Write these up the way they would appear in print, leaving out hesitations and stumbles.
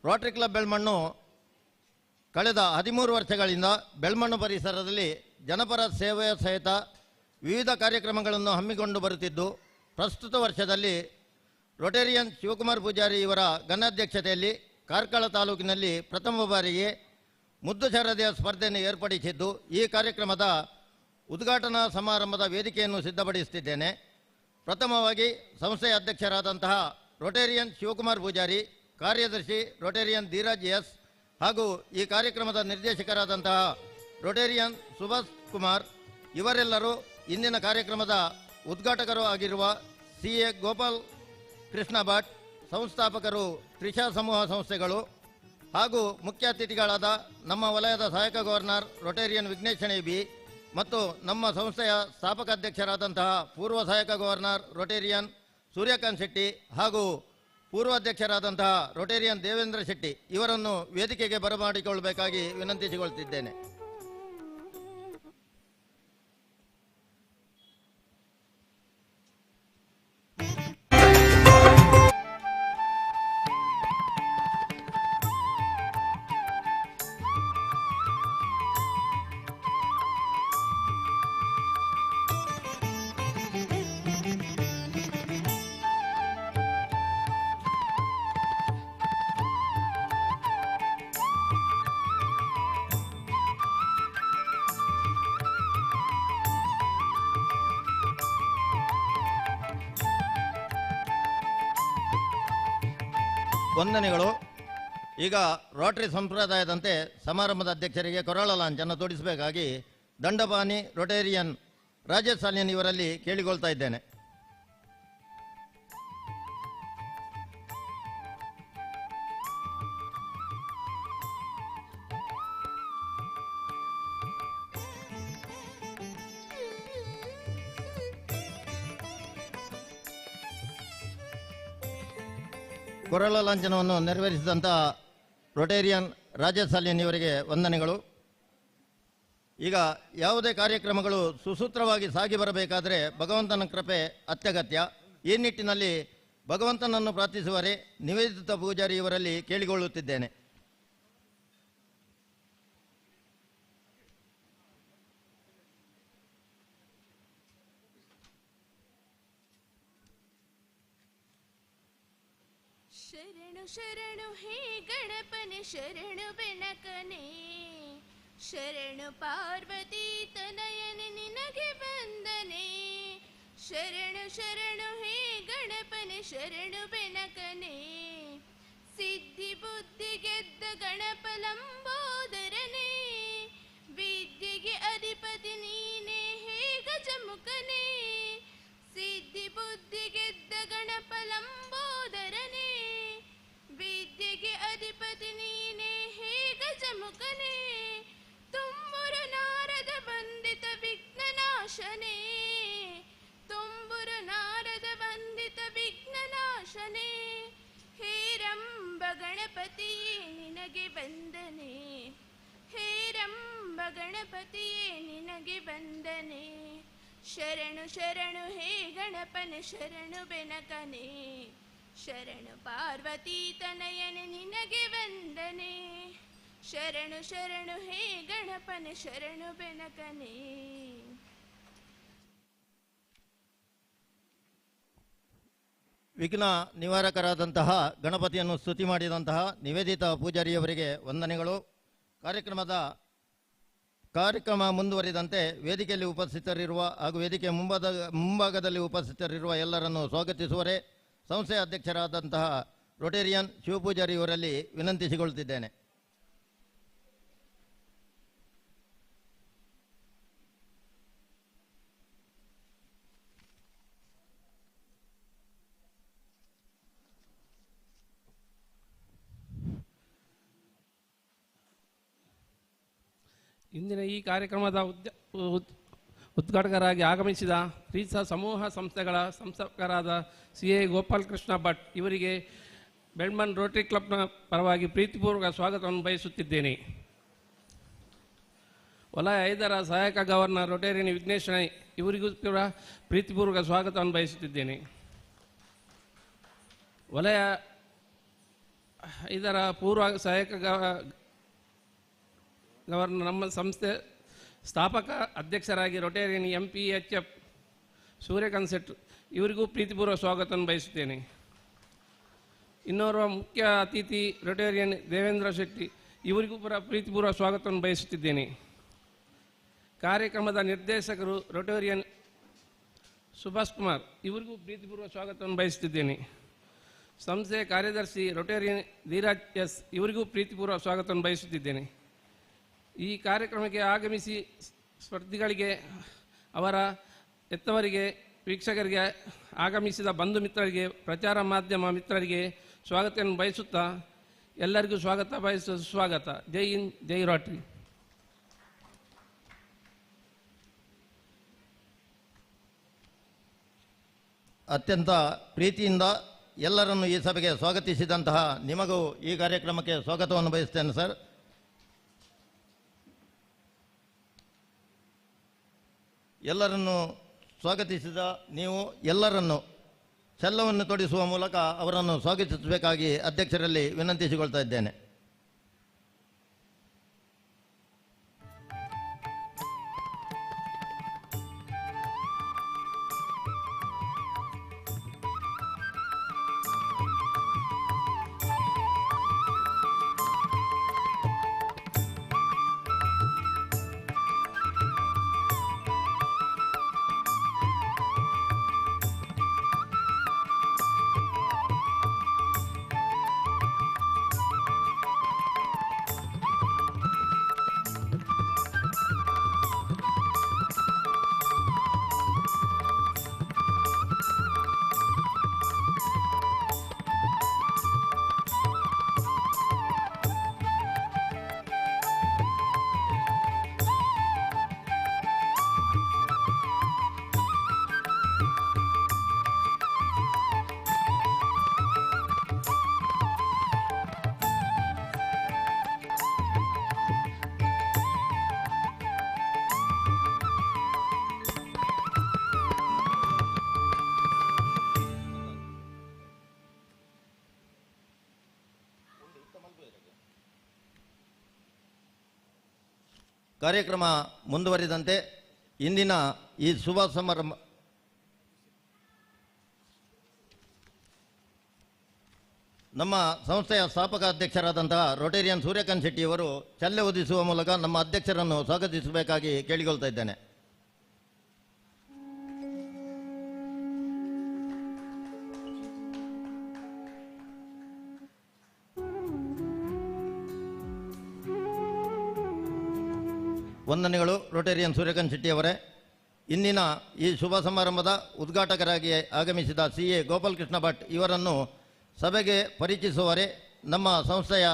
Rotary club Belman ಕಳೆದ 13 ವರ್ಷಗಳಿಂದ ಬೆಳ್ಮಣ್ಣು ಪರಿಸರದಲ್ಲಿ ಜನಪರ ಸೇವೆಯ ಸಹಿತ ವಿವಿಧ ಕಾರ್ಯಕ್ರಮಗಳನ್ನು ಹಮ್ಮಿಕೊಂಡು ಬರುತ್ತಿದ್ದು, ಪ್ರಸ್ತುತ ವರ್ಷದಲ್ಲಿ ರೊಟೇರಿಯನ್ ಶಿವಕುಮಾರ್ ಪೂಜಾರಿ ಇವರ ಘನಾಧ್ಯಕ್ಷತೆಯಲ್ಲಿ ಕಾರ್ಕಳ ತಾಲೂಕಿನಲ್ಲಿ ಪ್ರಥಮ ಬಾರಿಗೆ ಮುದ್ದು ಶಾರದೆಯ ಸ್ಪರ್ಧೆಯನ್ನು ಏರ್ಪಡಿಸಿದ್ದು, ಈ ಕಾರ್ಯಕ್ರಮದ ಉದ್ಘಾಟನಾ ಸಮಾರಂಭದ ವೇದಿಕೆಯನ್ನು ಸಿದ್ಧಪಡಿಸುತ್ತಿದ್ದೇನೆ. ಪ್ರಥಮವಾಗಿ ಸಂಸ್ಥೆಯ ಅಧ್ಯಕ್ಷರಾದಂತಹ ರೊಟೇರಿಯನ್ ಶಿವಕುಮಾರ್ ಪೂಜಾರಿ, ಕಾರ್ಯದರ್ಶಿ ರೊಟೇರಿಯನ್ ಧೀರಜ್ ಎಸ್ ಹಾಗೂ ಈ ಕಾರ್ಯಕ್ರಮದ ನಿರ್ದೇಶಕರಾದಂತಹ ರೊಟೇರಿಯನ್ ಸುಭಾಷ್ ಕುಮಾರ್ ಇವರೆಲ್ಲರೂ ಇಂದಿನ ಕಾರ್ಯಕ್ರಮದ ಉದ್ಘಾಟಕರು ಆಗಿರುವ CA ಗೋಪಾಲ್ ಕೃಷ್ಣ ಭಟ್, ಸಂಸ್ಥಾಪಕರು ತ್ರಿಷಾ ಸಮೂಹ ಸಂಸ್ಥೆಗಳು ಹಾಗೂ ಮುಖ್ಯ ಅತಿಥಿಗಳಾದ ನಮ್ಮ ವಲಯದ ಸಹಾಯಕ ಗವರ್ನರ್ ರೊಟೇರಿಯನ್ ವಿಘ್ನೇಶ್ ಬಿ ಮತ್ತು ನಮ್ಮ ಸಂಸ್ಥೆಯ ಸ್ಥಾಪಕ ಅಧ್ಯಕ್ಷರಾದಂತಹ ಪೂರ್ವ ಸಹಾಯಕ ಗವರ್ನರ್ ರೊಟೇರಿಯನ್ ಸೂರ್ಯಕಾಂತ್ ಶೆಟ್ಟಿ ಹಾಗೂ ಪೂರ್ವ ಅಧ್ಯಕ್ಷರಾದಂತಹ ರೊಟೇರಿಯನ್ ದೇವೇಂದ್ರ ಶೆಟ್ಟಿ ಇವರನ್ನು ವೇದಿಕೆಗೆ ಬರಮಾಡಿಕೊಳ್ಳಬೇಕಾಗಿ ವಿನಂತಿಸಿಕೊಳ್ಳುತ್ತಿದ್ದೇನೆ. ವಂದನೆಗಳು. ಈಗ ರೋಟರಿ ಸಂಪ್ರದಾಯದಂತೆ ಸಮಾರಂಭದ ಅಧ್ಯಕ್ಷರಿಗೆ ಕೊರಳ ಲಾಂಛನ ತೊಡಿಸಬೇಕಾಗಿ ದಂಡಪಾಣಿ ರೊಟೇರಿಯನ್ ರಾಜೇಶ್ ಸಾಲಿಯನ್ ಇವರಲ್ಲಿ ಕೇಳಿಕೊಳ್ತಾ ಇದ್ದೇನೆ. ಕೊರಳ ಲಾಂಛನವನ್ನು ನೆರವೇರಿಸಿದಂಥ ರೊಟೇರಿಯನ್ ರಾಜೇಶ್ ಸಾಲಿಯನ್ ಇವರಿಗೆ ವಂದನೆಗಳು. ಈಗ ಯಾವುದೇ ಕಾರ್ಯಕ್ರಮಗಳು ಸುಸೂತ್ರವಾಗಿ ಸಾಗಿ ಬರಬೇಕಾದರೆ ಭಗವಂತನ ಕೃಪೆ ಅತ್ಯಗತ್ಯ. ಈ ನಿಟ್ಟಿನಲ್ಲಿ ಭಗವಂತನನ್ನು ಪ್ರಾರ್ಥಿಸುವರೆ ನಿವೇದಿತ ಪೂಜಾರಿ ಇವರಲ್ಲಿ ಕೇಳಿಕೊಳ್ಳುತ್ತಿದ್ದೇನೆ. ಶರಣು ಶರಣು ಹೇ ಗಣಪನೆ ಶರಣು ಬೆನಕನೆ, ಶರಣು ಪಾರ್ವತಿ ತನಯನೆ ನಿನಗೆ ವಂದನೆ. ಶರಣು ಶರಣು ಹೇ ಗಣಪನೆ ಶರಣು ಬೆನಕನೆ, ಸಿದ್ಧಿ ಬುದ್ಧಿ ಗೆದ್ದ ಗಣಪ ಲಂಬೋದರನೆ. ವಿದ್ಯೆಗೆ ಅಧಿಪತಿ ನೀನೆ ಹೇ ಗಜಮುಖನೆ, ಸಿದ್ಧಿ ಬುದ್ಧಿ ಗೆದ್ದ ಗಣಪ ಲಂಬೋದರನೆ. ವಿದ್ಯೆಗೆ ಅಧಿಪತಿ ನೀನೆ ಹೇ ಗಜಮುಖನೆ, ತುಂಬುರು ನಾರದ ವಂದಿತ ವಿಘ್ನನಾಶನೆ. ತುಂಬುರು ನಾರದ ವಂದಿತ ವಿಘ್ನನಾಶನೆ, ಹೇರಂಬ ಗಣಪತಿಯೇ ನಿನಗೆ ವಂದನೆ. ಹೇರಂಬ ಗಣಪತಿಯೇ ನಿನಗೆ ವಂದನೆ. ಶರಣು ಶರಣು ಹೇ ಗಣಪನೆ ಶರಣು ಬೆನಕನೆ, ಶರಣು ಪಾರ್ವತಿ ತನಯನೆ ನಿನಗೆ ವಂದನೆ. ಶರಣು ಶರಣು ಹೇ ಗಣಪನೆ ಶರಣು ಬೆನಕನೆ. ವಿಘ್ನ ನಿವಾರಕರಾದಂತಹ ಗಣಪತಿಯನ್ನು ಸ್ತುತಿ ಮಾಡಿದಂತಹ ನಿವೇದಿತ ಪೂಜಾರಿಯವರಿಗೆ ವಂದನೆಗಳು. ಕಾರ್ಯಕ್ರಮ ಮುಂದುವರಿದಂತೆ ವೇದಿಕೆಯಲ್ಲಿ ಉಪಸ್ಥಿತರಿರುವ ಹಾಗೂ ವೇದಿಕೆಯ ಮುಂಭಾಗದಲ್ಲಿ ಉಪಸ್ಥಿತರಿರುವ ಎಲ್ಲರನ್ನು ಸ್ವಾಗತಿಸುವರೆ ಸಂಸ್ಥೆಯ ಅಧ್ಯಕ್ಷರಾದಂತಹ ರೊಟೇರಿಯನ್ ಶಿವಪೂಜಾರಿ ಇವರಲ್ಲಿ ವಿನಂತಿಸಿಕೊಳ್ಳುತ್ತಿದ್ದೇನೆ. ಇಂದಿನ ಈ ಕಾರ್ಯಕ್ರಮದ ಉದ್ಘಾಟಕರಾಗಿ ಆಗಮಿಸಿದ ತ್ರಿಷಾ ಸಮೂಹ ಸಂಸ್ಥೆಗಳ ಸಂಸ್ಥಾಪಕರಾದ CA ಗೋಪಾಲ್ ಕೃಷ್ಣ ಭಟ್ ಇವರಿಗೆ ಬೆಳ್ಮನ್ ರೋಟರಿ ಕ್ಲಬ್ನ ಪರವಾಗಿ ಪ್ರೀತಿಪೂರ್ವಕ ಸ್ವಾಗತವನ್ನು ಬಯಸುತ್ತಿದ್ದೇನೆ. ವಲಯ 5ರ ಸಹಾಯಕ ಗವರ್ನರ್ ರೊಟೇರಿಯನ್ ವಿಘ್ನೇಶ್ ಇವರಿಗೂ ಕೂಡ ಪ್ರೀತಿಪೂರ್ವಕ ಸ್ವಾಗತವನ್ನು ಬಯಸುತ್ತಿದ್ದೇನೆ. ವಲಯ ಇದರ ಪೂರ್ವ ಸಹಾಯಕ ಗವರ್ನರ್ ನಮ್ಮ ಸಂಸ್ಥೆ ಸ್ಥಾಪಕ ಅಧ್ಯಕ್ಷರಾಗಿ ರೊಟೇರಿಯನ್ MPHF ಸೂರ್ಯಕಾಂತ್ ಶೆಟ್ ಇವರಿಗೂ ಪ್ರೀತಿಪೂರ್ವ ಸ್ವಾಗತವನ್ನು ಬಯಸುತ್ತೇನೆ. ಇನ್ನೋರ್ವ ಮುಖ್ಯ ಅತಿಥಿ ರೊಟೇರಿಯನ್ ದೇವೇಂದ್ರ ಶೆಟ್ಟಿ ಇವರಿಗೂ ಪ್ರೀತಿಪೂರ್ವ ಸ್ವಾಗತವನ್ನು ಬಯಸುತ್ತಿದ್ದೇನೆ. ಕಾರ್ಯಕ್ರಮದ ನಿರ್ದೇಶಕರು ರೊಟೇರಿಯನ್ ಸುಭಾಷ್ ಕುಮಾರ್ ಇವರಿಗೂ ಪ್ರೀತಿಪೂರ್ವ ಸ್ವಾಗತವನ್ನು ಬಯಸುತ್ತಿದ್ದೇನೆ. ಸಂಸ್ಥೆಯ ಕಾರ್ಯದರ್ಶಿ ರೊಟೇರಿಯನ್ ಧೀರಾಜ್ ಎಸ್ ಇವರಿಗೂ ಪ್ರೀತಿಪೂರ್ವ ಸ್ವಾಗತವನ್ನು ಬಯಸುತ್ತಿದ್ದೇನೆ. ಈ ಕಾರ್ಯಕ್ರಮಕ್ಕೆ ಆಗಮಿಸಿ ಸ್ಪರ್ಧಿಗಳಿಗೆ, ಅವರ ಹೆತ್ತವರಿಗೆ, ವೀಕ್ಷಕರಿಗೆ, ಆಗಮಿಸಿದ ಬಂಧು ಮಿತ್ರರಿಗೆ, ಪ್ರಚಾರ ಮಾಧ್ಯಮ ಮಿತ್ರರಿಗೆ ಸ್ವಾಗತವನ್ನು ಬಯಸುತ್ತಾ ಎಲ್ಲರಿಗೂ ಸ್ವಾಗತ ಬಯಸುವ ಸುಸ್ವಾಗತ. ಜೈ ಹಿಂದ್, ಜೈ ರೋಟರಿ. ಅತ್ಯಂತ ಪ್ರೀತಿಯಿಂದ ಎಲ್ಲರನ್ನು ಈ ಸಭೆಗೆ ಸ್ವಾಗತಿಸಿದಂತಹ ನಿಮಗೂ ಈ ಕಾರ್ಯಕ್ರಮಕ್ಕೆ ಸ್ವಾಗತವನ್ನು ಬಯಸ್ತೇನೆ ಸರ್. ಎಲ್ಲರನ್ನು ಸ್ವಾಗತಿಸಿದ ನೀವು ಎಲ್ಲರನ್ನು ಛಲ್ಲವನ್ನು ತೊಡಿಸುವ ಮೂಲಕ ಅವರನ್ನು ಸ್ವಾಗತಿಸಬೇಕಾಗಿ ಅಧ್ಯಕ್ಷರಲ್ಲಿ ವಿನಂತಿಸಿಕೊಳ್ತಾ ಇದ್ದೇನೆ. ಕಾರ್ಯಕ್ರಮ ಮುಂದುವರಿದಂತೆ ಇಂದಿನ ಈ ಶುಭ ಸಮಾರಂಭ ನಮ್ಮ ಸಂಸ್ಥೆಯ ಸ್ಥಾಪಕ ಅಧ್ಯಕ್ಷರಾದಂತಹ ರೊಟೇರಿಯನ್ ಸೂರ್ಯಕಾಂತ್ ಶೆಟ್ಟಿಯವರು ಚಲ್ಲೆ ಒದಿಸುವ ಮೂಲಕ ನಮ್ಮ ಅಧ್ಯಕ್ಷರನ್ನು ಸ್ವಾಗತಿಸಬೇಕಾಗಿ ಕೇಳಿಕೊಳ್ತಾ ಇದ್ದೇನೆ. ವಂದನೆಗಳು ರೊಟೇರಿಯನ್ ಸೂರ್ಯಕಾಂತ್ ಶೆಟ್ಟಿಯವರೇ. ಇಂದಿನ ಈ ಶುಭ ಸಮಾರಂಭದ ಉದ್ಘಾಟಕರಾಗಿ ಆಗಮಿಸಿದ CA ಗೋಪಾಲಕೃಷ್ಣ ಭಟ್ ಇವರನ್ನು ಸಭೆಗೆ ಪರಿಚಯಿಸುವವರೇ ನಮ್ಮ ಸಂಸ್ಥೆಯ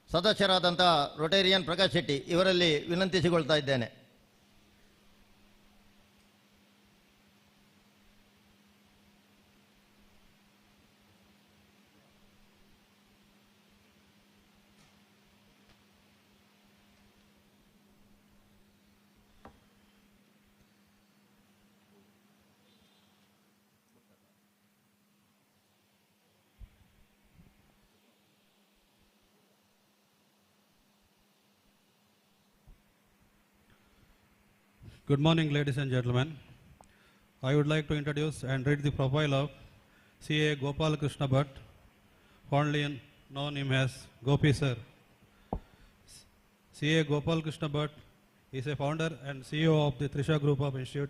ಸದಸ್ಯರಾದಂತಹ ರೊಟೇರಿಯನ್ ಪ್ರಕಾಶ್ ಶೆಟ್ಟಿ ಇವರಲ್ಲಿ ವಿನಂತಿಸಿಕೊಳ್ತಾ ಇದ್ದೇನೆ. Good morning, ladies and gentlemen. I would like to introduce and read the profile of CA Gopal Krishna Bhatt, fondly known him as Gopi Sir. CA Gopal Krishna Bhatt is a founder and CEO of the Trisha Group of Institute.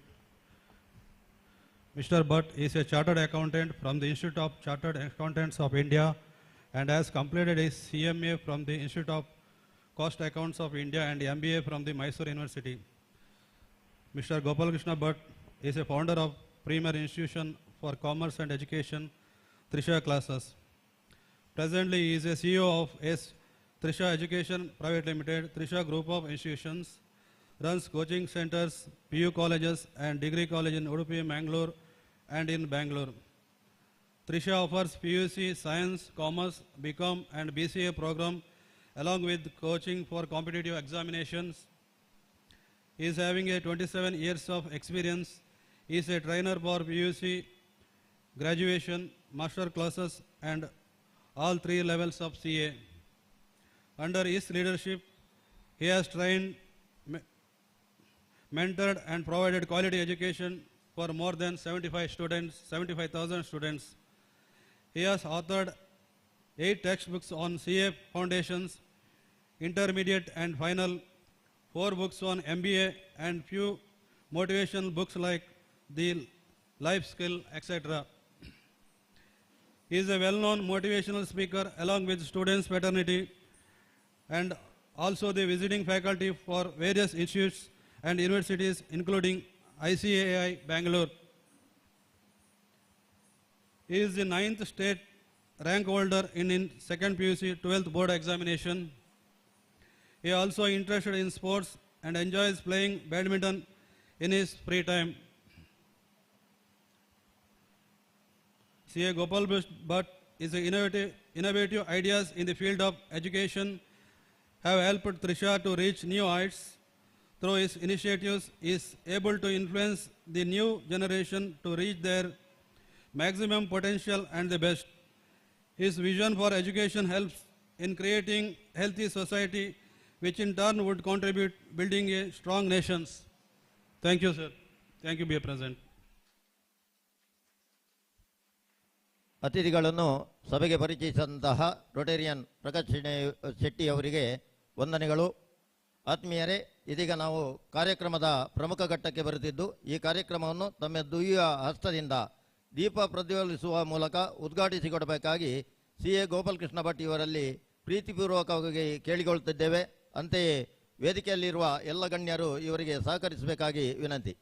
Mr. Bhatt is a chartered accountant from the Institute of Chartered Accountants of India and has completed his CMA from the Institute of Cost Accounts of India and MBA from the Mysore University. Mr. Gopal Krishna Bhatt is a founder of Premier Institution for Commerce and Education, Trisha Classes. Presently, he is a CEO of Trisha Education Private Limited, Trisha Group of Institutions, runs coaching centers, PU colleges and degree college in Udupi, Mangalore and in Bangalore. Trisha offers PUC, Science, Commerce, BCom and BCA program along with coaching for competitive examinations. He is having a 27 years of experience. He is a trainer for PUC, graduation, master classes and all 3 levels of CA. Under his leadership, he has trained, mentored and provided quality education for more than 75,000 students. He has authored 8 textbooks on CA foundations, intermediate and final, 4 books on MBA and few motivational books like The Life Skill, etc. He is a well-known motivational speaker along with students' fraternity and also the visiting faculty for various institutes and universities including ICAI Bangalore. He is the 9th state rank holder in second PUC 12th board examination. He also interested in sports and enjoys playing badminton in his free time. CA Gopal Bhatt is innovative ideas in the field of education have helped Trisha to reach new heights. Through his initiatives, he is able to influence the new generation to reach their maximum potential and the best. His vision for education helps in creating healthy society, which in turn would contribute building a strong nations. Thank you, sir. Thank you, be present. ಅತಿಥಿಗಳನ್ನು ಸಭೆಗೆ ಪರಿಚಯಿಸಿದಂತಹ Rotarian Prakash Shetty ಅವರಿಗೆ ವಂದನೆಗಳು. ಆತ್ಮೀಯರೇ, ಇದೀಗ ನಾವು ಕಾರ್ಯಕ್ರಮದ ಪ್ರಮುಖ ಘಟ್ಟಕ್ಕೆ ಬರುತ್ತಿದ್ದು, ಈ ಕಾರ್ಯಕ್ರಮವನ್ನು ತಮ್ಮ ದಿವ್ಯ ಹಸ್ತದಿಂದ ದೀಪ ಪ್ರಜ್ವಲಿಸುವ ಮೂಲಕ ಉದ್ಘಾಟಿಸಿಕೊಡಬೇಕಾಗಿ CA ಗೋಪಾಲಕೃಷ್ಣ ಭಟ್ ಇವರಲ್ಲಿ ಪ್ರೀತಿಪೂರ್ವಕವಾಗಿ ಕೇಳಿಕೊಳ್ಳುತ್ತಿದ್ದೇವೆ. ಅಂತೆಯೇ ವೇದಿಕೆಯಲ್ಲಿರುವ ಎಲ್ಲ ಗಣ್ಯರು ಇವರಿಗೆ ಸಹಕರಿಸಬೇಕಾಗಿ ವಿನಂತಿ.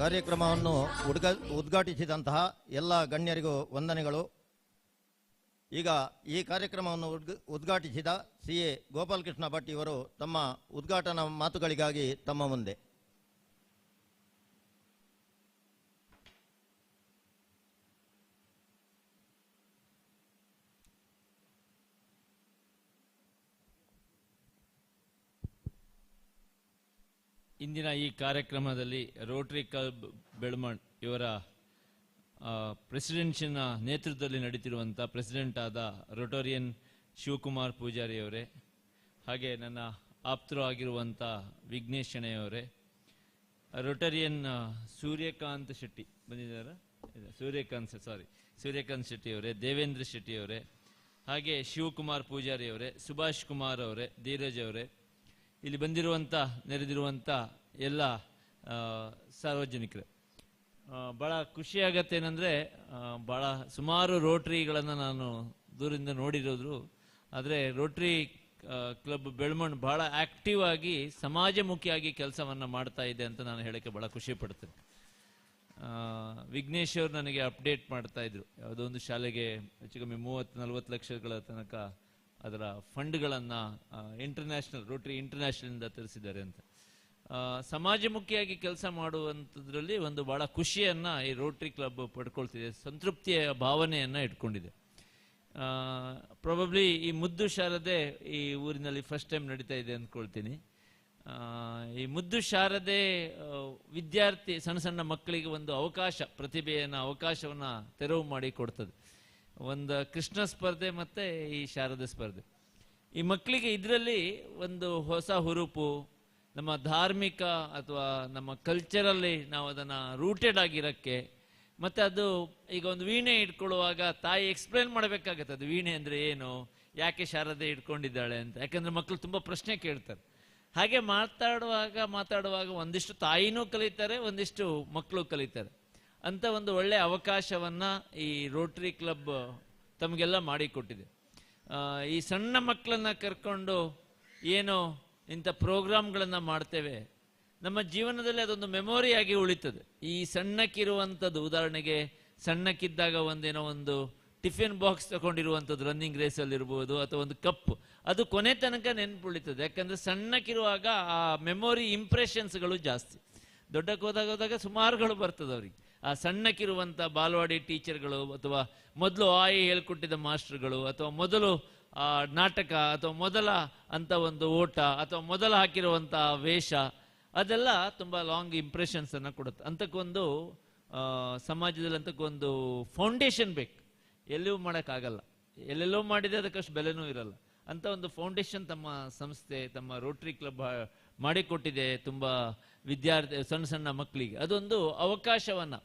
ಕಾರ್ಯಕ್ರಮವನ್ನು ಉದ್ಘಾಟಿಸಿದಂತಹ ಎಲ್ಲ ಗಣ್ಯರಿಗೂ ವಂದನೆಗಳು. ಈಗ ಈ ಕಾರ್ಯಕ್ರಮವನ್ನು ಉದ್ಘಾಟಿಸಿದ CA ಗೋಪಾಲಕೃಷ್ಣ ಭಟ್ ಇವರು ತಮ್ಮ ಉದ್ಘಾಟನಾ ಮಾತುಗಳಿಗಾಗಿ ತಮ್ಮ ಮುಂದೆ. ಇಂದಿನ ಈ ಕಾರ್ಯಕ್ರಮದಲ್ಲಿ ರೋಟರಿ ಕ್ಲಬ್ ಬೆಳ್ಮಣ್ ಇವರ ಪ್ರೆಸಿಡೆನ್ಷಿನ ನೇತೃತ್ವದಲ್ಲಿ ನಡೀತಿರುವಂಥ ಪ್ರೆಸಿಡೆಂಟ್ ಆದ ರೋಟೋರಿಯನ್ ಶಿವಕುಮಾರ್ ಪೂಜಾರಿ ಅವರೇ, ಹಾಗೆ ನನ್ನ ಆಪ್ತರು ಆಗಿರುವಂಥ ವಿಘ್ನೇಶ್ ಶೆಣೆಯವರೇ, ರೋಟರಿಯನ್ ಸೂರ್ಯಕಾಂತ್ ಶೆಟ್ಟಿ ಬಂದಿದ್ದಾರಾ? ಸೂರ್ಯಕಾಂತ್ ಶೆಟ್ಟಿ ಅವರೇ, ದೇವೇಂದ್ರ ಶೆಟ್ಟಿ ಅವರೇ, ಹಾಗೆ ಶಿವಕುಮಾರ್ ಪೂಜಾರಿ ಅವರೇ, ಸುಭಾಷ್ ಕುಮಾರ್ ಅವರೇ, ಧೀರಜ್ ಅವರೇ, ಇಲ್ಲಿ ಬಂದಿರುವಂಥ ನೆರೆದಿರುವಂಥ ಎಲ್ಲ ಸಾರ್ವಜನಿಕರೇ, ಭಾಳ ಖುಷಿಯಾಗತ್ತೇನೆಂದರೆ ಭಾಳ ಸುಮಾರು ರೋಟ್ರಿಗಳನ್ನು ನಾನು ದೂರಿಂದ ನೋಡಿರೋದು, ಆದರೆ ರೋಟ್ರಿ ಕ್ಲಬ್ ಬೆಳ್ಮಣ್ ಭಾಳ ಆ್ಯಕ್ಟಿವ್ ಆಗಿ ಸಮಾಜಮುಖಿಯಾಗಿ ಕೆಲಸವನ್ನು ಮಾಡ್ತಾ ಇದೆ ಅಂತ ನಾನು ಹೇಳೋಕ್ಕೆ ಭಾಳ ಖುಷಿ ಪಡ್ತೇನೆ. ವಿಘ್ನೇಶ್ ಅವರು ನನಗೆ ಅಪ್ಡೇಟ್ ಮಾಡ್ತಾ ಇದ್ರು, ಯಾವುದೋ ಒಂದು ಶಾಲೆಗೆ ಹೆಚ್ಚು ಕಮ್ಮಿ 30-40 ಲಕ್ಷಗಳ ತನಕ ಅದರ ಫಂಡ್ಗಳನ್ನು ರೋಟರಿ ಇಂಟರ್ನ್ಯಾಷನಲಿಂದ ತರಿಸಿದ್ದಾರೆ ಅಂತ. ಸಮಾಜಮುಖಿಯಾಗಿ ಕೆಲಸ ಮಾಡುವಂಥದ್ರಲ್ಲಿ ಒಂದು ಭಾಳ ಖುಷಿಯನ್ನು ಈ ರೋಟರಿ ಕ್ಲಬ್ ಪಡ್ಕೊಳ್ತಿದೆ, ಸಂತೃಪ್ತಿಯ ಭಾವನೆಯನ್ನು ಇಟ್ಕೊಂಡಿದೆ. ಪ್ರಾಬಬ್ಲಿ ಈ ಮುದ್ದು ಶಾರದೆ ಈ ಊರಿನಲ್ಲಿ ಫಸ್ಟ್ ಟೈಮ್ ನಡೀತಾ ಇದೆ ಅಂದ್ಕೊಳ್ತೀನಿ. ಈ ಮುದ್ದು ಶಾರದೆ ವಿದ್ಯಾರ್ಥಿ ಸಣ್ಣ ಸಣ್ಣ ಮಕ್ಕಳಿಗೆ ಒಂದು ಅವಕಾಶವನ್ನು ತೆರವು ಮಾಡಿ ಕೊಡ್ತದೆ. ಒಂದು ಕೃಷ್ಣ ಸ್ಪರ್ಧೆ ಮತ್ತು ಈ ಶಾರದೆ ಸ್ಪರ್ಧೆ. ಈ ಮಕ್ಕಳಿಗೆ ಇದರಲ್ಲಿ ಒಂದು ಹೊಸ ಹುರುಪು, ನಮ್ಮ ಧಾರ್ಮಿಕ ಅಥವಾ ನಮ್ಮ ಕಲ್ಚರಲ್ಲಿ ನಾವು ಅದನ್ನು ರೂಟೆಡ್ ಆಗಿರೋಕ್ಕೆ ಮತ್ತು ಅದು ಈಗ ಒಂದು ವೀಣೆ ಇಟ್ಕೊಳ್ಳುವಾಗ ತಾಯಿ ಎಕ್ಸ್ಪ್ಲೇನ್ ಮಾಡಬೇಕಾಗತ್ತೆ, ಅದು ವೀಣೆ ಅಂದರೆ ಏನು, ಯಾಕೆ ಶಾರದೆ ಇಟ್ಕೊಂಡಿದ್ದಾಳೆ ಅಂತ. ಯಾಕಂದರೆ ಮಕ್ಕಳು ತುಂಬ ಪ್ರಶ್ನೆ ಕೇಳ್ತಾರೆ. ಹಾಗೆ ಮಾತಾಡುವಾಗ ಒಂದಿಷ್ಟು ತಾಯಿನೂ ಕಲಿತಾರೆ, ಒಂದಿಷ್ಟು ಮಕ್ಕಳು ಕಲಿತಾರೆ. ಅಂತ ಒಂದು ಒಳ್ಳೆಯ ಅವಕಾಶವನ್ನು ಈ ರೋಟರಿ ಕ್ಲಬ್ ತಮಗೆಲ್ಲ ಮಾಡಿಕೊಟ್ಟಿದೆ. ಈ ಸಣ್ಣ ಮಕ್ಕಳನ್ನ ಕರ್ಕೊಂಡು ಏನೋ ಇಂಥ ಪ್ರೋಗ್ರಾಮ್ಗಳನ್ನು ಮಾಡ್ತೇವೆ, ನಮ್ಮ ಜೀವನದಲ್ಲಿ ಅದೊಂದು ಮೆಮೊರಿಯಾಗಿ ಉಳಿತದೆ. ಈ ಸಣ್ಣಕ್ಕಿರುವಂಥದ್ದು, ಉದಾಹರಣೆಗೆ ಸಣ್ಣಕ್ಕಿದ್ದಾಗ ಒಂದು ಟಿಫಿನ್ ಬಾಕ್ಸ್ ತಗೊಂಡಿರುವಂಥದ್ದು ರನ್ನಿಂಗ್ ರೇಸಲ್ಲಿ ಇರ್ಬೋದು, ಅಥವಾ ಒಂದು ಕಪ್, ಅದು ಕೊನೆ ತನಕ ನೆನಪುಳಿತದೆ. ಯಾಕಂದರೆ ಸಣ್ಣಕ್ಕಿರುವಾಗ ಆ ಮೆಮೊರಿ ಇಂಪ್ರೆಷನ್ಸ್ಗಳು ಜಾಸ್ತಿ. ದೊಡ್ಡಕ್ಕೆ ಹೋದಾಗ ಸುಮಾರುಗಳು ಬರ್ತದೆ ಅವರಿಗೆ. ಆ ಸಣ್ಣಕ್ಕಿರುವಂಥ ಬಾಲವಾಡಿ ಟೀಚರ್ಗಳು, ಅಥವಾ ಮೊದಲು ಆಯಿ ಹೇಳ್ಕೊಟ್ಟಿದ್ದ ಮಾಸ್ಟರ್ಗಳು, ಅಥವಾ ಮೊದಲು ನಾಟಕ, ಅಥವಾ ಮೊದಲ ಅಂತ ಒಂದು ಓಟ, ಅಥವಾ ಮೊದಲ ಹಾಕಿರುವಂಥ ವೇಷ, ಅದೆಲ್ಲ ತುಂಬ ಲಾಂಗ್ ಇಂಪ್ರೆಷನ್ಸನ್ನು ಕೊಡುತ್ತೆ. ಅಂಥಕ್ಕೊಂದು ಸಮಾಜದಲ್ಲಿ ಅಂಥಕ್ಕೊಂದು ಫೌಂಡೇಶನ್ ಬೇಕು. ಎಲ್ಲೂ ಮಾಡೋಕ್ಕಾಗಲ್ಲ, ಎಲ್ಲೆಲ್ಲೋ ಮಾಡಿದರೆ ಅದಕ್ಕಷ್ಟು ಬೆಲೆನೂ ಇರಲ್ಲ. ಅಂತ ಒಂದು ಫೌಂಡೇಶನ್ ತಮ್ಮ ಸಂಸ್ಥೆ, ತಮ್ಮ ರೋಟರಿ ಕ್ಲಬ್ ಮಾಡಿಕೊಟ್ಟಿದೆ ತುಂಬ ಸಣ್ಣ ಸಣ್ಣ ಮಕ್ಕಳಿಗೆ. ಅದೊಂದು ಅವಕಾಶವನ್ನು.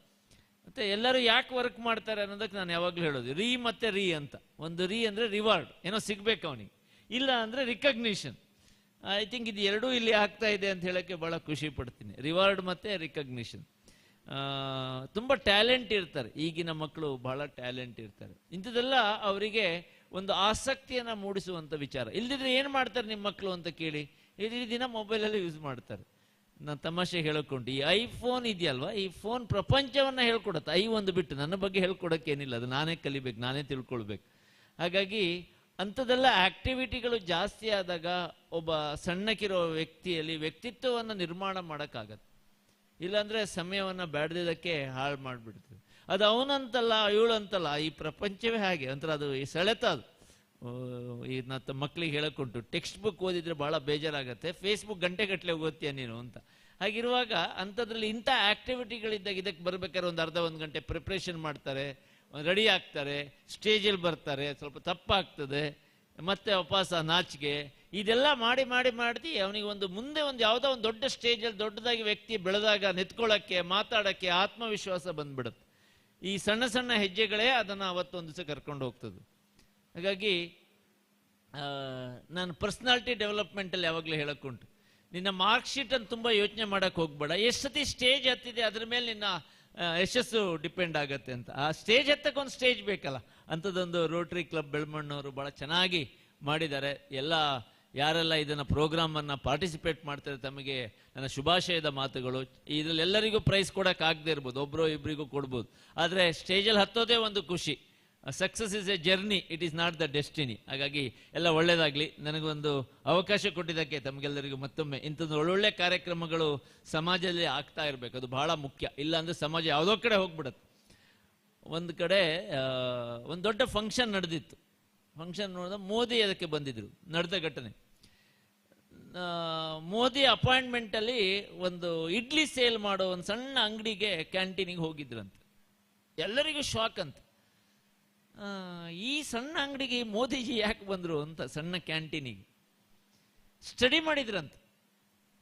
ಮತ್ತು ಎಲ್ಲರೂ ಯಾಕೆ ವರ್ಕ್ ಮಾಡ್ತಾರೆ ಅನ್ನೋದಕ್ಕೆ ನಾನು ಯಾವಾಗಲೂ ಹೇಳೋದು, ಮತ್ತೆ ರೀ ಅಂತ. ಒಂದು ಅಂದರೆ ರಿವಾರ್ಡ್, ಏನೋ ಸಿಗ್ಬೇಕು ಅವನಿಗೆ, ಇಲ್ಲ ಅಂದರೆ ರಿಕಗ್ನಿಷನ್. ಐ ಥಿಂಕ್ ಇದು ಎರಡೂ ಇಲ್ಲಿ ಆಗ್ತಾ ಇದೆ ಅಂತ ಹೇಳೋಕ್ಕೆ ಭಾಳ ಖುಷಿ ಪಡ್ತೀನಿ. ರಿವಾರ್ಡ್ ಮತ್ತು ರಿಕಗ್ನಿಷನ್. ತುಂಬ ಟ್ಯಾಲೆಂಟ್ ಇರ್ತಾರೆ ಈಗಿನ ಮಕ್ಕಳು, ಬಹಳ ಟ್ಯಾಲೆಂಟ್ ಇರ್ತಾರೆ. ಇಂಥದ್ದೆಲ್ಲ ಅವರಿಗೆ ಒಂದು ಆಸಕ್ತಿಯನ್ನು ಮೂಡಿಸುವಂಥ ವಿಚಾರ. ಇಲ್ದಿದ್ರೆ ಏನು ಮಾಡ್ತಾರೆ ನಿಮ್ಮ ಮಕ್ಕಳು ಅಂತ ಕೇಳಿ, ಇಡೀ ದಿನ ಮೊಬೈಲಲ್ಲಿ ಯೂಸ್ ಮಾಡ್ತಾರೆ. ನಾನು ತಮಾಷೆ ಹೇಳಕೊಂಡು, ಈ ಐಫೋನ್ ಇದೆಯಲ್ವಾ, ಈ ಫೋನ್ ಪ್ರಪಂಚವನ್ನು ಹೇಳ್ಕೊಡುತ್ತೆ. ಒಂದು ಬಿಟ್ಟು ನನ್ನ ಬಗ್ಗೆ ಹೇಳ್ಕೊಡೋಕ್ಕೇನಿಲ್ಲ, ಅದು ನಾನೇ ಕಲಿಬೇಕು, ನಾನೇ ತಿಳ್ಕೊಳ್ಬೇಕು. ಹಾಗಾಗಿ ಅಂಥದ್ದೆಲ್ಲ ಆಕ್ಟಿವಿಟಿಗಳು ಜಾಸ್ತಿ ಆದಾಗ ಒಬ್ಬ ಸಣ್ಣಕ್ಕಿರೋ ವ್ಯಕ್ತಿಯಲ್ಲಿ ವ್ಯಕ್ತಿತ್ವವನ್ನು ನಿರ್ಮಾಣ ಮಾಡೋಕ್ಕಾಗತ್ತೆ. ಇಲ್ಲಾಂದರೆ ಸಮಯವನ್ನು ಬೇಡದಿದ್ದಕ್ಕೆ ಹಾಳು ಮಾಡಿಬಿಡ್ತದೆ. ಅದು ಅವನಂತಲ್ಲ, ಇವಳಂತಲ್ಲ, ಈ ಪ್ರಪಂಚವೇ ಹಾಗೆ. ಒಂಥರ ಅದು ಈ ಸೆಳೆತ. ಅದು ಈಗ ಮಕ್ಕಳಿಗೆ ಹೇಳಕ್ಕೊಂಟು, ಟೆಕ್ಸ್ಟ್ ಬುಕ್ ಓದಿದ್ರೆ ಭಾಳ ಬೇಜಾರಾಗತ್ತೆ, ಫೇಸ್ಬುಕ್ ಗಂಟೆಗಟ್ಟಲೆ ಓದ್ತೀಯ ನೀನು ಅಂತ. ಹಾಗಿರುವಾಗ ಅಂಥದ್ರಲ್ಲಿ ಇಂಥ ಆಕ್ಟಿವಿಟಿಗಳಿದ್ದಾಗ ಇದಕ್ಕೆ ಬರ್ಬೇಕಾದ್ರೆ ಒಂದು ಗಂಟೆ ಪ್ರಿಪ್ರೇಷನ್ ಮಾಡ್ತಾರೆ, ರೆಡಿ ಆಗ್ತಾರೆ, ಸ್ಟೇಜಲ್ಲಿ ಬರ್ತಾರೆ, ಸ್ವಲ್ಪ ತಪ್ಪಾಗ್ತದೆ, ಮತ್ತೆ ವಾಪಸ್ ನಾಚಿಕೆ, ಇದೆಲ್ಲ ಮಾಡಿ ಅವನಿಗೆ ಮುಂದೆ ಯಾವುದೋ ಒಂದು ದೊಡ್ಡ ಸ್ಟೇಜಲ್ಲಿ ದೊಡ್ಡದಾಗಿ ವ್ಯಕ್ತಿ ಬೆಳೆದಾಗ ನಿಂತ್ಕೊಳ್ಳೋಕ್ಕೆ, ಮಾತಾಡೋಕ್ಕೆ ಆತ್ಮವಿಶ್ವಾಸ ಬಂದ್ಬಿಡುತ್ತೆ. ಈ ಸಣ್ಣ ಸಣ್ಣ ಹೆಜ್ಜೆಗಳೇ ಅದನ್ನು ಅವತ್ತೊಂದು ದಿವಸ ಕರ್ಕೊಂಡು ಹೋಗ್ತದೆ. ಹಾಗಾಗಿ ನಾನು ಪರ್ಸ್ನಾಲಿಟಿ ಡೆವಲಪ್ಮೆಂಟಲ್ಲಿ ಯಾವಾಗಲೂ ಹೇಳೋಕ್ಕುಂಟು, ನಿನ್ನ ಮಾರ್ಕ್ ಶೀಟನ್ನು ತುಂಬ ಯೋಚನೆ ಮಾಡೋಕ್ಕೆ ಹೋಗ್ಬೇಡ, ಎಷ್ಟು ಸತಿ ಸ್ಟೇಜ್ ಹತ್ತಿದೆ ಅದ್ರ ಮೇಲೆ ನಿನ್ನ ಯಶಸ್ಸು ಡಿಪೆಂಡ್ ಆಗುತ್ತೆ ಅಂತ. ಆ ಸ್ಟೇಜ್ ಹತ್ತಕ್ಕೊಂದು ಸ್ಟೇಜ್ ಬೇಕಲ್ಲ, ಅಂಥದ್ದೊಂದು ರೋಟರಿ ಕ್ಲಬ್ ಬೆಳ್ಮಣ್ಣವರು ಭಾಳ ಚೆನ್ನಾಗಿ ಮಾಡಿದ್ದಾರೆ. ಯಾರೆಲ್ಲ ಇದನ್ನು ಪ್ರೋಗ್ರಾಮನ್ನು ಪಾರ್ಟಿಸಿಪೇಟ್ ಮಾಡ್ತಾರೆ ತಮಗೆ ನನ್ನ ಶುಭಾಶಯದ ಮಾತುಗಳು. ಇದರಲ್ಲಿ ಎಲ್ಲರಿಗೂ ಪ್ರೈಸ್ ಕೊಡೋಕ್ಕಾಗದೇ ಇರ್ಬೋದು, ಒಬ್ಬರು ಇಬ್ಬರಿಗೂ ಕೊಡ್ಬೋದು, ಆದರೆ ಸ್ಟೇಜಲ್ಲಿ ಹತ್ತೋದೇ ಒಂದು ಖುಷಿ. Success is A journey, it is not the destiny. ಹಾಗಾಗಿ ಎಲ್ಲ ಒಳ್ಳೆಯದಾಗಲಿ. ನನಗೊಂದು ಅವಕಾಶ ಕೊಟ್ಟಿದ್ದಕ್ಕೆ ತಮಗೆಲ್ಲರಿಗೂ ಮತ್ತೊಮ್ಮೆ. ಇಂಥದ್ದು ಒಳ್ಳೊಳ್ಳೆ ಕಾರ್ಯಕ್ರಮಗಳು ಸಮಾಜದಲ್ಲಿ ಆಗ್ತಾ ಇರಬೇಕು, ಅದು ಬಹಳ ಮುಖ್ಯ. ಇಲ್ಲ ಅಂದರೆ ಸಮಾಜ ಯಾವುದೋ ಕಡೆ ಹೋಗ್ಬಿಡುತ್ತೆ. ಒಂದು ಕಡೆ ಒಂದು ದೊಡ್ಡ ಫಂಕ್ಷನ್ ನಡೆದಿತ್ತು. ಫಂಕ್ಷನ್ ನೋಡಿದ ಮೋದಿ ಅದಕ್ಕೆ ಬಂದಿದ್ರು, ನಡೆದ ಘಟನೆ. ಮೋದಿ ಅಪಾಯಿಂಟ್ಮೆಂಟಲ್ಲಿ ಒಂದು ಇಡ್ಲಿ ಸೇಲ್ ಮಾಡೋ ಒಂದು ಸಣ್ಣ ಅಂಗಡಿಗೆ, ಕ್ಯಾಂಟೀನಿಗೆ ಹೋಗಿದ್ರಂತೆ. ಎಲ್ಲರಿಗೂ ಶಾಕ್ ಅಂತ, ಈ ಸಣ್ಣ ಅಂಗಡಿಗೆ ಮೋದಿಜಿ ಯಾಕೆ ಬಂದರು ಅಂತ. ಸಣ್ಣ ಕ್ಯಾಂಟೀನಿಗೆ ಸ್ಟಡಿ ಮಾಡಿದ್ರಂತ.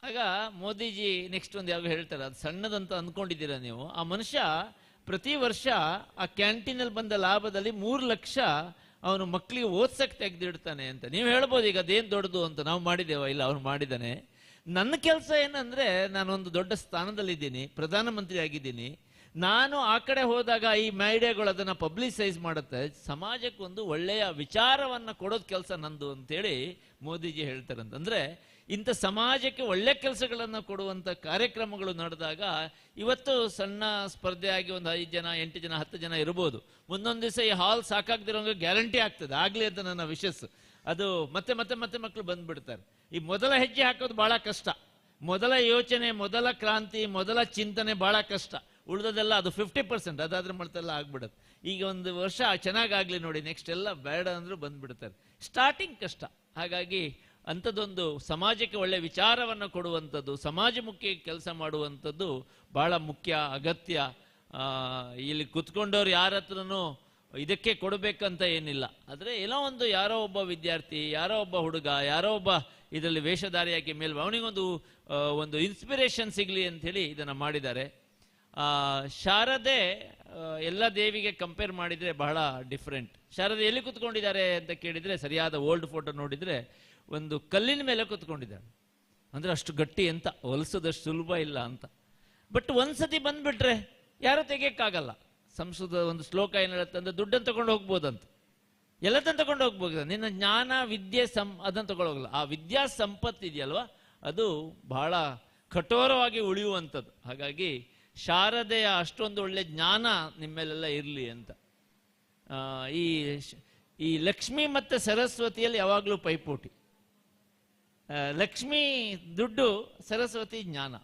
ಆಗ ಮೋದಿಜಿ ನೆಕ್ಸ್ಟ್ ಒಂದು ಯಾವಾಗ ಹೇಳ್ತಾರೆ, ಅದು ಸಣ್ಣದಂತ ಅಂದ್ಕೊಂಡಿದ್ದೀರಾ ನೀವು, ಆ ಮನುಷ್ಯ ಪ್ರತಿ ವರ್ಷ ಆ ಕ್ಯಾಂಟೀನಲ್ಲಿ ಬಂದ ಲಾಭದಲ್ಲಿ 3 ಲಕ್ಷ ಅವನು ಮಕ್ಕಳಿಗೆ ಓದ್ಸಕ್ಕೆ ತೆಗೆದಿಡ್ತಾನೆ ಅಂತ. ನೀವು ಹೇಳ್ಬೋದು ಈಗ ಅದೇನು ದೊಡ್ಡದು ಅಂತ, ನಾವು ಮಾಡಿದ್ದೇವ? ಇಲ್ಲ, ಅವನು ಮಾಡಿದ್ದಾನೆ. ನನ್ನ ಕೆಲಸ ಏನಂದರೆ, ನಾನೊಂದು ದೊಡ್ಡ ಸ್ಥಾನದಲ್ಲಿದ್ದೀನಿ, ಪ್ರಧಾನಮಂತ್ರಿ ಆಗಿದ್ದೀನಿ. ನಾನು ಆ ಕಡೆ ಹೋದಾಗ ಈ ಮೀಡಿಯಾಗಳು ಅದನ್ನು ಪಬ್ಲಿಸೈಸ್ ಮಾಡುತ್ತೆ, ಸಮಾಜಕ್ಕೆ ಒಂದು ಒಳ್ಳೆಯ ವಿಚಾರವನ್ನು ಕೊಡೋದು ಕೆಲಸ ನಂದು ಅಂತೇಳಿ ಮೋದಿಜಿ ಹೇಳ್ತಾರಂತ. ಅಂದರೆ ಇಂಥ ಸಮಾಜಕ್ಕೆ ಒಳ್ಳೆ ಕೆಲಸಗಳನ್ನು ಕೊಡುವಂಥ ಕಾರ್ಯಕ್ರಮಗಳು ನಡೆದಾಗ, ಇವತ್ತು ಸಣ್ಣ ಸ್ಪರ್ಧೆ ಆಗಿ ಒಂದು 5 ಜನ 8 ಜನ 10 ಜನ ಇರ್ಬೋದು, ಮುಂದೊಂದು ದಿವಸ ಈ ಹಾಲ್ ಸಾಕಾಗದಿರೋಂಗೆ ಗ್ಯಾರಂಟಿ ಆಗ್ತದೆ, ಆಗಲಿ ಅಂತ ನನ್ನ ವಿಶಸ್. ಅದು ಮತ್ತೆ ಮತ್ತೆ ಮತ್ತೆ ಮಕ್ಕಳು ಬಂದ್ಬಿಡ್ತಾರೆ. ಈ ಮೊದಲ ಹೆಜ್ಜೆ ಹಾಕೋದು ಭಾಳ ಕಷ್ಟ. ಮೊದಲ ಯೋಚನೆ, ಮೊದಲ ಕ್ರಾಂತಿ, ಮೊದಲ ಚಿಂತನೆ ಭಾಳ ಕಷ್ಟ. ಉಳಿದದೆಲ್ಲ ಅದು 50%, ಅದಾದ್ರೆ ಮಾಡ್ತೆಲ್ಲ ಆಗ್ಬಿಡುತ್ತೆ. ಈಗ ಒಂದು ವರ್ಷ ಚೆನ್ನಾಗಾಗಲಿ ನೋಡಿ, ನೆಕ್ಸ್ಟ್ ಎಲ್ಲ ಬೇಡ ಅಂದರೂ ಬಂದ್ಬಿಡ್ತಾರೆ. ಸ್ಟಾರ್ಟಿಂಗ್ ಕಷ್ಟ. ಹಾಗಾಗಿ ಅಂಥದ್ದೊಂದು ಸಮಾಜಕ್ಕೆ ಒಳ್ಳೆ ವಿಚಾರವನ್ನು ಕೊಡುವಂಥದ್ದು, ಸಮಾಜಮುಖಿ ಕೆಲಸ ಮಾಡುವಂಥದ್ದು ಬಹಳ ಮುಖ್ಯ, ಅಗತ್ಯ. ಇಲ್ಲಿ ಕುತ್ಕೊಂಡವ್ರು ಯಾರ ಹತ್ರನೂ ಇದಕ್ಕೆ ಕೊಡಬೇಕಂತ ಏನಿಲ್ಲ. ಆದರೆ ಏನೋ ಒಂದು ಯಾರೋ ಒಬ್ಬ ವಿದ್ಯಾರ್ಥಿ, ಯಾರೋ ಒಬ್ಬ ಹುಡುಗ, ಯಾರೋ ಒಬ್ಬ ಇದರಲ್ಲಿ ವೇಷಧಾರಿಯಾಗಿ ಮೇಲೆ ಅವನಿಗೊಂದು ಇನ್ಸ್ಪಿರೇಷನ್ ಸಿಗಲಿ ಅಂಥೇಳಿ ಇದನ್ನು ಮಾಡಿದ್ದಾರೆ. ಶಾರದೆ ಎಲ್ಲ ದೇವಿಗೆ ಕಂಪೇರ್ ಮಾಡಿದರೆ ಬಹಳ ಡಿಫ್ರೆಂಟ್. ಶಾರದೆ ಎಲ್ಲಿ ಕೂತ್ಕೊಂಡಿದ್ದಾರೆ ಅಂತ ಕೇಳಿದರೆ ಸರಿಯಾದ ಓಲ್ಡ್ ಫೋಟೋ ನೋಡಿದರೆ ಒಂದು ಕಲ್ಲಿನ ಮೇಲೆ ಕೂತ್ಕೊಂಡಿದ್ದಾಳೆ. ಅಂದರೆ ಅಷ್ಟು ಗಟ್ಟಿ ಅಂತ, ಹೊಲಿಸೋದಷ್ಟು ಸುಲಭ ಇಲ್ಲ ಅಂತ. ಬಟ್ ಒಂದ್ಸತಿ ಬಂದ್ಬಿಟ್ರೆ ಯಾರೂ ತೆಗಿಯಕ್ಕಾಗಲ್ಲ. ಸಂಸ್ಕೃತದ ಒಂದು ಶ್ಲೋಕ ಏನು ಹೇಳುತ್ತೆ ಅಂದರೆ ದುಡ್ಡನ್ನು ತಗೊಂಡು ಹೋಗ್ಬೋದಂತ, ಎಲ್ಲದನ್ನು ತಗೊಂಡು ಹೋಗ್ಬೋದು, ನಿನ್ನ ಜ್ಞಾನ ವಿದ್ಯೆ ಅದನ್ನು ತಗೊಂಡು ಹೋಗಲ್ಲ. ಆ ವಿದ್ಯಾ ಸಂಪತ್ತು ಇದೆಯಲ್ವ, ಅದು ಬಹಳ ಕಠೋರವಾಗಿ ಉಳಿಯುವಂಥದ್ದು. ಹಾಗಾಗಿ ಶಾರದೆಯ ಅಷ್ಟೊಂದು ಒಳ್ಳೆ ಜ್ಞಾನ ನಿಮ್ಮೇಲೆಲ್ಲ ಇರಲಿ ಅಂತ. ಈ ಲಕ್ಷ್ಮಿ ಮತ್ತು ಸರಸ್ವತಿಯಲ್ಲಿ ಯಾವಾಗಲೂ ಪೈಪೋಟಿ. ಲಕ್ಷ್ಮಿ ದುಡ್ಡು, ಸರಸ್ವತಿ ಜ್ಞಾನ.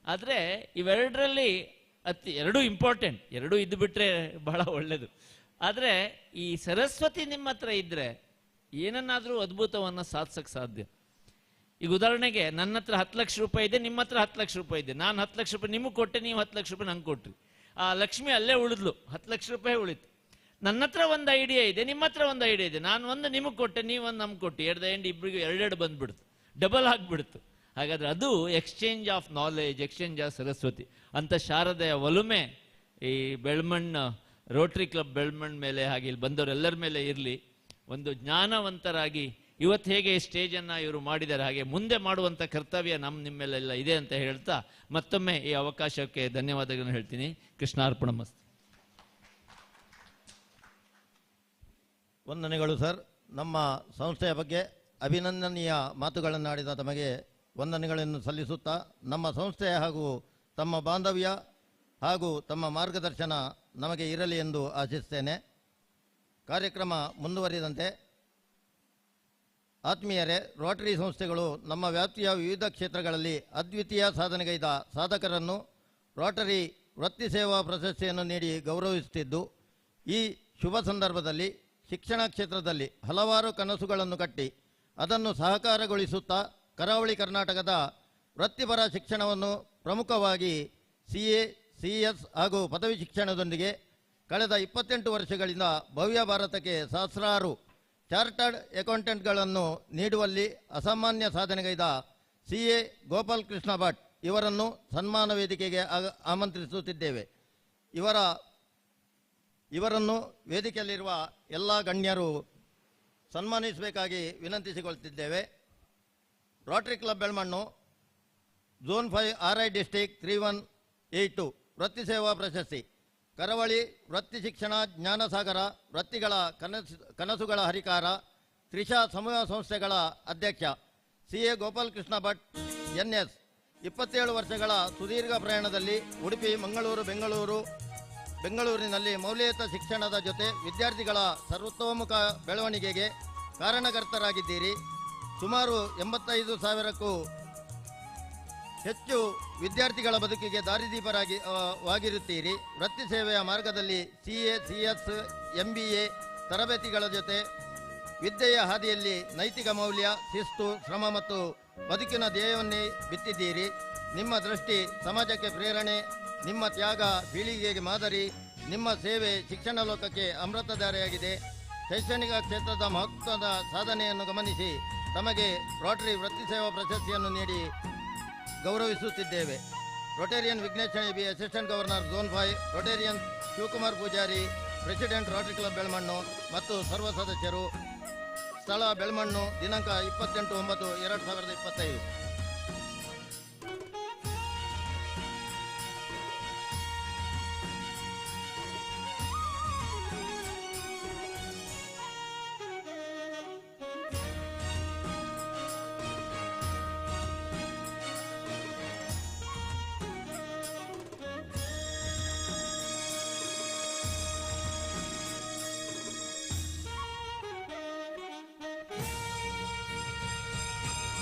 ಆದರೆ ಇವೆರಡರಲ್ಲಿ ಎರಡೂ ಇಂಪಾರ್ಟೆಂಟ್, ಎರಡೂ ಇದ್ದು ಬಿಟ್ಟರೆ ಬಹಳ ಒಳ್ಳೆಯದು. ಆದರೆ ಈ ಸರಸ್ವತಿ ನಿಮ್ಮ ಹತ್ರ ಇದ್ದರೆ ಏನನ್ನಾದರೂ ಅದ್ಭುತವನ್ನು ಸಾಧಿಸೋಕ್ಕೆ ಸಾಧ್ಯ. ಈಗ ಉದಾಹರಣೆಗೆ ನನ್ನ ಹತ್ರ 10 ಲಕ್ಷ ರೂಪಾಯಿ ಇದೆ, ನಿಮ್ಮ ಹತ್ರ 10 ಲಕ್ಷ ರೂಪಾಯಿ ಇದೆ. ನಾನು 10 ಲಕ್ಷ ರೂಪಾಯಿ ನಿಮಗೆ ಕೊಟ್ಟೆ, ನೀವು 10 ಲಕ್ಷ ರೂಪಾಯಿ ನಂಗೆ ಕೊಟ್ರಿ. ಆ ಲಕ್ಷ್ಮಿ ಅಲ್ಲೇ ಉಳಿದ್ಲು, 10 ಲಕ್ಷ ರೂಪಾಯಿ ಉಳಿತು. ನನ್ನ ಹತ್ರ ಒಂದು ಐಡಿಯಾ ಇದೆ, ನಿಮ್ಮ ಹತ್ರ ಒಂದು ಐಡಿಯಾ ಇದೆ, ನಾನು ಒಂದು ನಿಮಗೆ ಕೊಟ್ಟೆ, ನೀವೊಂದು ನಮ್ಗೆ ಕೊಟ್ಟು, ಇಬ್ಬರಿಗೂ ಎರಡೆರಡು ಬಂದ್ಬಿಡ್ತು, ಡಬಲ್ ಆಗಿಬಿಡ್ತು. ಹಾಗಾದರೆ ಅದು exchange of knowledge, exchange of Saraswati ಅಂತ. ಶಾರದೆಯ ಒಲುಮೆ ಈ ಬೆಳ್ಮಣ್ಣು ರೋಟ್ರಿ ಕ್ಲಬ್ ಬೆಳ್ಮಣ್ಣು ಮೇಲೆ, ಹಾಗೆ ಇಲ್ಲಿ ಬಂದವರೆಲ್ಲರ ಮೇಲೆ ಇರಲಿ. ಒಂದು ಜ್ಞಾನವಂತರಾಗಿ ಇವತ್ತು ಹೇಗೆ ಈ ಸ್ಟೇಜನ್ನು ಇವರು ಮಾಡಿದ್ದಾರೆ, ಹಾಗೆ ಮುಂದೆ ಮಾಡುವಂಥ ಕರ್ತವ್ಯ ನಿಮ್ಮೆಲ್ಲ ಇದೆ ಅಂತ ಹೇಳ್ತಾ ಮತ್ತೊಮ್ಮೆ ಈ ಅವಕಾಶಕ್ಕೆ ಧನ್ಯವಾದಗಳನ್ನು ಹೇಳ್ತೀನಿ. ಕೃಷ್ಣಾರ್ಪಣಮಸ್ತು. ವಂದನೆಗಳು ಸರ್. ನಮ್ಮ ಸಂಸ್ಥೆಯ ಬಗ್ಗೆ ಅಭಿನಂದನೀಯ ಮಾತುಗಳನ್ನು ಆಡಿದ ತಮಗೆ ವಂದನೆಗಳನ್ನು ಸಲ್ಲಿಸುತ್ತಾ, ನಮ್ಮ ಸಂಸ್ಥೆ ಹಾಗೂ ತಮ್ಮ ಬಾಂಧವ್ಯ ಹಾಗೂ ತಮ್ಮ ಮಾರ್ಗದರ್ಶನ ನಮಗೆ ಇರಲಿ ಎಂದು ಆಶಿಸ್ತೇನೆ. ಕಾರ್ಯಕ್ರಮ ಮುಂದುವರಿದಂತೆ ಆತ್ಮೀಯರೇ, ರೋಟರಿ ಸಂಸ್ಥೆಗಳು ನಮ್ಮ ವ್ಯಾಪ್ತಿಯ ವಿವಿಧ ಕ್ಷೇತ್ರಗಳಲ್ಲಿ ಅದ್ವಿತೀಯ ಸಾಧನೆಗೈದ ಸಾಧಕರನ್ನು ರೋಟರಿ ವೃತ್ತಿ ಸೇವಾ ಪ್ರಶಸ್ತಿಯನ್ನು ನೀಡಿ ಗೌರವಿಸುತ್ತಿದ್ದು, ಈ ಶುಭ ಸಂದರ್ಭದಲ್ಲಿ ಶಿಕ್ಷಣ ಕ್ಷೇತ್ರದಲ್ಲಿ ಹಲವಾರು ಕನಸುಗಳನ್ನು ಕಟ್ಟಿ ಅದನ್ನು ಸಹಕಾರಗೊಳಿಸುತ್ತಾ ಕರಾವಳಿ ಕರ್ನಾಟಕದ ವೃತ್ತಿಪರ ಶಿಕ್ಷಣವನ್ನು ಪ್ರಮುಖವಾಗಿ CA, CS ಹಾಗೂ ಪದವಿ ಶಿಕ್ಷಣದೊಂದಿಗೆ ಕಳೆದ 28 ವರ್ಷಗಳಿಂದ ಭವ್ಯ ಭಾರತಕ್ಕೆ ಸಹಸ್ರಾರು ಚಾರ್ಟರ್ಡ್ ಅಕೌಂಟೆಂಟ್ಗಳನ್ನು ನೀಡುವಲ್ಲಿ ಅಸಾಮಾನ್ಯ ಸಾಧನೆಗೈದ CA ಗೋಪಾಲ್ ಕೃಷ್ಣ ಭಟ್ ಇವರನ್ನು ಸನ್ಮಾನ ವೇದಿಕೆಗೆ ಆಮಂತ್ರಿಸುತ್ತಿದ್ದೇವೆ. ಇವರನ್ನು ವೇದಿಕೆಯಲ್ಲಿರುವ ಎಲ್ಲ ಗಣ್ಯರು ಸನ್ಮಾನಿಸಬೇಕಾಗಿ ವಿನಂತಿಸಿಕೊಳ್ಳುತ್ತಿದ್ದೇವೆ. Rotary club Belman zone 5 RI district 3182 ವೃತ್ತಿ ಸೇವಾ ಪ್ರಶಸ್ತಿ, ಕರಾವಳಿ ವೃತ್ತಿ ಶಿಕ್ಷಣ ಜ್ಞಾನಸಾಗರ ವೃತ್ತಿಗಳ ಕನಸುಗಳ ಹರಿಕಾರ, ತ್ರಿಷಾ ಸಮೂಹ ಸಂಸ್ಥೆಗಳ ಅಧ್ಯಕ್ಷ CA ಗೋಪಾಲ್ ಕೃಷ್ಣ ಭಟ್ NS. 27 ವರ್ಷಗಳ ಸುದೀರ್ಘ ಪ್ರಯಾಣದಲ್ಲಿ ಉಡುಪಿ, ಮಂಗಳೂರು, ಬೆಂಗಳೂರಿನಲ್ಲಿ ಮೌಲ್ಯಯುತ ಶಿಕ್ಷಣದ ಜೊತೆ ವಿದ್ಯಾರ್ಥಿಗಳ ಸರ್ವತೋಮುಖ ಬೆಳವಣಿಗೆಗೆ ಕಾರಣಕರ್ತರಾಗಿದ್ದೀರಿ. ಸುಮಾರು 85,000ಕ್ಕೂ ಹೆಚ್ಚು ವಿದ್ಯಾರ್ಥಿಗಳ ಬದುಕಿಗೆ ದಾರಿದೀಪವಾಗಿರುತ್ತೀರಿ. ವೃತ್ತಿ ಸೇವೆಯ ಮಾರ್ಗದಲ್ಲಿ CA, CS, MBA ತರಬೇತಿಗಳ ಜೊತೆ ವಿದ್ಯೆಯ ಹಾದಿಯಲ್ಲಿ ನೈತಿಕ ಮೌಲ್ಯ, ಶಿಸ್ತು, ಶ್ರಮ ಮತ್ತು ಬದುಕಿನ ಧ್ಯೇಯವನ್ನೇ ಬಿತ್ತಿದ್ದೀರಿ. ನಿಮ್ಮ ದೃಷ್ಟಿ ಸಮಾಜಕ್ಕೆ ಪ್ರೇರಣೆ, ನಿಮ್ಮ ತ್ಯಾಗ ಪೀಳಿಗೆಗೆ ಮಾದರಿ, ನಿಮ್ಮ ಸೇವೆ ಶಿಕ್ಷಣ ಲೋಕಕ್ಕೆ ಅಮೃತಧಾರೆಯಾಗಿದೆ. ಶೈಕ್ಷಣಿಕ ಕ್ಷೇತ್ರದ ಮಹತ್ವದ ಸಾಧನೆಯನ್ನು ಗಮನಿಸಿ ತಮಗೆ ರೋಟರಿ ವೃತ್ತಿ ಸೇವಾ ಪ್ರಶಸ್ತಿಯನ್ನು ನೀಡಿ ಗೌರವಿಸುತ್ತಿದ್ದೇವೆ. Rotarian Vighnesh B, assistant governor zone 5, Rotarian Shivakumar Poojary, president Rotary club Belman ಮತ್ತು ಸರ್ವ ಸದಸ್ಯರು. ಸ್ಥಳ ಬೆಳ್ಮಣ್ಣು, ದಿನಾಂಕ 28/9/2025.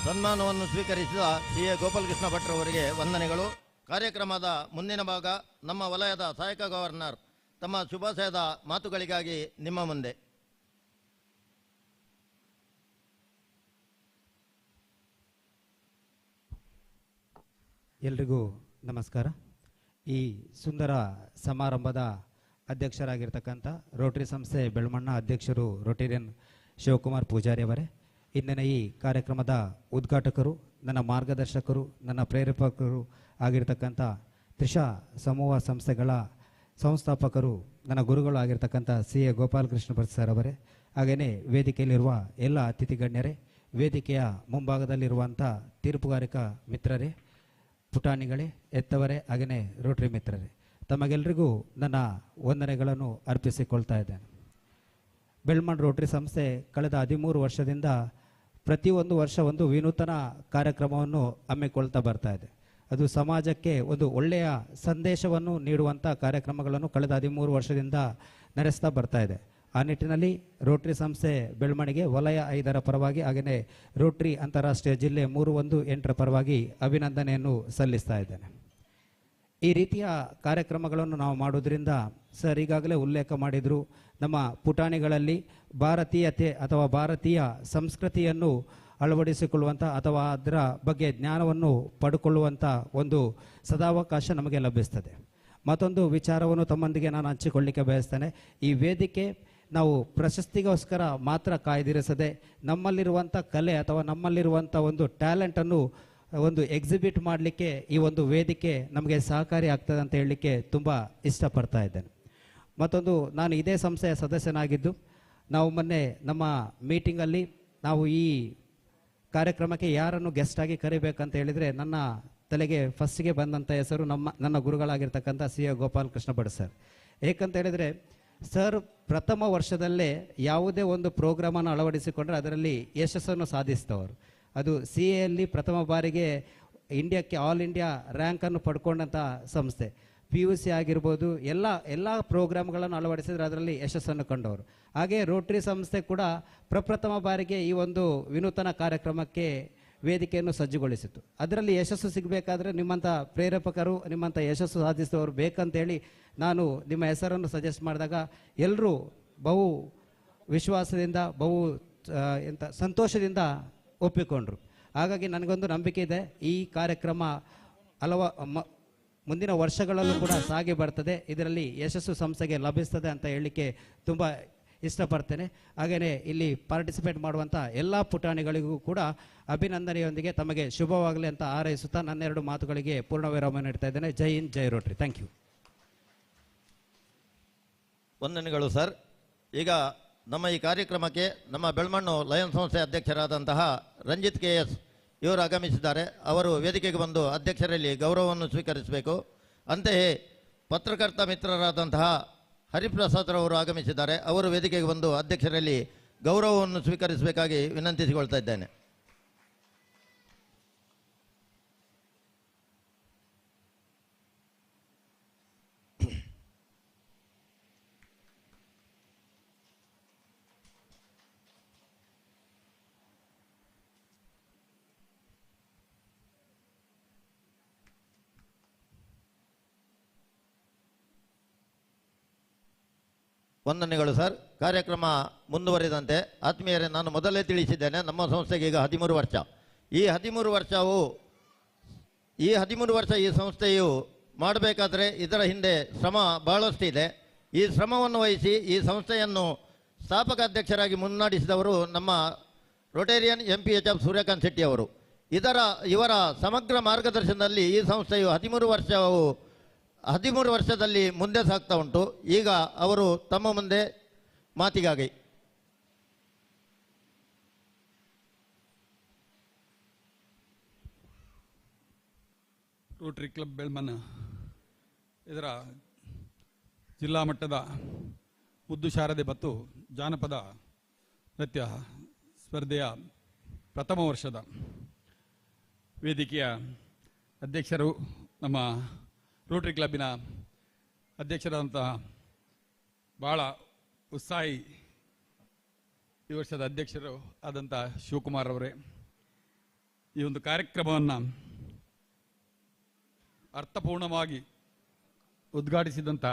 ಸನ್ಮಾನವನ್ನು ಸ್ವೀಕರಿಸಿದ CA ಗೋಪಾಲ್ ಕೃಷ್ಣ ಭಟ್ ಅವರಿಗೆ ವಂದನೆಗಳು. ಕಾರ್ಯಕ್ರಮದ ಮುಂದಿನ ಭಾಗ ನಮ್ಮ ವಲಯದ ಸಹಾಯಕ ಗವರ್ನರ್ ತಮ್ಮ ಶುಭಾಶಯದ ಮಾತುಗಳಿಗಾಗಿ ನಿಮ್ಮ ಮುಂದೆ. ಎಲ್ರಿಗೂ ನಮಸ್ಕಾರ. ಈ ಸುಂದರ ಸಮಾರಂಭದ ಅಧ್ಯಕ್ಷರಾಗಿರ್ತಕ್ಕಂಥ ರೋಟರಿ ಸಂಸ್ಥೆ ಬೆಳ್ಮಣ್ಣ ಅಧ್ಯಕ್ಷರು ರೋಟೇರಿಯನ್ ಶಿವಕುಮಾರ್ ಪೂಜಾರಿ ಅವರೇ, ಇಂದಿನ ಈ ಕಾರ್ಯಕ್ರಮದ ಉದ್ಘಾಟಕರು, ನನ್ನ ಮಾರ್ಗದರ್ಶಕರು, ನನ್ನ ಪ್ರೇರೇಪಕರು ಆಗಿರ್ತಕ್ಕಂಥ ತ್ರಿಷಾ ಸಮೂಹ ಸಂಸ್ಥೆಗಳ ಸಂಸ್ಥಾಪಕರು ನನ್ನ ಗುರುಗಳು ಆಗಿರ್ತಕ್ಕಂಥ CA ಗೋಪಾಲಕೃಷ್ಣ ಭಟ್ ಸರ್ ಅವರೇ, ಹಾಗೆಯೇ ವೇದಿಕೆಯಲ್ಲಿರುವ ಎಲ್ಲ ಅತಿಥಿ ಗಣ್ಯರೇ, ವೇದಿಕೆಯ ಮುಂಭಾಗದಲ್ಲಿರುವಂಥ ತೀರ್ಪುಗಾರಿಕಾ ಮಿತ್ರರೇ, ಪುಟಾಣಿಗಳೇ, ಎತ್ತವರೇ, ಹಾಗೆಯೇ ರೋಟರಿ ಮಿತ್ರರೇ, ತಮಗೆಲ್ಲರಿಗೂ ನನ್ನ ವಂದನೆಗಳನ್ನು ಅರ್ಪಿಸಿಕೊಳ್ತಾ ಇದ್ದೇನೆ. ಬೆಳ್ಮಣ್ ರೋಟರಿ ಸಂಸ್ಥೆ ಕಳೆದ 13 ವರ್ಷದಿಂದ ಪ್ರತಿಯೊಂದು ವರ್ಷ ಒಂದು ವಿನೂತನ ಕಾರ್ಯಕ್ರಮವನ್ನು ಹಮ್ಮಿಕೊಳ್ತಾ ಬರ್ತಾ ಇದೆ. ಅದು ಸಮಾಜಕ್ಕೆ ಒಂದು ಒಳ್ಳೆಯ ಸಂದೇಶವನ್ನು ನೀಡುವಂಥ ಕಾರ್ಯಕ್ರಮಗಳನ್ನು ಕಳೆದ 13 ವರ್ಷದಿಂದ ನಡೆಸ್ತಾ ಬರ್ತಾ ಇದೆ. ಆ ನಿಟ್ಟಿನಲ್ಲಿ ರೋಟರಿ ಸಂಸ್ಥೆ ಬೆಳ್ಮಣಿಗೆ ವಲಯ 5ರ ಪರವಾಗಿ ಹಾಗೆಯೇ ರೋಟರಿ ಅಂತಾರಾಷ್ಟ್ರೀಯ ಜಿಲ್ಲೆ 318ರ ಪರವಾಗಿ ಅಭಿನಂದನೆಯನ್ನು ಸಲ್ಲಿಸ್ತಾ ಇದ್ದೇನೆ. ಈ ರೀತಿಯ ಕಾರ್ಯಕ್ರಮಗಳನ್ನು ನಾವು ಮಾಡೋದ್ರಿಂದ ಸರ್ ಈಗಾಗಲೇ ಉಲ್ಲೇಖ ಮಾಡಿದರು, ನಮ್ಮ ಪುಟಾಣಿಗಳಲ್ಲಿ ಭಾರತೀಯತೆ ಅಥವಾ ಭಾರತೀಯ ಸಂಸ್ಕೃತಿಯನ್ನು ಅಳವಡಿಸಿಕೊಳ್ಳುವಂಥ ಅಥವಾ ಅದರ ಬಗ್ಗೆ ಜ್ಞಾನವನ್ನು ಪಡ್ಕೊಳ್ಳುವಂಥ ಒಂದು ಸದಾವಕಾಶ ನಮಗೆ ಲಭಿಸ್ತದೆ. ಮತ್ತೊಂದು ವಿಚಾರವನ್ನು ತಮ್ಮೊಂದಿಗೆ ನಾನು ಹಂಚಿಕೊಳ್ಳಿಕ್ಕೆ ಬಯಸ್ತೇನೆ. ಈ ವೇದಿಕೆ ನಾವು ಪ್ರಶಸ್ತಿಗೋಸ್ಕರ ಮಾತ್ರ ಕಾಯ್ದಿರಿಸದೆ ನಮ್ಮಲ್ಲಿರುವಂಥ ಕಲೆ ಅಥವಾ ನಮ್ಮಲ್ಲಿರುವಂಥ ಒಂದು ಟ್ಯಾಲೆಂಟನ್ನು ಒಂದು ಎಕ್ಸಿಬಿಟ್ ಮಾಡಲಿಕ್ಕೆ ಈ ಒಂದು ವೇದಿಕೆ ನಮಗೆ ಸಹಕಾರಿ ಆಗ್ತದೆ ಅಂತ ಹೇಳಲಿಕ್ಕೆ ತುಂಬ ಇಷ್ಟಪಡ್ತಾ ಇದ್ದೇನೆ. ಮತ್ತೊಂದು, ನಾನು ಇದೇ ಸಂಸ್ಥೆಯ ಸದಸ್ಯನಾಗಿದ್ದು ನಾವು ಮೊನ್ನೆ ನಮ್ಮ ಮೀಟಿಂಗಲ್ಲಿ ನಾವು ಈ ಕಾರ್ಯಕ್ರಮಕ್ಕೆ ಯಾರನ್ನು ಗೆಸ್ಟಾಗಿ ಕರಿಬೇಕಂತ ಹೇಳಿದರೆ ನನ್ನ ತಲೆಗೆ ಫಸ್ಟಿಗೆ ಬಂದಂಥ ಹೆಸರು ನನ್ನ ಗುರುಗಳಾಗಿರ್ತಕ್ಕಂಥ CA ಗೋಪಾಲಕೃಷ್ಣ ಭಟ್ ಸರ್. ಏಕಂತ ಹೇಳಿದರೆ ಸರ್ ಪ್ರಥಮ ವರ್ಷದಲ್ಲೇ ಯಾವುದೇ ಒಂದು ಪ್ರೋಗ್ರಾಮನ್ನು ಅಳವಡಿಸಿಕೊಂಡ್ರೆ ಅದರಲ್ಲಿ ಯಶಸ್ಸನ್ನು ಸಾಧಿಸ್ತವರು. ಅದು CAಯಲ್ಲಿ ಪ್ರಥಮ ಬಾರಿಗೆ ಇಂಡಿಯಾಕ್ಕೆ ಆಲ್ ಇಂಡಿಯಾ ರ್ಯಾಂಕನ್ನು ಪಡ್ಕೊಂಡಂಥ ಸಂಸ್ಥೆ. PUC ಆಗಿರ್ಬೋದು, ಎಲ್ಲ ಪ್ರೋಗ್ರಾಮ್ಗಳನ್ನು ಅಳವಡಿಸಿದ್ರೆ ಅದರಲ್ಲಿ ಯಶಸ್ಸನ್ನು ಕಂಡವರು. ಹಾಗೆ ರೋಟರಿ ಸಂಸ್ಥೆ ಕೂಡ ಪ್ರಪ್ರಥಮ ಬಾರಿಗೆ ಈ ಒಂದು ವಿನೂತನ ಕಾರ್ಯಕ್ರಮಕ್ಕೆ ವೇದಿಕೆಯನ್ನು ಸಜ್ಜುಗೊಳಿಸಿತು. ಅದರಲ್ಲಿ ಯಶಸ್ಸು ಸಿಗಬೇಕಾದ್ರೆ ನಿಮ್ಮಂಥ ಪ್ರೇರೇಪಕರು, ನಿಮ್ಮಂಥ ಯಶಸ್ಸು ಸಾಧಿಸುವವರು ಬೇಕಂತೇಳಿ ನಾನು ನಿಮ್ಮ ಹೆಸರನ್ನು ಸಜೆಸ್ಟ್ ಮಾಡಿದಾಗ ಎಲ್ಲರೂ ಬಹು ವಿಶ್ವಾಸದಿಂದ ಬಹು ಸಂತೋಷದಿಂದ ಒಪ್ಪಿಕೊಂಡ್ರು. ಹಾಗಾಗಿ ನನಗೊಂದು ನಂಬಿಕೆ ಇದೆ, ಈ ಕಾರ್ಯಕ್ರಮ ಮುಂದಿನ ವರ್ಷಗಳಲ್ಲೂ ಕೂಡ ಸಾಗಿ ಬರ್ತದೆ, ಇದರಲ್ಲಿ ಯಶಸ್ಸು ಸಂಸ್ಥೆಗೆ ಲಭಿಸ್ತದೆ ಅಂತ ಹೇಳಲಿಕ್ಕೆ ತುಂಬ ಇಷ್ಟಪಡ್ತೇನೆ. ಹಾಗೆಯೇ ಇಲ್ಲಿ ಪಾರ್ಟಿಸಿಪೇಟ್ ಮಾಡುವಂಥ ಎಲ್ಲ ಪುಟಾಣಿಗಳಿಗೂ ಕೂಡ ಅಭಿನಂದನೆಯೊಂದಿಗೆ ತಮಗೆ ಶುಭವಾಗಲಿ ಅಂತ ಹಾರೈಸುತ್ತಾ ನನ್ನೆರಡು ಮಾತುಗಳಿಗೆ ಪೂರ್ಣ ವಿರಾಮ ನೀಡ್ತಾ ಇದ್ದೇನೆ. Jai Hind, Jai Rotary. Thank you. ವಂದನೆಗಳು ಸರ್. ಈಗ ನಮ್ಮ ಈ ಕಾರ್ಯಕ್ರಮಕ್ಕೆ ನಮ್ಮ ಬೆಳ್ಮಣ್ಣು ಲಯನ್ ಸಂಸ್ಥೆ ಅಧ್ಯಕ್ಷರಾದಂತಹ ರಂಜಿತ್ KS ಇವರು ಆಗಮಿಸಿದ್ದಾರೆ. ಅವರು ವೇದಿಕೆಗೆ ಬಂದು ಅಧ್ಯಕ್ಷರಲ್ಲಿ ಗೌರವವನ್ನು ಸ್ವೀಕರಿಸಬೇಕು. ಅಂತೆಯೇ ಪತ್ರಕರ್ತ ಮಿತ್ರರಾದಂತಹ ಹರಿಪ್ರಸಾದ್ರವರು ಆಗಮಿಸಿದ್ದಾರೆ. ಅವರು ವೇದಿಕೆಗೆ ಬಂದು ಅಧ್ಯಕ್ಷರಲ್ಲಿ ಗೌರವವನ್ನು ಸ್ವೀಕರಿಸಬೇಕಾಗಿ ವಿನಂತಿಸಿಕೊಳ್ತಾ ಇದ್ದೇನೆ. ವಂದನೆಗಳು ಸರ್. ಕಾರ್ಯಕ್ರಮ ಮುಂದುವರಿದಂತೆ ಆತ್ಮೀಯರೇ, ನಾನು ಮೊದಲೇ ತಿಳಿಸಿದ್ದೇನೆ, ನಮ್ಮ ಸಂಸ್ಥೆಗೆ ಈಗ 13 ವರ್ಷ. ಈ 13 ವರ್ಷ ಈ ಸಂಸ್ಥೆಯು ಮಾಡಬೇಕಾದ್ರೆ ಇದರ ಹಿಂದೆ ಶ್ರಮ ಬಹಳಷ್ಟು ಇದೆ. ಈ ಶ್ರಮವನ್ನು ವಹಿಸಿ ಈ ಸಂಸ್ಥೆಯನ್ನು ಸ್ಥಾಪಕ ಅಧ್ಯಕ್ಷರಾಗಿ ಮುನ್ನಡೆಸಿದವರು ನಮ್ಮ ರೋಟೇರಿಯನ್ MPHF ಸೂರ್ಯಕಾಂತ್ ಶೆಟ್ಟಿ ಅವರು. ಇವರ ಸಮಗ್ರ ಮಾರ್ಗದರ್ಶನದಲ್ಲಿ ಈ ಸಂಸ್ಥೆಯು 13 ವರ್ಷದಲ್ಲಿ ಮುಂದೆ ಸಾಗ್ತಾ ಉಂಟು. ಈಗ ಅವರು ತಮ್ಮ ಮುಂದೆ ಮಾತಿಗಾಗಿ ರೋಟರಿ ಕ್ಲಬ್ ಬೆಳ್ಮನ್ ಇದರ ಜಿಲ್ಲಾ ಮಟ್ಟದ ಮುದ್ದು ಶಾರದೆ ಮತ್ತು ಜಾನಪದ ನೃತ್ಯ ಸ್ಪರ್ಧೆಯ ಪ್ರಥಮ ವರ್ಷದ ವೇದಿಕೆಯ ಅಧ್ಯಕ್ಷರು, ನಮ್ಮ ರೋಟರಿ ಕ್ಲಬ್ಬಿನ ಅಧ್ಯಕ್ಷರಾದಂಥ ಭಾಳ ಉತ್ಸಾಹಿ ಈ ವರ್ಷದ ಅಧ್ಯಕ್ಷರು ಆದಂಥ ಶಿವಕುಮಾರ್ ಅವರೇ, ಈ ಒಂದು ಕಾರ್ಯಕ್ರಮವನ್ನು ಅರ್ಥಪೂರ್ಣವಾಗಿ ಉದ್ಘಾಟಿಸಿದಂಥ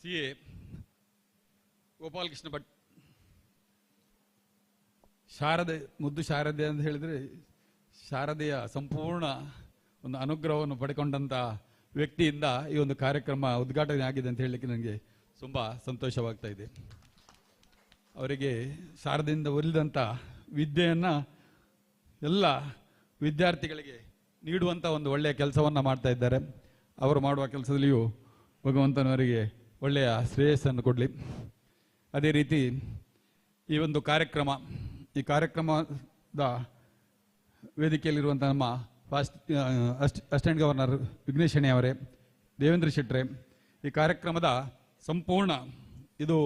CA ಗೋಪಾಲಕೃಷ್ಣ ಭಟ್, ಶಾರದೆ, ಮುದ್ದು ಶಾರದೆ ಅಂತ ಹೇಳಿದರೆ ಶಾರದೆಯ ಸಂಪೂರ್ಣ ಒಂದು ಅನುಗ್ರಹವನ್ನು ಪಡೆಕೊಂಡಂಥ ವ್ಯಕ್ತಿಯಿಂದ ಈ ಒಂದು ಕಾರ್ಯಕ್ರಮ ಉದ್ಘಾಟನೆ ಆಗಿದೆ ಅಂತ ಹೇಳಲಿಕ್ಕೆ ನನಗೆ ತುಂಬ ಸಂತೋಷವಾಗ್ತಾ ಇದೆ. ಅವರಿಗೆ ಶಾರದೆಯಿಂದ ಒಲಿದಂಥ ವಿದ್ಯೆಯನ್ನು ಎಲ್ಲ ವಿದ್ಯಾರ್ಥಿಗಳಿಗೆ ನೀಡುವಂಥ ಒಂದು ಒಳ್ಳೆಯ ಕೆಲಸವನ್ನು ಮಾಡ್ತಾ ಇದ್ದಾರೆ. ಅವರು ಮಾಡುವ ಕೆಲಸದಲ್ಲಿಯೂ ಭಗವಂತನವರಿಗೆ ಒಳ್ಳೆಯ ಶ್ರೇಯಸ್ಸನ್ನು ಕೊಡಲಿ. ಅದೇ ರೀತಿ ಈ ಒಂದು ಈ ಕಾರ್ಯಕ್ರಮದ ವೇದಿಕೆಯಲ್ಲಿರುವಂಥ ನಮ್ಮ ಅಸಿಸ್ಟೆಂಟ್ ಗವರ್ನರ್ ವಿಘ್ನೇಶ್ ಶೆಣೆ ಅವರೇ, ದೇವೇಂದ್ರ ಶೆಟ್ರೆ, ಈ ಕಾರ್ಯಕ್ರಮದ ಸಂಪೂರ್ಣ ಇದು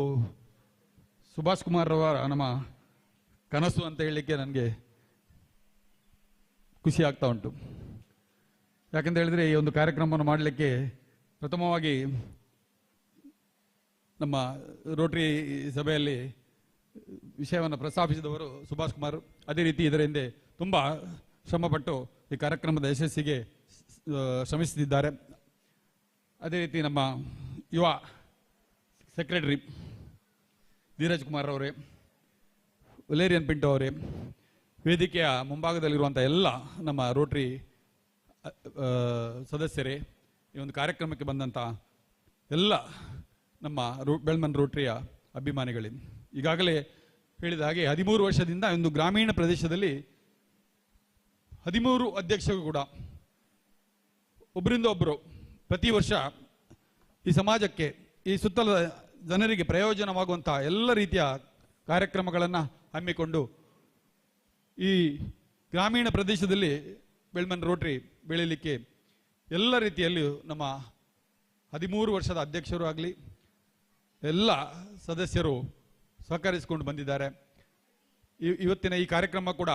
ಸುಭಾಷ್ ಕುಮಾರ್ ಅವರ ನಮ್ಮ ಕನಸು ಅಂತ ಹೇಳಲಿಕ್ಕೆ ನನಗೆ ಖುಷಿ ಆಗ್ತಾ ಉಂಟು. ಯಾಕಂತ ಹೇಳಿದರೆ ಈ ಒಂದು ಕಾರ್ಯಕ್ರಮವನ್ನು ಮಾಡಲಿಕ್ಕೆ ಪ್ರಥಮವಾಗಿ ನಮ್ಮ ರೋಟರಿ ಸಭೆಯಲ್ಲಿ ವಿಷಯವನ್ನು ಪ್ರಸ್ತಾಪಿಸಿದವರು ಸುಭಾಷ್ ಕುಮಾರ್. ಅದೇ ರೀತಿ ಇದರ ಹಿಂದೆ ತುಂಬ ಶ್ರಮಪಟ್ಟು ಈ ಕಾರ್ಯಕ್ರಮದ ಯಶಸ್ಸಿಗೆ ಶ್ರಮಿಸುತ್ತಿದ್ದಾರೆ. ಅದೇ ರೀತಿ ನಮ್ಮ ಯುವ ಸೆಕ್ರೆಟರಿ ಧೀರಜ್ ಕುಮಾರ್ ಅವರೇ, ವಲೇರಿಯನ್ ಪಿಂಟೋ ಅವರೇ, ವೇದಿಕೆಯ ಮುಂಭಾಗದಲ್ಲಿರುವಂಥ ಎಲ್ಲ ನಮ್ಮ ರೋಟರಿ ಸದಸ್ಯರೇ, ಈ ಒಂದು ಕಾರ್ಯಕ್ರಮಕ್ಕೆ ಬಂದಂಥ ಎಲ್ಲ ನಮ್ಮ ಬೆಳ್ಮನ್ ರೋಟರಿಯ ಅಭಿಮಾನಿಗಳೇ, ಈಗಾಗಲೇ ಹೇಳಿದ ಹಾಗೆ 13 ವರ್ಷದಿಂದ ಒಂದು ಗ್ರಾಮೀಣ ಪ್ರದೇಶದಲ್ಲಿ 13 ಅಧ್ಯಕ್ಷರು ಕೂಡ ಒಬ್ಬರಿಂದ ಒಬ್ಬರು ಪ್ರತಿ ವರ್ಷ ಈ ಸಮಾಜಕ್ಕೆ, ಈ ಸುತ್ತಲ ಜನರಿಗೆ ಪ್ರಯೋಜನವಾಗುವಂಥ ಎಲ್ಲ ರೀತಿಯ ಕಾರ್ಯಕ್ರಮಗಳನ್ನು ಹಮ್ಮಿಕೊಂಡು ಈ ಗ್ರಾಮೀಣ ಪ್ರದೇಶದಲ್ಲಿ ಬೆಳ್ಮನ್ ರೋಟರಿ ಬೆಳೀಲಿಕ್ಕೆ ಎಲ್ಲ ರೀತಿಯಲ್ಲಿಯೂ ನಮ್ಮ 13 ವರ್ಷದ ಅಧ್ಯಕ್ಷರು ಆಗಲಿ ಎಲ್ಲ ಸದಸ್ಯರು ಸಹಕರಿಸಿಕೊಂಡು ಬಂದಿದ್ದಾರೆ. ಇವತ್ತಿನ ಈ ಕಾರ್ಯಕ್ರಮ ಕೂಡ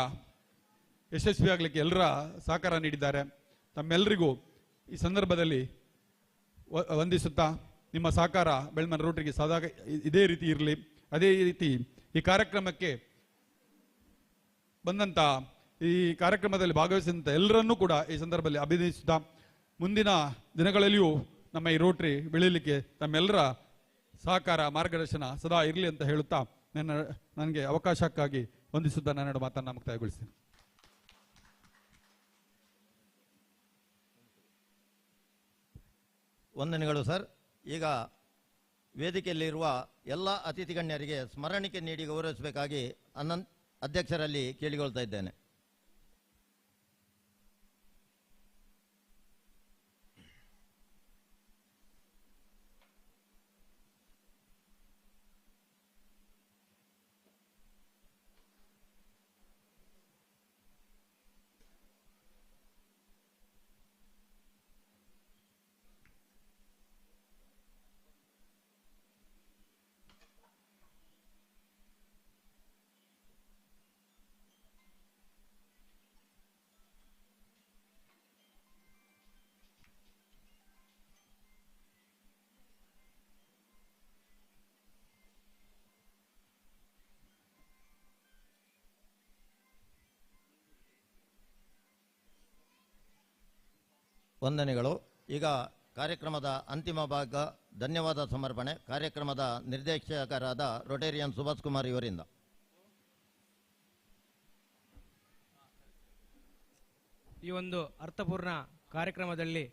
ಯಶಸ್ವಿಯಾಗಲಿಕ್ಕೆ ಎಲ್ಲರ ಸಹಕಾರ ನೀಡಿದ್ದಾರೆ. ತಮ್ಮೆಲ್ಲರಿಗೂ ಈ ಸಂದರ್ಭದಲ್ಲಿ ವಂದಿಸುತ್ತಾ, ನಿಮ್ಮ ಸಹಕಾರ ಬೆಳ್ಮನ್ ರೋಟರಿಗೆ ಸದಾ ಇದೇ ರೀತಿ ಇರಲಿ. ಅದೇ ರೀತಿ ಈ ಕಾರ್ಯಕ್ರಮಕ್ಕೆ ಬಂದಂಥ, ಈ ಕಾರ್ಯಕ್ರಮದಲ್ಲಿ ಭಾಗವಹಿಸಿದಂಥ ಎಲ್ಲರನ್ನೂ ಕೂಡ ಈ ಸಂದರ್ಭದಲ್ಲಿ ಅಭಿನಂದಿಸುತ್ತಾ, ಮುಂದಿನ ದಿನಗಳಲ್ಲಿಯೂ ನಮ್ಮ ಈ ರೋಟರಿ ಬೆಳೀಲಿಕ್ಕೆ ತಮ್ಮೆಲ್ಲರ ಸಹಕಾರ ಮಾರ್ಗದರ್ಶನ ಸದಾ ಇರಲಿ ಅಂತ ಹೇಳುತ್ತಾ ನನಗೆ ಅವಕಾಶಕ್ಕಾಗಿ ವಂದಿಸುತ್ತಾ ನನ್ನ ಮಾತನ್ನು ಮುಕ್ತಾಯಗೊಳಿಸ್ತೀನಿ. ವಂದನೆಗಳು ಸರ್. ಈಗ ವೇದಿಕೆಯಲ್ಲಿರುವ ಎಲ್ಲ ಅತಿಥಿ ಗಣ್ಯರಿಗೆ ಸ್ಮರಣಿಕೆ ನೀಡಿ ಗೌರವಿಸಬೇಕಾಗಿ ಅಧ್ಯಕ್ಷರಲ್ಲಿ ಕೇಳಿಕೊಳ್ತಾ ಇದ್ದೇನೆ. ವಂದನೆಗಳು. ಈಗ ಕಾರ್ಯಕ್ರಮದ ಅಂತಿಮ ಭಾಗ ಧನ್ಯವಾದ ಸಮರ್ಪಣೆ ಕಾರ್ಯಕ್ರಮದ ನಿರ್ದೇಶಕರಾದ ರೋಟೇರಿಯನ್ ಸುಭಾಷ್ ಕುಮಾರ್ ಇವರಿಂದ. ಈ ಒಂದು ಅರ್ಥಪೂರ್ಣ ಕಾರ್ಯಕ್ರಮದಲ್ಲಿ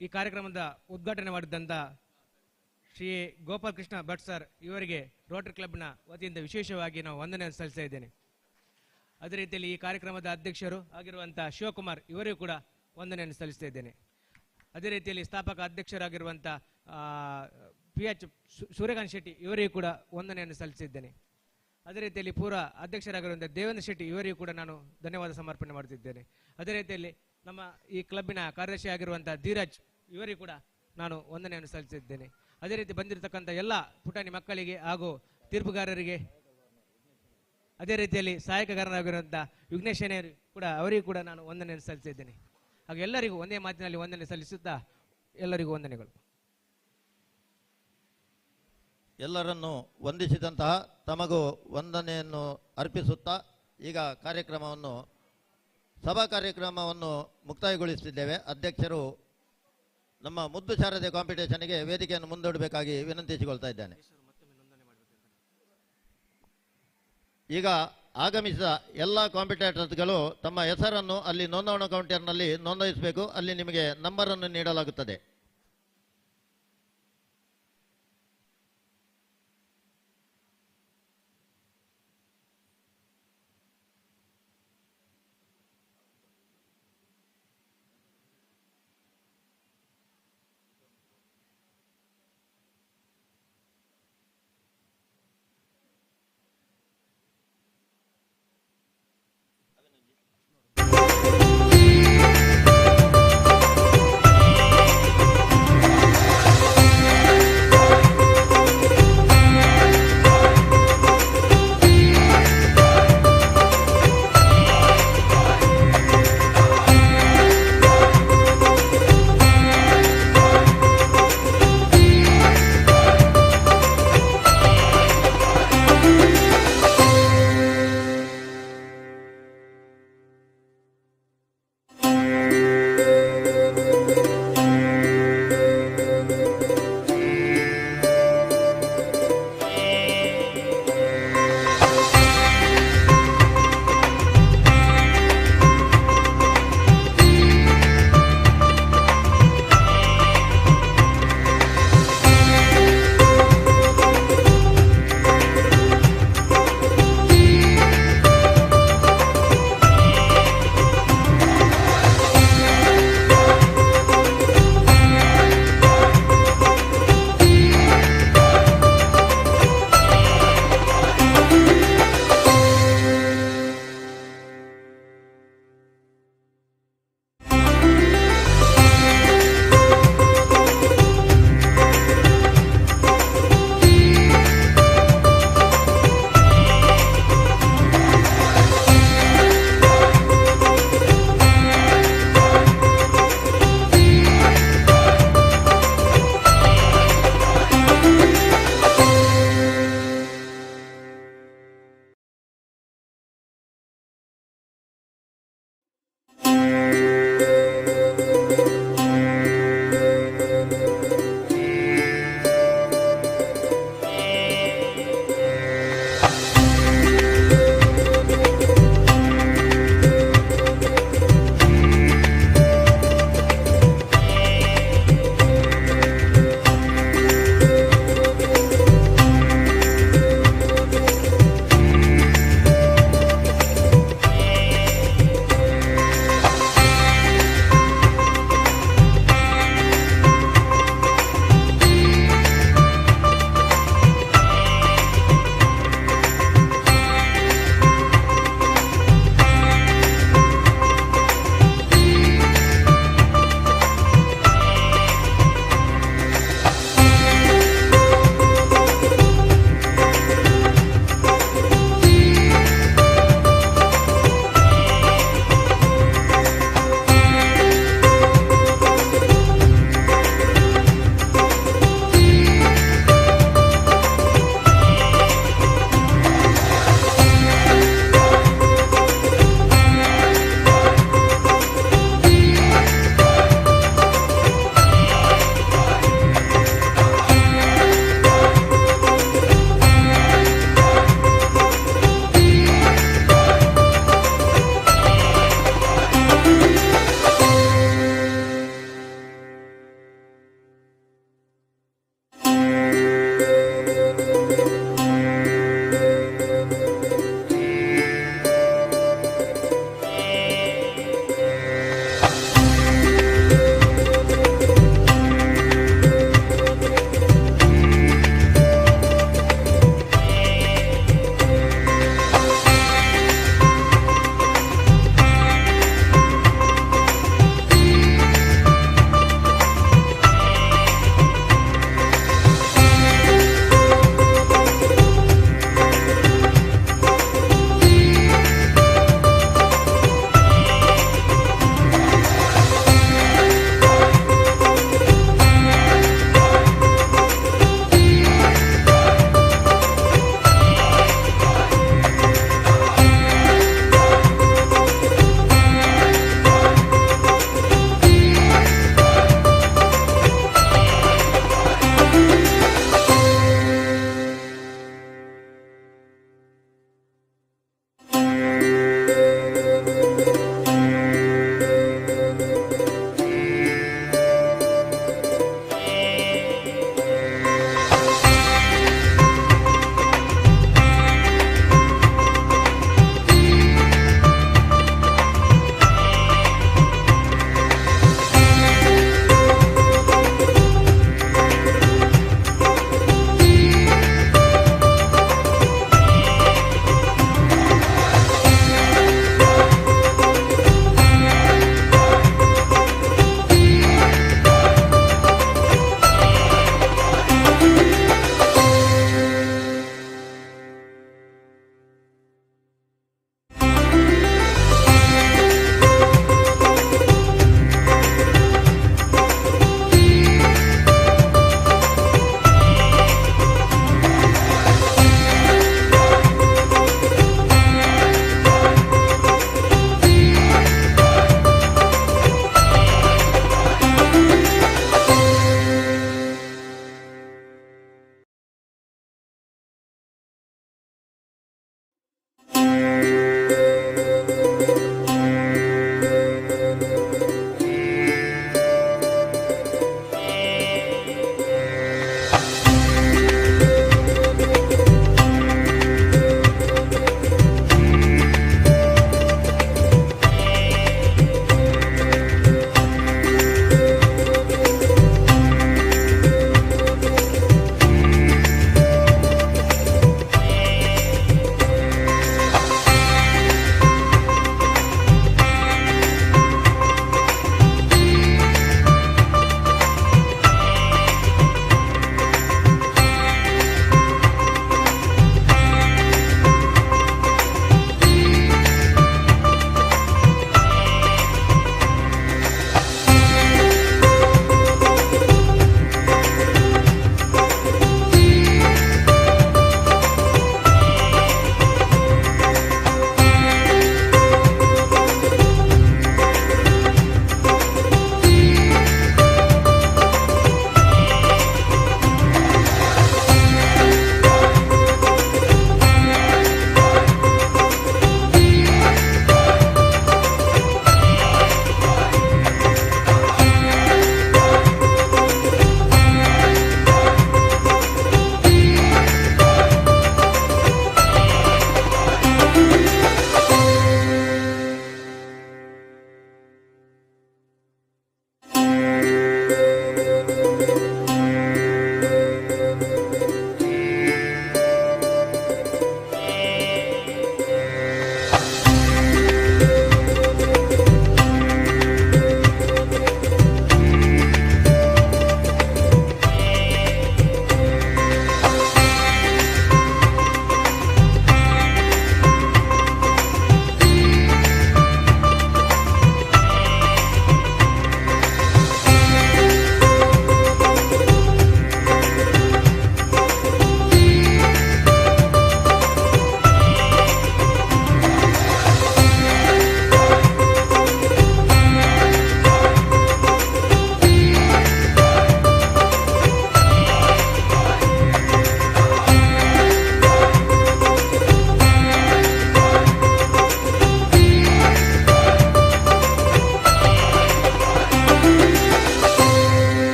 ಈ ಕಾರ್ಯಕ್ರಮದ ಉದ್ಘಾಟನೆ ಮಾಡಿದ್ದಂಥ ಶ್ರೀ ಗೋಪಾಲ್ ಕೃಷ್ಣ ಭಟ್ ಸರ್ ಇವರಿಗೆ ರೋಟರಿ ಕ್ಲಬ್ನ ವತಿಯಿಂದ ವಿಶೇಷವಾಗಿ ನಾವು ವಂದನೆ ಸಲ್ಲಿಸ್ತಾ ಇದ್ದೇನೆ. ಅದೇ ರೀತಿಯಲ್ಲಿ ಈ ಕಾರ್ಯಕ್ರಮದ ಅಧ್ಯಕ್ಷರು ಆಗಿರುವಂಥ ಶಿವಕುಮಾರ್ ಇವರಿಗೂ ಕೂಡ ವಂದನೆಯನ್ನು ಸಲ್ಲಿಸ್ತಾ ಇದ್ದೇನೆ. ಅದೇ ರೀತಿಯಲ್ಲಿ ಸ್ಥಾಪಕ ಅಧ್ಯಕ್ಷರಾಗಿರುವಂಥ PH ಸೂರ್ಯಕಾಂತ್ ಶೆಟ್ಟಿ ಇವರಿಗೂ ಕೂಡ ವಂದನೆಯನ್ನು ಸಲ್ಲಿಸಿದ್ದೇನೆ. ಅದೇ ರೀತಿಯಲ್ಲಿ ಪೂರ್ವ ಅಧ್ಯಕ್ಷರಾಗಿರುವಂಥ ದೇವೇಂದ್ರ ಶೆಟ್ಟಿ ಇವರಿಗೂ ಕೂಡ ನಾನು ಧನ್ಯವಾದ ಸಮರ್ಪಣೆ ಮಾಡುತ್ತಿದ್ದೇನೆ. ಅದೇ ರೀತಿಯಲ್ಲಿ ನಮ್ಮ ಈ ಕ್ಲಬ್ಬಿನ ಕಾರ್ಯದರ್ಶಿ ಆಗಿರುವಂಥ ಧೀರಜ್ ಇವರಿಗೂ ಕೂಡ ನಾನು ವಂದನೆಯನ್ನು ಸಲ್ಲಿಸಿದ್ದೇನೆ. ಅದೇ ರೀತಿ ಬಂದಿರತಕ್ಕಂಥ ಎಲ್ಲ ಪುಟಾಣಿ ಮಕ್ಕಳಿಗೆ ಹಾಗೂ ತೀರ್ಪುಗಾರರಿಗೆ, ಅದೇ ರೀತಿಯಲ್ಲಿ ಸಹಾಯಕಗಾರರಾಗಿರುವಂಥ ವಿಘ್ನೇಶ್ ಶೆಣೆ ಕೂಡ ಅವರಿಗೂ ಕೂಡ ನಾನು ವಂದನೆಯನ್ನು ಸಲ್ಲಿಸಿದ್ದೇನೆ. ಹಾಗೆ ಎಲ್ಲರಿಗೂ ಒಂದೇ ಮಾತಿನಲ್ಲಿ ವಂದನೆ ಸಲ್ಲಿಸುತ್ತಾ ಎಲ್ಲರಿಗೂ ವಂದನೆಗಳು. ಎಲ್ಲರನ್ನು ವಂದಿಸಿದಂತಹ ತಮಗೂ ವಂದನೆಯನ್ನು ಅರ್ಪಿಸುತ್ತಾ ಈಗ ಸಭಾ ಕಾರ್ಯಕ್ರಮವನ್ನು ಮುಕ್ತಾಯಗೊಳಿಸುತ್ತಿದ್ದೇವೆ. ಅಧ್ಯಕ್ಷರು ನಮ್ಮ ಮುದ್ದು ಶಾರದೆ ಕಾಂಪಿಟೇಷನ್ಗೆ ವೇದಿಕೆಯನ್ನು ಮುಂದೂಡಬೇಕಾಗಿ ವಿನಂತಿಸಿಕೊಳ್ತಾ ಇದ್ದೇನೆ. ಈಗ ಆಗಮಿಸಿದ ಎಲ್ಲ ಕಾಂಪಿಟೇಟರ್ಸ್ಗಳು ತಮ್ಮ ಹೆಸರನ್ನು ಅಲ್ಲಿ ನೋಂದಣಾ ಕೌಂಟರ್ನಲ್ಲಿ ನೋಂದಾಯಿಸಬೇಕು. ಅಲ್ಲಿ ನಿಮಗೆ ನಂಬರನ್ನು ನೀಡಲಾಗುತ್ತದೆ.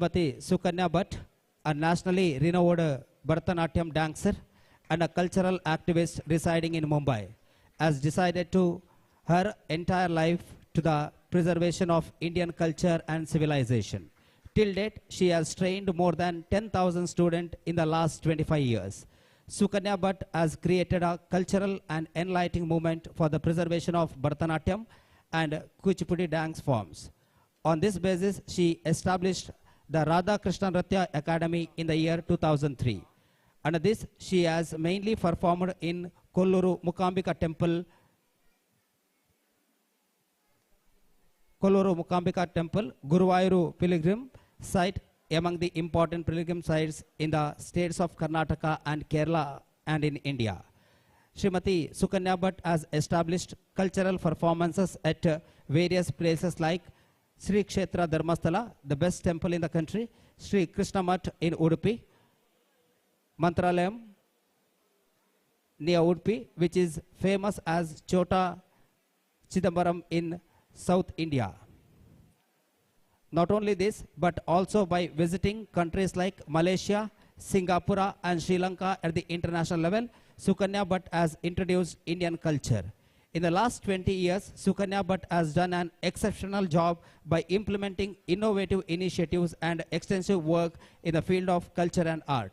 Srimati Sukanya Bhatt, a nationally renowned Bharatanatyam dancer and a cultural activist residing in Mumbai, has decided to her entire life to the preservation of Indian culture and civilization. Till date, she has trained more than 10,000 students in the last 25 years. Sukanya Bhatt has created a cultural and enlightening movement for the preservation of Bharatanatyam and Kuchipudi dance forms. On this basis, she established the Radha Krishna Nritya Academy in the year 2003. Under this, she has mainly performed in Kolluru Mukambika Temple, Guruvayuru Pilgrim site, among the important pilgrim sites in the states of Karnataka and Kerala and in India. Srimati Sukanya Bhatt has established cultural performances at various places like Sri Kshetra Dharmasthala, the best temple in the country, Sri Krishna Math in Udupi, Mantralayam near Udupi, which is famous as Chota Chidambaram in South India. Not only this, but also by visiting countries like Malaysia, Singapore and Sri Lanka at the international level, Sukanya Bhatt has introduced Indian culture. In the last 20 years, Sukanya Bhatt has done an exceptional job by implementing innovative initiatives and extensive work in the field of culture and art.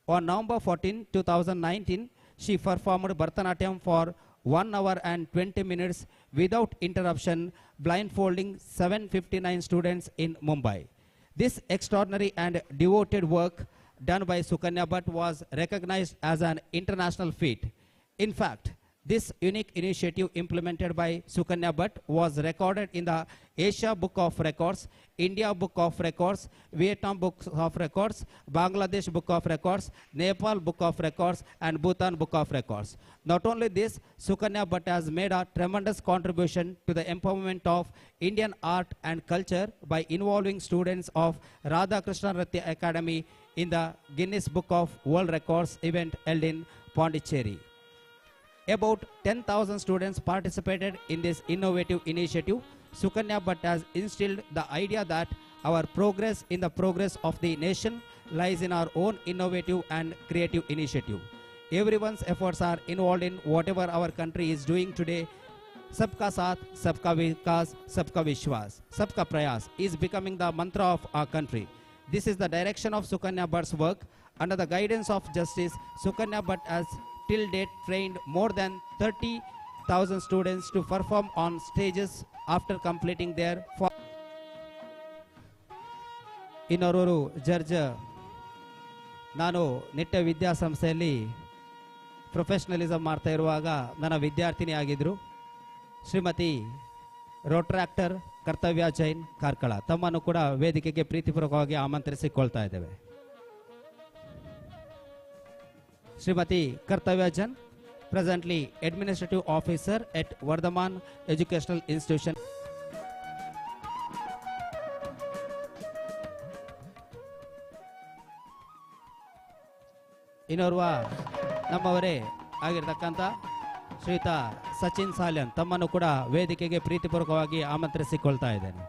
On November 14, 2019, she performed Bharatanatyam for 1 hour and 20 minutes without interruption, blindfolding 759 students in Mumbai. This extraordinary and devoted work done by Sukanya Bhatt was recognized as an international feat. In fact, this unique initiative implemented by Sukanya Bhatt was recorded in the Asia Book of Records, India Book of Records, Vietnam Book of Records, Bangladesh Book of Records, Nepal Book of Records, and Bhutan Book of Records. Not only this, Sukanya Bhatt has made a tremendous contribution to the empowerment of Indian art and culture by involving students of Radha Krishna Nritya Academy in the Guinness Book of World Records event held in Pondicherry. About 10,000 students participated in this innovative initiative. Sukanya Bhatt has instilled the idea that our progress in the progress of the nation lies in our own innovative and creative initiative. Everyone's efforts are involved in whatever our country is doing today. Sabka Saath, Sabka Vikas, Sabka Vishwas, Sabka Prayas is becoming the mantra of our country. This is the direction of Sukanya Bhatt's work. Under the guidance of Justice, Sukanya Bhatt has till date trained more than 30,000 students to perform on stages after completing their ಇನ್ನೋರ್ವರು judge ನಾನು Nitte ವಿದ್ಯಾಸಂಸ್ಥೆಯಲ್ಲಿ professionalism ಮಾಡ್ತಾ ಇರುವಾಗ ನನ್ನ ವಿದ್ಯಾರ್ಥಿನಿ ಆಗಿದ್ದರು ಶ್ರೀಮತಿ ರೋಟ್ರಾಕ್ಟರ್ ಕರ್ತವ್ಯ ಜೈನ್ ಕಾರ್ಕಳ ತಮ್ಮನ್ನು ಕೂಡ ವೇದಿಕೆಗೆ ಪ್ರೀತಿಪೂರ್ವಕವಾಗಿ ಆಮಂತ್ರಿಸಿಕೊಳ್ತಾ ಇದ್ದೇವೆ. Srimati Kartavya Jan, presently Administrative Officer at Vardhaman Educational Institution. ಇನ್ನೋರ್ವ ನಮ್ಮವರೇ ಆಗಿರ್ತಕ್ಕಂಥ ಶ್ರೀಯುತ ಸಚಿನ್ ಸಾಲ್ಯನ್ ತಮ್ಮನ್ನು ಕೂಡ ವೇದಿಕೆಗೆ ಪ್ರೀತಿಪೂರ್ವಕವಾಗಿ ಆಮಂತ್ರಿಸಿಕೊಳ್ತಾ ಇದ್ದೇನೆ.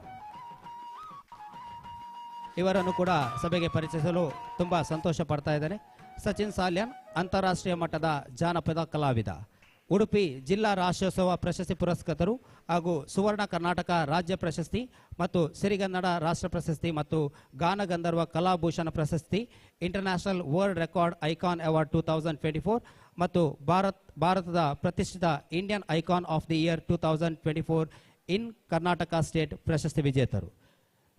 ಇವರನ್ನು ಕೂಡ ಸಭೆಗೆ ಪರಿಚಯಿಸಲು ತುಂಬ ಸಂತೋಷ ಪಡ್ತಾ ಇದ್ದೇನೆ. ಸಚಿನ್ ಸಾಲ್ಯನ್ ಅಂತಾರಾಷ್ಟ್ರೀಯ ಮಟ್ಟದ ಜಾನಪದ ಕಲಾವಿದ, ಉಡುಪಿ ಜಿಲ್ಲಾ ರಾಷ್ಟ್ರೋತ್ಸವ ಪ್ರಶಸ್ತಿ ಪುರಸ್ಕೃತರು ಹಾಗೂ ಸುವರ್ಣ ಕರ್ನಾಟಕ ರಾಜ್ಯ ಪ್ರಶಸ್ತಿ ಮತ್ತು ಸಿರಿಗನ್ನಡ ರಾಷ್ಟ್ರ ಪ್ರಶಸ್ತಿ ಮತ್ತು ಗಾನಗಂಧರ್ವ ಕಲಾಭೂಷಣ ಪ್ರಶಸ್ತಿ, international world record icon award 2024 ಮತ್ತು ಭಾರತದ ಪ್ರತಿಷ್ಠಿತ Indian icon of the year 2024 in Karnataka state ಪ್ರಶಸ್ತಿ ವಿಜೇತರು.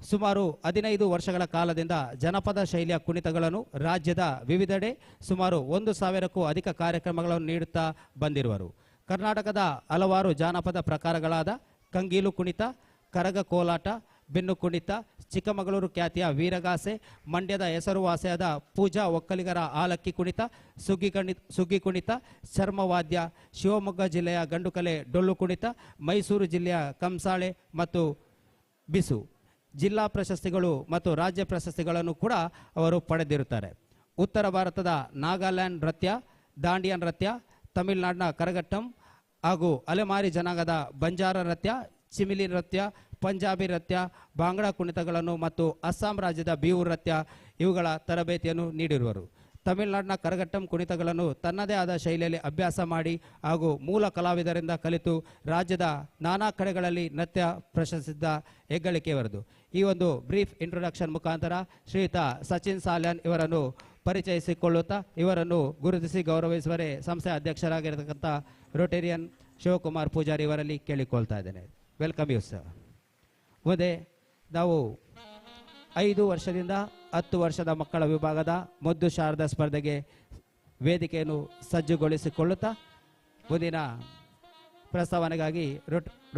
ಸುಮಾರು 15 ವರ್ಷಗಳ ಕಾಲದಿಂದ ಜನಪದ ಶೈಲಿಯ ಕುಣಿತಗಳನ್ನು ರಾಜ್ಯದ ವಿವಿಧೆಡೆ ಸುಮಾರು 1,000ಕ್ಕೂ ಅಧಿಕ ಕಾರ್ಯಕ್ರಮಗಳನ್ನು ನೀಡುತ್ತಾ ಬಂದಿರುವರು. ಕರ್ನಾಟಕದ ಹಲವಾರು ಜಾನಪದ ಪ್ರಕಾರಗಳಾದ ಕಂಗೀಲು ಕುಣಿತ, ಕರಗ ಕೋಲಾಟ, ಬೆನ್ನು ಕುಣಿತ, ಚಿಕ್ಕಮಗಳೂರು ಖ್ಯಾತಿಯ ವೀರಗಾಸೆ, ಮಂಡ್ಯದ ಹೆಸರುವಾಸಿಯಾದ ಪೂಜಾ ಒಕ್ಕಲಿಗರ ಆಲಕ್ಕಿ ಕುಣಿತ, ಸುಗ್ಗಿ ಕುಣಿತ, ಚರ್ಮವಾದ್ಯ, ಶಿವಮೊಗ್ಗ ಜಿಲ್ಲೆಯ ಗಂಡುಕಲೆ ಡೊಳ್ಳು ಕುಣಿತ, ಮೈಸೂರು ಜಿಲ್ಲೆಯ ಕಂಸಾಳೆ ಮತ್ತು ಬಿಸು ಜಿಲ್ಲಾ ಪ್ರಶಸ್ತಿಗಳು ಮತ್ತು ರಾಜ್ಯ ಪ್ರಶಸ್ತಿಗಳನ್ನು ಕೂಡ ಅವರು ಪಡೆದಿರುತ್ತಾರೆ. ಉತ್ತರ ಭಾರತದ ನಾಗಾಲ್ಯಾಂಡ್ ನೃತ್ಯ, ದಾಂಡಿಯಾ ನೃತ್ಯ, ತಮಿಳುನಾಡಿನ ಕರಗಟ್ಟಂ ಹಾಗೂ ಅಲೆಮಾರಿ ಜನಾಂಗದ ಬಂಜಾರ ನೃತ್ಯ, ಚಿಮಿಲಿ ನೃತ್ಯ, ಪಂಜಾಬಿ ನೃತ್ಯ, ಭಾಂಗ್ಡಾ ಕುಣಿತಗಳನ್ನು ಮತ್ತು ಅಸ್ಸಾಂ ರಾಜ್ಯದ ಬಿಹು ನೃತ್ಯ ಇವುಗಳ ತರಬೇತಿಯನ್ನು ನೀಡಿರುವರು. ತಮಿಳುನಾಡಿನ ಕರಗಟ್ಟಂ ಕುಣಿತಗಳನ್ನು ತನ್ನದೇ ಆದ ಶೈಲಿಯಲ್ಲಿ ಅಭ್ಯಾಸ ಮಾಡಿ ಹಾಗೂ ಮೂಲ ಕಲಾವಿದರಿಂದ ಕಲಿತು ರಾಜ್ಯದ ನಾನಾ ಕಡೆಗಳಲ್ಲಿ ನೃತ್ಯ ಪ್ರಶಸ್ತಿಸಿದ ಹೆಗ್ಗಳಿಕೆಯವರದು. ಈ ಒಂದು ಬ್ರೀಫ್ ಇಂಟ್ರೊಡಕ್ಷನ್ ಮುಖಾಂತರ ಶ್ರೀಯುತ ಸಚಿನ್ ಸಾಲ್ಯಾನ್ ಇವರನ್ನು ಪರಿಚಯಿಸಿಕೊಳ್ಳುತ್ತಾ ಇವರನ್ನು ಗುರುತಿಸಿ ಗೌರವಿಸುವರೆ ಸಂಸ್ಥೆಯ ಅಧ್ಯಕ್ಷರಾಗಿರತಕ್ಕಂಥ ರೋಟೇರಿಯನ್ ಶಿವಕುಮಾರ್ ಪೂಜಾರಿ ಇವರಲ್ಲಿ ಕೇಳಿಕೊಳ್ತಾ ಇದ್ದೇನೆ. Welcome you sir. ಮುಂದೆ ನಾವು 5 ವರ್ಷದಿಂದ 10 ವರ್ಷದ ಮಕ್ಕಳ ವಿಭಾಗದ ಮುದ್ದು ಶಾರದಾ ಸ್ಪರ್ಧೆಗೆ ವೇದಿಕೆಯನ್ನು ಸಜ್ಜುಗೊಳಿಸಿಕೊಳ್ಳುತ್ತಾ ಮುಂದಿನ ಪ್ರಸ್ತಾವನೆಗಾಗಿ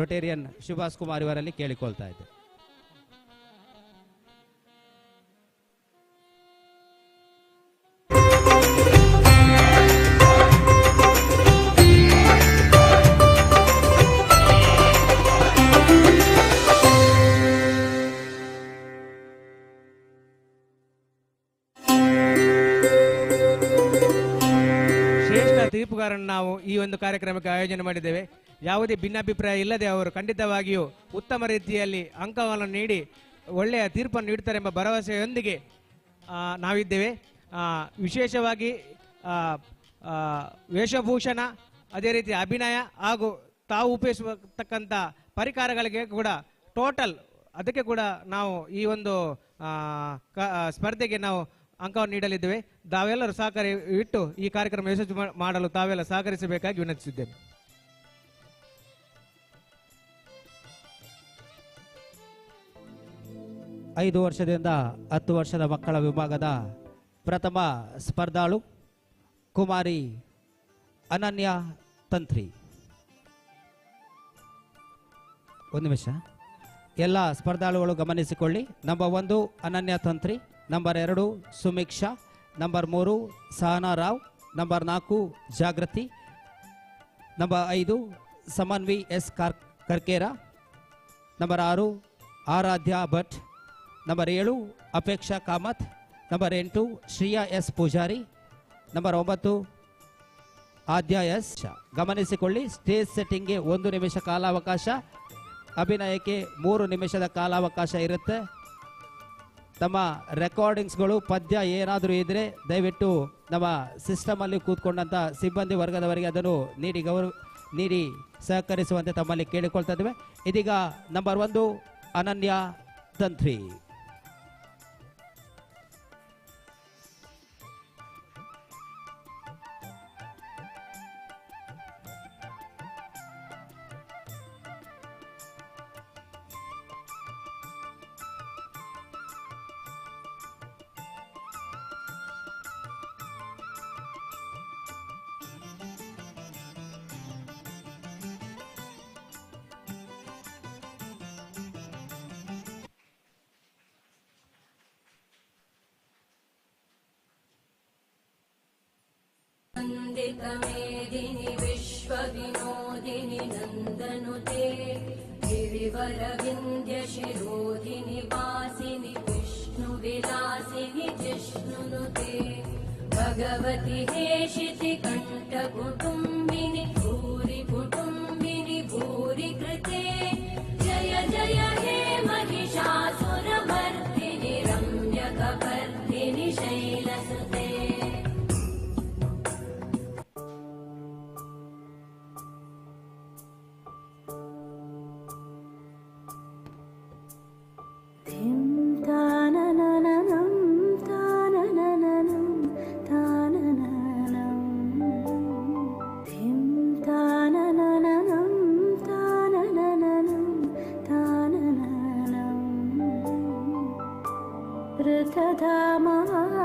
ರೋಟೇರಿಯನ್ ಸುಭಾಷ್ ಕುಮಾರ್ ಇವರಲ್ಲಿ ಕೇಳಿಕೊಳ್ತಾ ಇದ್ದೆ. ತೀರ್ಪುಗಾರನ್ನು ನಾವು ಈ ಒಂದು ಕಾರ್ಯಕ್ರಮಕ್ಕೆ ಆಯೋಜನೆ ಮಾಡಿದ್ದೇವೆ. ಯಾವುದೇ ಭಿನ್ನಾಭಿಪ್ರಾಯ ಇಲ್ಲದೆ ಅವರು ಖಂಡಿತವಾಗಿಯೂ ಉತ್ತಮ ರೀತಿಯಲ್ಲಿ ಅಂಕವನ್ನು ನೀಡಿ ಒಳ್ಳೆಯ ತೀರ್ಪನ್ನು ನೀಡುತ್ತಾರೆ ಎಂಬ ಭರವಸೆಯೊಂದಿಗೆ ನಾವಿದ್ದೇವೆ. ವಿಶೇಷವಾಗಿ ವೇಷಭೂಷಣ, ಅದೇ ರೀತಿ ಅಭಿನಯ ಹಾಗೂ ತಾವು ಉಪಯೋಗಿಸತಕ್ಕಂಥ ಪರಿಕರಗಳಿಗೆ ಕೂಡ ಟೋಟಲ್ ಅದಕ್ಕೆ ಕೂಡ ನಾವು ಈ ಒಂದು ಸ್ಪರ್ಧೆಗೆ ನಾವು ಅಂಕವನ್ನು ನೀಡಲಿದ್ದೇವೆ. ತಾವೆಲ್ಲರೂ ಸಹಕಾರ ಇಟ್ಟು ಈ ಕಾರ್ಯಕ್ರಮ ಯಶಸ್ವಿ ಮಾಡಲು ತಾವೆಲ್ಲ ಸಹಕರಿಸಬೇಕಾಗಿ ವಿನಂತಿಸಿದ್ದೇನೆ. ಐದು ವರ್ಷದಿಂದ 10 ವರ್ಷದ ಮಕ್ಕಳ ವಿಭಾಗದ ಪ್ರಥಮ ಸ್ಪರ್ಧಾಳು ಕುಮಾರಿ ಅನನ್ಯ ತಂತ್ರಿ. ಒಂದು ನಿಮಿಷ, ಎಲ್ಲ ಸ್ಪರ್ಧಾಳುಗಳು ಗಮನಿಸಿಕೊಳ್ಳಿ. Number 1 Ananya Tantri, number 2 Sumeeksha, number 3 Sahana Rao, number 4 Jagruti, number 5 Samanvi S Karkera, number 6 Aradhya Bhat, number 7 Apeksha Kamath, number 8 Shriya S Poojary, number 9 Adya S. ಗಮನಿಸಿಕೊಳ್ಳಿ, ಸ್ಟೇಜ್ ಸೆಟ್ಟಿಂಗ್ಗೆ 1 ನಿಮಿಷ ಕಾಲಾವಕಾಶ, ಅಭಿನಯಕ್ಕೆ 3 ನಿಮಿಷದ ಕಾಲಾವಕಾಶ ಇರುತ್ತೆ. ತಮ್ಮ ರೆಕಾರ್ಡಿಂಗ್ಸ್ಗಳು ಪದ್ಯ ಏನಾದರೂ ಇದ್ದರೆ ದಯವಿಟ್ಟು ನಮ್ಮ ಸಿಸ್ಟಮಲ್ಲಿ ಕೂತ್ಕೊಂಡಂಥ ಸಿಬ್ಬಂದಿ ವರ್ಗದವರಿಗೆ ಅದನ್ನು ನೀಡಿ ಸಹಕರಿಸುವಂತೆ ತಮ್ಮಲ್ಲಿ ಕೇಳಿಕೊಳ್ತಾ ಇದ್ದೇವೆ. ಇದೀಗ ನಂಬರ್ 1 ಅನನ್ಯ ತಂತ್ರಿ. वन्दितमेदिनि विश्वविनोदिनि नन्दनुते गिरिवरविन्द्यशिरोधिनि वासिनि विष्णुविलासिनि जिष्णुनुते भगवति हेशिति कण्ठकुटुम्बिनि भूरि कुटुम्बिनि भूरि कृते जय जय हे महिषासुरमर्दिनि रम्यकपर्दिनि शैलसुते.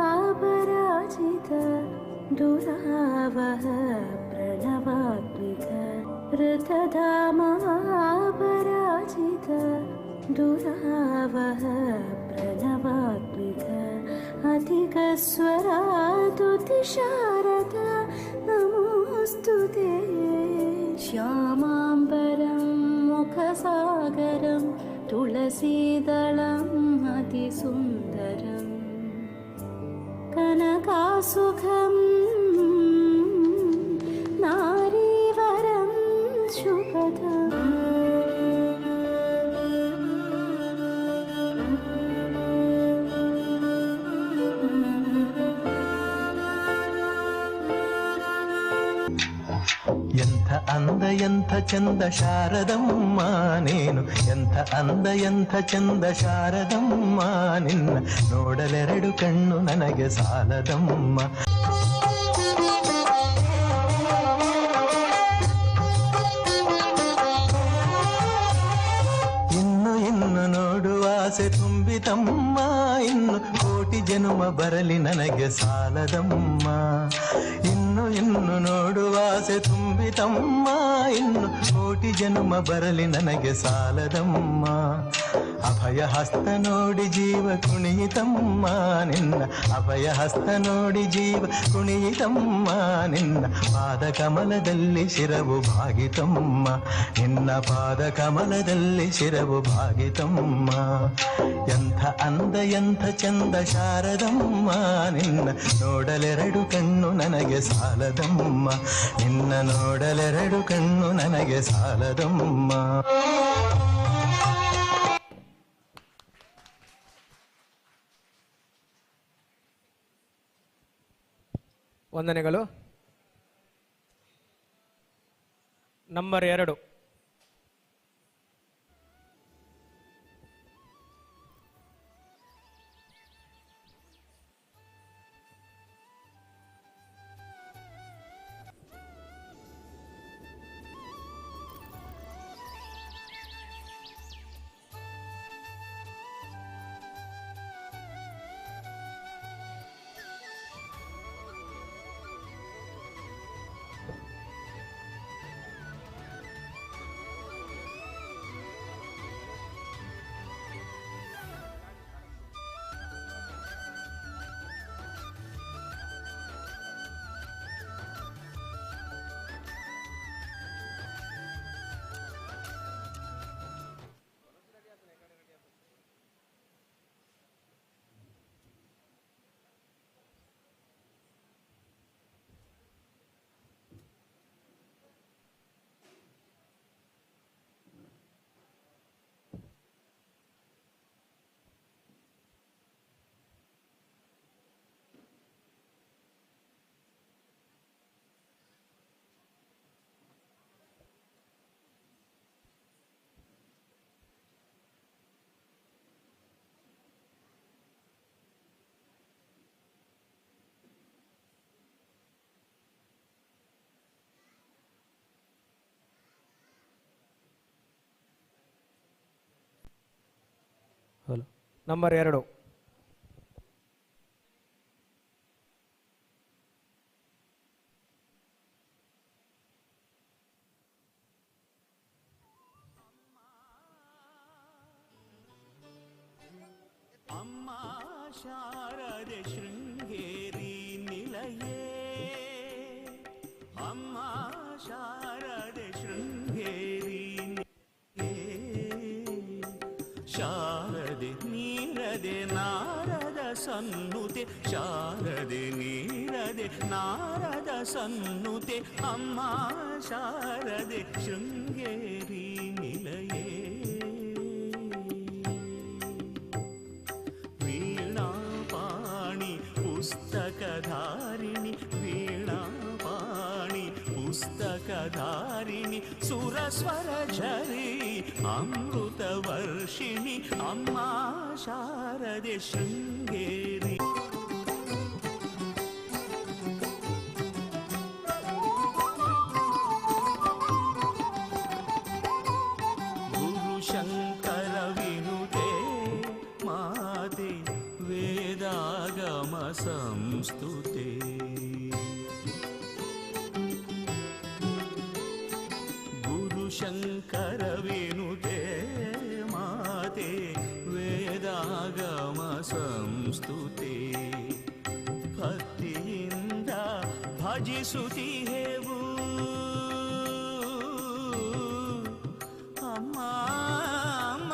ऋतधामापराजित दुरावह प्रणवात्मिक ऋतधामापराजित दुरावह प्रणवात्मिक अधिकस्वरातुति शारद नमोऽस्तुते. श्यामाम्बरं मुखसागरं तुलसीदलम् अतिसुन्दरम् कनकासुखं नारीवरं शुभदम्. ಎಂಥ ಅಂದ ಎಂಥ ಚಂದ ಶಾರದಮ್ಮ ನೀನು, ಎಂಥ ಅಂದ ಎಂಥ ಚಂದ ಶಾರದಮ್ಮ ನಿನ್ನ ನೋಡಲೆರಡು ಕಣ್ಣು ನನಗೆ ಸಾಲದಮ್ಮ. ಇನ್ನು ನೋಡುವ ಆಸೆ ತುಂಬಿತಮ್ಮ, ಇನ್ನು ಕೋಟಿ ಜನುಮ ಬರಲಿ ನನಗೆ ಸಾಲದಮ್ಮ. ಇನ್ನು ನೋಡುವ ಆಸೆ ತುಂಬಿತಮ್ಮ, ಇನ್ನು ಕೋಟಿ ಜನುಮ ಬರಲಿ ನನಗೆ ಸಾಲದಮ್ಮ. ಅಭಯ ಹಸ್ತ ನೋಡಿ ಜೀವ ಕುಣಿಯಿತಮ್ಮ ನಿನ್ನ, ಅಭಯ ಹಸ್ತ ನೋಡಿ ಜೀವ ಕುಣಿಯಿತಮ್ಮ ನಿನ್ನ ಪಾದ ಕಮಲದಲ್ಲಿ ಶಿರವು ಭಾಗಿತಮ್ಮ, ನಿನ್ನ ಪಾದ ಕಮಲದಲ್ಲಿ ಶಿರವು ಭಾಗಿತಮ್ಮ. ಎಂಥ ಅಂದ ಎಂಥ ಚಂದ ಶಾರದಮ್ಮ ನಿನ್ನ ನೋಡಲೆರಡು ಕಣ್ಣು ನನಗೆ ಸಾಲದಮ್ಮ, ನಿನ್ನ ನೋಡಲೆರಡು ಕಣ್ಣು ನನಗೆ ಸಾಲದಮ್ಮ. ವಂದನೆಗಳು. ನಂಬರ್ 2 ನಂಬರ್ 2 ಅಮ್ಮ ಶಾರದೆ ಶೃಂಗೇರಿ ನಿಲಯೇ, ಅಮ್ಮ ಶಾರದೆ ಶೃಂಗೇರಿ ಶಾರದೆ ನೀರದೆ ನಾರದ ಸನ್ನುತೆ, ಶಾರದೆ ನೀರದೆ ನಾರದ ಸನ್ನುತೆ, ಅಮ್ಮ ಶಾರದೆ ಶೃಂಗೇರಿ ನಿಲಯೇ. ವೀಣಾಪಾಣಿ ಪುಸ್ತಕಧಾರಿಣಿ, ವೀಣಾಪಾಣಿ ಪುಸ್ತಕಧಾರಿಣಿ, ಸುರಸ್ವರ ಝರಿ ಅಮೃತ ವರ್ಷಿಣಿ, ಅಮ್ಮ ಶಾರದೆ ಶೃಂಗೇರಿ. ಗುರುಶಂಕರ ವಿನುತೆ ಮಾತೆ ವೇದಾಗಮ ಸಂಸ್ತುತೆ, ಗುರುಶಂಕರ ವಿನುತೆ ಮಾತೆ ವೇದಾಗಮ ಸಂಸ್ತುತೆ. ಭಕ್ತಿಯಿಂದ ಭಜಿಸುತ್ತಿಹೆವು ಅಮ್ಮ, ಅಮ್ಮ,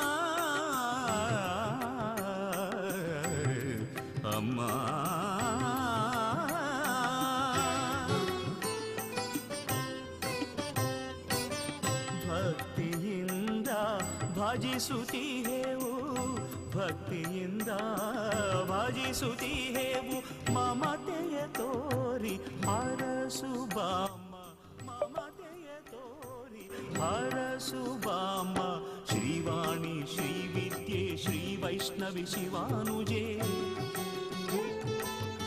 ಅಮ್ಮ. ಭಕ್ತಿಯಿಂದ ಭಜಿಸುತ್ತಿಹೆವು, ಭಕ್ತಿಯಿಂದ ಭಜಿಸುತ್ತಿಹೆವು, ಮಮತೆಯ ತೋರಿ ಹರಸು ಬಾಮ, ಮಮತೆ ಹರಸುಬಾಮ ಶ್ರೀವಾಣಿ ಶ್ರೀವಿದ್ಯೆ ಶ್ರೀ ವೈಷ್ಣವಿ ಶಿವಾನುಜೆ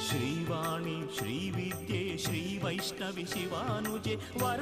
ಶ್ರೀವಾಣಿ ಶ್ರೀವಿದ್ಯೆ ಶ್ರೀ ವೈಷ್ಣವಿ ಶಿವಾನುಜೆ ವರ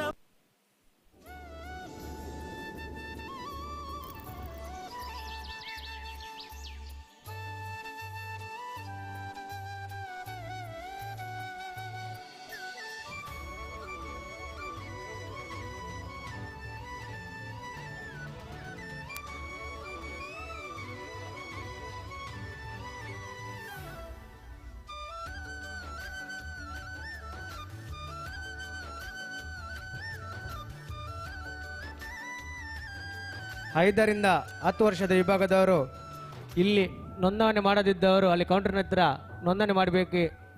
ಐದರಿಂದ 10 ವರ್ಷದ ವಿಭಾಗದವರು ಇಲ್ಲಿ ನೋಂದಣಿ ಮಾಡದಿದ್ದವರು ಅಲ್ಲಿ ಕೌಂಟರ್ನ ಹತ್ರ ನೋಂದಣಿ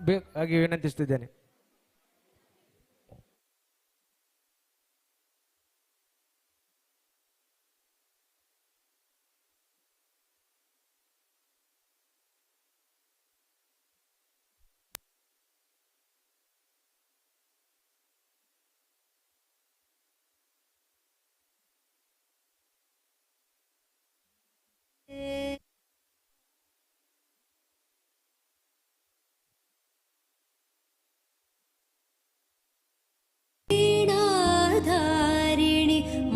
ಬೇಕಾಗಿ ವಿನಂತಿಸುತ್ತಿದ್ದೇನೆ. वीणाधारिणि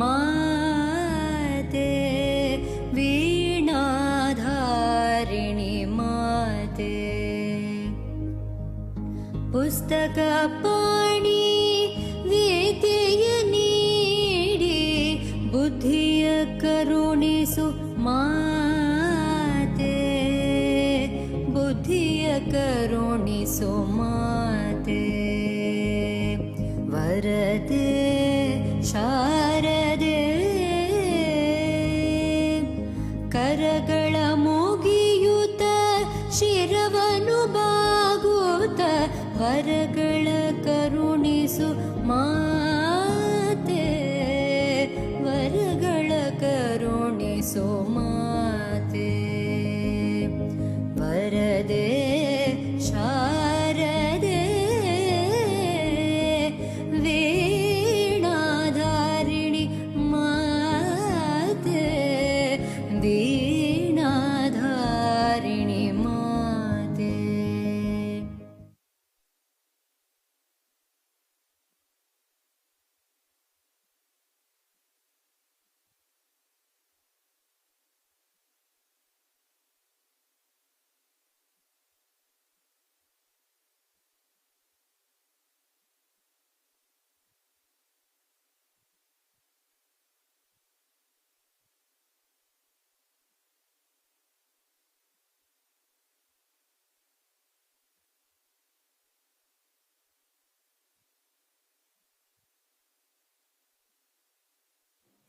माते वीणाधारिणि माते पुस्तकपाणि विद्यೆಯ ನೀಡಿ ಬುದ್ಧಿಯ ಕರುಣಿಸು ಮಾತೆ ಬುದ್ಧಿಯ ಕರುಣಿಸು ಮಾತೆ ವರದೆ ಶಾರದೆ ಕರಗಳ ಮುಗಿಯುತ್ತ ಶಿರವನು ಬಾಗುತ್ತ ವರಗಳ ಕರುಣಿಸು ಮಾತೆ ವರಗಳ ಕರುಣಿಸು ಮಾತೆ ವರದೆ ಶಾರದೆ ವೀಣಾಧಾರಿಣಿ ಮಾತೆ ವೀಣಾಧಾರಿಣಿ ಮಾತೆ.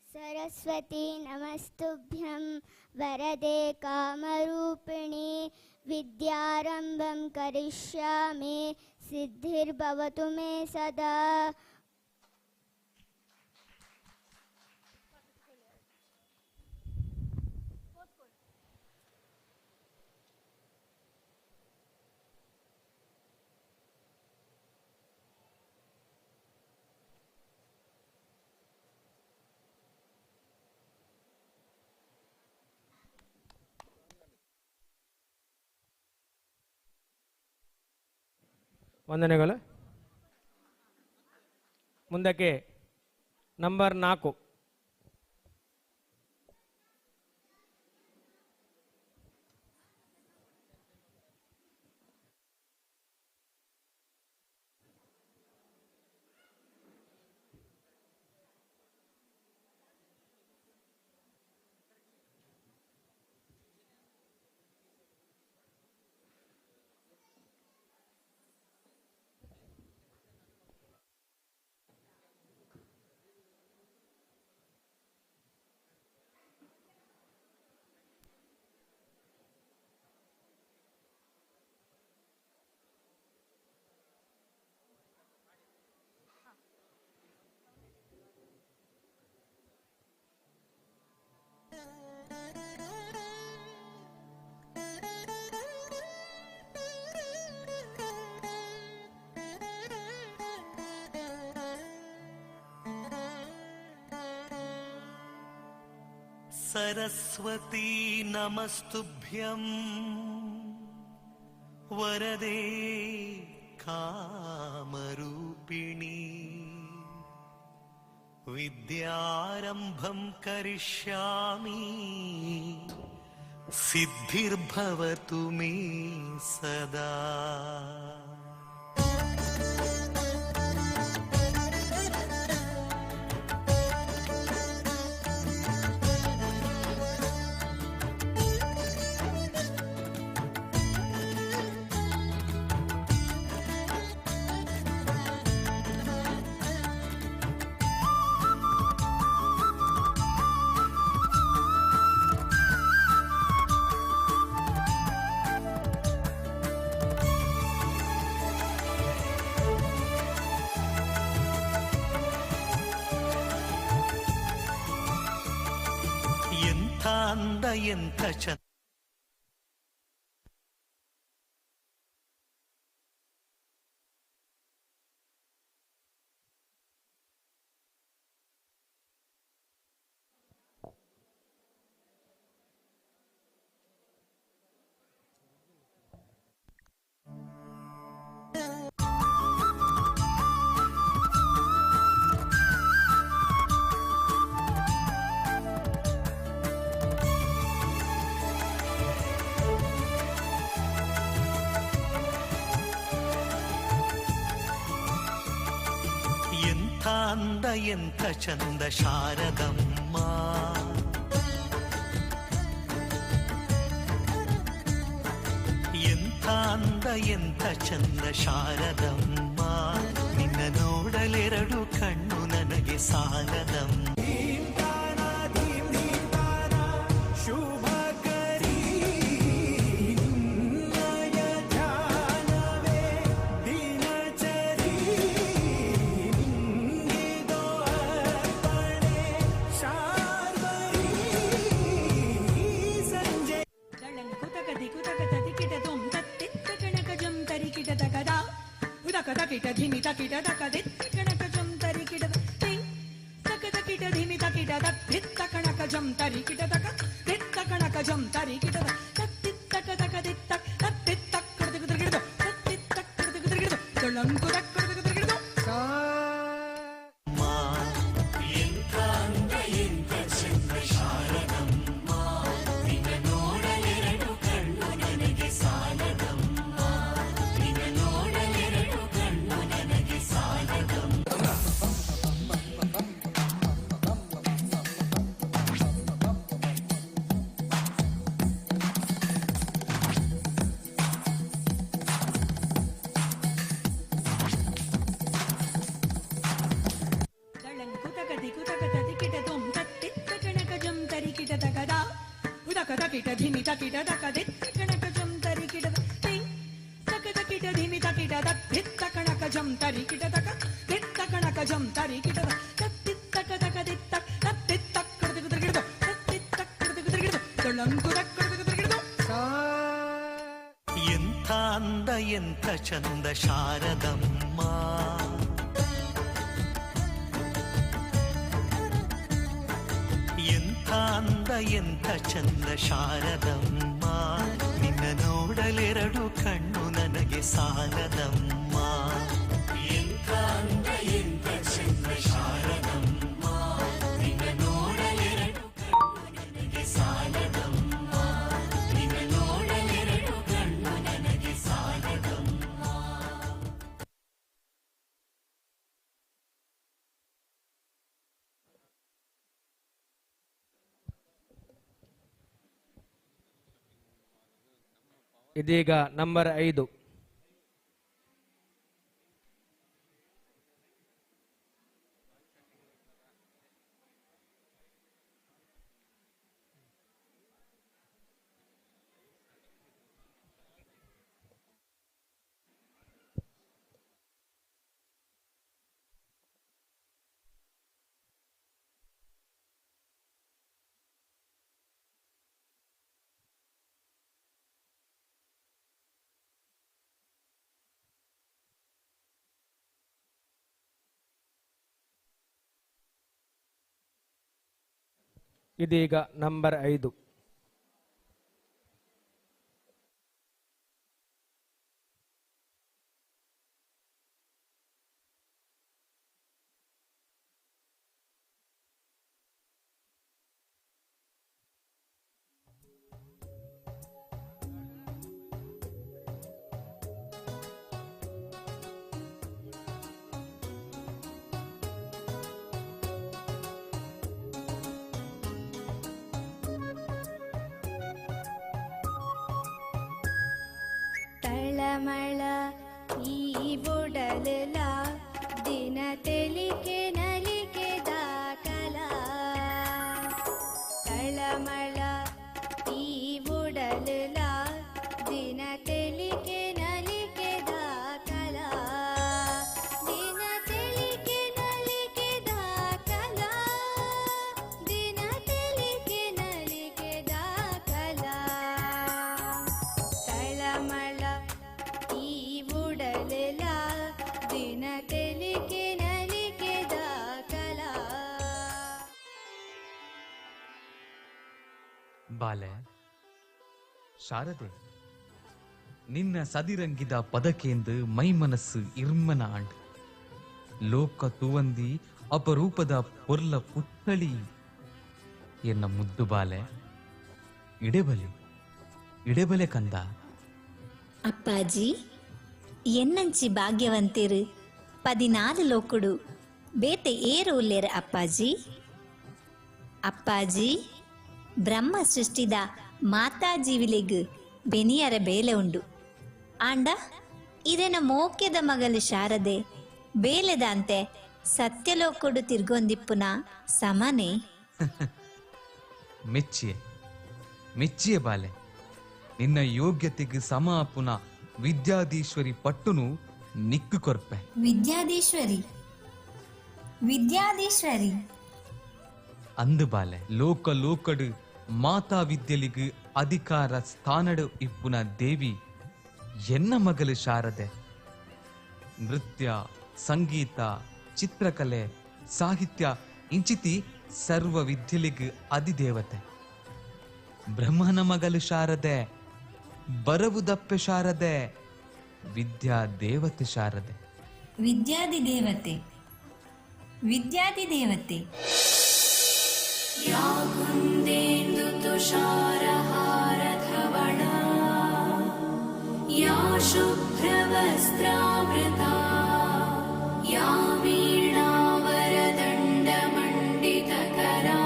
सरस्वती नमस्तुभ्यं वरदे कामरूपिणी विद्यारम्भं करिष्यामि सिद्धिर्भवतु मे सदा. ವಂದನೆಗಳು. ಮುಂದಕ್ಕೆ ನಂಬರ್ 4 सरस्वती नमस्तुभ्यं वरदे कामरूपिणी विद्यारम्भं करिष्यामि सिद्धिर्भवतु मे सदा। ಎಂಥ ಎಂಥ ಚಂದ ಅಂದ ಎಂಥ ಚಂದ ಶಾರದಮ್ಮ ಎಂಥ ಅಂದ ಎಂಥ ಚಂದ ಶಾರದಮ್ಮ ನಿನ್ನ ನೋಡಲೆರಡು ಕಣ್ಣು ನನಗೆ ಸಾಲದಮ್ಮ ಕಿಟ ಧಿಮಿ ತಕಿಟ ತಕ ದಿತ್ತ ಕಣಕ ಜಂ ತರಿ ಕಿಟ ತಿಂಗ್ ತಕದ ಕಿಟ ಧಿಮಿ ತಕಿಟ ದಿತ್ತ ಕಣಕ ಜಂ ತರಿ ಕಿಟ ತಕ ದಿತ್ತ ಕಣಕ ಜಂ ತರಿ ಕಿಟ ತತ್ತಿತ್ತ ತಕ ದಿತ್ತ ತತ್ತಿತ್ತ ಕಡದ ಕುದರಗಿಡದು ತತ್ತಿತ್ತ ಕಡದ ಕುದರಗಿಡದು ತೊಳಂಕು ತಕ್ಕ ಕಡದ ಕುದರಗಿಡದು ಮಾ ಎಂತ ಅಂದ ಎಂತ ಚಂದ ಶಾರದಮ್ಮ ನಿನ್ನ ನೋಡಲೆರಡು ಕಣ್ಣು ನನಗೆ ಸಾಲದಮ್ಮ ನಿನ್ನ ನೋಡಲೆರಡು ಕಣ್ಣು ನನಗೆ ಸಾಲದಮ್ಮ ಕಿಟ ಧಿಮಿ ತಕಿಟ ತಕ ದಿತ್ತ ಕಣಕ ಜಂ ತರಿ ಕಿಟ ತಿಂಗ್ ತಕದ ಕಿಟ ಧಿಮಿ ತಕಿಟ ದಿತ್ತ ಕಣಕ ಜಂ ತರಿ ಕಿಟ ತಕ ದಿತ್ತ ಕಣಕ ಜಂ ತರಿ ಕಿಟ ತತ್ತಿತ್ತ ತಕ ದಿತ್ತ ತತ್ತಿತ್ತ ಕಡದ ಕುದರಗಿಡದು ತತ್ತಿತ್ತ ಕಡದ ಕುದರಗಿಡದು ತೊಳಂಕು ತಕ್ಕ ಕಡದ ಕುದರಗಿಡದು ಎಂಥ ಅಂದ ಎಂಥ ಚಂದ ಶಾರದಮ್ಮ ಎಂಥ ಅಂದ ಎಂಥ ಚಂದ ಶಾರದಮ್ಮ ನಿನ್ನ ನೋಡಲೆರಡು ಕಣ್ಣು ನನಗೆ ಸಾಲದಮ್ಮ ಎಂಥ ಅಂದ ಎಂಥ ಚಂದ ಶಾರದಮ್ಮ ನಿನ್ನ ನೋಡಲೆರಡು ಕಣ್ಣು ನನಗೆ ಸಾಲದಮ್ಮ ನಿನ್ನ ನೋಡಲೆರಡು ಕಣ್ಣು ನನಗೆ ಸಾಲದಮ್ಮ. ಇದೀಗ ನಂಬರ್ 5. ಇದೀಗ ನಂಬರ್ 5. ತಳಮಳ ಈ ಬುಡಲಲ ದಿನ ತೆಲಿಕೆ ನಲಿಕೆ ದಾಖಲ ತಳಮಳ ಈ ಬುಡಲಲ ದಿನ ತೆಲಿಕೆ ನಲಿಕೆ ದಾಖಲ ದಿನ ತೆಲಿಕೆ ನಲಿಕೆ ದಾಖಲ ದಿನ ತೆಲಿಕೆ ನಲಿಕೆ ದಾಖಲ ತಳಮಳ ಈ ಬುಡಲಲ ದಿನ ತೆಲಿಕೆ ನಲಿಕೆ ದಾಖಲ. ಬಾಲೆ ಶಾರದೆ, ನಿನ್ನ ಸದಿರಂಗಿದ ಪದಕೇಂದು ಮೈ ಮನಸ್ಸು ಇರ್ಮನ ಆಂಡ್ ಲೋಕ ತೂವಂದಿ ಅಪರೂಪದ ಪೊರ್ಲ ಪುತ್ತಳಿ ಎನ್ನ ಮುದ್ದು ಬಾಲೆ ಇಡೆಬಲೆ ಇಡೆಬಲೆ ಕಂದ. ಅಪ್ಪಾಜಿ ಎನ್ನಂಚಿ ಭಾಗ್ಯವಂತಿರು 14 ಲೋಕುಡು ಬೇತೆ ಏರೋಲ್ಲೆರ ಅಪ್ಪಾಜಿ. ಅಪ್ಪಾಜಿ ಬ್ರಹ್ಮ ಸೃಷ್ಟಿದ ಮಾತಾಜೀವಿಲೆಗ್ ಬೆನಿಯರ ಬೇಲೆ ಉಂಡು ಆಂಡ ಇದೆನ ಮೋಕ್ಯದ ಮಗಲು ಶಾರದೆ ಬೇಲೆದಂತೆ ಸತ್ಯಲೋಕುಡು ತಿರ್ಗೊಂದಿಪ್ಪುನ ಸಮನೆ. ಮೆಚ್ಚಿಯೆ ಮೆಚ್ಚಿಯೆ ಬಾಲೆ, ನಿನ್ನ ಯೋಗ್ಯತೆಗೆ ಸಮ ಅಪ್ಪುನ ವಿದ್ಯಾಧೀಶ್ವರಿ ಪಟ್ಟುನು ನಿಕ್ಕು ಕೊರ್ಪೆ. ವಿದ್ಯಾಧೀಶ್ವರಿ ವಿದ್ಯಾಧೀಶ್ವರಿ ಅಂದು ಬಾಲೆ, ಲೋಕ ಲೋಕಡು ಮಾತಾ ವಿದ್ಯಲಿಗು ಅಧಿಕಾರ ಸ್ಥಾನಡು ಇಪ್ಪುನ ದೇವಿ ಎನ್ನ ಮಗಲು ಶಾರದೆ. ನೃತ್ಯ, ಸಂಗೀತ, ಚಿತ್ರಕಲೆ, ಸಾಹಿತ್ಯ ಇಂಚಿತಿ ಸರ್ವ ವಿದ್ಯಲಿಗು ಅಧಿದೇವತೆ. ಬ್ರಹ್ಮನ ಮಗಲು ಶಾರದೆ, ಬರವುದಪ್ಪೆ ಶಾರದೆ, ವಿದ್ಯಾ ದೇವತೆ ಶಾರದೆ. ವಿದ್ಯಾದಿ ದೇವತೆ ವಿದ್ಯಾದಿ ದೇವತೆ. या कुन्देन्दु तुषारहारधवणा या शुभ्रवस्त्रावृता या वीणावरदण्डमण्डितकरा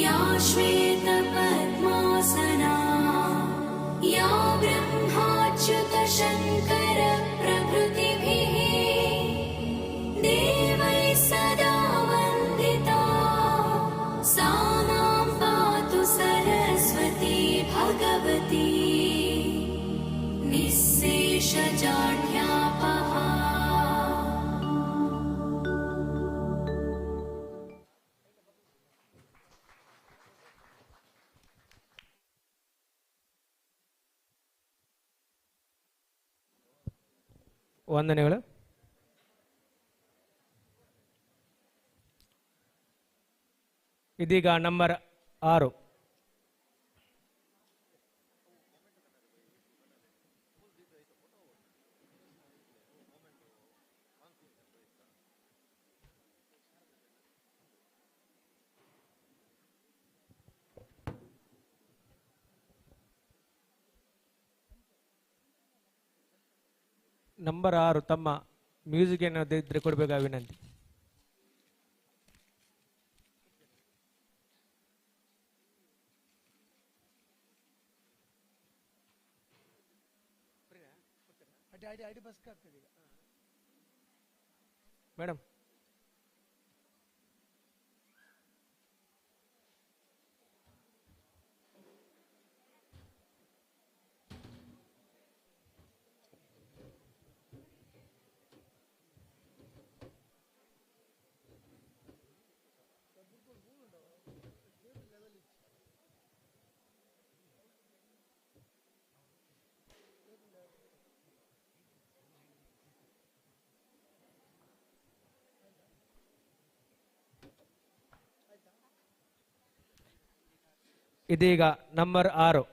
या श्वेतपद्मासना या ब्रह्माच्युतशङ्करप्रभृतिभिः देवैः सदा वन्दिता सा मां पातु सरस्वती भगवती निःशेषजाड्यापहा. ವಂದನೆಗಳು. ಇದೀಗ ನಂಬರ್ 6. ನಂಬರ್ 6 ತಮ್ಮ ಮ್ಯೂಸಿಕ್ ಏನಾದ್ರು ಇದ್ರೆ ಕೊಡಬೇಕಾ ವಿನಂತಿ. ಮೇಡಮ್ ಇದೀಗ ನಂಬರ್ 6.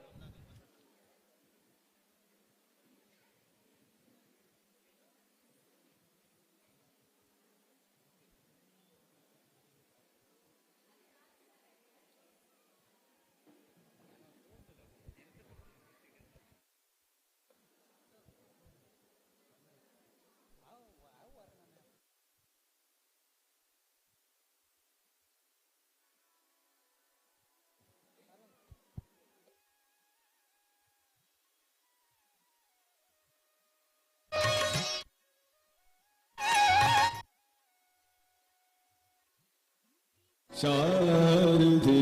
ಶಾರದೆ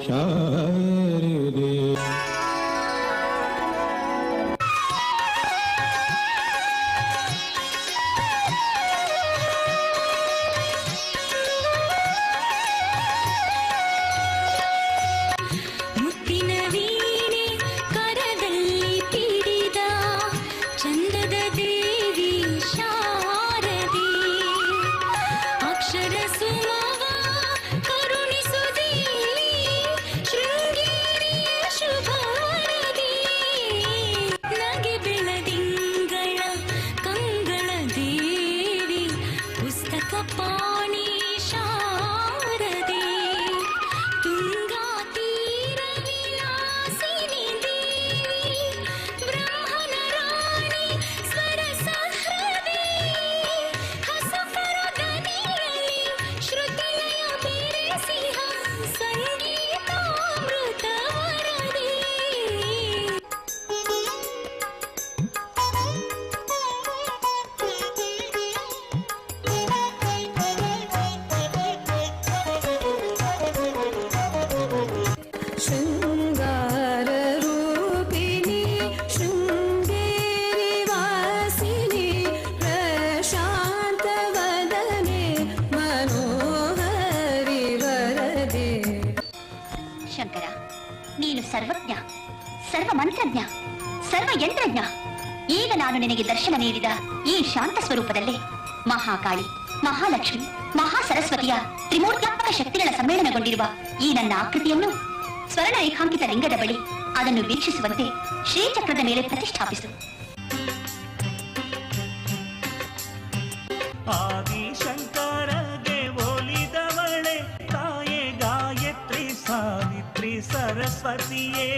ಶಾರದೆ ಮುತ್ತಿನ ವೀಣೆ ಕರದಲ್ಲಿ ಪಿಡಿದ ಚಂದದ ದೇವಿ ಶಾರದೆ ಅಕ್ಷರ ಸುಮವ ಕರುಣಿಸು ದೇವಿ ಶೃಂಗೇರಿಯ ಶುಭವರದಿ ನಗೆ ಬೆಳದಿಂಗಳ ಕಂಗಳ ದೇವಿ ಪುಸ್ತಕ ಪಾಣಿ ಶಾರದೆ ತುಂಗಾ ತೀರ ವಿಲಾಸಿನಿ ದೇವಿ ಬ್ರಹ್ಮನ ರಾಣಿ ಸ್ವರ ಸಹೃದೆ ಹಸಕರದ ನೀರಲಿ ಶ್ರುತಿಲಯ ಬೆರೆಸಿಹ ಸಂಗೀತಾಮೃತ ವರದೆ ಶೃಂಗಾರ ರೂಪಿಣಿ ಶೃಂಗೇರಿ ವಾಸಿನಿ ಪ್ರಶಾಂತ ವದನೆ ಮನೋಹರಿ ವರದೆ. ಶಂಕರ, ನೀನು ಸರ್ವಜ್ಞ, ಸರ್ವ ಮಂತ್ರಜ್ಞ, ಸರ್ವ ಯಂತ್ರಜ್ಞ. ಈಗ ನಾನು ನಿನಗೆ ದರ್ಶನ ನೀಡಿದ ಈ ಶಾಂತ ಸ್ವರೂಪದಲ್ಲೇ ಮಹಾಕಾಳಿ, ಮಹಾಲಕ್ಷ್ಮಿ, ಮಹಾ ಸರಸ್ವತಿಯ ತ್ರಿಮೂರ್ತ್ಯಾತ್ಮಕ ಶಕ್ತಿಗಳ ಸಮ್ಮೇಳನಗೊಂಡಿರುವ ಈ ನನ್ನ ಆಕೃತಿಯನ್ನು ಸ್ವರ್ಣ ರೇಖಾಂಕಿತ ಲಿಂಗದ ಬಳಿ ಅದನ್ನು ವೀಕ್ಷಿಸುವಂತೆ ಶ್ರೀಚಕ್ರದ ಮೇಲೆ ಪ್ರತಿಷ್ಠಾಪಿಸು. ಆದಿಶಂಕರಗೆ ಒಲಿದವಳೆ ತಾಯೇ ಗಾಯತ್ರಿ ಸಾವಿತ್ರಿ ಸರಸ್ವತಿಯೇ.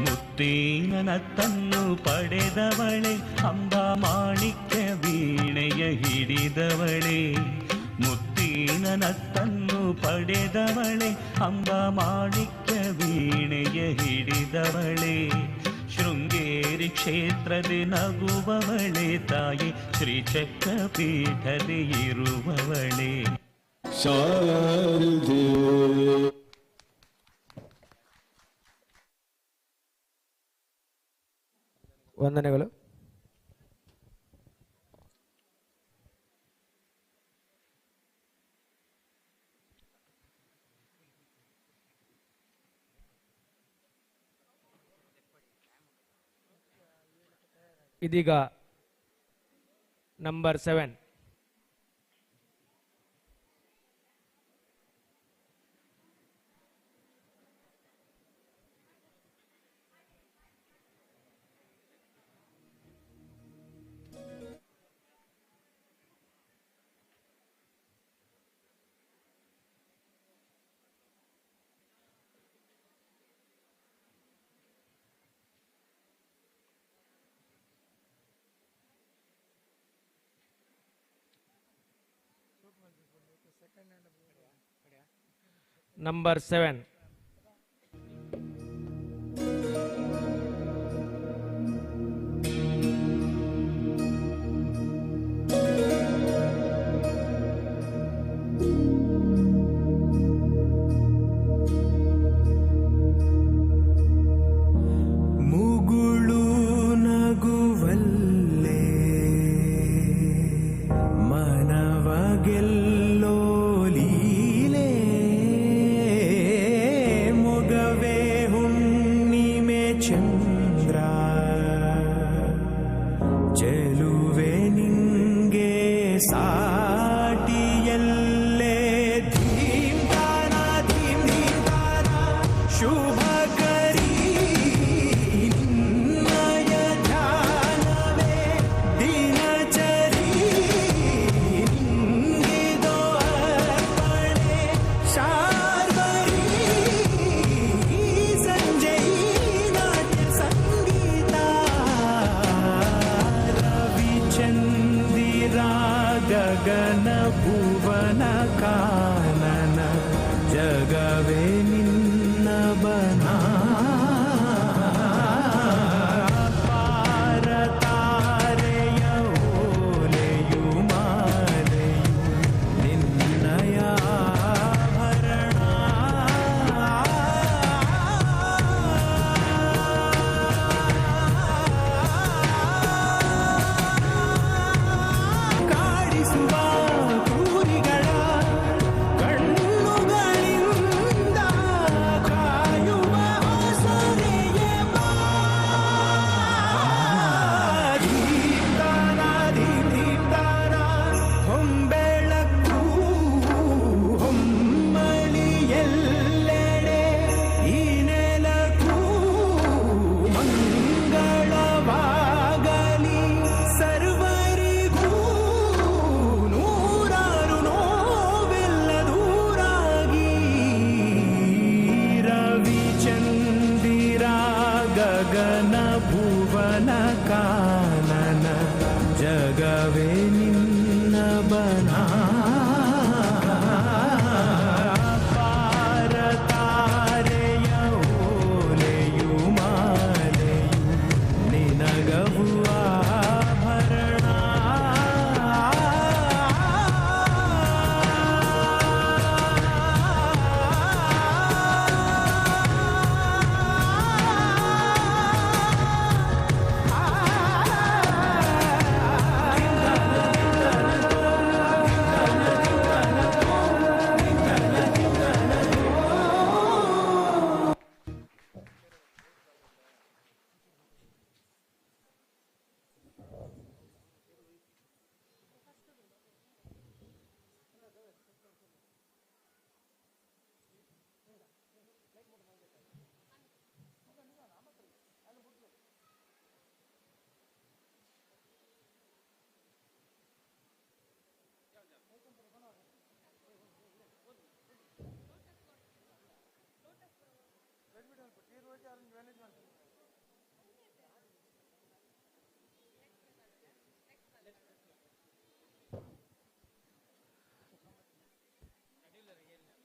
ಮುತ್ತೇನನತ್ತನ್ನು ಪಡೆದವಳೆ ಅಂಬಾ ಮಾಣಿಕ್ಯ ವೀಣೆಯ ಹಿಡಿದವಳೆ. ಮುತ್ತೇನನತ್ತನ್ನು ಪಡೆದವಳೆ ಅಂಬಾ ಮಾಣಿಕ್ಯ ವೀಣೆಯ ಹಿಡಿದವಳೆ. ಶೃಂಗೇರಿ ಕ್ಷೇತ್ರದಿ ನಗುವವಳೆ ತಾಯಿ ಶ್ರೀಚಕ್ರ ಪೀಠದಿ ಇರುವವಳೆ. ಶಾರದೆ ವಂದನೆಗಳು. ಇದೀಗ ನಂಬರ್ 7. Number 7. ಮುಗುಳು ನಗುವಲ್ಲೇ ಮನವಗೆಲ್ಲೋ ಲೀಲೆ ಮೊಗವೇ ಹುಣ್ಣಿಮೆ ಚಂದ್ರ ಚೆಲುವೆ ನಿಂಗೆ ಸಾಟಿಯಲ್ಲೇ ಧೀ ಗಗನ ಭುವನ ಕಾನನ ಜಗವೇ ನಿನ್ನ ಬನ ಪಾರ ತಾರೆಯ ಓಲೆಯು ಮಾಲೆಯು ನಿನ್ನಯ ಆಭರಣ ಕಾಡಿಸುವ ಕೂರಿಗಳ ಕಣ್ಣುಗಳಿಂದ ಕಾಯುವ ಸೊರೆಯ ದೀಪ್ತಾನ ಹೊಂಬೆಳಕು ಹೊಮ್ಮಳಿಯೆಲ್ಲೆಡೆ ಈ ನೆಲಕ್ಕೂ ಮಂಗಳವಾಗಲಿ ಸರ್ವರಿಗೂ ನೂರಾರು ನೋವೆಲ್ಲ ದೂರಾಗಿ ರವಿಚಂದಿರ ಗಗನ ಭುವನ ಕಾನನ ಜಗವೇ ನಿನ್ನ ಬನ ಪಾರ ತಾರೆಯ ಓಲೆಯು ಮಾಲೆಯು ನಿನಗವು ಆಭರಣ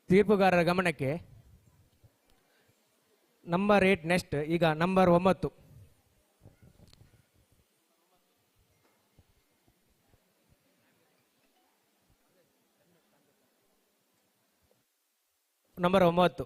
ತೀರ್ಪುಗಾರರ ಗಮನಕ್ಕೆ ನಂಬರ್ 8 ನೆಕ್ಸ್ಟ್ ಈಗ ನಂಬರ್ 9 ನಂಬರ್ 9 ಿ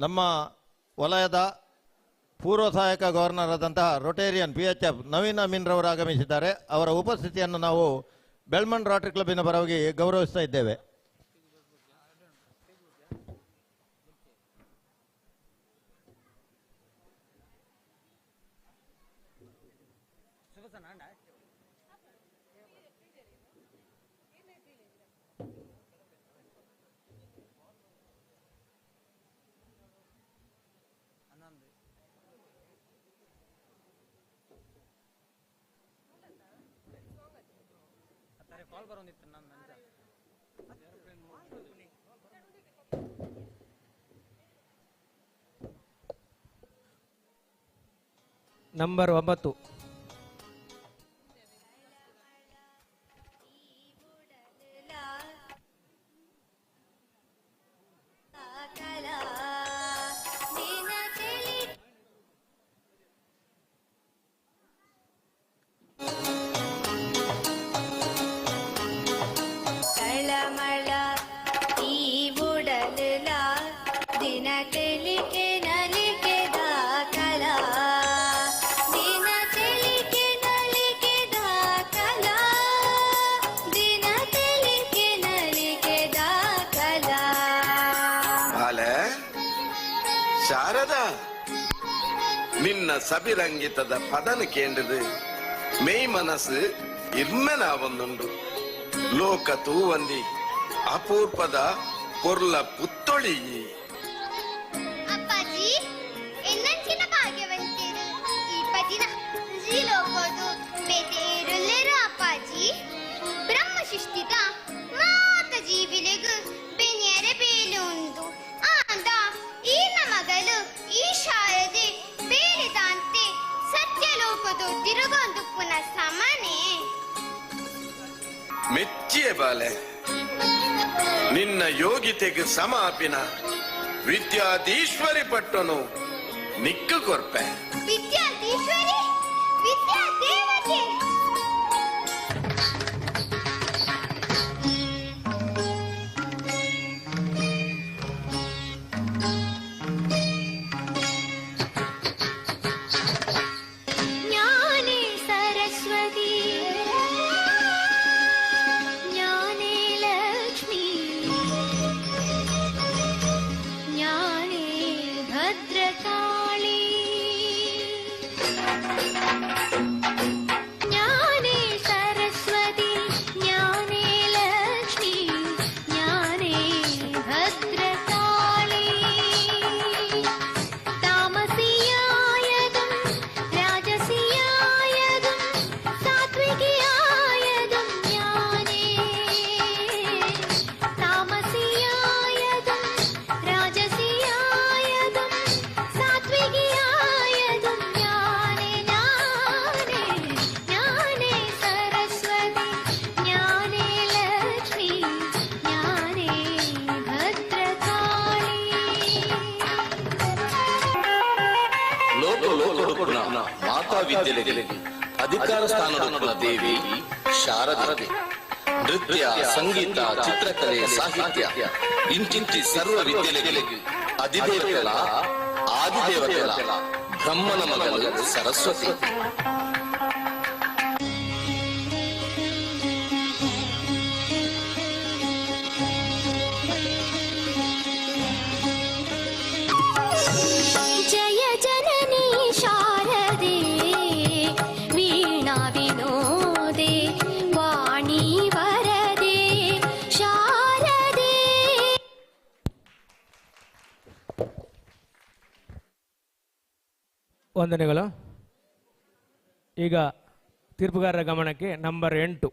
ನಮ್ಮ ವಲಯದ ಪೂರ್ವ ಸಹಾಯಕ ಗವರ್ನರ್ ಆದಂತಹ ರೊಟೇರಿಯನ್ PHF ನವೀನ್ ಅಮೀನ್ ರವರು ಆಗಮಿಸಿದ್ದಾರೆ. ಅವರ ಉಪಸ್ಥಿತಿಯನ್ನು ನಾವು ಬೆಳ್ಮನ್ ರೋಟರಿ ಕ್ಲಬ್ಬಿನ ಪರವಾಗಿ ಗೌರವಿಸ್ತಾ ಇದ್ದೇವೆ. ನಂಬರ್ 9. ಶಾರದಾ, ನಿನ್ನ ಸಬಿರಂಗಿತದ ಪದನ ಕೇಂದ್ರದ ಮೇಯ್ ಮನಸ್ಸು ಇರ್ಮೆನಾವೊಂದುಂಡು. ಲೋಕ ತೂವಂದಿ ಅಪೂರ್ಪದ ಪೊರ್ಲ ಪುತ್ತೊಳಿ. ಅಪ್ಪಾಜಿ ಎನ್ನಂಚಿನ ಭಾಗ್ಯವಂತಿರು ಈ ಪದಿನ ಈ ಲೋಕದು ಬೇತೇರುಲ್ಲೆರು ಅಪ್ಪಾಜಿ. ಬ್ರಹ್ಮ ಸೃಷ್ಟಿತ ಮಾತ ಜೀವಿಲೆಗು ಬೆನೆಯರೆ ಬೇಲೆ ಉಂದು ಆಂದ ಈ ನಮಗಲು ಈ ಶಾರದೆ ಬೇರೆದಂತೆ ಸತ್ಯಲೋಕದು ತಿರುಗೊಂದು ಪುನಃ ಸಮನೆ ಮೆಚ್ಚಿಯ ಬಾಲೆ. ನಿನ್ನ ಯೋಗಿತೆಗೆ ಸಮಾಪಿನ ವಿದ್ಯಾಧೀಶ್ವರಿ ಪಟ್ಟನು ನಿಕ್ಕು ಕೊರ್ಪೆ. ವಿದ್ಯಾಧೀಶ್ವರಿ, ವಿದ್ಯಾ ದೇವತೆ. ಜ್ಞಾನೇ ಸರಸ್ವತಿ, ಜ್ಞಾನೇ ಲಕ್ಷ್ಮೀ, ಜ್ಞಾನೇ ಭದ್ರಕಾಳಿ. ಜ್ಞಾನೇ ಸರಸ್ವತಿ, ಜ್ಞಾನೇ ಲಕ್ಷ್ಮೀ, ಜ್ಞಾನೇ ಭದ್ರಕಾಳಿ. താമസിയായതും രാജസിയായതും സാത്വികിയായതും ജ്ഞാനേ. താമസിയായതും രാജസിയായതും സാത്വികിയായതും ജ്ഞാനേ. ജ്ഞാനേ ജ്ഞാനേ സരസ്വതി, ജ്ഞാനേ ലക്ഷ്മി, ജ്ഞാനേ ഭദ്രകാളി. ಲೋಕ ಮಾತಾ ವಿದ್ಯೆಲೆಗೆ ಅಧಿಕಾರ ಸ್ಥಾನದ ದೇವಿ ಶಾರದೆ. ನೃತ್ಯ, ಸಂಗೀತ, ಚಿತ್ರಕಲೆ, ಸಾಹಿತ್ಯ ಇಂಚಿಂಚಿ ಸರ್ವ ವಿದ್ಯೆಲೆಗೆ ಅಧಿದೇವತೆಗಳ ಆದಿದೇವತೆಗಳ ಬ್ರಹ್ಮನ ಮಗಳು ಸರಸ್ವತಿ. ಜಯ ಜನನಿ ಶಾರದೆ, ವೀಣಾ ವಿನೋದೆ, ವಾಣಿ ವರದೆ ಶಾರದೆ. ವಂದನೆಗಳು. ಈಗ ತೀರ್ಪುಗಾರರ ಗಮನಕ್ಕೆ ನಂಬರ್ 8.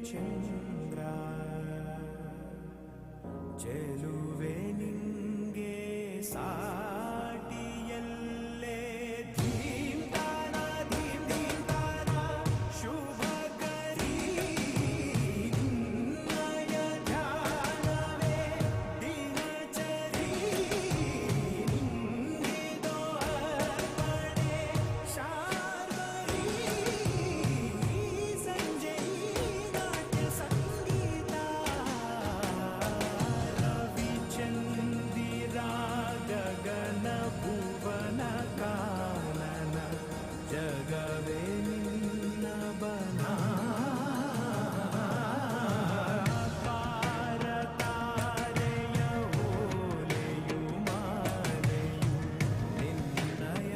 ಚಂದ್ರ ಚೆಲುವೆ ನಿಂಗೆ ಸಾಟಿಯಲ್ಲೇ ಧೀಮ್ತಾನ ಧೀಮ್ ಧೀಮ್ತಾನ ಶುಭ ಕರಿ ನಿನ್ನಯ ಧ್ಯಾನವೇ ದಿನಚರಿ ನಿಂಗಿದೋ ಅರ್ಪಣೆ ಶಾರ್ವರಿ ಸಂಜೆ ನಾಟ್ಯ ಸಂಗೀತ ರವಿಚಂದಿರ ಗಗನ ಭುವನ ಕಾನನ ಜಗವೇ ನಿನ್ನ ಬನ ತಾರೆಯ ಓಲೆಯು ಮಾಲೆಯು ನಿನ್ನಯ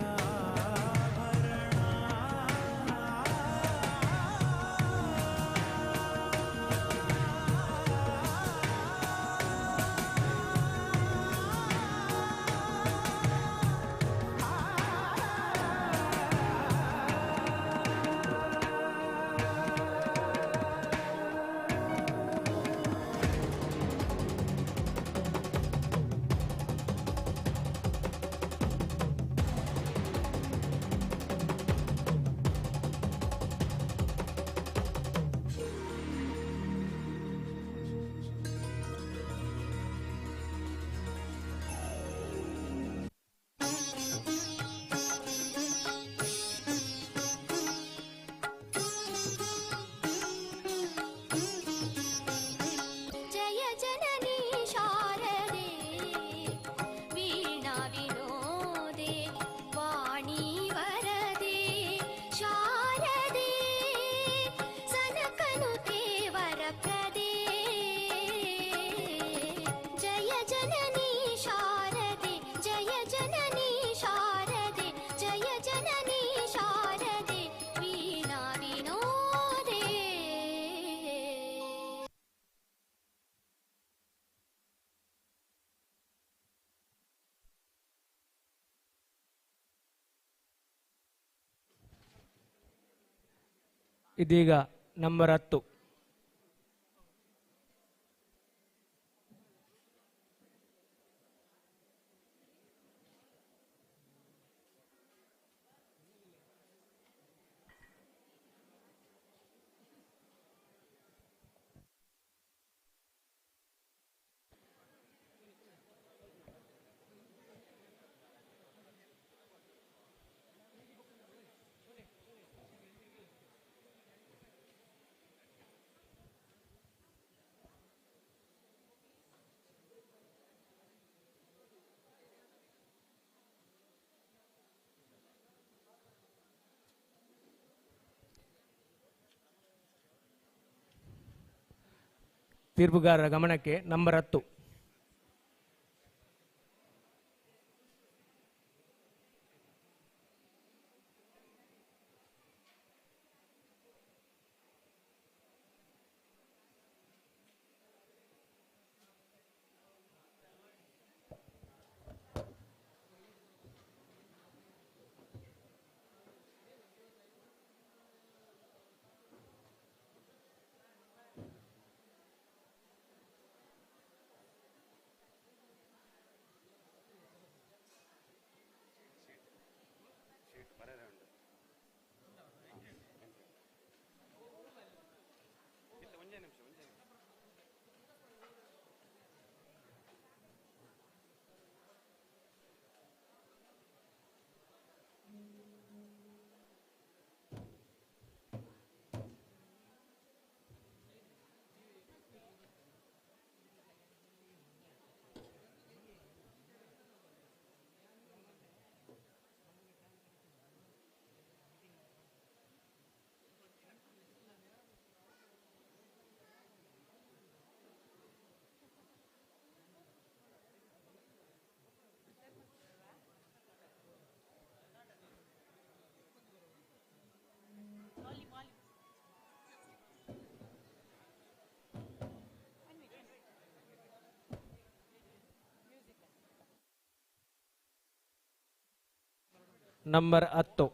ಜಯ ಜನನಿ ಶಾರದೆ ವೀಣಾ ವಿನೋದೆ ವಾಣಿ ವರದೆ ಶಾರದೆ ಸನಕನುತೆ ವರಪ್ರದೆ ಜಯ ಜನನಿ ಶಾರದೆ ಜಯ ಜನನಿ ಶಾರದೆ ಜಯ ಜನನಿ ಶಾರದೆ ವೀಣಾ ವಿನೋದೆ. ಇದೀಗ ನಂಬರ್ 10 ತೀರ್ಪುಗಾರರ ಗಮನಕ್ಕೆ ನಂಬರ್ 10. ನಂಬರ್ 10.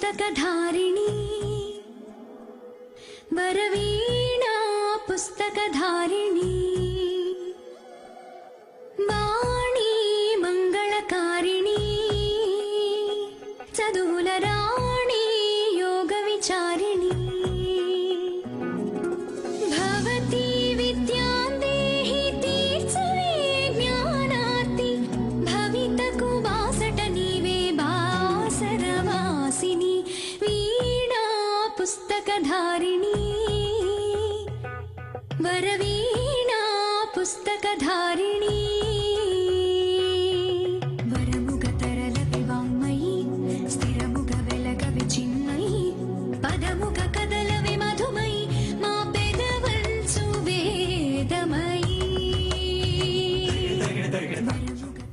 पुस्तकधारिणी वरवीणा पुस्तकधारिणी वाणी मंगलकारिणी चदुलराणी योगविचारिणी भवती विद्यान्देहि तीर्त्सवे ज्ञानार्ति भवितकुवासट नीवे बासरवासिनी वीणा पुस्तकधारिणी वरवीणा पुस्तकधारिणी वरमुगतरलवि वाङ्मयी स्थिरमुगवेलगवि चिन्मयी पदमुग कदलवि मधुमयी मा पेदवल्सु वेदमयी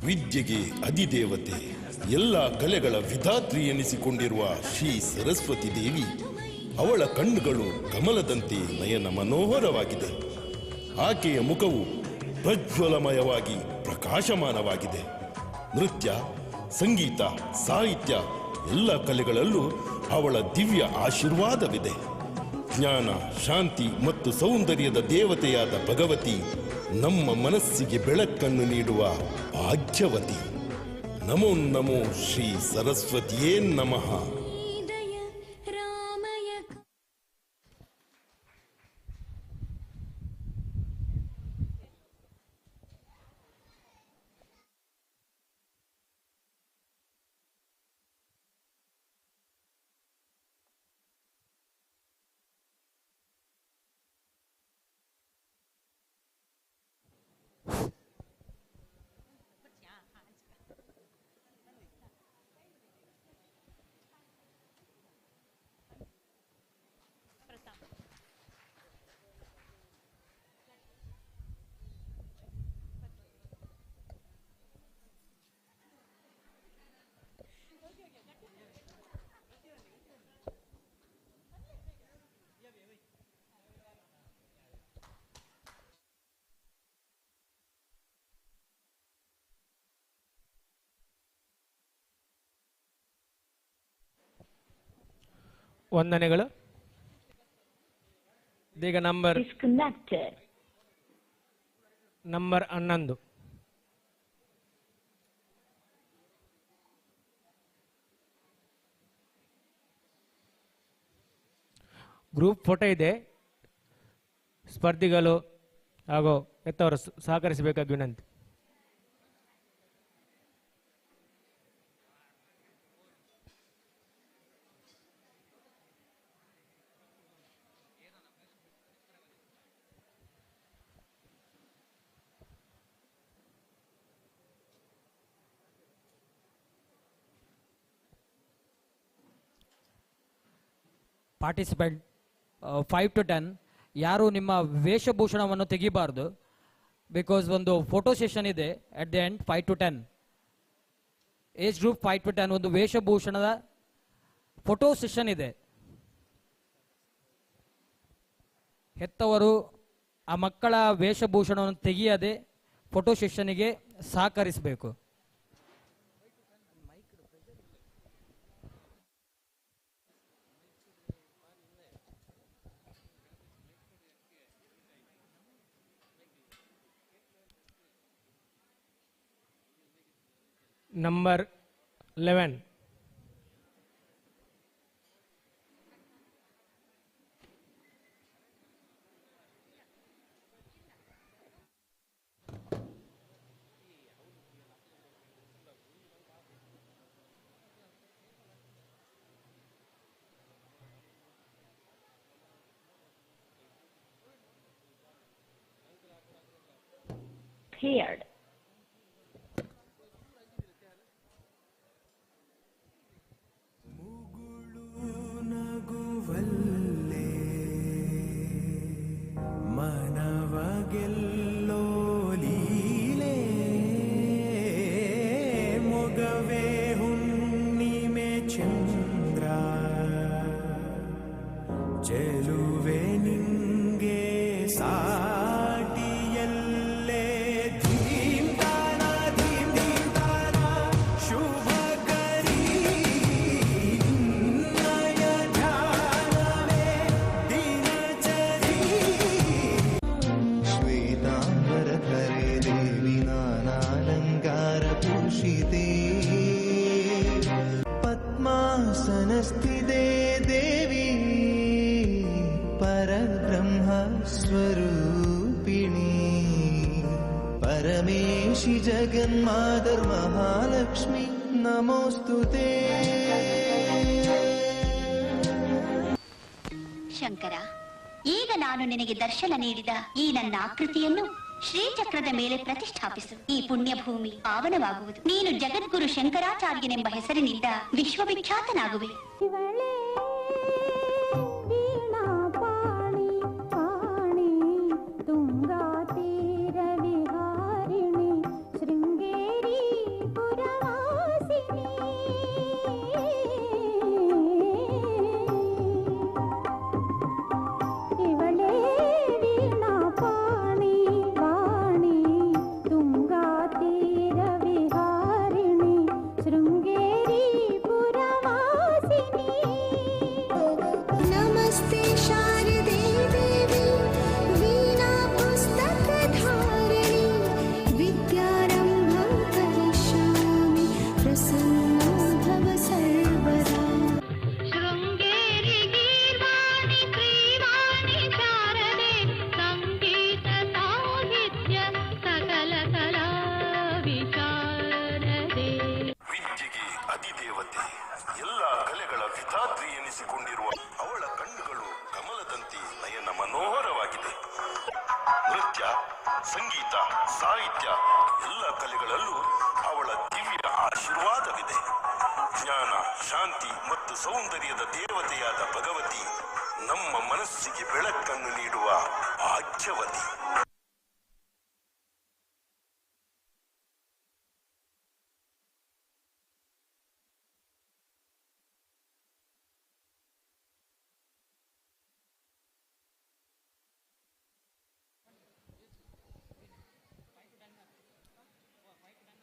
ವಿದ್ಯೆಗೆ ಅಧಿದೇವತೆ ಎಲ್ಲ ಕಲೆಗಳ ವಿಧಾತ್ರಿ ಎನಿಸಿಕೊಂಡಿರುವ ಶ್ರೀ ಸರಸ್ವತಿ ದೇವಿ, ಅವಳ ಕಣ್ಣುಗಳು ಕಮಲದಂತೆ ನಯನ ಮನೋಹರವಾಗಿದೆ. ಆಕೆಯ ಮುಖವು ಪ್ರಜ್ವಲಮಯವಾಗಿ ಪ್ರಕಾಶಮಾನವಾಗಿದೆ. ನೃತ್ಯ, ಸಂಗೀತ, ಸಾಹಿತ್ಯ ಎಲ್ಲ ಕಲೆಗಳಲ್ಲೂ ಅವಳ ದಿವ್ಯ ಆಶೀರ್ವಾದವಿದೆ. ಜ್ಞಾನ, ಶಾಂತಿ ಮತ್ತು ಸೌಂದರ್ಯದ ದೇವತೆಯಾದ ಭಗವತಿ ನಮ್ಮ ಮನಸ್ಸಿಗೆ ಬೆಳಕನ್ನು ನೀಡುವ ಭಾಗ್ಯವತಿ. ನಮೋ ನಮೋ ಶ್ರೀ ಸರಸ್ವತಿಯೇ ನಮಃ. ವಂದನೆಗಳು. ಈಗ ನಂಬರ್ 11 ಗ್ರೂಪ್ ಫೋಟೋ ಇದೆ. ಸ್ಪರ್ಧಿಗಳು ಹಾಗೂ ಎತ್ತವರು ಸಹಕರಿಸಬೇಕಾಗಿ ವಿನಂತಿ. ಪಾರ್ಟಿಸಿಪೆಂಟ್ 5 to 10 ಯಾರು ನಿಮ್ಮ ವೇಷಭೂಷಣವನ್ನು ತೆಗಿಬಾರ್ದು. ಬಿಕಾಸ್ ಒಂದು ಫೋಟೋ ಸೆಷನ್ ಇದೆ at the end. 5 to 10 age group 5 to 10 ಒಂದು ವೇಷಭೂಷಣದ ಫೋಟೋ ಸೆಷನ್ ಇದೆ. ಹೆತ್ತವರು ಆ ಮಕ್ಕಳ ವೇಷಭೂಷಣವನ್ನು ತೆಗೆಯದೆ ಫೋಟೋ ಸೆಷನ್ಗೆ ಸಹಕರಿಸಬೇಕು. Number 11 Paired. ಮನವಗೆಲ್ಲೋ ಲೀಲೆ ಮೊಗವೇ ಹುಣ್ಣಿಮೆ ಚಂದ್ರ ಚೆಲುವೆ ನಿಂಗೆ ಸಾಟಿಯಲ್ಲೇ ಧೀಮ್ ತಾನ ಶುಭ ಕರೀ ನಿನ್ನ ಶಶಿ ಜಗನ್ಮಾತರ್ ಮಹಾಲಕ್ಷ್ಮಿ ನಮೋಸ್ತುತೇ. ಶಂಕರ, ಈಗ ನಾನು ನಿನಗೆ ದರ್ಶನ ನೀಡಿದ ಈ ನನ್ನ ಆಕೃತಿಯನ್ನು ಶ್ರೀಚಕ್ರದ ಮೇಲೆ ಪ್ರತಿಷ್ಠಾಪಿಸು. ಈ ಪುಣ್ಯಭೂಮಿ ಪಾವನವಾಗುವುದು. ನೀನು ಜಗದ್ಗುರು ಶಂಕರಾಚಾರ್ಯನೆಂಬ ಹೆಸರಿನಿಂದ ವಿಶ್ವವಿಖ್ಯಾತನಾಗುವೆ. नमस्ते शारदे देवी वीणा पुस्तकधारिणी विद्यारम्भं करिष्यामि प्रसन्नो भव सर्वदा. शृङ्गेरि गीर्वाणि क्रीवाणि शारदे सङ्गीत साहित्य सकल कला विशारदे. ವಿದ್ಯೆಗೆ ಅಧಿದೇವತೆ, ಎಲ್ಲ ಕಲೆಗಳ ವಿಧಾತ್ರಿ ಎನಿಸಿಕೊಂಡಿರುವ ಅವಳ ಕಣ್ಣುಗಳು ಕಮಲದಂತೆ ನಯನ ಮನೋಹರವಾಗಿದೆ. ನೃತ್ಯ, ಸಂಗೀತ, ಸಾಹಿತ್ಯ ಎಲ್ಲ ಕಲೆಗಳಲ್ಲೂ ಅವಳ ದಿವ್ಯ ಆಶೀರ್ವಾದವಿದೆ. ಜ್ಞಾನ, ಶಾಂತಿ ಮತ್ತು ಸೌಂದರ್ಯದ ದೇವತೆಯಾದ ಭಗವತಿ ನಮ್ಮ ಮನಸ್ಸಿಗೆ ಬೆಳಕನ್ನು ನೀಡುವ ಭಾಗ್ಯವತಿ.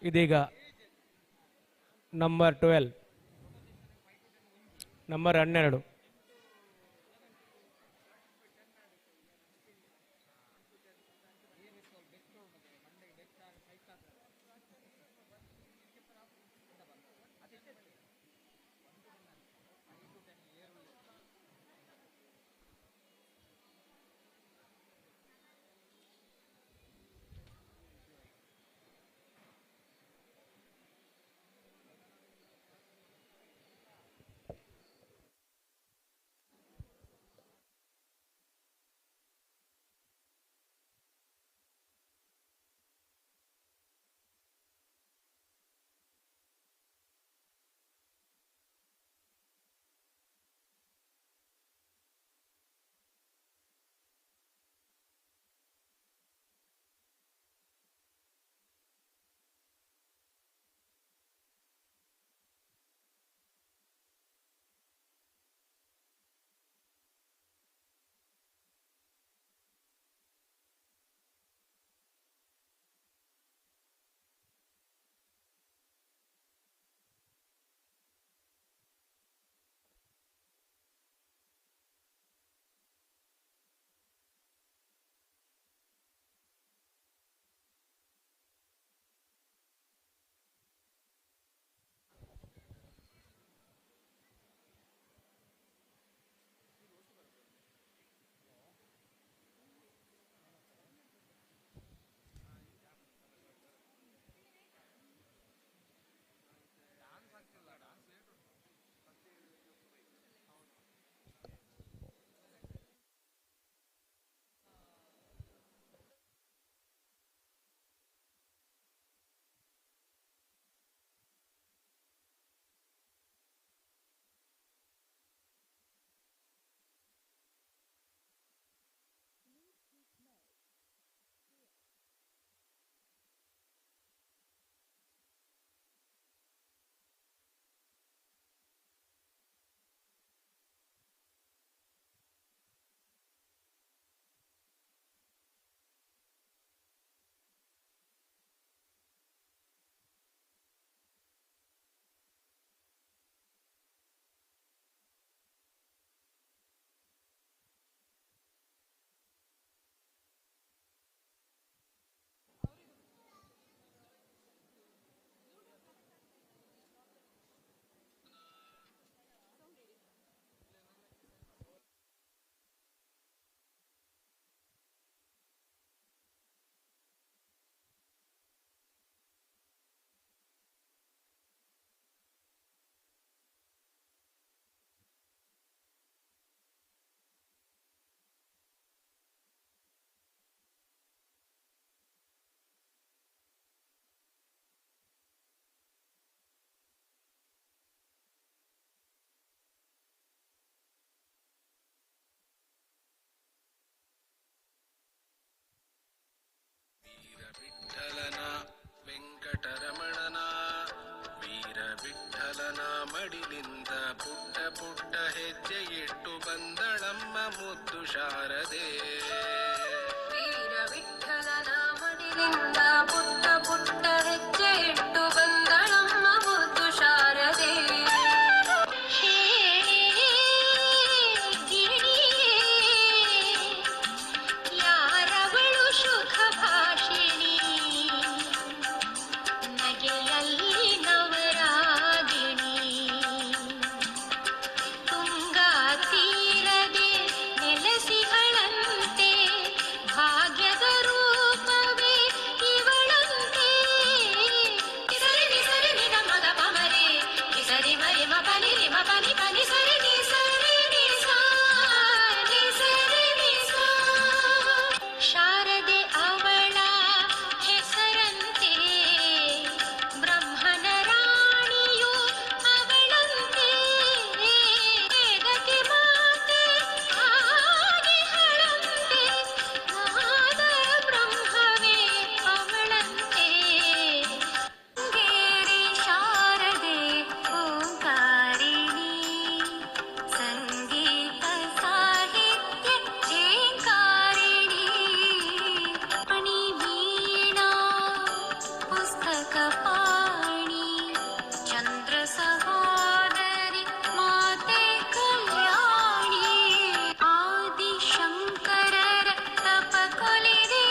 ಇದೀಗ ನಂಬರ್ 12, ನಂಬರ್ 12. ಶಾರದೆ ವೀರ ವಿಠಲನ ಮಡಿಲಿಂದ ಪುಟ್ಟ ಪುಟ್ಟ ಹೆಜ್ಜೆ ಇಟ್ಟು ಬಂದಳಮ್ಮ ಮುದ್ದು ಶಾರದೆ. ಯಾರವಳು ಸುಖ ಭಾಷಿಣಿ ನಗೆಯಲ್ಲಿ ನವರಾಗಿಣಿ ತುಂಗಾ ತೀರದೆ ನೆಲೆಸಿಗಳಂತೆ ಭಾಗ್ಯದ ರೂಪವೇ ಇವಳಂತೆ. ಸರಿ ನಿ ಸರಿ ನಿ ನ ಮಗ ಪಮರೆ ಸರಿ ಮರಿ ಮ ಪನಿ ನಿ ಮ ಪನಿ ಪನಿ ಸರಿ ನಿ ಸರಿ ನಿ ಸಾ ನಿ ಸರಿ ನಿ ಸಾ. ಶಾರದೆ ಅವಳ ಹೆಸರಂತೆ ಬ್ರಹ್ಮನ ರಾಣಿಯು ಅವಳಂತೆ. ವೇದಕ್ಕೆ ಮಾತೆ ಆಗಿಹಳಂತೆ ನಾದ ಬ್ರಹ್ಮವೇ ಅವಳಂತೆ. ಶೃಂಗೇರಿ ಶಾರದೆ ಓಂಕಾರಿಣಿ ಸಂಗೀತ ಸಾಹಿತ್ಯ ಝೇಂಕಾರಿಣಿ ಮಣಿ ವೀಣಾ ಪುಸ್ತಕ ಪಾಣಿ ಚಂದ್ರ ಸಹೋದರಿ ಮಾತೆ ಕಲ್ಯಾಣಿ. ಆದಿಶಂಕರರ ತಪ ಕೊಲಿದೆ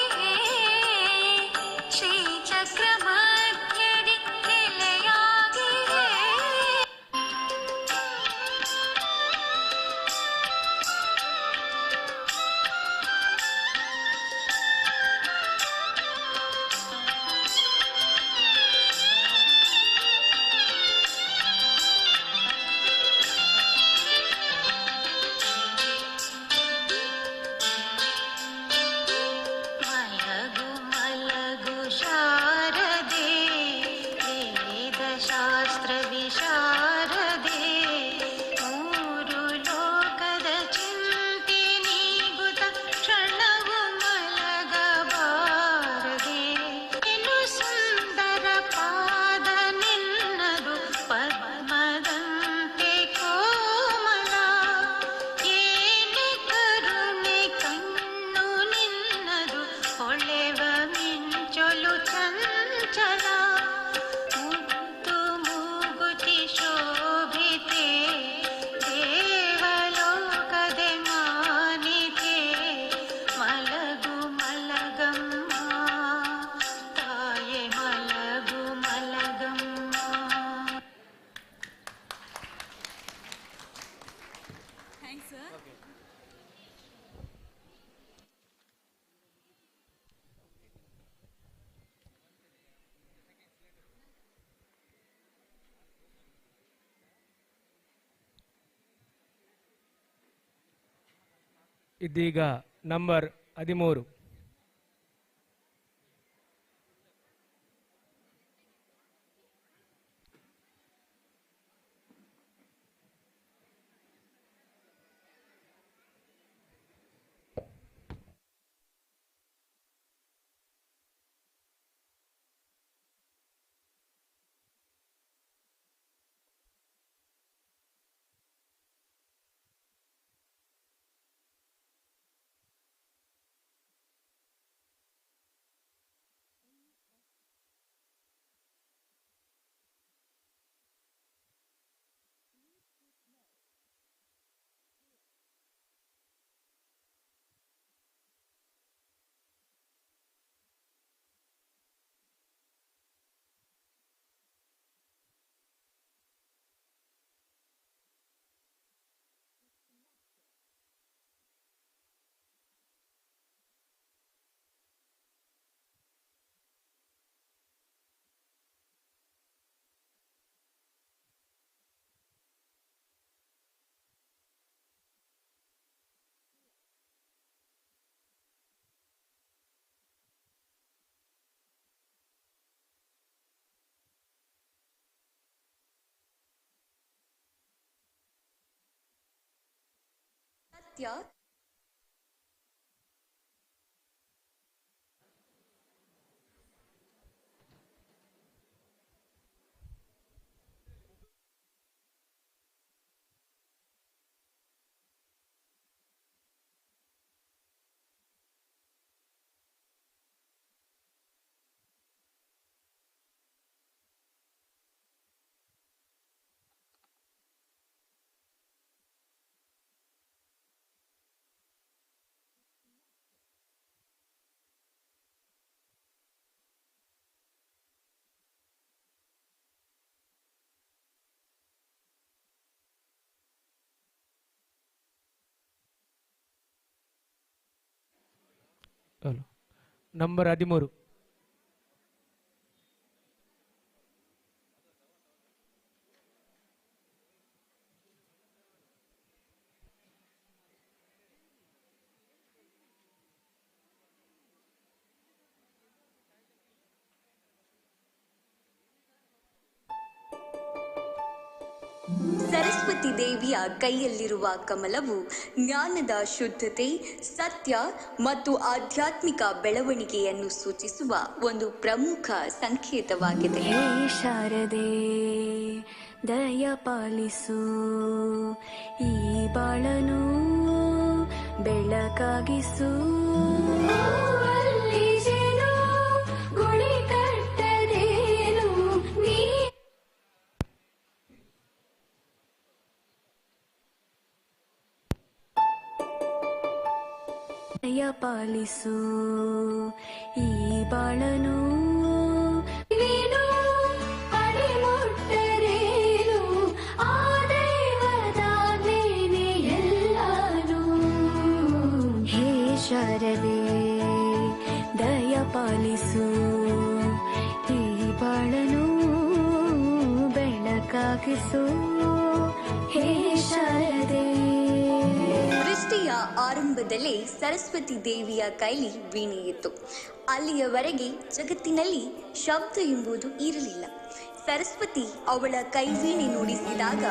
ಶ್ರೀಚಕ್ರ ಮಧ್ಯದಿ ನೆಲೆಯಾಗಿದೆ. ಮಲಗು ಮಲಗು ಶಾರದೆ ವೇದಶಾಸ್ತ್ರ ವಿಶಾರದೆ ಮೂರು ಲೋಕದ ಚಿಂತೆ ನೀಗುತ್ತ ಕ್ಷಣವು ಮಲಗಬಾರದೆ. ಎನ್ನು ಸುಂದರ ಪಾದ ನಿನ್ನದು ಪದ್ಮದಂತೆ ಕೋಮಲ. ಏನೆ ಕರುಣೆ ಕಣ್ಣು ನಿನ್ನದು ಹೊಳೆವ ಮಿಂಚೊಲು ಚಂಚಲ. ಮುತ್ತು ಮೂಗುತಿ ಶೋಭಿತೆ ದೇವಲೋಕದೆ ಮಾನಿತೆ. ಮಲಗು ಮಲಗಮ್ಮ ತಾಯೆ ಮಲಗು ಮಲಗಮ್ಮ. Thanks sir. ಇದೀಗ ನಂಬರ್ 13. ಸತ್ಯ ನಂಬರ್ 13. ಸರಸ್ವತಿ ದೇವಿಯ ಕೈಯಲ್ಲಿರುವ ಕಮಲವು ಜ್ಞಾನದ ಶುದ್ಧತೆ, ಸತ್ಯ ಮತ್ತು ಆಧ್ಯಾತ್ಮಿಕ ಬೆಳವಣಿಗೆಯನ್ನು ಸೂಚಿಸುವ ಒಂದು ಪ್ರಮುಖ ಸಂಕೇತವಾಗಿದೆ. ಹೇ ಶಾರದೆ ದಯ ಪಾಲಿಸು, ಈ ಬಾಳನು ಬೆಳಕಾಗಿಸು. ಅಲ್ಲಿ ಜೇನು ಗುಳಿ ಕಟ್ಟದೇನು ನೀ ದಯ ಪಾಲಿಸು, ಈ ಬಾಳನು ನೀನು ಅಡಿಮುಟ್ಟರೇನು ಆ ದೈವದಾಜ್ಞೆನೇ ಎಲ್ಲಾನು. ಹೇ ಶಾರದೆ ದಯ ಪಾಲಿಸು, ಈ ಬಾಳನು ಬೆಳಕಾಗಿಸು. ಹೇ ಶಾರದೆ. ಸೃಷ್ಟಿಯ ಆರಂಭದಲ್ಲೇ ಸರಸ್ವತಿ ದೇವಿಯ ಕೈಲಿ ವೀಣೆ ಇತ್ತು. ಅಲ್ಲಿಯವರೆಗೆ ಜಗತ್ತಿನಲ್ಲಿ ಶಬ್ದ ಎಂಬುದು ಇರಲಿಲ್ಲ. ಸರಸ್ವತಿ ಅವಳ ಕೈವೀಣೆ ನುಡಿಸಿದಾಗ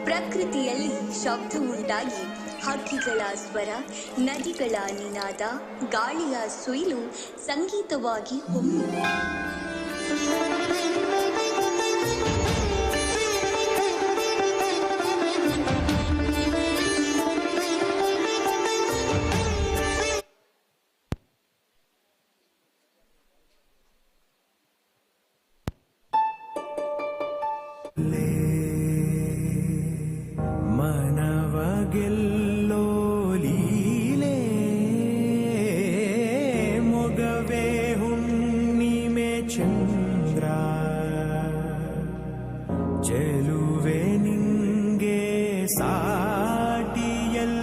ಪ್ರಕೃತಿಯಲ್ಲಿ ಶಬ್ದ ಉಂಟಾಗಿ ಹಕ್ಕಿಗಳ ಸ್ವರ, ನದಿಗಳ ನಿನಾದ, ಗಾಳಿಯ ಸುಯಿಲು ಸಂಗೀತವಾಗಿ ಹೊಮ್ಮಿತು. ಮನವಗೆಲ್ಲೋ ಲೀಲೆ ಮೊಗವೇ ಹುಣ್ಣಿಮೆ ಚಂದ್ರ ಚೆಲುವೆ ನಿಂಗೆ ಸಾಟಿಯಲ್ಲೇ.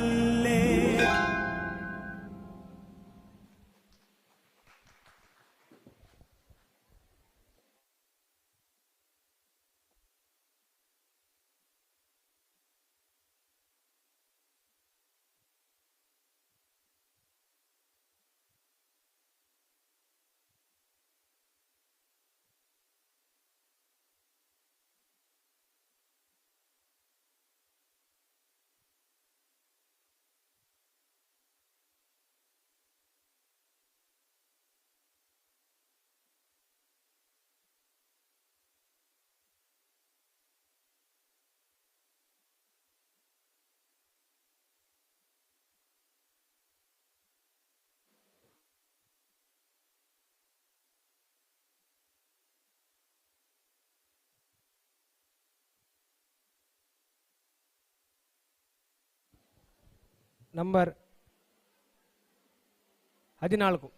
ನಂಬರ್ 14.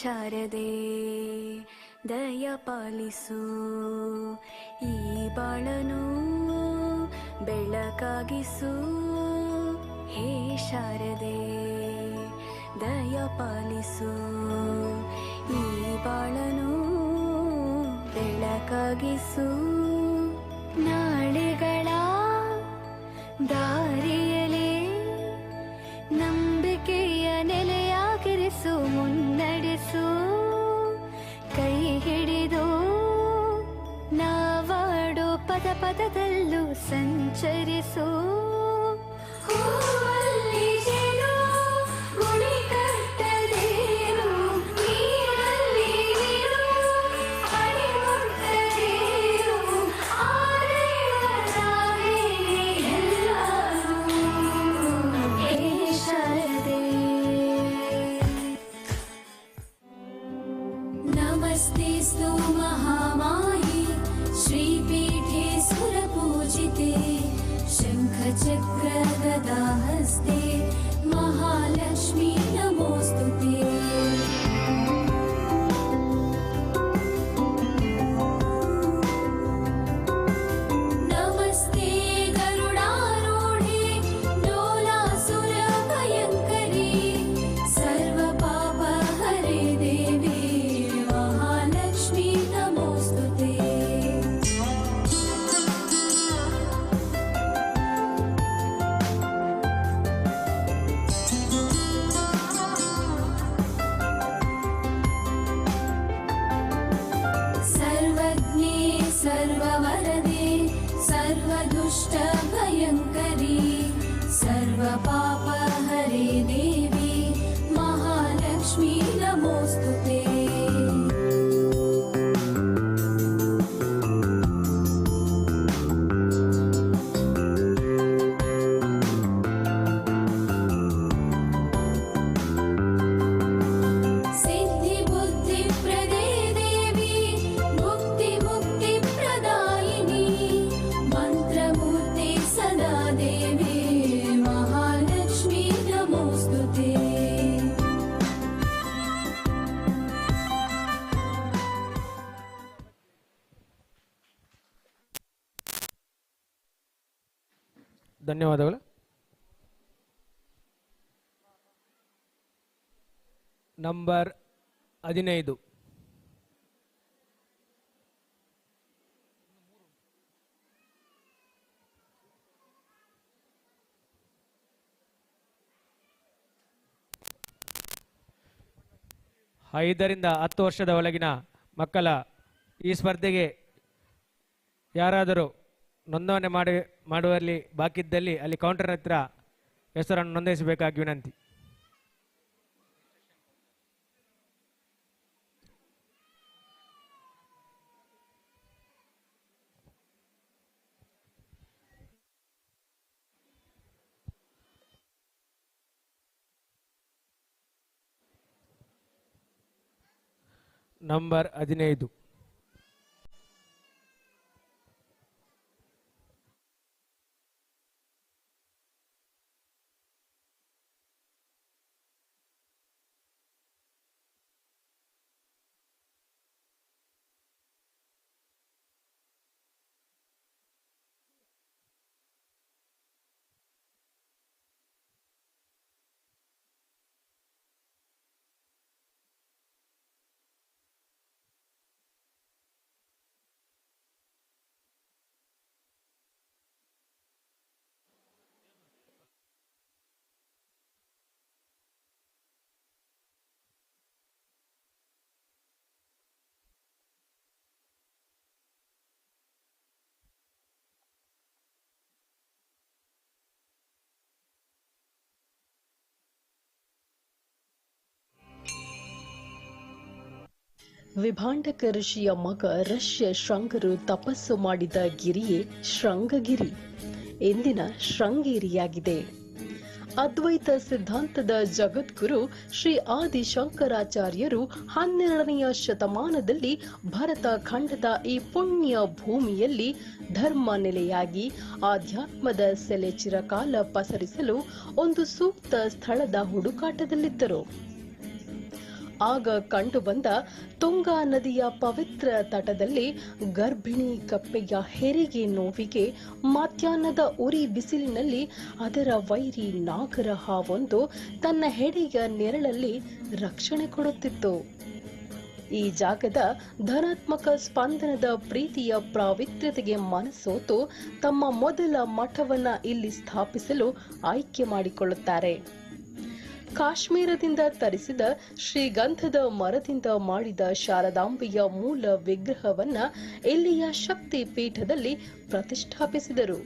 ಶಾರದೆ ದಯ ಪಾಲಿಸು ಈ ಬಾಳನು ಬೆಳಕಾಗಿಸು ಹೇ ಶಾರದೆ ದಯ ಪಾಲಿಸು ಈ ಬಾಳನು ಬೆಳಕಾಗಿಸು ನಾಳೆಗಳ ದಾರಿಯಲೇ ನಂಬಿಕೆಯ ನೆಲೆಯಾಗಿರಿಸು ಮುನ್ನಡೆಸು ಕೈ ಹಿಡಿದು ನಾವಾಡೋ ಪದ ಪದದಲ್ಲೂ ಸಂಚರಿಸು ಹೂವಲ್ಲಿ ಜೇನು ಗುಡಿ ಕಟ್ಟದೇನು ನೀರಲ್ಲಿ ನೀರು ಅಡಿ ಮುಟ್ಟದೇನು ಆರೆಯವರಾಗೇ ಎಲ್ಲರೂ ಹೇ ಶಾರದೆ ನಮಸ್ತೆಸ್ತು ಮಹಾಮಾಯಿ ಶ್ರೀಪೀಠೆ ಸುರಪೂಜಿತೆ ಶಂಖಚಕ್ರ ಗದಾಹಸ್ತೆ ಮಹಾಲಕ್ಷ್ಮೀ ನಮೋಸ್ತುತೆ ನಮಸ್ತೆ ಗರುಡಾರೂಢೆ ಡೋಲಾಸುರ ಭಯಂಕರಿ ಸರ್ವ ಪಾಪ ಹರೆ ದೇವಿ ಮಹಾಲಕ್ಷ್ಮೀ ನಮೋಸ್ತುತೆ सर्वज्ञे सर्ववरदे सर्वदुष्ट भयंकरी सर्वपापहरे देवी महालक्ष्मी नमोस्तुते सिद्धि बुद्धि प्रदे देवी मुक्ति मुक्ति प्रदायिनी मंत्रमूर्ति सदा देवी महालक्ष्मी नमोस्तुते ಧನ್ಯವಾದಗಳು. ನಂಬರ್ 15 5ರಿಂದ 10 ವರ್ಷದ ಒಳಗಿನ ಮಕ್ಕಳ ಈ ಸ್ಪರ್ಧೆಗೆ ಯಾರಾದರೂ ನೋಂದಣಿ ಮಾಡುವಲ್ಲಿ ಬಾಕಿ ಇದ್ದಲ್ಲಿ ಅಲ್ಲಿ ಕೌಂಟರ್ ಹತ್ರ ಹೆಸರನ್ನು ನೋಂದಾಯಿಸಬೇಕಾಗಿ ವಿನಂತಿ. ನಂಬರ್ 15 ವಿಭಾಂಡಕ ಋಷಿಯ ಮಗ ರಷ್ಯ ಶೃಂಗರು ತಪಸ್ಸು ಮಾಡಿದ ಗಿರಿಯೇ ಶೃಂಗಗಿರಿ ಎಂದಿನ ಶೃಂಗೇರಿಯಾಗಿದೆ. ಅದ್ವೈತ ಸಿದ್ಧಾಂತದ ಜಗದ್ಗುರು ಶ್ರೀ ಆದಿಶಂಕರಾಚಾರ್ಯರು 12ನೆಯ ಶತಮಾನದಲ್ಲಿ ಭರತ ಖಂಡದ ಈ ಪುಣ್ಯ ಭೂಮಿಯಲ್ಲಿ ಧರ್ಮ ನೆಲೆಯಾಗಿ ಆಧ್ಯಾತ್ಮದ ಸೆಲೆ ಚಿರಕಾಲ ಪಸರಿಸಲು ಒಂದು ಸೂಕ್ತ ಸ್ಥಳದ ಹುಡುಕಾಟದಲ್ಲಿದ್ದರು. ಆಗ ಕಂಡುಬಂದ ತುಂಗಾ ನದಿಯ ಪವಿತ್ರ ತಟದಲ್ಲಿ ಗರ್ಭಿಣಿ ಕಪ್ಪೆಯ ಹೆರಿಗೆ ನೋವಿಗೆ ಮಧ್ಯಾಹ್ನದ ಉರಿ ಬಿಸಿಲಿನಲ್ಲಿ ಅದರ ವೈರಿ ನಾಗರ ಹಾವೊಂದು ತನ್ನ ಹೆಡೆಯ ನೆರಳಲ್ಲಿ ರಕ್ಷಣೆ ಕೊಡುತ್ತಿತ್ತು. ಈ ಜಾಗದ ಧನಾತ್ಮಕ ಸ್ಪಂದನದ ಪ್ರೀತಿಯ ಪಾವಿತ್ರ್ಯತೆಗೆ ಮನಸೋತು ತಮ್ಮ ಮೊದಲ ಮಠವನ್ನ ಇಲ್ಲಿ ಸ್ಥಾಪಿಸಲು ಆಯ್ಕೆ ಮಾಡಿಕೊಳ್ಳುತ್ತಾರೆ. ಕಾಶ್ಮೀರದಿಂದ ತರಿಸಿದ ಶ್ರೀಗಂಧದ ಮರದಿಂದ ಮಾಡಿದ ಶಾರದಾಂಬೆಯ ಮೂಲ ವಿಗ್ರಹವನ್ನ ಇಲ್ಲಿಯ ಶಕ್ತಿ ಪೀಠದಲ್ಲಿ ಪ್ರತಿಷ್ಠಾಪಿಸಿದರು.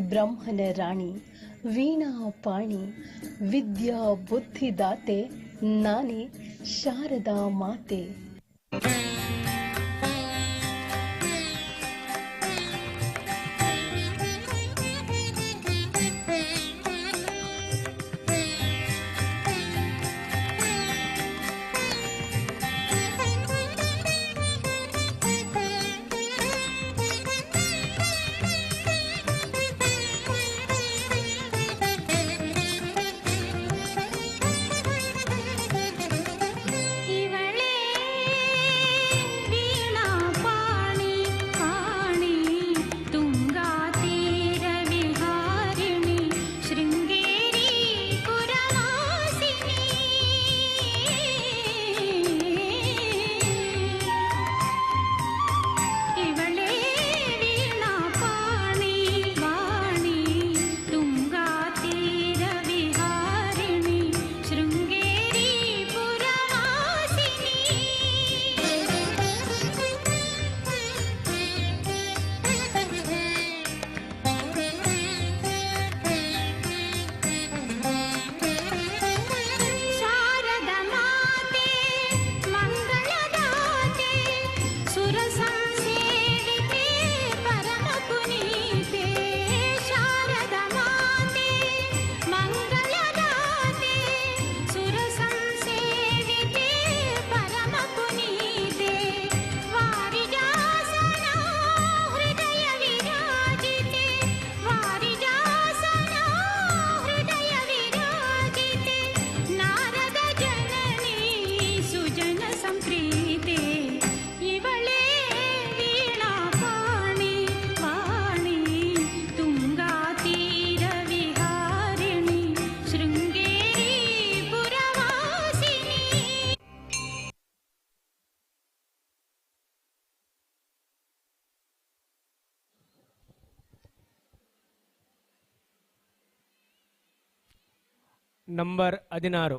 ಬ್ರಹ್ಮನ ರಾಣಿ, ವೀಣಾ ಪಾಣಿ, ವಿದ್ಯಾ ಬುದ್ಧಿದಾತೆ ನಾನೇ ಶಾರದಾ ಮಾತೆ. ಇವಳೇ ವೀಣಾ ಪಾಣಿ ಪಾಣಿ ತುಂಗಾ ತೀರ ವಿಹಾರಿಣಿ ಶೃಂಗೇರಿ ಪುರವಾಸಿನಿ. ಇವಳೇ ವೀಣಾ ಪಾಣಿ ವಾಣಿ ತುಂಗಾ ತೀರ ವಿಹಾರಿಣಿ ಶೃಂಗೇರಿ ಪುರವಾಸಿನಿ. ಶಾರದ ಮಾತೆ ಮಂಗಳದಾತೆ ಸುರ ಸಂಸೇವಿತೆ ಪರಮ ಪುನೀತೆ. ಶಾರದ ಮಾತೆ ಮಂಗಳದಾತೆ ಸುರ ಸಂಸೇವಿತೆ ಪರಮ ಪುನೀತೆ. ವಾರಿಜಾಸನ ಹೃದಯ ವಿರಾಜಿತೆ ವಾರಿಜಾಸನ ಹೃದಯ ವಿರಾಜಿತೆ. ನಾರದ ಜನನಿ ಸುಜನ ಸಂಪ್ರೀತೆ. ಇವಳೇ ವೀಣಾ ಪಾಣಿ ವಾಣಿ ತುಂಗಾ ತೀರ ವಿಹಾರಿಣಿ ಶೃಂಗೇರಿ ಪುರವಾಸಿನಿ. ನಂಬರ್ 16.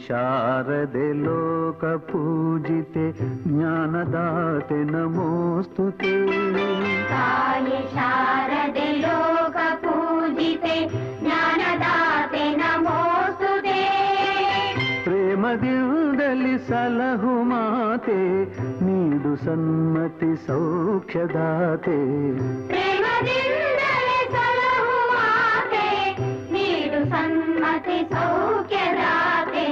ಶಾರದೆ ಲೋಕ ಪೂಜಿತೆ ಜ್ಞಾನದಾತೆ ನಮೋಸ್ತುತೆ ಕಾಯೆ ಶಾರದೆ ಲೋಕ ಪೂಜಿತೆ ಜ್ಞಾನದಾತೆ ನಮೋಸ್ತುತೆ ಪ್ರೇಮದಿಂದಲಿ ಸಲಹು ಮಾತೆ ನೀಡು ಸನ್ಮತಿ ಸೌಖ್ಯದಾತೆ ಪ್ರೇಮದಿಂದಲೇ ಸಲಹು ಮಾತೆ ನೀಡು ಸನ್ಮತಿ ಸೌಖ್ಯದಾತೆ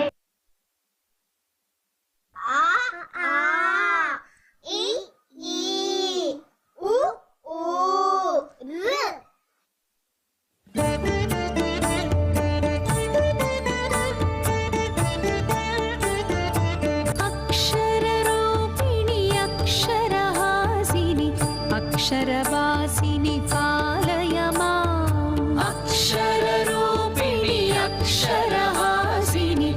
ಆ ಆ ಇ ಈ ಉ ಊ ಋ अक्षररूपिणि अक्षरहासिनि अक्षरवासिनि पालय माम् अक्षररूपिणि अक्षरहासिनि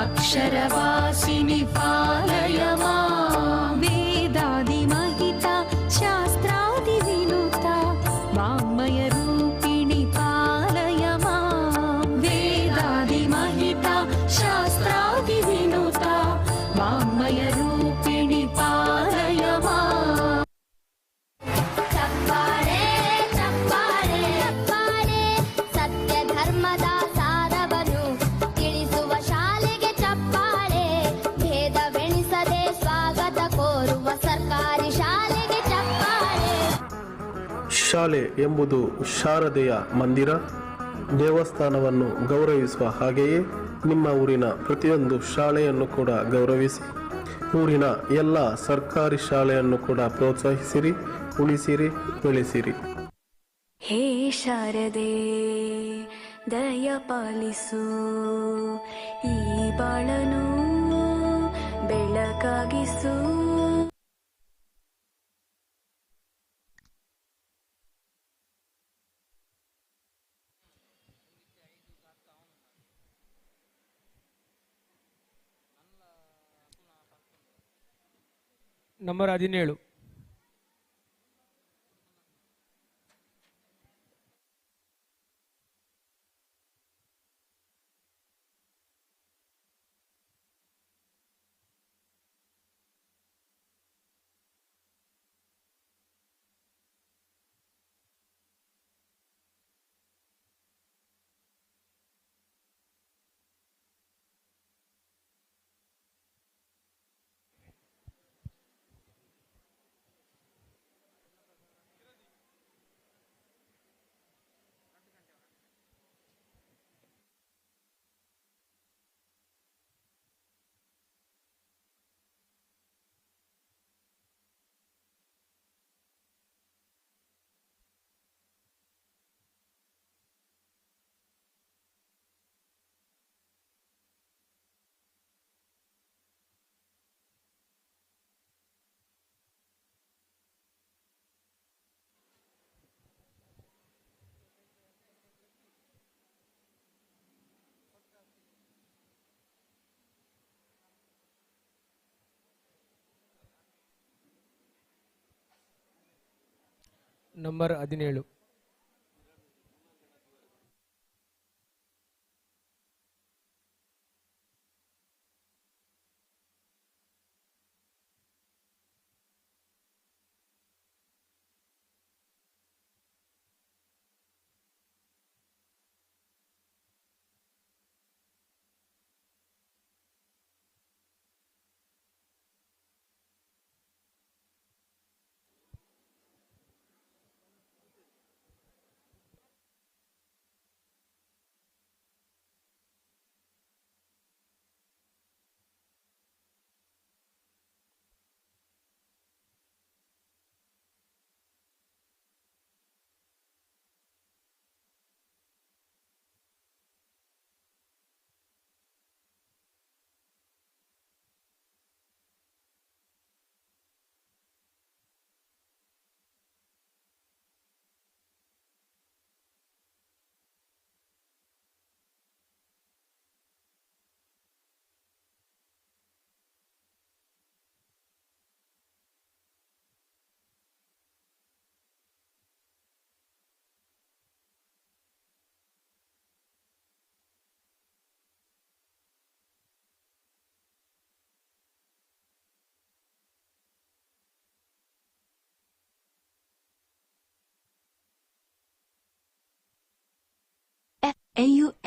अक्षरवासिनि पालय माम् वेदादिमहिता शास्त्रादिविनुता वाङ्मयरूपिणि पालय माम् वेदादिमहिता शास्त्रादिविनुता वाङ्मयरूपिणि पालय माम् ಚಪ್ಪಾಳೆ ಚಪ್ಪಾಳೆ ಚಪ್ಪಾಳೆ ಸತ್ಯ ಧರ್ಮದ ಸಾರವನ್ನು ತಿಳಿಸುವ ಶಾಲೆಗೆ ಚಪ್ಪಾಳೆ ಭೇದವೆಣಿಸದೆ ಸ್ವಾಗತ ಕೋರುವ ಸರ್ಕಾರಿ ಶಾಲೆಗೆ ಚಪ್ಪಾಳೆ ಶಾಲೆ ಎಂಬುದು ಶಾರದೆಯ ಮಂದಿರ ದೇವಸ್ಥಾನವನ್ನು ಗೌರವಿಸುವ ಹಾಗೆಯೇ ನಿಮ್ಮ ಊರಿನ ಪ್ರತಿಯೊಂದು ಶಾಲೆಯನ್ನು ಕೂಡ ಗೌರವಿಸಿ ಊರಿನ ಎಲ್ಲ ಸರ್ಕಾರಿ ಶಾಲೆಯನ್ನು ಕೂಡ ಪ್ರೋತ್ಸಾಹಿಸಿರಿ, ಉಳಿಸಿರಿ, ಬೆಳೆಸಿರಿ. ಹೇ ಶಾರದೆ ದಯ ಪಾಲಿಸು ಈ ಬಾಳನು ಬೆಳಕಾಗಿಸು. ನಂಬರ್ 17. ನಂಬರ್ 17.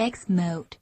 Text mode.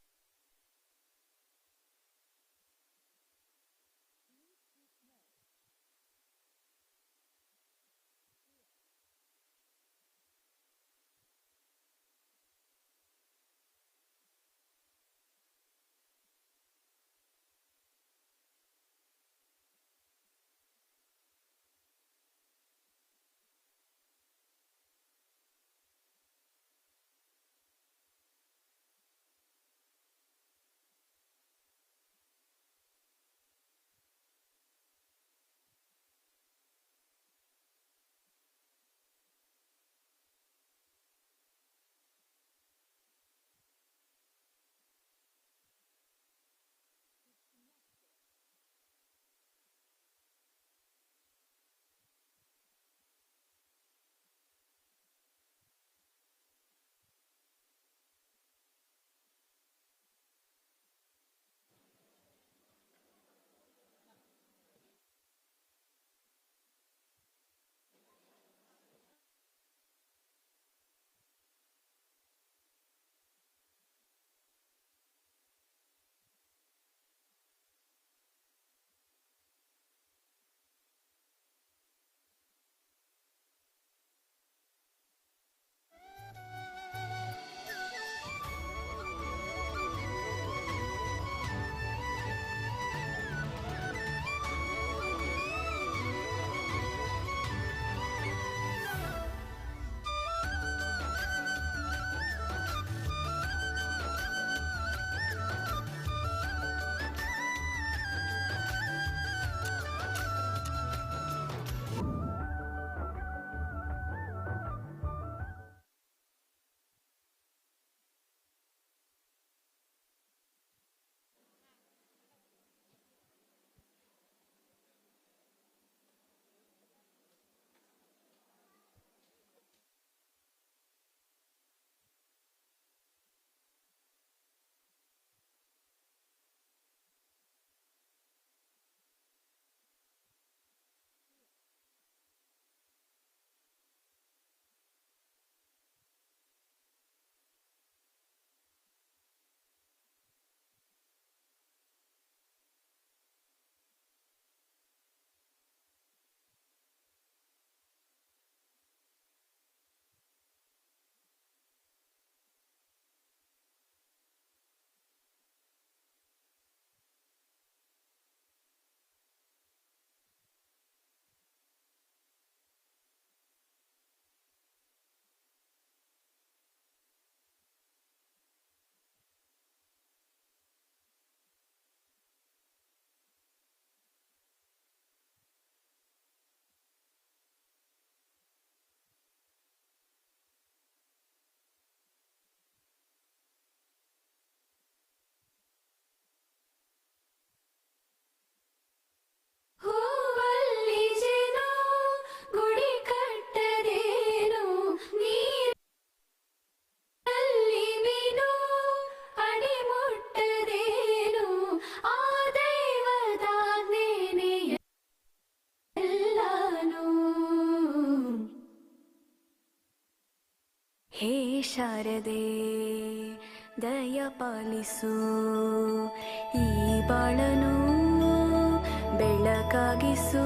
ಹೇ ಶಾರದೆ ದಯ ಪಾಲಿಸು ಈ ಬಾಳನು ಬೆಳಕಾಗಿಸು.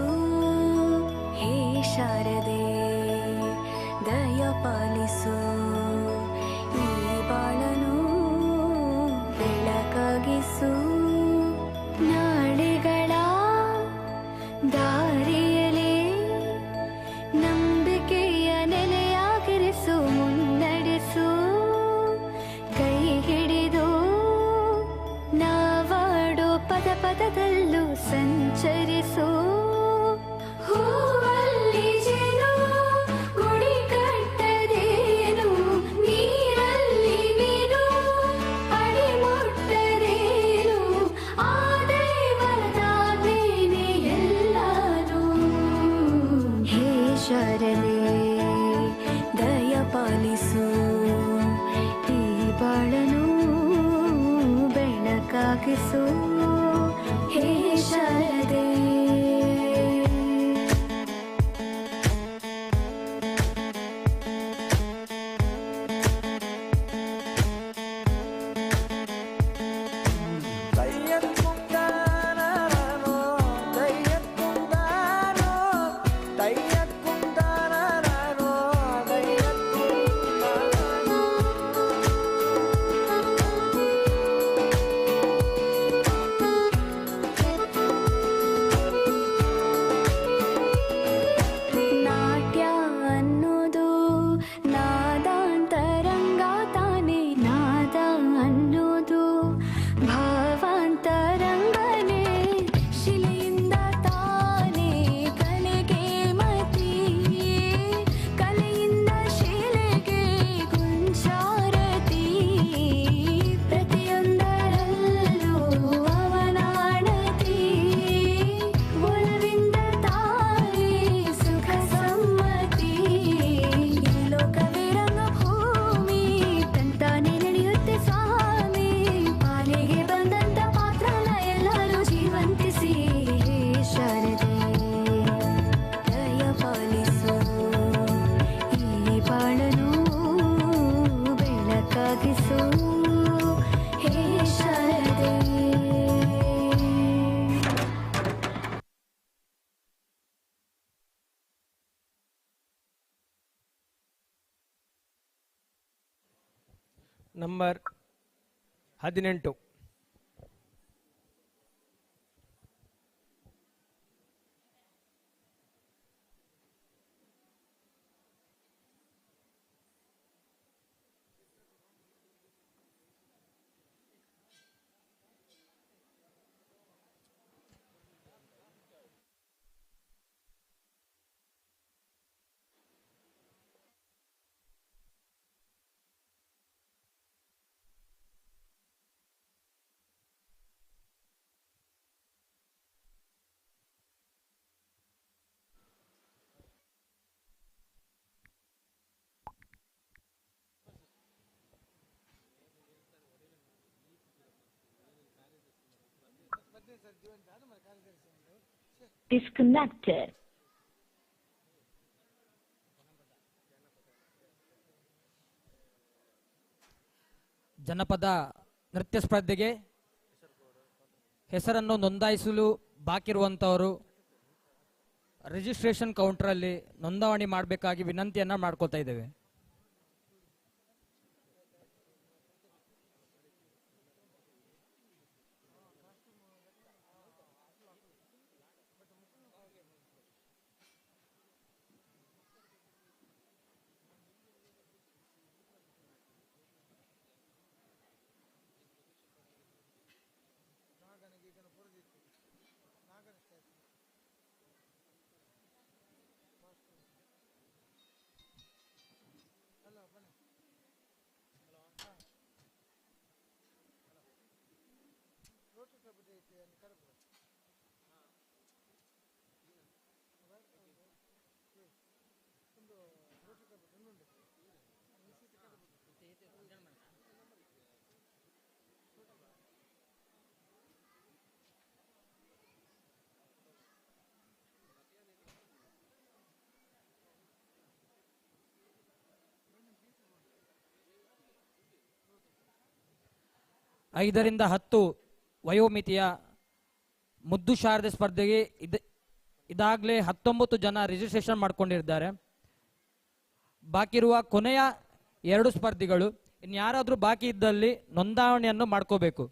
ಹೇ ಶಾರದೆ ದಯ ಪಾಲಿಸು ಈ ಬಾಳನು ಬೆಳಕಾಗಿಸು. ನಾಳೆಗಳ ದಾರಿಯಲೇ ನಂಬಿಕೆಯ ನೆಲೆಯಾಗಿರಿಸು, ಮುನ್ನಡೆಸು. ಕೈ ಹಿಡಿದು ನಾವಾಡೋ ಪದ ಪದದಲ್ಲೂ ಸಂಚರಿಸು. ಹೂವಲ್ಲಿ ಜೇನು ನಂಬರ್ 18. Disconnected. ಜನಪದ ನೃತ್ಯ ಸ್ಪರ್ಧೆಗೆ ಹೆಸರನ್ನು ನೋಂದಾಯಿಸಲು ಬಾಕಿ ಇರುವಂತವರು ರಿಜಿಸ್ಟ್ರೇಷನ್ ಕೌಂಟರಲ್ಲಿ ನೋಂದಣಿ ಮಾಡಬೇಕಾಗಿ ವಿನಂತಿಯನ್ನ ಮಾಡ್ಕೊಳ್ತಾ ಇದ್ದೇವೆ. ಐದರಿಂದ 10 ವಯೋಮಿತಿಯ ಮುದ್ದು ಶಾರದೆ ಸ್ಪರ್ಧೆಗೆ ಇದಾಗಲೇ 19 ಜನ ರಿಜಿಸ್ಟ್ರೇಷನ್ ಮಾಡ್ಕೊಂಡಿದ್ದಾರೆ. ಬಾಕಿ ಇರುವ ಕೊನೆಯ 2 ಸ್ಪರ್ಧಿಗಳು ಇನ್ಯಾರಾದ್ರೂ ಬಾಕಿ ಇದ್ದಲ್ಲಿ ನೋಂದಣಿಯನ್ನು ಮಾಡ್ಕೋಬೇಕು.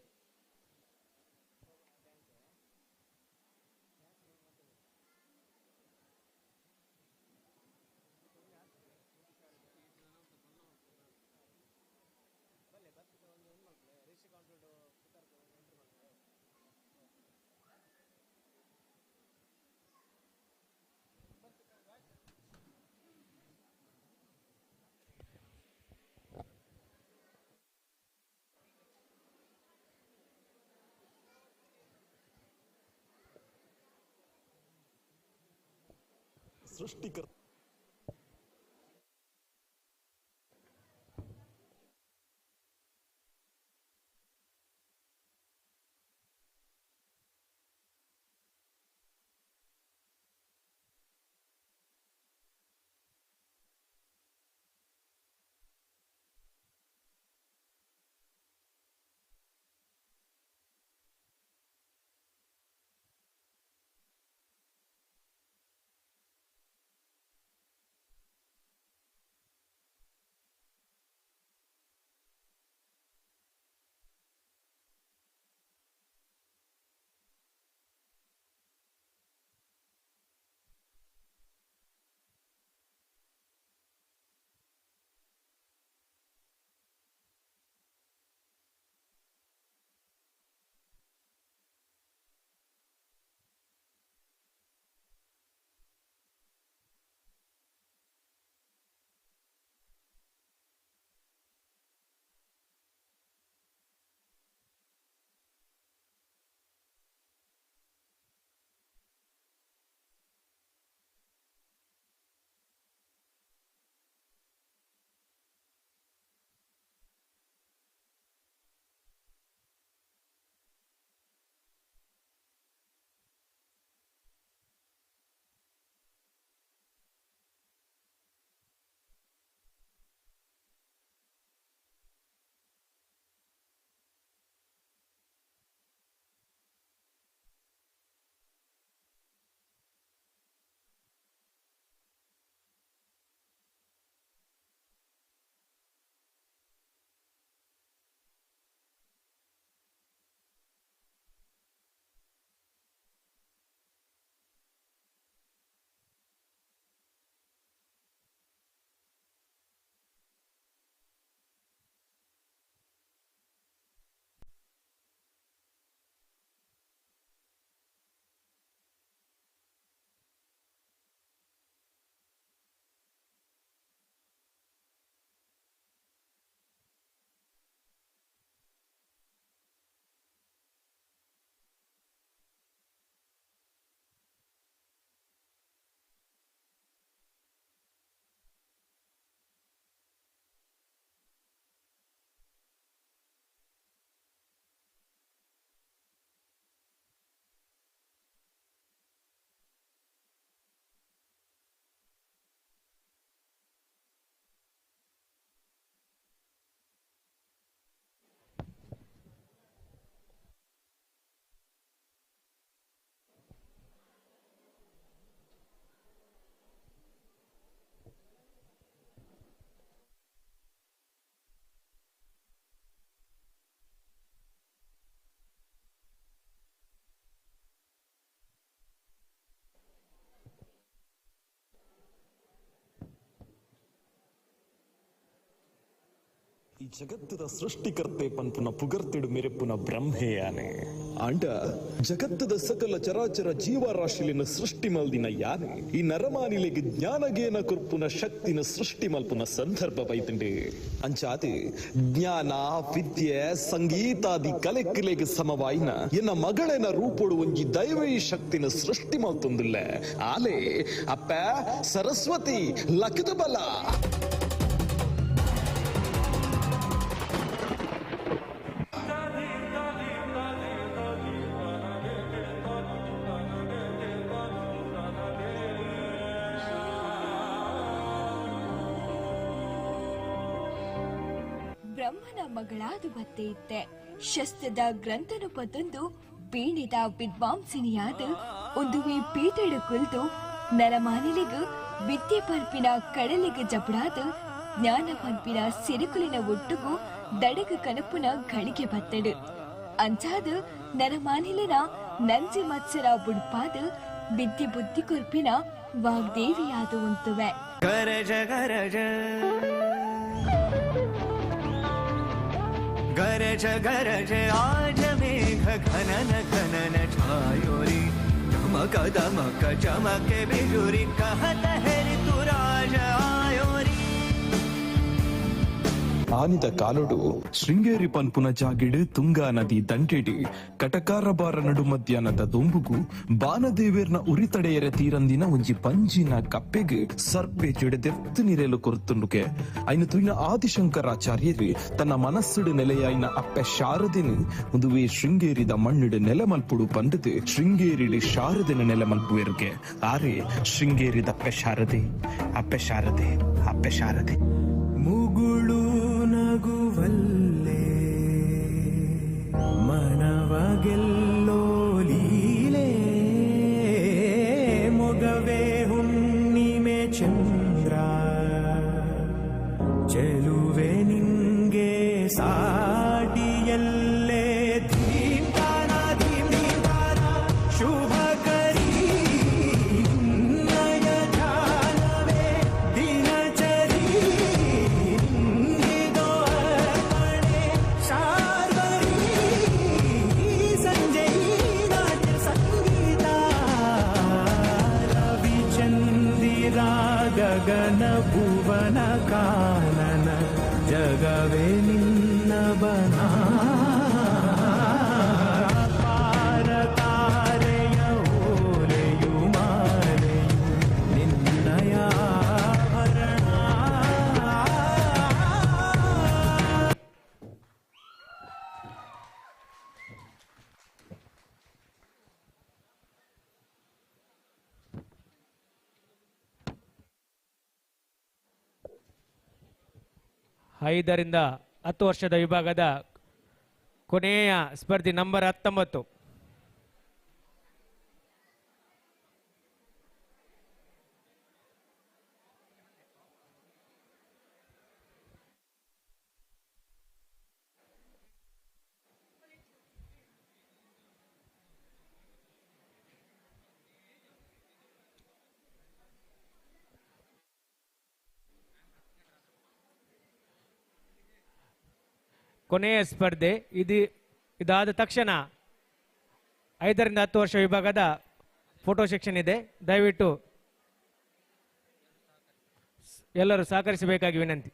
ಸೃಷ್ಟಿಕರ್ತ ಈ ಜಗತ್ತದ ಸೃಷ್ಟಿಕರ್ತೆ ಪನ್ಪುನ ಪುಗರ್ತಿಡು ಮೆರೆಪುನ ಬ್ರಹ್ಮೆಯಾನೆ ಅಂಡ ಜಗತ್ತದ ಸಕಲ ಚರಾಚರ ಜೀವರಾಶಿಲಿನ ಸೃಷ್ಟಿ ಮಲ್ದಿನ ಯಾನೆ ಈ ನರಮಾನಿಲೆಗೆ ಜ್ಞಾನಗೇನ ಕುರ್ಪುನ ಶಕ್ತಿನ ಸೃಷ್ಟಿ ಮಲ್ಪುನ ಸಂದರ್ಭ ಬೈತಂಡೆ ಅಂಚಾದೆ ಜ್ಞಾನ ವಿದ್ಯೆ ಸಂಗೀತಾದಿ ಕಲೆಕ್ಕಿಲೆಗೆ ಸಮವಾಯಿನ ಎನ್ನ ಮಗಳೇನ ರೂಪೋಡು ಒಂಜಿ ದೈವೀ ಶಕ್ತಿನ ಸೃಷ್ಟಿ ಮಲ್ತೊಂದಿಲ್ಲ ಆಲೆ ಅಪ್ಪ ಸರಸ್ವತಿ ಲಕಿತ ಬಲ ಬ್ರಹ್ಮನ ಮಗಳಾದು ಬತ್ತೆ ಇತ್ತೆ ಶಸ್ತ್ರದ ಗ್ರಂಥನು ಪತ್ತೊಂದು ಬೀಣಿದ ವಿದ್ವಾಂಸಿನಿಯಾದ ಒಂದುವೆ ಪೀಠಡು ಕುಲ್ದು ನರಮಾನಿಲಿಗು ವಿದ್ಯೆ ಪಂಪಿನ ಕಡಲಿಗೆ ಜಪಡಾದ ಜ್ಞಾನ ಪಂಪಿನ ಸಿರುಕುಲಿನ ಒಟ್ಟುಗೂ ದಡಗ ಕನಪುನ ಗಳಿಗೆ ಬತ್ತಡು ಅಂಚಾದ ನರಮಾನಿಲಿನ ನಂಜಿ ಮತ್ಸರ ಬುಡ್ಪಾದ ವಿದ್ಯೆ ಬುದ್ಧಿ ಕೊರ್ಪಿನ ವಾಗ್ದೇವಿಯಾದ ಉಂತುವೆ ಗರಜ ಗರಜ गरज गरज आज मेघ घनन घनन छायोरी धमक दमक चमके बिजुरी कहत है ऋतुराज आयोरी ಆನಿದ ಕಾಲೊಡು ಶೃಂಗೇರಿ ಪನ್ಪುನ ಜಾಗಿಡು ತುಂಗಾ ನದಿ ದಂಟೆಡಿ ಕಟಕಾರ ಬಾರ ನಡು ಮಧ್ಯಾಹ್ನದ ದೊಂಬುಗು ಬಾನದೇವೇರ್ನ ಉರಿತಡೆಯರೆ ತೀರಂದಿನ ಒಂಜಿ ಪಂಜಿನ ಕಪ್ಪೆಗೆ ಸರ್ಪೆ ಚಿಡೆದೆತ್ತು ನೀರೆಲು ಕೊರ್ತುಂಡುಕೆ ಐನು ತುಯ್ನ ಆದಿಶಂಕರಾಚಾರ್ಯರು ತನ್ನ ಮನಸ್ಸುಡು ನೆಲೆಯಾಯಿನ ಅಪ್ಪೆ ಶಾರದೆನು ಮುದುವೆ ಶೃಂಗೇರಿದ ಮಣ್ಣಿಡು ನೆಲೆ ಮಲ್ಪುಡು ಪಂಡದು ಶೃಂಗೇರಿಡು ಶಾರದೆನ ನೆಲೆ ಮಲ್ಪುವೆರುಗೆ ಆರೆ ಶೃಂಗೇರಿದ ಅಪ್ಪೆ ಶಾರದೆ ಅಪ್ಪೆ ಶಾರದೆ ಅಪ್ಪೆ ಶಾರದೆ ಮುಗುಳು ನಗುವಲ್ಲೇ ಮನವಗೆಲ್ಲೋ ಲೀಲೆ ಮೊಗವೇ ಹುಣ್ಣಿಮೆ ಚಂದ್ರ ಚೆಲುವೆ ನಿಂಗೆ ಸಾಟಿಯಲ್ಲೇ ಧೀಮ್ತಾನ ಧೀಮ್ತಾನ ಶುಭ ಕರಿ ನಯ ಜಾನವೇ ದಿನಚರಿ ಗಗನ ಭುವನ ಕಾನನ ಜಗವೇ ನಿನ್ನ ಬನ ಪಾರ ತಾರೆಯ ಓಲೆಯು ಮಾಲೆಯು ನಿನ್ನಯ ಹರಣ ಐದರಿಂದ 10 ವರ್ಷದ ವಿಭಾಗದ ಕೊನೆಯ ಸ್ಪರ್ಧಿ ನಂಬರ್ 19. ಕೊನೆಯ ಸ್ಪರ್ಧೆ ಇದಾದ ತಕ್ಷಣ 5ರಿಂದ 10 ವರ್ಷ ವಿಭಾಗದ ಫೋಟೋ ಸೆಕ್ಷನ್ ಇದೆ. ದಯವಿಟ್ಟು ಎಲ್ಲರೂ ಸಹಕರಿಸಬೇಕಾಗಿ ವಿನಂತಿ.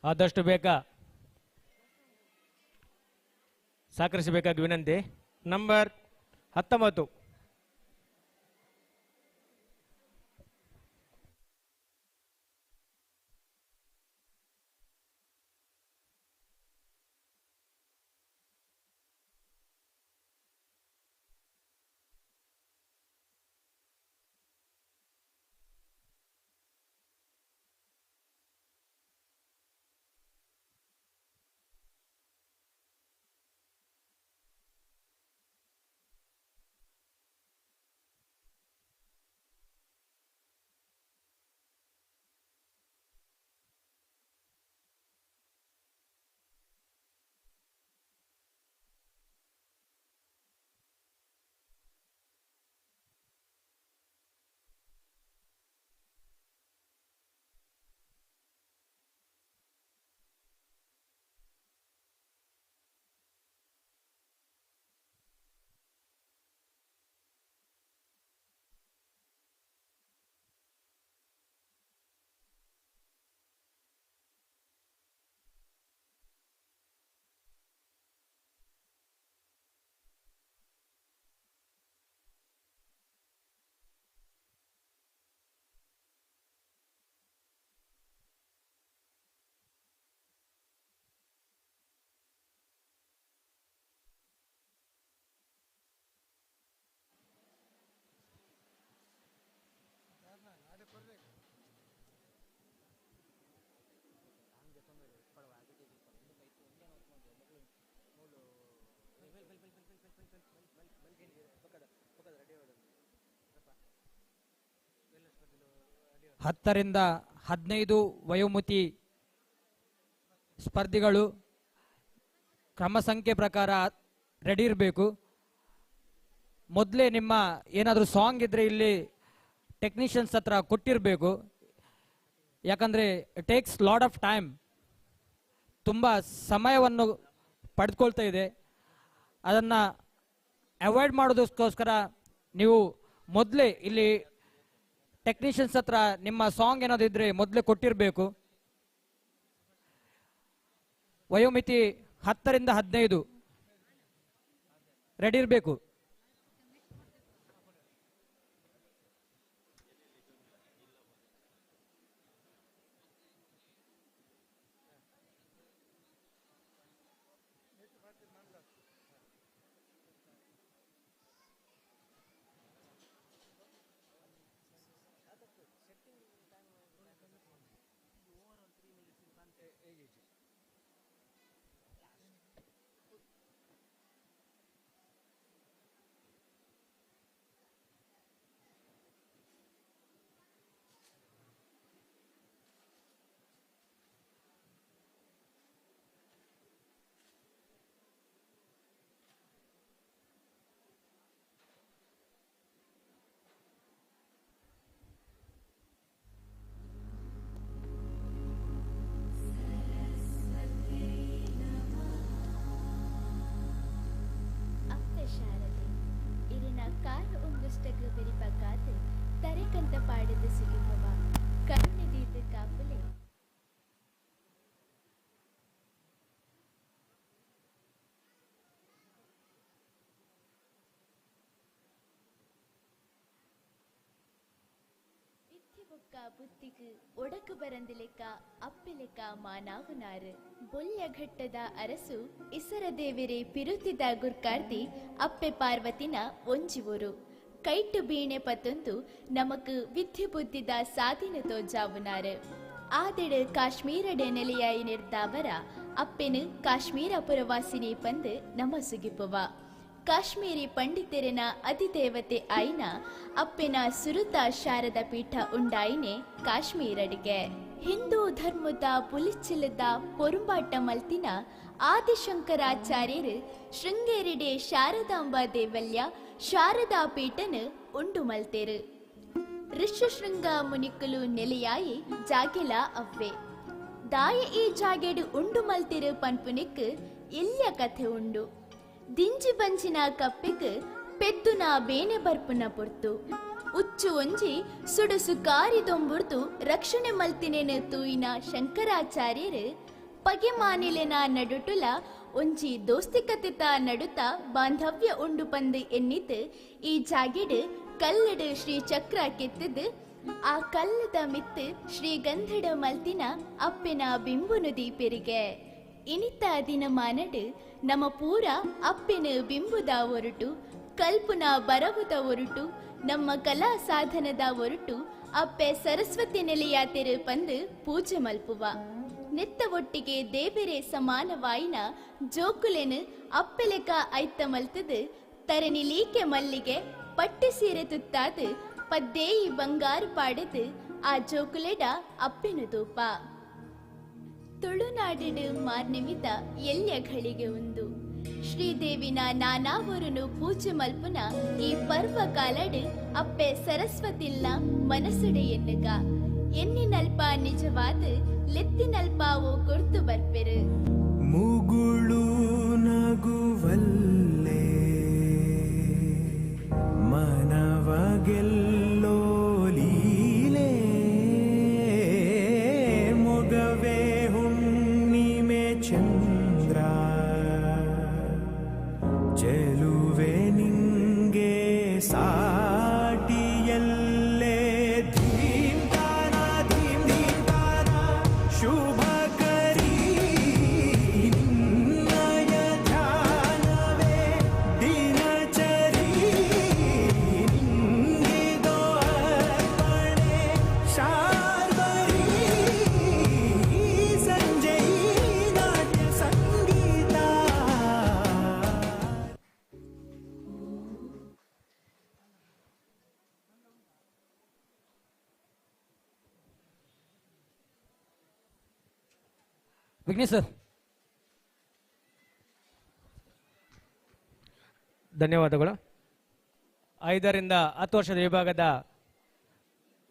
ಆದಷ್ಟು ಬೇಗ ಸಹಕರಿಸಬೇಕಾಗಿ ವಿನಂತಿ. ನಂಬರ್ 19. ಹತ್ತರಿಂದ 15 ವಯೋಮಿತಿ ಸ್ಪರ್ಧಿಗಳು ಕ್ರಮ ಸಂಖ್ಯೆ ಪ್ರಕಾರ ರೆಡಿ ಇರಬೇಕು. ಮೊದಲೇ ನಿಮ್ಮ ಏನಾದರೂ ಸಾಂಗ್ ಇದ್ರೆ ಇಲ್ಲಿ ಟೆಕ್ನಿಷಿಯನ್ಸ್ ಹತ್ರ ಕೊಟ್ಟಿರಬೇಕು. ಯಾಕಂದರೆ it takes lot of time, ತುಂಬ ಸಮಯವನ್ನು ಪಡೆದುಕೊಳ್ತಾ ಇದೆ. ಅದನ್ನು ಅವಾಯ್ಡ್ ಮಾಡೋದಕ್ಕೋಸ್ಕರ ನೀವು ಮೊದಲೇ ಇಲ್ಲಿ ಟೆಕ್ನಿಷಿಯನ್ಸ್ ಹತ್ರ ನಿಮ್ಮ ಸಾಂಗ್ ಏನಾದ್ರು ಇದ್ರೆ ಮೊದಲೇ ಕೊಟ್ಟಿರಬೇಕು. ವಯೋಮಿತಿ 10ರಿಂದ 15 ರೆಡಿ ಇರಬೇಕು. ಬೆರಿಪಕ್ಕಾದ ತರೆಕಂತ ಪಾಡಿದ ಸಿಗಿಪವ ಕರುಣೆದೀತ ಕಾಪುಲೆ வித்திபுக்க புத்திக்கு ஒடக்கு பரந்திಲೆಕ್ಕ ಅಪ್ಪೆಲೆಕ್ಕ ಮಾನಾವನಾರು ಬೊಲ್ಯ ಘಟ್ಟದ ಅರಸು ಇಸರ ದೇವಿರೆ ಪಿರುತಿದ ಗುರ್ಕಾರ್ತಿ ಅಪ್ಪೆ ಪಾರ್ವತಿನ ಒಂಜಿವರು ಕೈಟ್ಟು ಬೀಣೆ ಪತ್ತೊಂದು ನಮಕ್ ವಿದ್ಯೆ ಬುದ್ಧಿದ ಸಾಧಿನ ತೋಜಾವುನಾರು ಆದೆಡು ಕಾಶ್ಮೀರಡೆ ನೆಲೆಯಾಯಿ ನಿರ್ದಾವರ ಅಪ್ಪೆನು ಕಾಶ್ಮೀರ ಪುರವಾಸಿನಿ ಪಂದು ನಮ್ಮ ಸುಗಿಪುವ ಕಾಶ್ಮೀರಿ ಪಂಡಿತರಿನ ಅಧಿದೇವತೆ ಆಯ್ನ ಅಪ್ಪೆನ ಸುರುತ ಶಾರದ ಪೀಠ ಉಂಡಾಯಿನೆ ಕಾಶ್ಮೀರಡಿಗೆ ಹಿಂದೂ ಧರ್ಮದ ಪುಲಿಚ್ಚಿಲದ ಪೊರುಂಬಾಟ ಮಲ್ತಿನ ಆದಿಶಂಕರಾಚಾರ್ಯರು ಶೃಂಗೇರಿಡೆ ಶಾರದಾಂಬ ದೇವಲ್ಯ ಶಾರದಾ ಪೀಠನು ಉಂಡು ಮಲ್ತೆರು ಋಷಶೃಂಗ ಮುನಿಕುಲು ನೆಲೆಯಾಯಿ ಜಾಗೆಲ ಅವ್ವೆ ದಾಯ ಈ ಜಾಗೆಡು ಉಂಡು ಮಲ್ತಿರು ಪನ್ಪುನಿಕ್ ಇಲ್ಯ ಕಥೆ ಉಂಡು ದಿಂಜಿ ಬಂಚಿನ ಕಪ್ಪೆಗ್ ಪೆದ್ದುನ ಬೇನೆ ಬರ್ಪುನ ಪೊರ್ತು ಉಚ್ಚು ಒಂಜಿ ಸುಡುಸು ಕಾರಿದೊಂಬುರ್ದು ರಕ್ಷಣೆ ಮಲ್ತಿನೇನು ತೂಯಿನ ಶಂಕರಾಚಾರ್ಯರು ಪಗೆ ಮಾನಿಲೆನ ನಡುಟುಲ ಒಂಜಿ ದೋಸ್ತಿಕತೆತ ನಡುತ್ತ ಬಾಂಧವ್ಯ ಉಂಡು ಪಂದು ಎನ್ನಿತು ಈ ಜಾಗಿಡು ಕಲ್ಲಡು ಶ್ರೀ ಚಕ್ರ ಕೆತ್ತದು ಆ ಕಲ್ಲದ ಮಿತ್ತು ಶ್ರೀಗಂಧಡ ಮಲ್ತಿನ ಅಪ್ಪೆನ ಬಿಂಬುನು ದೀಪೆರಿಗೆ ಇನಿತ ದಿನಮಾನಡು ನಮ್ಮ ಪೂರ ಅಪ್ಪೆನ ಬಿಂಬುದ ಹೊರಟು ಕಲ್ಪುನ ಬರವುದ ಹೊರಟು ನಮ್ಮ ಕಲಾ ಸಾಧನದ ಹೊರಟು ಅಪ್ಪೆ ಸರಸ್ವತಿ ನೆಲೆಯ ತೆರೆ ಪಂದು ಪೂಜೆ ಮಲ್ಪುವ ನೆತ್ತ ಒಟ್ಟಿಗೆ ದೇವೆರೆ ಸಮಾನವಾಯಿನ ಜೋಕುಲೆನು ಅಪ್ಪೆಲೆಕ ಐತ ಮಲ್ತದು ತರನಿಲೀಕೆ ಮಲ್ಲಿಗೆ ಪಟ್ಟು ಸೀರೆ ತುತ್ತಾದು ಪದ್ದೇಯಿ ಬಂಗಾರು ಪಾಡದು ಆ ಜೋಕುಲೆಡ ಅಪ್ಪೆನು ತೂಪ ತುಳುನಾಡಿಡು ಮಾರ್ನೆಮಿದ ಎಲ್ಯ ಘಳಿಗೆ ಒಂದು ಶ್ರೀದೇವಿನ ನಾನಾವರುನು ಪೂಜೆ ಮಲ್ಪುನ ಈ ಪರ್ವ ಕಾಲಡು ಅಪ್ಪೆ ಸರಸ್ವತಿಲ್ಲ ಮನಸ್ಸುಡೆ ಎನ್ನುಗ ಎನ್ನಿನಲ್ಪ ನಿಜವಾದ ಲೆತ್ತಿನಲ್ಪಾವೋ ಕೊರ್ತು ಬರ್ಪೆರು ಮುಗುಳು ನಗುವಲ್ಲೇ ಮನವಗೆಲ್ಲೋ ಲೀಲೆ ಮೊಗವೇ ಹುಣ್ಣಿಮೆ ಚಂದ್ರ ಚೆಲುವೆ ನಿಂಗೆ ಸಾಟಿಯಲ್ಲೇ ಧೀಮ್ ತಾನ ಧೀಮ್ ಧೀಮ್ ತಾನ ಶುಭ ಕರೀ ನಿನ್ನಯ ಧ್ಯಾನವೇ ದಿನಚರಿ ನಿಂಗಿದೋ ಅರ್ಪಣೆ ಶಾರ್ವರಿ ಸಂಜೆ ನಾಟ್ಯ ಸಂಗೀತ. ವಿಘ್ನೇಶ್ ಸರ್. ಧನ್ಯವಾದಗಳು. 5 ರಿಂದ 10 ವರ್ಷದ ವಿಭಾಗದ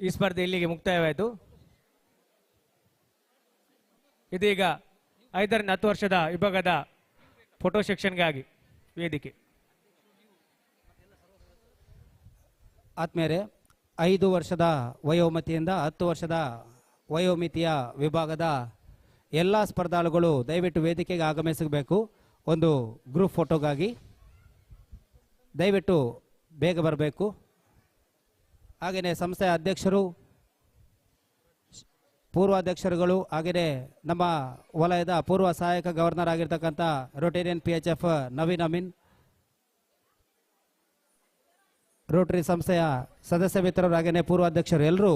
ಈ ಸ್ಪರ್ಧೆ ಇಲ್ಲಿಗೆ ಮುಕ್ತಾಯವಾಯಿತು. ಇದೀಗ 5 ರಿಂದ 10 ವರ್ಷದ ವಿಭಾಗದ ಫೋಟೋ ಸೆಕ್ಷನ್ಗಾಗಿ ವೇದಿಕೆ. ಆತ್ಮೇರೆ 5 ವರ್ಷದ ವಯೋಮಿತಿಯಿಂದ 10 ವರ್ಷದ ವಯೋಮಿತಿಯ ವಿಭಾಗದ ಎಲ್ಲ ಸ್ಪರ್ಧಾಳುಗಳು ದಯವಿಟ್ಟು ವೇದಿಕೆಗೆ ಆಗಮಿಸಬೇಕು. ಒಂದು ಗ್ರೂಪ್ ಫೋಟೋಗಾಗಿ ದಯವಿಟ್ಟು ಬೇಗ ಬರಬೇಕು. ಹಾಗೆಯೇ ಸಂಸ್ಥೆಯ ಅಧ್ಯಕ್ಷರು, ಪೂರ್ವಾಧ್ಯಕ್ಷರುಗಳು, ಹಾಗೆಯೇ ನಮ್ಮ ವಲಯದ ಪೂರ್ವ ಸಹಾಯಕ ಗವರ್ನರ್ ಆಗಿರ್ತಕ್ಕಂಥ Rotarian PHF Naveen Amin, Rotary ಸಂಸ್ಥೆಯ ಸದಸ್ಯ ಮಿತ್ರರು, ಹಾಗೆಯೇ ಪೂರ್ವಾಧ್ಯಕ್ಷರು ಎಲ್ಲರೂ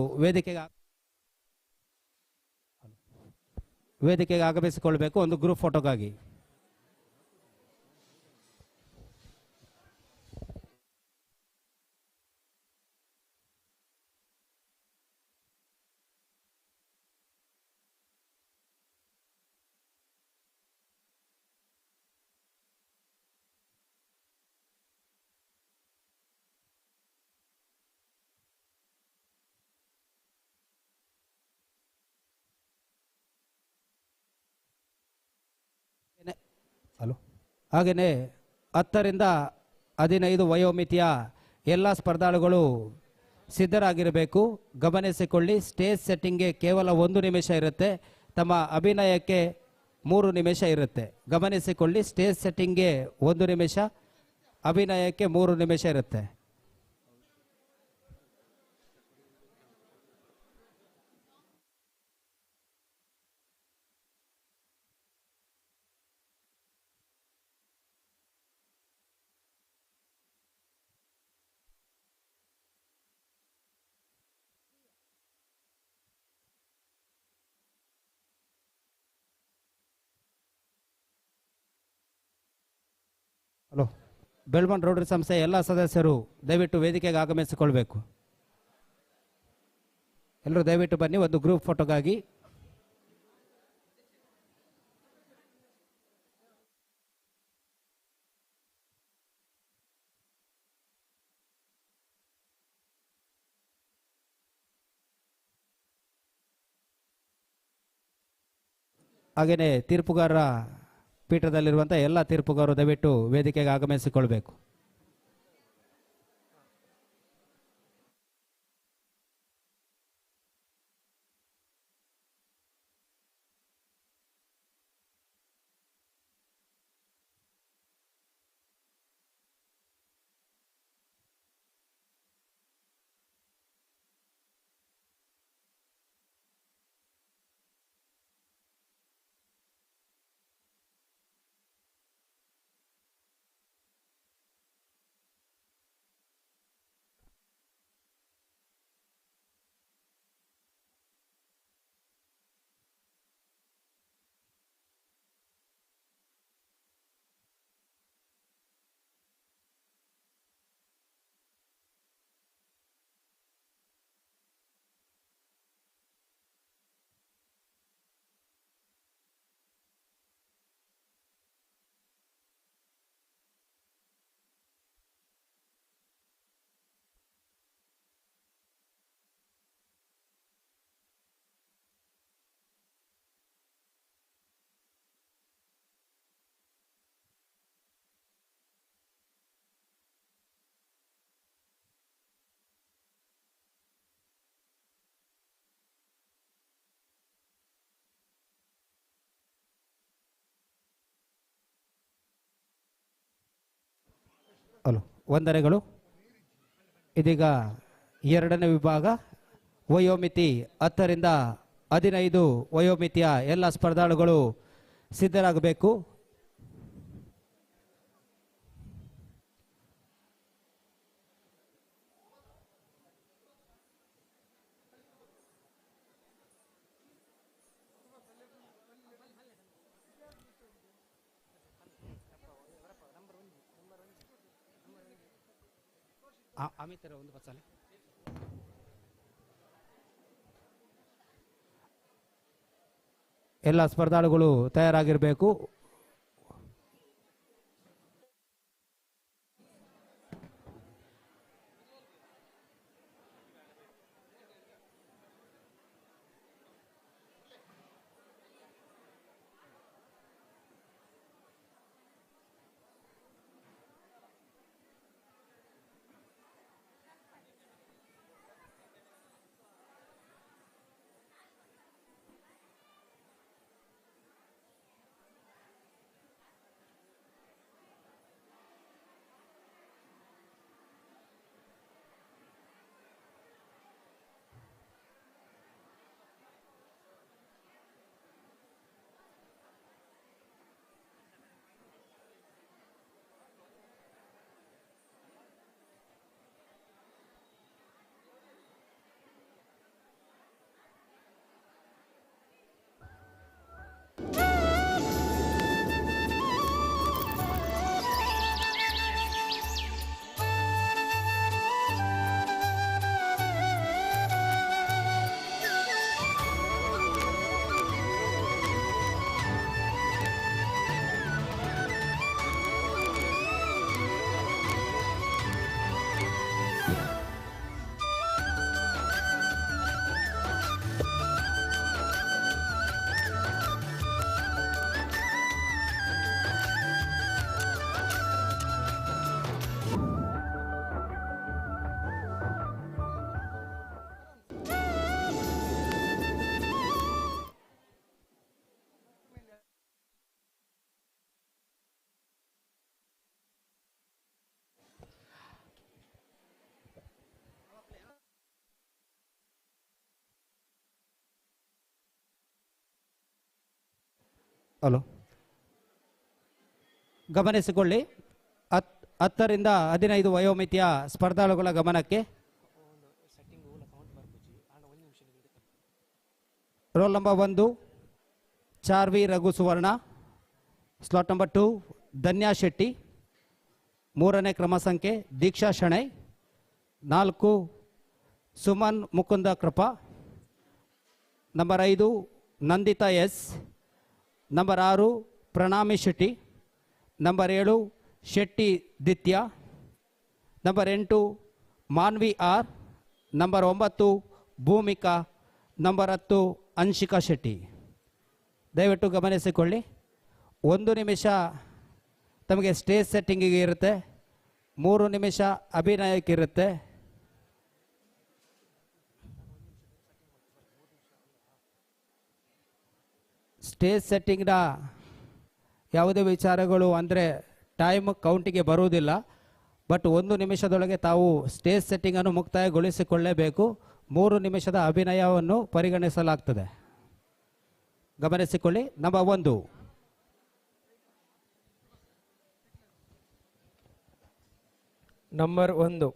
ವೇದಿಕೆಗೆ ಆಗಮಿಸಿಕೊಳ್ಬೇಕು ಒಂದು ಗ್ರೂಪ್ ಫೋಟೋಗಾಗಿ. ಹಾಗೆಯೇ 10 ರಿಂದ 15 ವಯೋಮಿತಿಯ ಎಲ್ಲ ಸ್ಪರ್ಧಾಳುಗಳು ಸಿದ್ಧರಾಗಿರಬೇಕು. ಗಮನಿಸಿಕೊಳ್ಳಿ, ಸ್ಟೇಜ್ ಸೆಟ್ಟಿಂಗ್ಗೆ ಕೇವಲ 1 ನಿಮಿಷ ಇರುತ್ತೆ, ತಮ್ಮ ಅಭಿನಯಕ್ಕೆ 3 ನಿಮಿಷ ಇರುತ್ತೆ. ಗಮನಿಸಿಕೊಳ್ಳಿ, ಸ್ಟೇಜ್ ಸೆಟ್ಟಿಂಗ್ಗೆ 1 ನಿಮಿಷ, ಅಭಿನಯಕ್ಕೆ 3 ನಿಮಿಷ ಇರುತ್ತೆ. ಹಲೋ, ಬೆಳ್ಮನ್ ರೋಟರಿ ಸಂಸ್ಥೆಯ ಎಲ್ಲ ಸದಸ್ಯರು ದಯವಿಟ್ಟು ವೇದಿಕೆಗೆ ಆಗಮಿಸಿಕೊಳ್ಬೇಕು. ಎಲ್ಲರೂ ದಯವಿಟ್ಟು ಬನ್ನಿ ಒಂದು ಗ್ರೂಪ್ ಫೋಟೋಗಾಗಿ. ಹಾಗೆಯೇ ತೀರ್ಪುಗಾರರ ಪೀಠದಲ್ಲಿರುವಂಥ ಎಲ್ಲ ತೀರ್ಪುಗಾರರು ದಯವಿಟ್ಟು ವೇದಿಕೆಗೆ ಆಗಮಿಸಿಕೊಳ್ಬೇಕು. ಹಲೋ, ವಂದನೆಗಳು. ಇದೀಗ ಎರಡನೇ ವಿಭಾಗ ವಯೋಮಿತಿ 10ರಿಂದ 15 ವಯೋಮಿತಿಯ ಎಲ್ಲ ಸ್ಪರ್ಧಾಳುಗಳು ಸಿದ್ಧರಾಗಬೇಕು. ಒಂದು ಬಸ್ಸಲ್ಲಿ ಎಲ್ಲ ಸ್ಪರ್ಧಾಳುಗಳು ತಯಾರಾಗಿರಬೇಕು. ಹಲೋ, ಗಮನಿಸಿಕೊಳ್ಳಿ. 10ರಿಂದ 15 ವಯೋಮಿತಿಯ ಸ್ಪರ್ಧಾಳುಗಳ ಗಮನಕ್ಕೆ. Roll number 1 Charvi Raghu Suvarna, slot number 2 Dhanya Shetty, 3ನೇ ಕ್ರಮ ಸಂಖ್ಯೆ Deeksha Shenoy, 4 Suman Mukund Krupa, number 5 Nandita S, number 6 Pranami Shetty, number 7 Shetty Ditya, number 8 Manvi R, number 9 Bhoomika, number 10 Anshika Shetty. ದಯವಿಟ್ಟು ಗಮನಿಸಿಕೊಳ್ಳಿ. 1 ನಿಮಿಷ ತಮಗೆ ಸ್ಟೇಜ್ ಸೆಟ್ಟಿಂಗಿಗೆ ಇರುತ್ತೆ, 3 ನಿಮಿಷ ಅಭಿನಯಕ್ಕಿರುತ್ತೆ. ಸ್ಟೇಜ್ ಸೆಟ್ಟಿಂಗ್ನ ಯಾವುದೇ ವಿಚಾರಗಳು ಅಂದರೆ ಟೈಮ್ ಕೌಂಟಿಗೆ ಬರುವುದಿಲ್ಲ. ಬಟ್ 1 ನಿಮಿಷದೊಳಗೆ ತಾವು ಸ್ಟೇಜ್ ಸೆಟ್ಟಿಂಗನ್ನು ಮುಕ್ತಾಯಗೊಳಿಸಿಕೊಳ್ಳಲೇಬೇಕು. 3 ನಿಮಿಷದ ಅಭಿನಯವನ್ನು ಪರಿಗಣಿಸಲಾಗ್ತದೆ. ಗಮನಿಸಿಕೊಳ್ಳಿ. ನಂಬರ್ 1 ನಂಬರ್ 1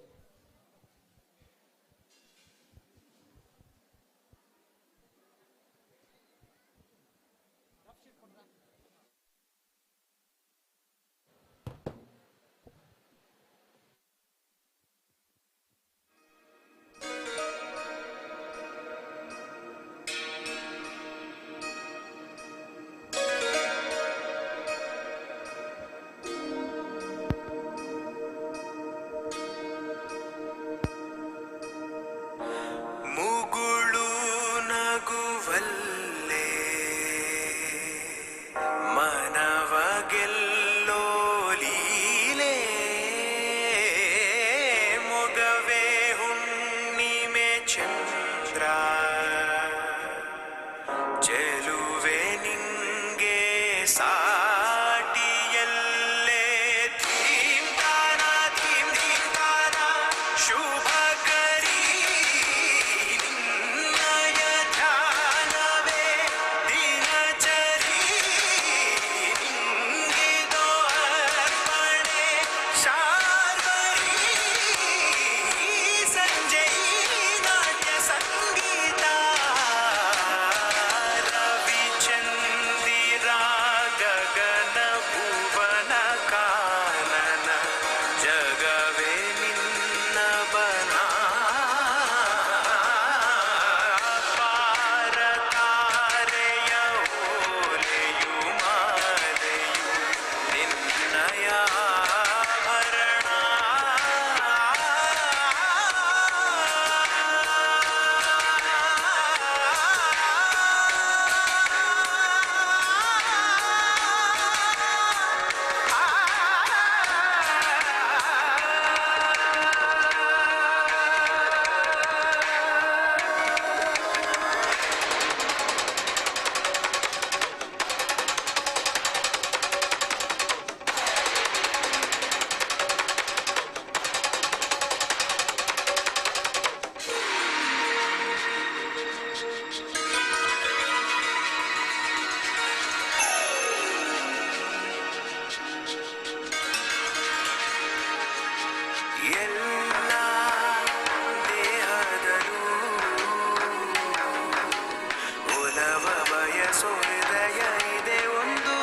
ಎಲ್ಲವ ಬಯಸೋ ಹೃದಯ ಇದೆ ಒಂದು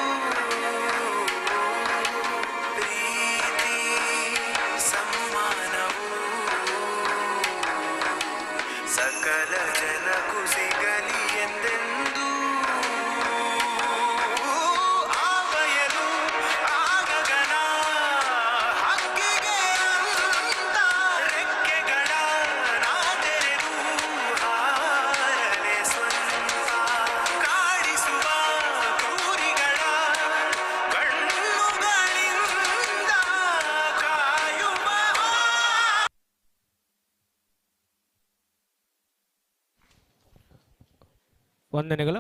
ಪ್ರೀತಿ ಸಮ್ಮಾನವು ಸಕಲ ಜನಕ್ಕೂ ಸಿಗಲಿ ಎಂದೆಂದು ಆ ಬಯಲು ಆ ಗಗನ ಹಕ್ಕಿಗೆ ಅಂತ ರೆಕ್ಕೆಗಳ ನಾದೆರೆದು ಹಾರಲೆ ಸ್ವಂತ ಕಾಡಿಸುವ ಕೂರಿಗಳ ಕಣ್ಣುಗಳಿಂದ ಕಾಯುವ ವಂದನೆಗಳು.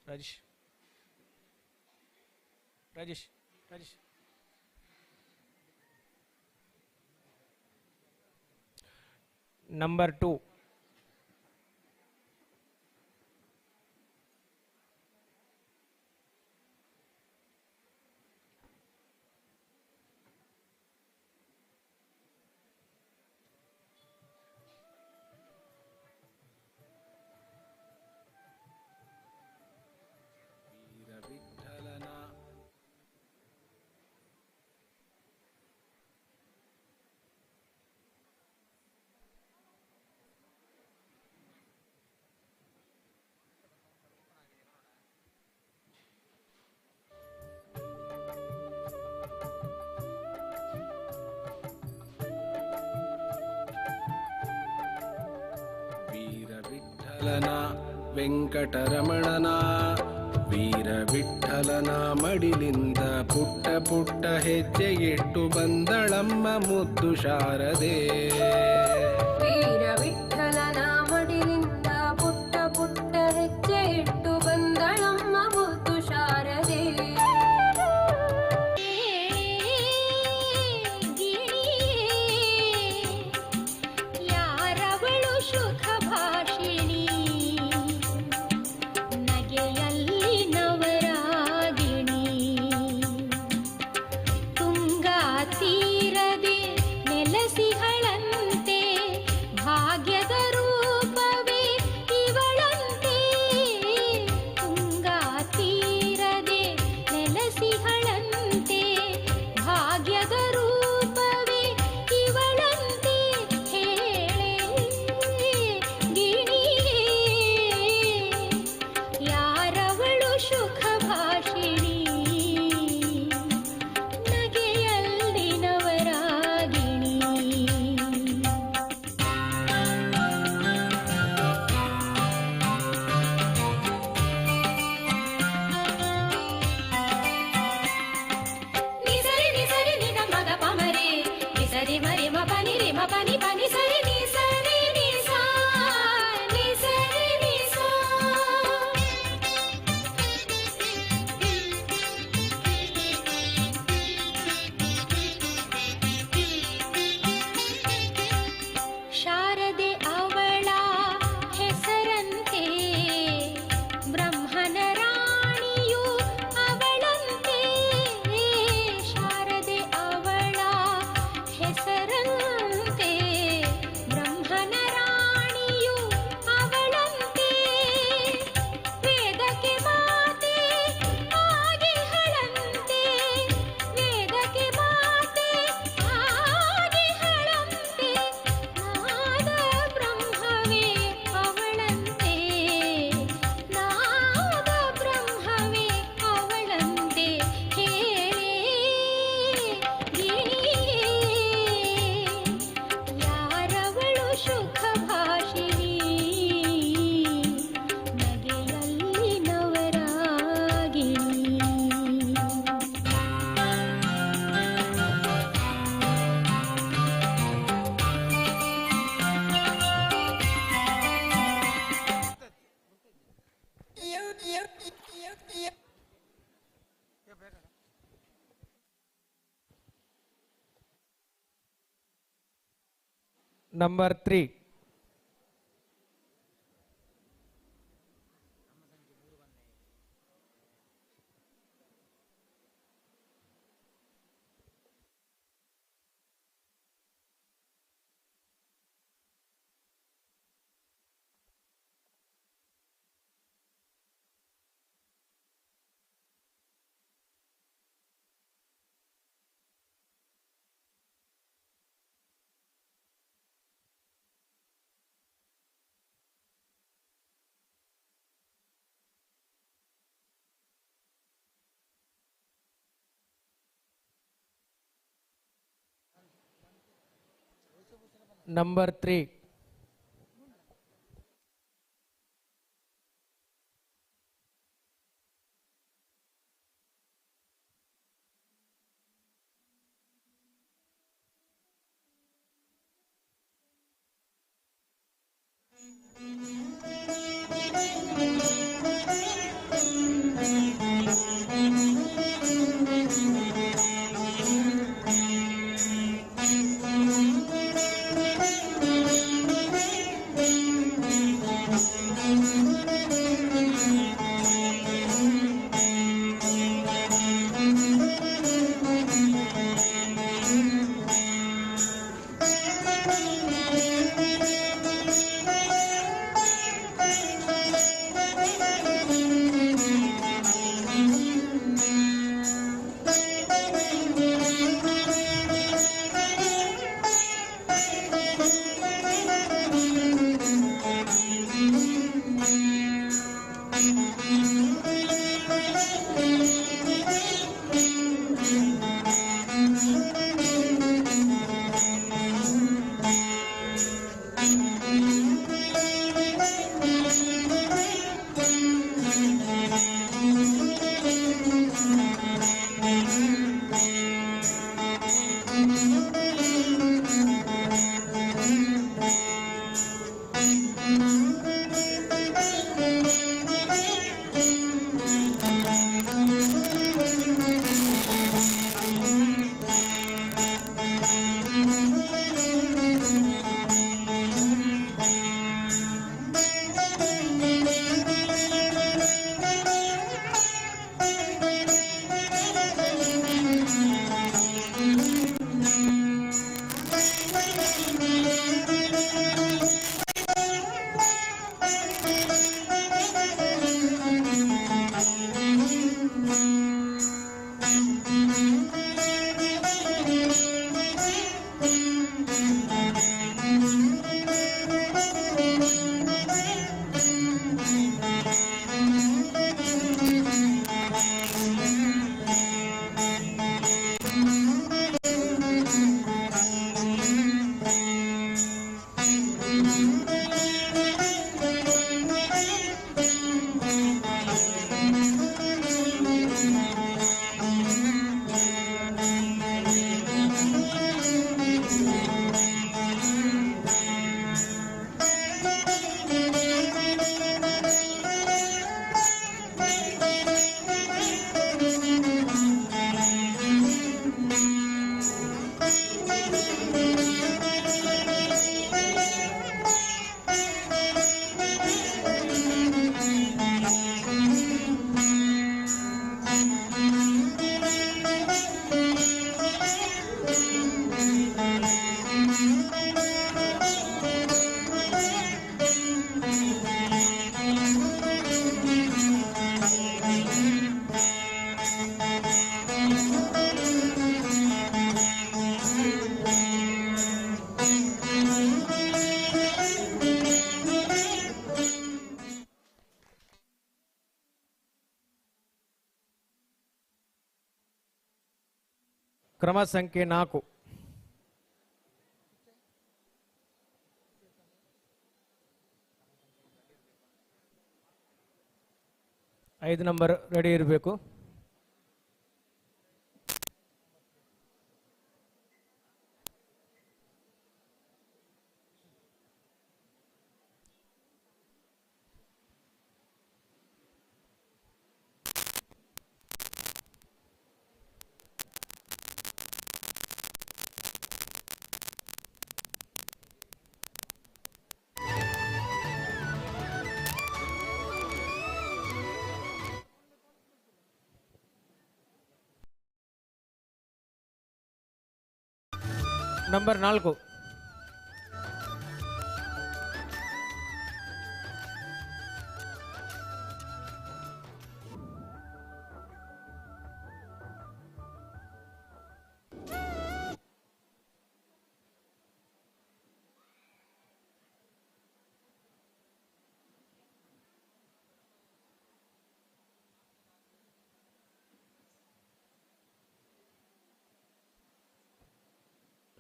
ರಾಜೇಶ್ ರಾಜೇಶ್ ರಾಜೇಶ್ ನಂಬರ್ 2. ವೀರವಿಠಲನ ವೆಂಕಟರಮಣನ ವೀರವಿಠಲನ ಮಡಿಲಿಂದ ಪುಟ್ಟ ಪುಟ್ಟ ಹೆಜ್ಜೆ ಇಟ್ಟು ಬಂದಳಮ್ಮ ಮುದ್ದು ಶಾರದೆ. ವೀರವಿಠಲನ ಮಡಿಲಿಂದ ಪುಟ್ಟ ಪುಟ್ಟ ಹೆಜ್ಜೆ ಇಟ್ಟು ಬಂದಳಮ್ಮ ಮುದ್ದು ಶಾರದೆ. ಯಾರವಳು ಸುಖ ಭಾಷಿಣಿ ನಗೆಯಲ್ಲಿ ನವರಾಗಿಣಿ ತುಂಗಾ ತೀರದೆ ನೆಲಸಿಗಳಂತೆ ಭಾಗ್ಯದ ರೂಪವೇ ಇವಳಂತೆ ತುಂಗಾ ತೀರದೆ ನೆಲಸಿಗಳಂತೆ ಭಾಗ್ಯದ ರೂಪವೇ ಇವಳಂತೆ ಹೇಳೆ ಗಿಣಿಯೇ ಯಾರವಳು ಸುಖ ಭಾಷಿಣಿ ನಗೆಯಲ್ಲಿ ನವರಾಗಿಣಿ. ನಿಸರಿ ನಿಸರಿ ನಿದ ಮಗ ಪಮರೆ ನಿಸರಿ ಮರಿ ಮ ಪನಿ ರಿ ಮ ಪನಿ ಪನಿ ಸರಿ ನಿಸರಿ ನಿಸಾ ನಿಸರಿ ನಿಸಾ. ಶಾರದೆ ಅವಳ ಹೆಸರಂತೆ ಬ್ರಹ್ಮನ ರಾಣಿಯು ಅವಳಂತೆ. ಶಾರದೆ ಅವಳ ಹೆಸರಂತೆ ಬ್ರಹ್ಮನ ರಾಣಿಯು ಅವಳಂತೆ. ವೇದಕ್ಕೆ ಮಾತೆ ಆಗಿಹಳಂತೆ ವೇದಕ್ಕೆ ಮಾತೆ ಆಗಿಹಳಂತೆ. ನಾದ ಬ್ರಹ್ಮವೇ ಅವಳಂತೆ ನಾದ ಬ್ರಹ್ಮವೇ ಅವಳಂತೆ ಹೇಳೆ ಗಿಣಿಯೇ ಯಾರವಳು ಸುಖ ಭಾಷಿಣಿ ನಗೆಯಲ್ಲಿ ನವರಾಗಿಣಿ. ನಂಬರ್ 3. ನಂಬರ್ 3. ಕ್ರಮ ಸಂಖ್ಯೆ 4. ಐದು ನಂಬರ್ ರೆಡಿ ಇರಬೇಕು. ನಂಬರ್ 4.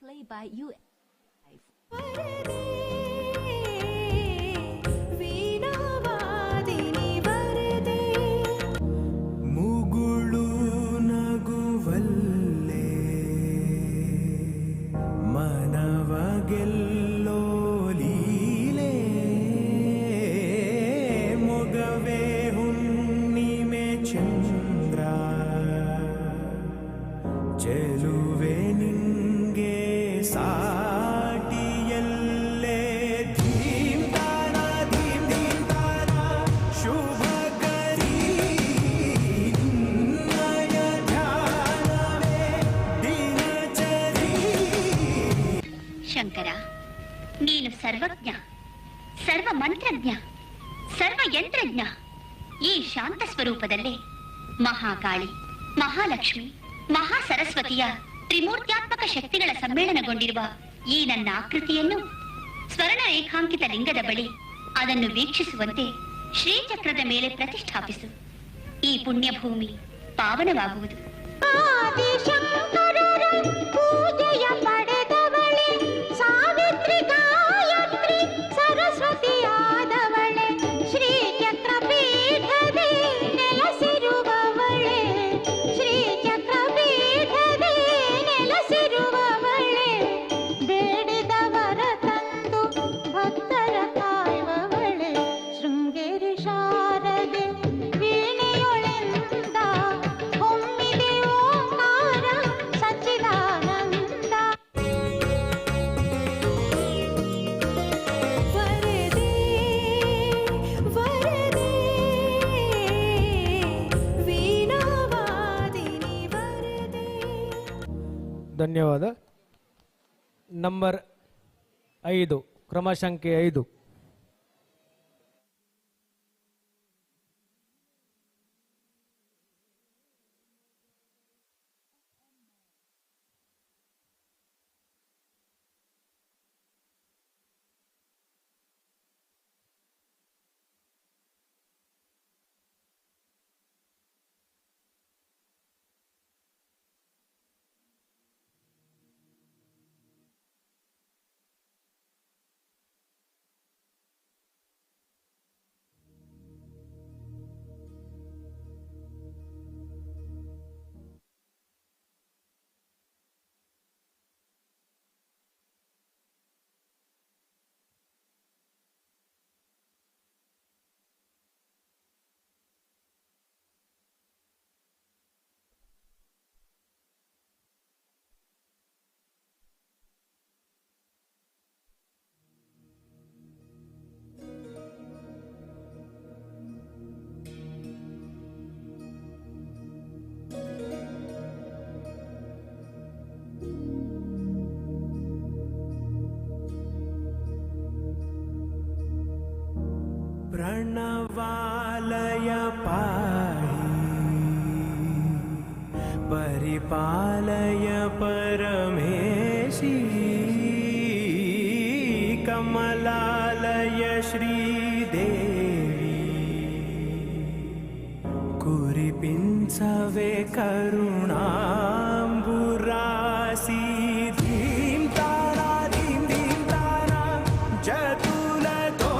Play by you. ಮುಗುಳು ನಗುವಲ್ಲೇ ಮನವಗೆಲ್ಲೋ ಲೀಲೆ ಮೊಗವೇ ಹುಣ್ಣಿಮೆ ಚಂದ್ರ ಚೆಲುವೆ ನಿಂಗೆ ಸಾಟಿಯಲ್ಲೇ ಧೀಮ್ ತಾನ ಧೀಮ್ ಧೀಮ್ ತಾನ ಶುಭ ಗರಿ ನಿನ್ನಯ ಧ್ಯಾನವೇ ದಿನಚರಿ. ಶಂಕರ, ನೀನು ಸರ್ವಜ್ಞ, ಸರ್ವ ಮಂತ್ರಜ್ಞ, ಸರ್ವ ಯಂತ್ರಜ್ಞ. ಈ ಶಾಂತ ಸ್ವರೂಪದಲ್ಲೇ ಮಹಾಕಾಳಿ, ಮಹಾಲಕ್ಷ್ಮಿ, ಮಹಾ ಸರಸ್ವತಿಯ ತ್ರಿಮೂರ್ತ್ಯಾತ್ಮಕ ಶಕ್ತಿಗಳ ಸಮ್ಮೇಳನಗೊಂಡಿರುವ ಈ ನನ್ನ ಆಕೃತಿಯನ್ನು ಸ್ವರ್ಣ ರೇಖಾಂಕಿತ ಲಿಂಗದ ಬಳಿ ಅದನ್ನು ವೀಕ್ಷಿಸುವಂತೆ ಶ್ರೀಚಕ್ರದ ಮೇಲೆ ಪ್ರತಿಷ್ಠಾಪಿಸು. ಈ ಪುಣ್ಯಭೂಮಿ ಪಾವನವಾಗುವುದು. ಪೂಜೆಯ ಪಡೆದವಳೆ ಸಾವಿತ್ರಿ ಗಾಯತ್ರಿ ಸರಸ್ವತಿಯಾದವಳೆ ಶ್ರೀಚಕ್ರ ಪೀಠದೆ ನೆಲೆಸಿರುವವಳೆ ಶ್ರೀಚಕ್ರ ಪೀಠದೆ ನೆಲೆಸಿರುವವಳೆ ಬೇಡಿದವರ ತಂದು ಭಕ್ತರ ಕಾಯುವವಳೆ ಶೃಂಗೇರಿ ಶಾರದೆ ವೀಣೆಯೊಳೆಂದ ಹೊಮ್ಮಿದೆ ಓಂಕಾರ ಸಚ್ಚಿದಾನಂದ. ವರದೆ ವರದೆ ವೀಣಾವಾದಿನಿ ವರದೆ. ಧನ್ಯವಾದ. ನಂಬರ್ 5, ಕ್ರಮ ಸಂಖ್ಯೆ 5. प्रणवालय पाहि परिपालय परमेशी कमलालय श्रीदेवी कुरिपिंचवे करुणांबुरासी धीम तारा धीम धीम तारा जतुलतो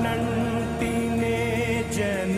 शरणंटिने जन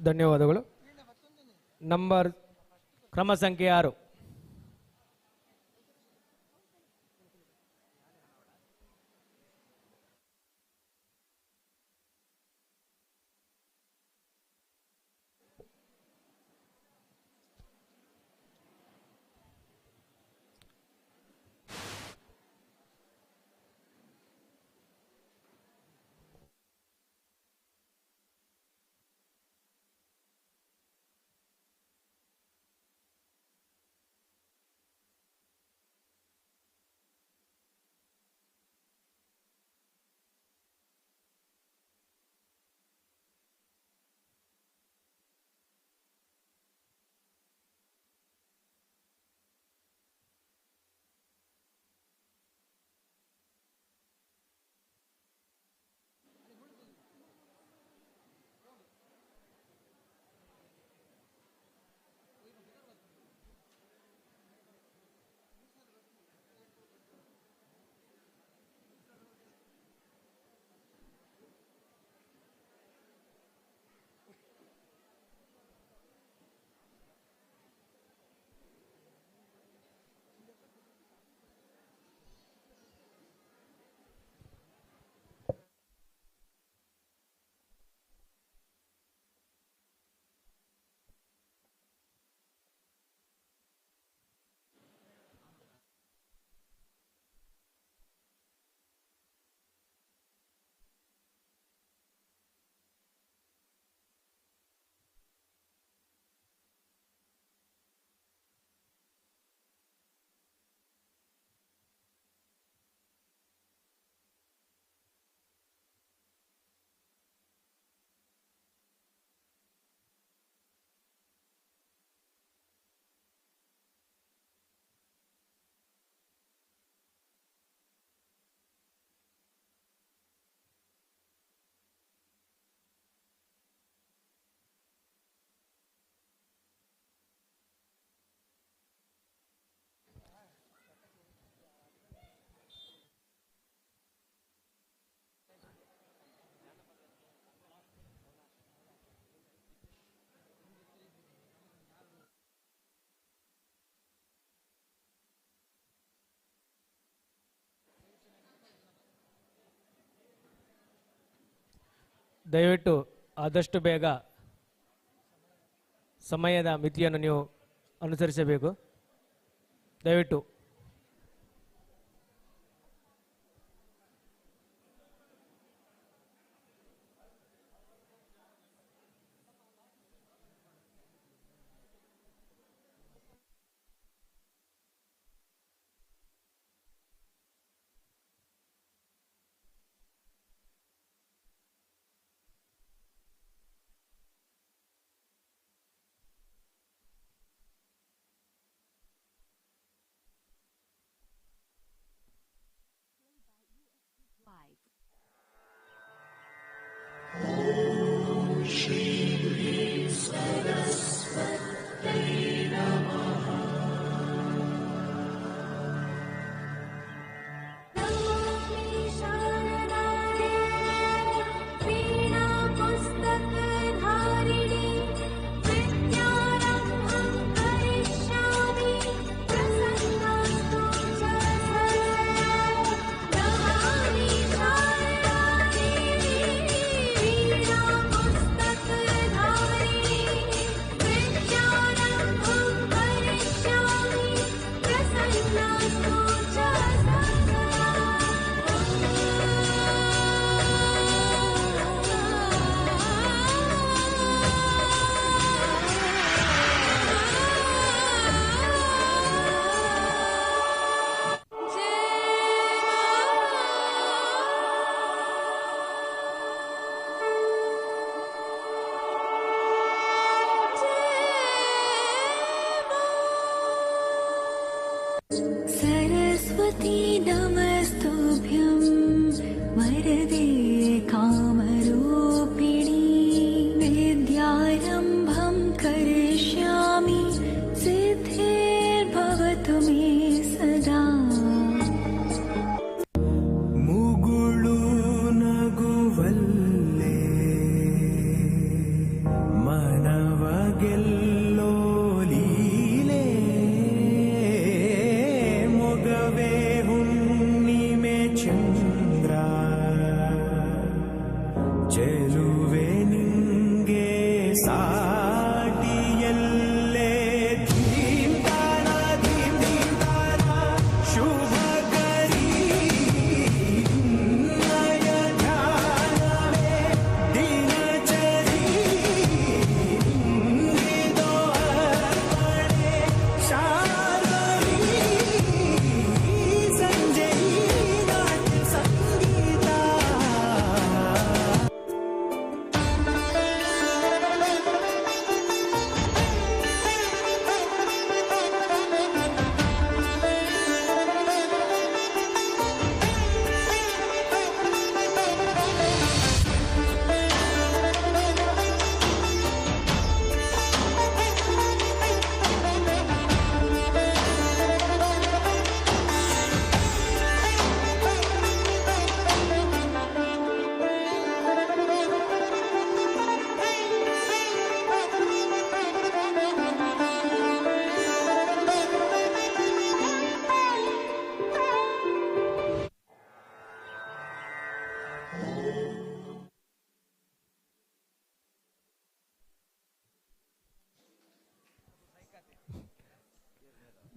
ಧನ್ಯವಾದಗಳು. ನಂಬರ್ ಕ್ರಮ ಸಂಖ್ಯೆ 6. ದಯವಿಟ್ಟು ಆದಷ್ಟು ಬೇಗ ಸಮಯದ ಮಿತಿಯನ್ನು ನೀವು ಅನುಸರಿಸಬೇಕು. ದಯವಿಟ್ಟು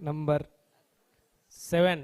ನಂಬರ್ 7.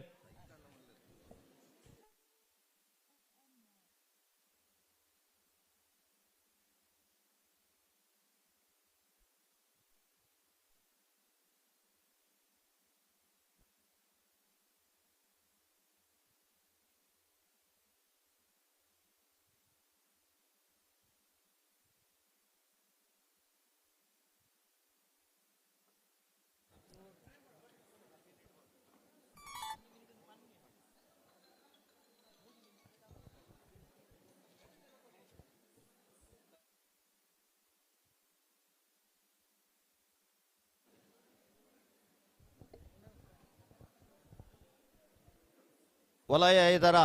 ವಲಯ 5ರ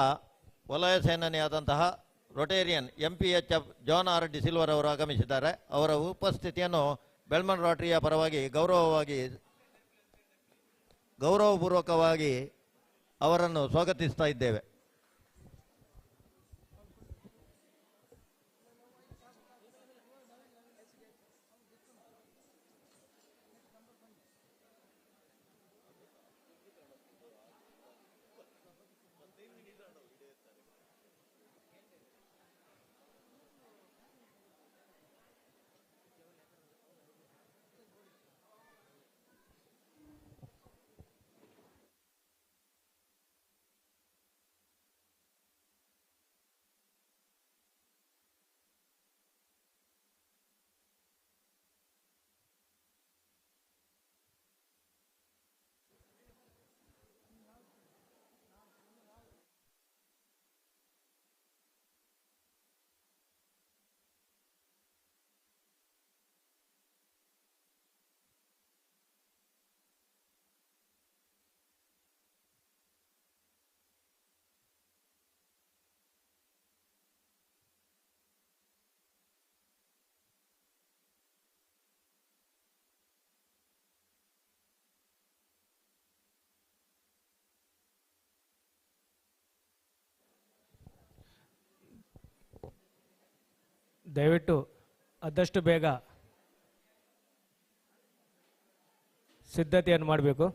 ವಲಯ ಸೇನಾನಿಯಾದಂತಹ Rotarian MPHF John R D Silver ಅವರು ಆಗಮಿಸಿದ್ದಾರೆ. ಅವರ ಉಪಸ್ಥಿತಿಯನ್ನು ಬೆಲ್ಮನ್ ರೋಟರಿಯ ಪರವಾಗಿ ಗೌರವಪೂರ್ವಕವಾಗಿ ಅವರನ್ನು ಸ್ವಾಗತಿಸ್ತಾ ಇದ್ದೇವೆ. ದಯವಿಟ್ಟು ಆದಷ್ಟು ಬೇಗ ಸಿದ್ಧತೆಯನ್ನು ಮಾಡಬೇಕು.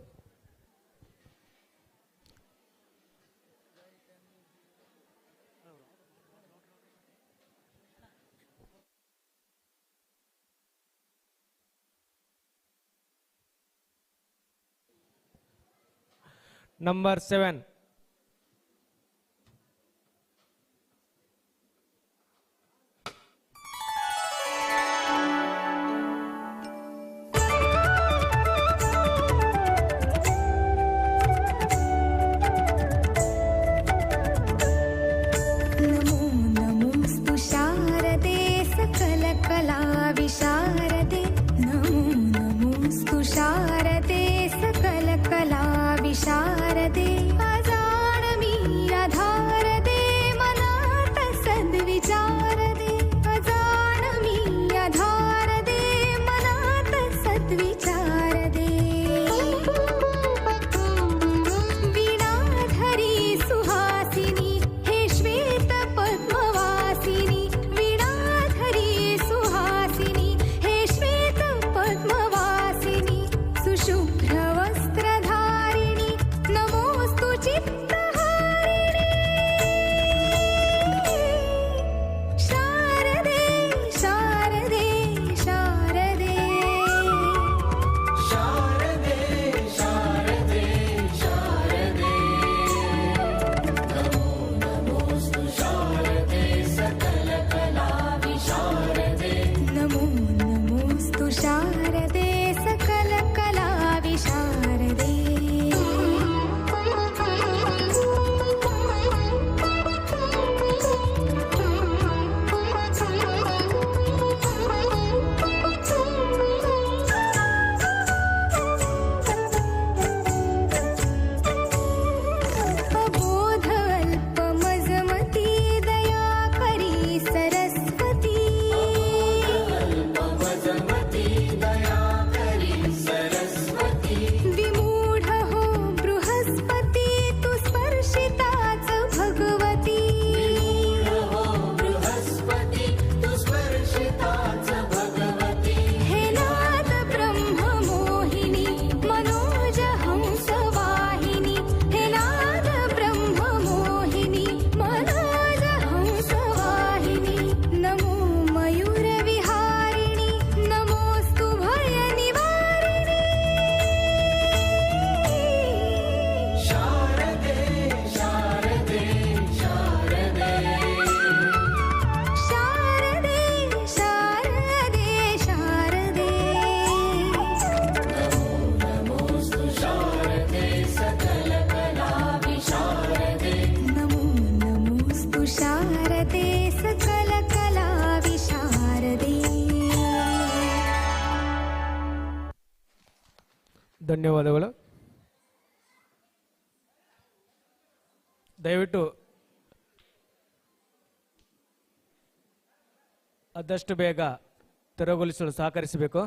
ನಂಬರ್ 7. ಶಾರದೆ ಸಕಲ ಕಲಾ ವಿಶಾರದೆ. ಧನ್ಯವಾದಗಳು. ದಯವಿಟ್ಟು ಆದಷ್ಟು ಬೇಗ ತೆರವುಗೊಳಿಸಲು ಸಹಕರಿಸಬೇಕು.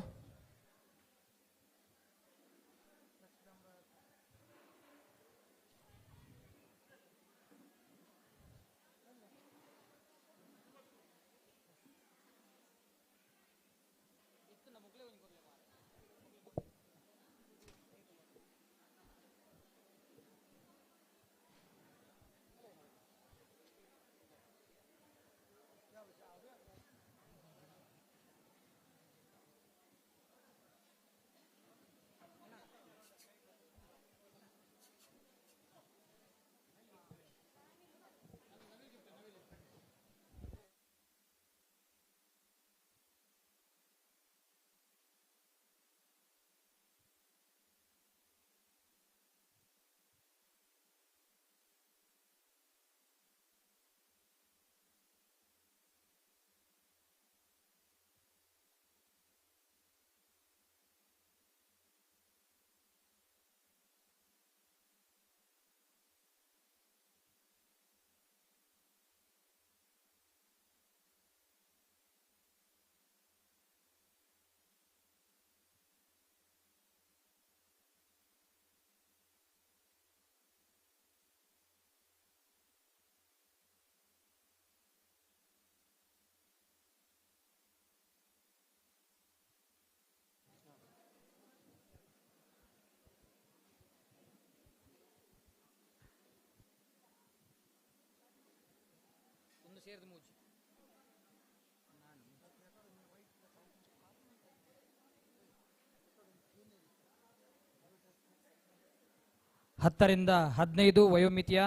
ಹತ್ತರಿಂದ 15 ವಯೋಮಿತಿಯ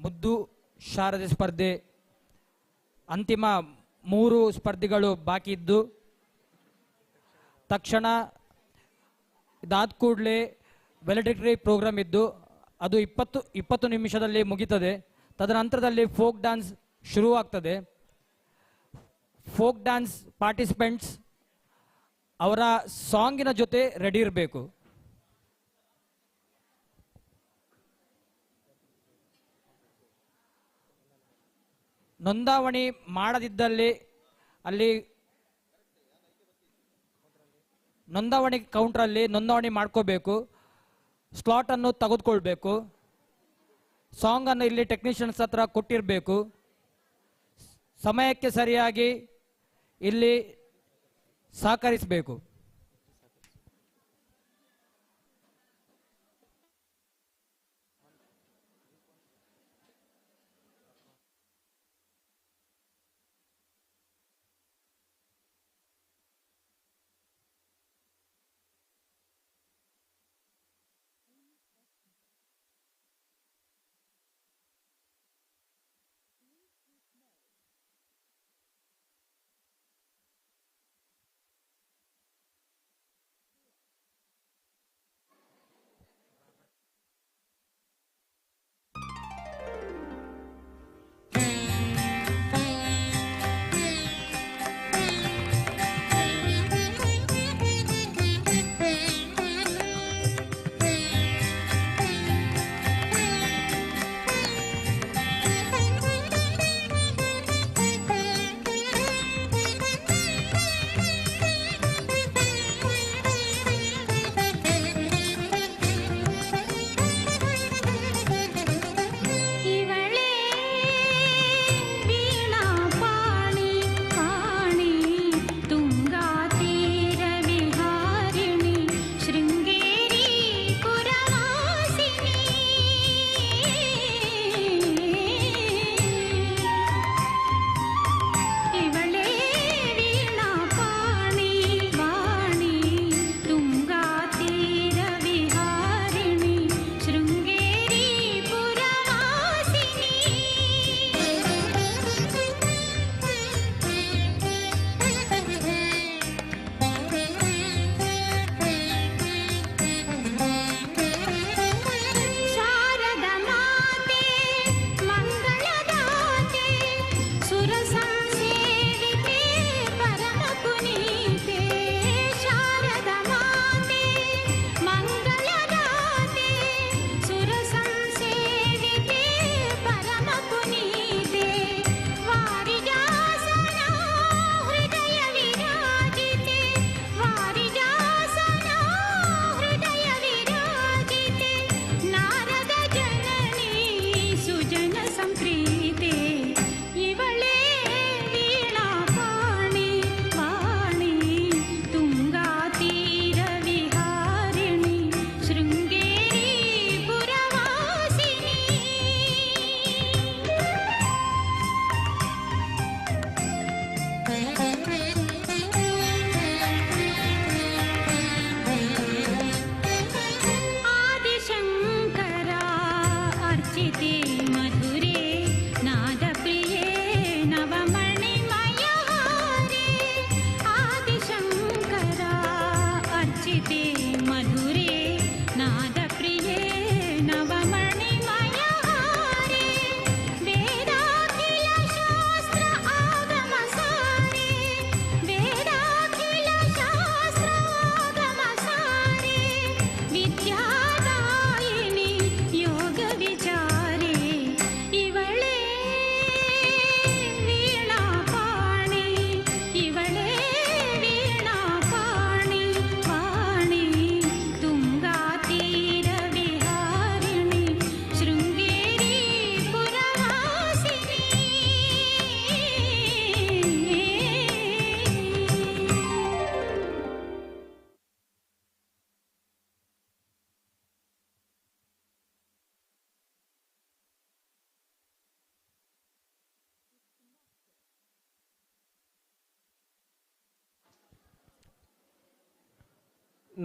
ಮುದ್ದು ಶಾರದೆ ಸ್ಪರ್ಧೆ ಅಂತಿಮ 3 ಸ್ಪರ್ಧಿಗಳು ಬಾಕಿ ಇದ್ದು ತಕ್ಷಣ ಇದಾದ ಕೂಡಲೇ ವ್ಯಾಲಿಡಿಟರಿ ಪ್ರೋಗ್ರಾಮ್ ಇದ್ದು ಅದು 20 ನಿಮಿಷದಲ್ಲಿ ಮುಗಿತದೆ. ತದನಂತರದಲ್ಲಿ ಫೋಕ್ ಡ್ಯಾನ್ಸ್ ಶುರುವಾಗ್ತದೆ. ಫೋಕ್ ಡ್ಯಾನ್ಸ್ ಪಾರ್ಟಿಸಿಪೆಂಟ್ಸ್ ಅವರ ಸಾಂಗಿನ ಜೊತೆ ರೆಡಿ ಇರಬೇಕು. ನೋಂದಾವಣಿ ಮಾಡದಿದ್ದಲ್ಲಿ ಅಲ್ಲಿ ನೋಂದಾವಣಿ ಕೌಂಟ್ರಲ್ಲಿ ನೋಂದಾವಣಿ ಮಾಡ್ಕೋಬೇಕು. ಸ್ಲಾಟನ್ನು ತೆಗೆದುಕೊಳ್ಬೇಕು. ಸಾಂಗನ್ನು ಇಲ್ಲಿ ಟೆಕ್ನಿಷಿಯನ್ಸ್ ಹತ್ರ ಕೊಟ್ಟಿರಬೇಕು. ಸಮಯಕ್ಕೆ ಸರಿಯಾಗಿ ಇಲ್ಲಿ ಸಹಕರಿಸಬೇಕು.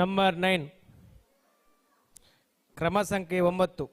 ನಂಬರ್ 9 ಕ್ರಮ ಸಂಖ್ಯೆ 9.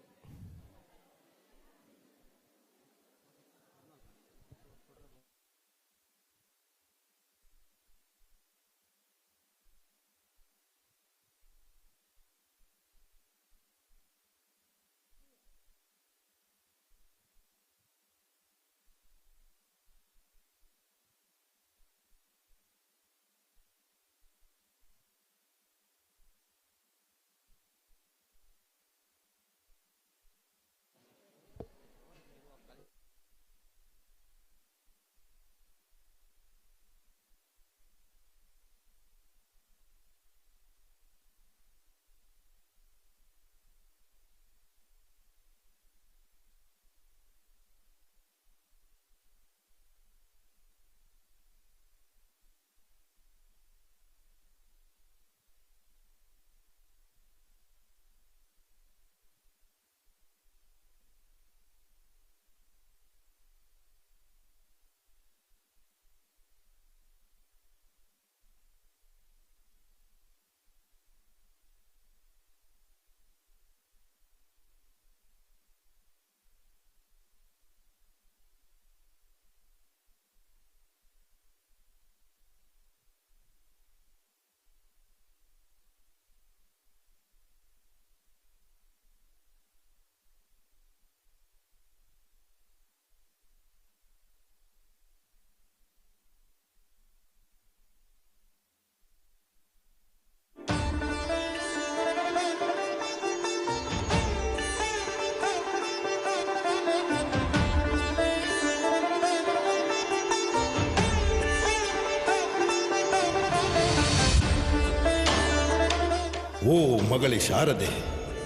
ಓ ಮಗಳೇ ಶಾರದೆ,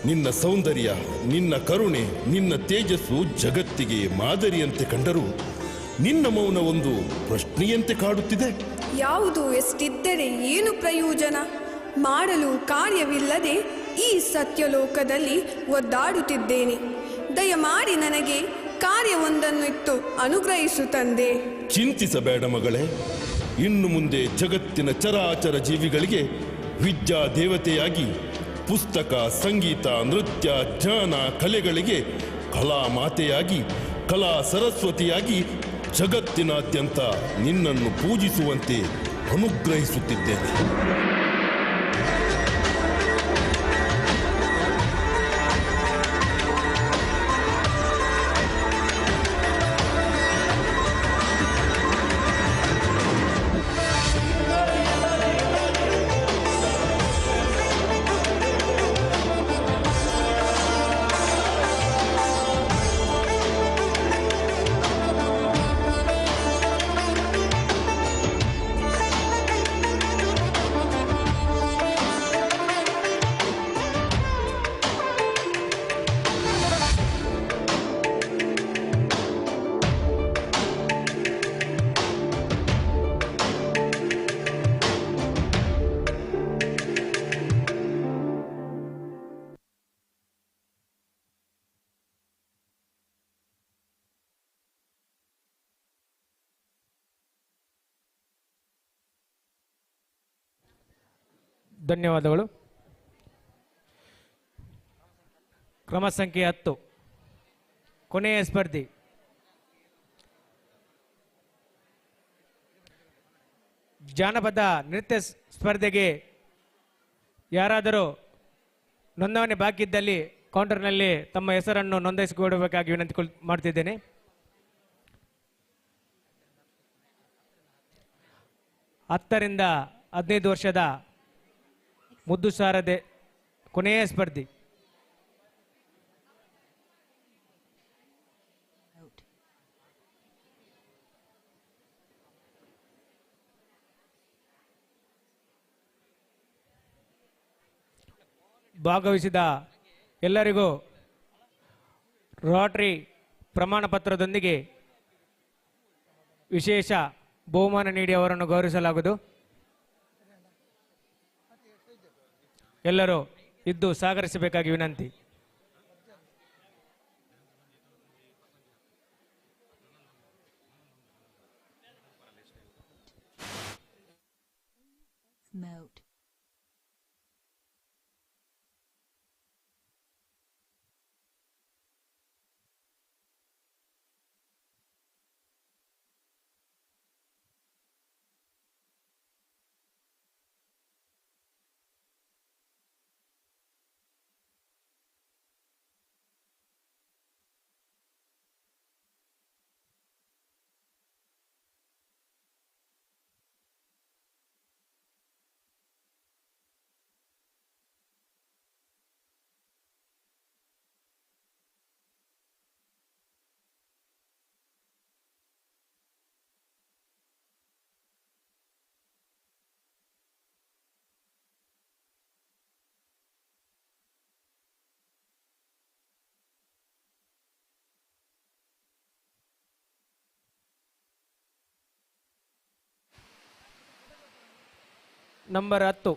ನಿನ್ನ ಸೌಂದರ್ಯ, ನಿನ್ನ ಕರುಣೆ, ನಿನ್ನ ತೇಜಸ್ಸು ಜಗತ್ತಿಗೆ ಮಾದರಿಯಂತೆ ಕಂಡರೂ ನಿನ್ನ ಮೌನ ಒಂದು ಪ್ರಶ್ನೆಯಂತೆ ಕಾಡುತ್ತಿದೆ. ಯಾವುದು ಎಷ್ಟಿದ್ದರೆ ಏನು ಪ್ರಯೋಜನ? ಮಾಡಲು ಕಾರ್ಯವಿಲ್ಲದೆ ಈ ಸತ್ಯಲೋಕದಲ್ಲಿ ಒದ್ದಾಡುತ್ತಿದ್ದೇನೆ. ದಯಮಾಡಿ ನನಗೆ ಕಾರ್ಯವೊಂದನ್ನು ಇತ್ತು ಅನುಗ್ರಹಿಸು ತಂದೆ. ಚಿಂತಿಸಬೇಡ ಮಗಳೇ, ಇನ್ನು ಮುಂದೆ ಜಗತ್ತಿನ ಚರಾಚರ ಜೀವಿಗಳಿಗೆ ವಿದ್ಯಾ ದೇವತೆಯಾಗಿ, ಪುಸ್ತಕ, ಸಂಗೀತ, ನೃತ್ಯ, ಜ್ಞಾನ, ಕಲೆಗಳಿಗೆ ಕಲಾ ಮಾತೆಯಾಗಿ, ಕಲಾ ಸರಸ್ವತಿಯಾಗಿ ಜಗತ್ತಿನಾದ್ಯಂತ ನಿನ್ನನ್ನು ಪೂಜಿಸುವಂತೆ ಅನುಗ್ರಹಿಸುತ್ತಿದ್ದೇನೆ. ಧನ್ಯವಾದಗಳು. ಕ್ರಮ ಸಂಖ್ಯೆ 10 ಕೊನೆಯ ಸ್ಪರ್ಧಿ ಜಾನಪದ ನೃತ್ಯ ಸ್ಪರ್ಧೆಗೆ ಯಾರಾದರೂ ನೋಂದಣಿ ಬಾಕಿ ಇದ್ದಲ್ಲಿ ಕೌಂಟರ್ನಲ್ಲಿ ತಮ್ಮ ಹೆಸರನ್ನು ನೋಂದಾಯಿಸಿಕೊಡಬೇಕಾಗಿ ವಿನಂತಿ ಮಾಡ್ತಿದ್ದೇನೆ. ಹತ್ತರಿಂದ 15 ವರ್ಷದ ಮುದ್ದು ಶಾರದೆ ಕೊನೆಯ ಸ್ಪರ್ಧಿ. ಭಾಗವಹಿಸಿದ ಎಲ್ಲರಿಗೂ ರೋಟರಿ ಪ್ರಮಾಣ ಪತ್ರದೊಂದಿಗೆ ವಿಶೇಷ ಬಹುಮಾನ ನೀಡಿ ಅವರನ್ನು ಗೌರವಿಸಲಾಗುವುದು. ಎಲ್ಲರೂ ಇದ್ದು ಸಹಕರಿಸಬೇಕಾಗಿ ವಿನಂತಿ. Mode. ನಂಬರ್ 10.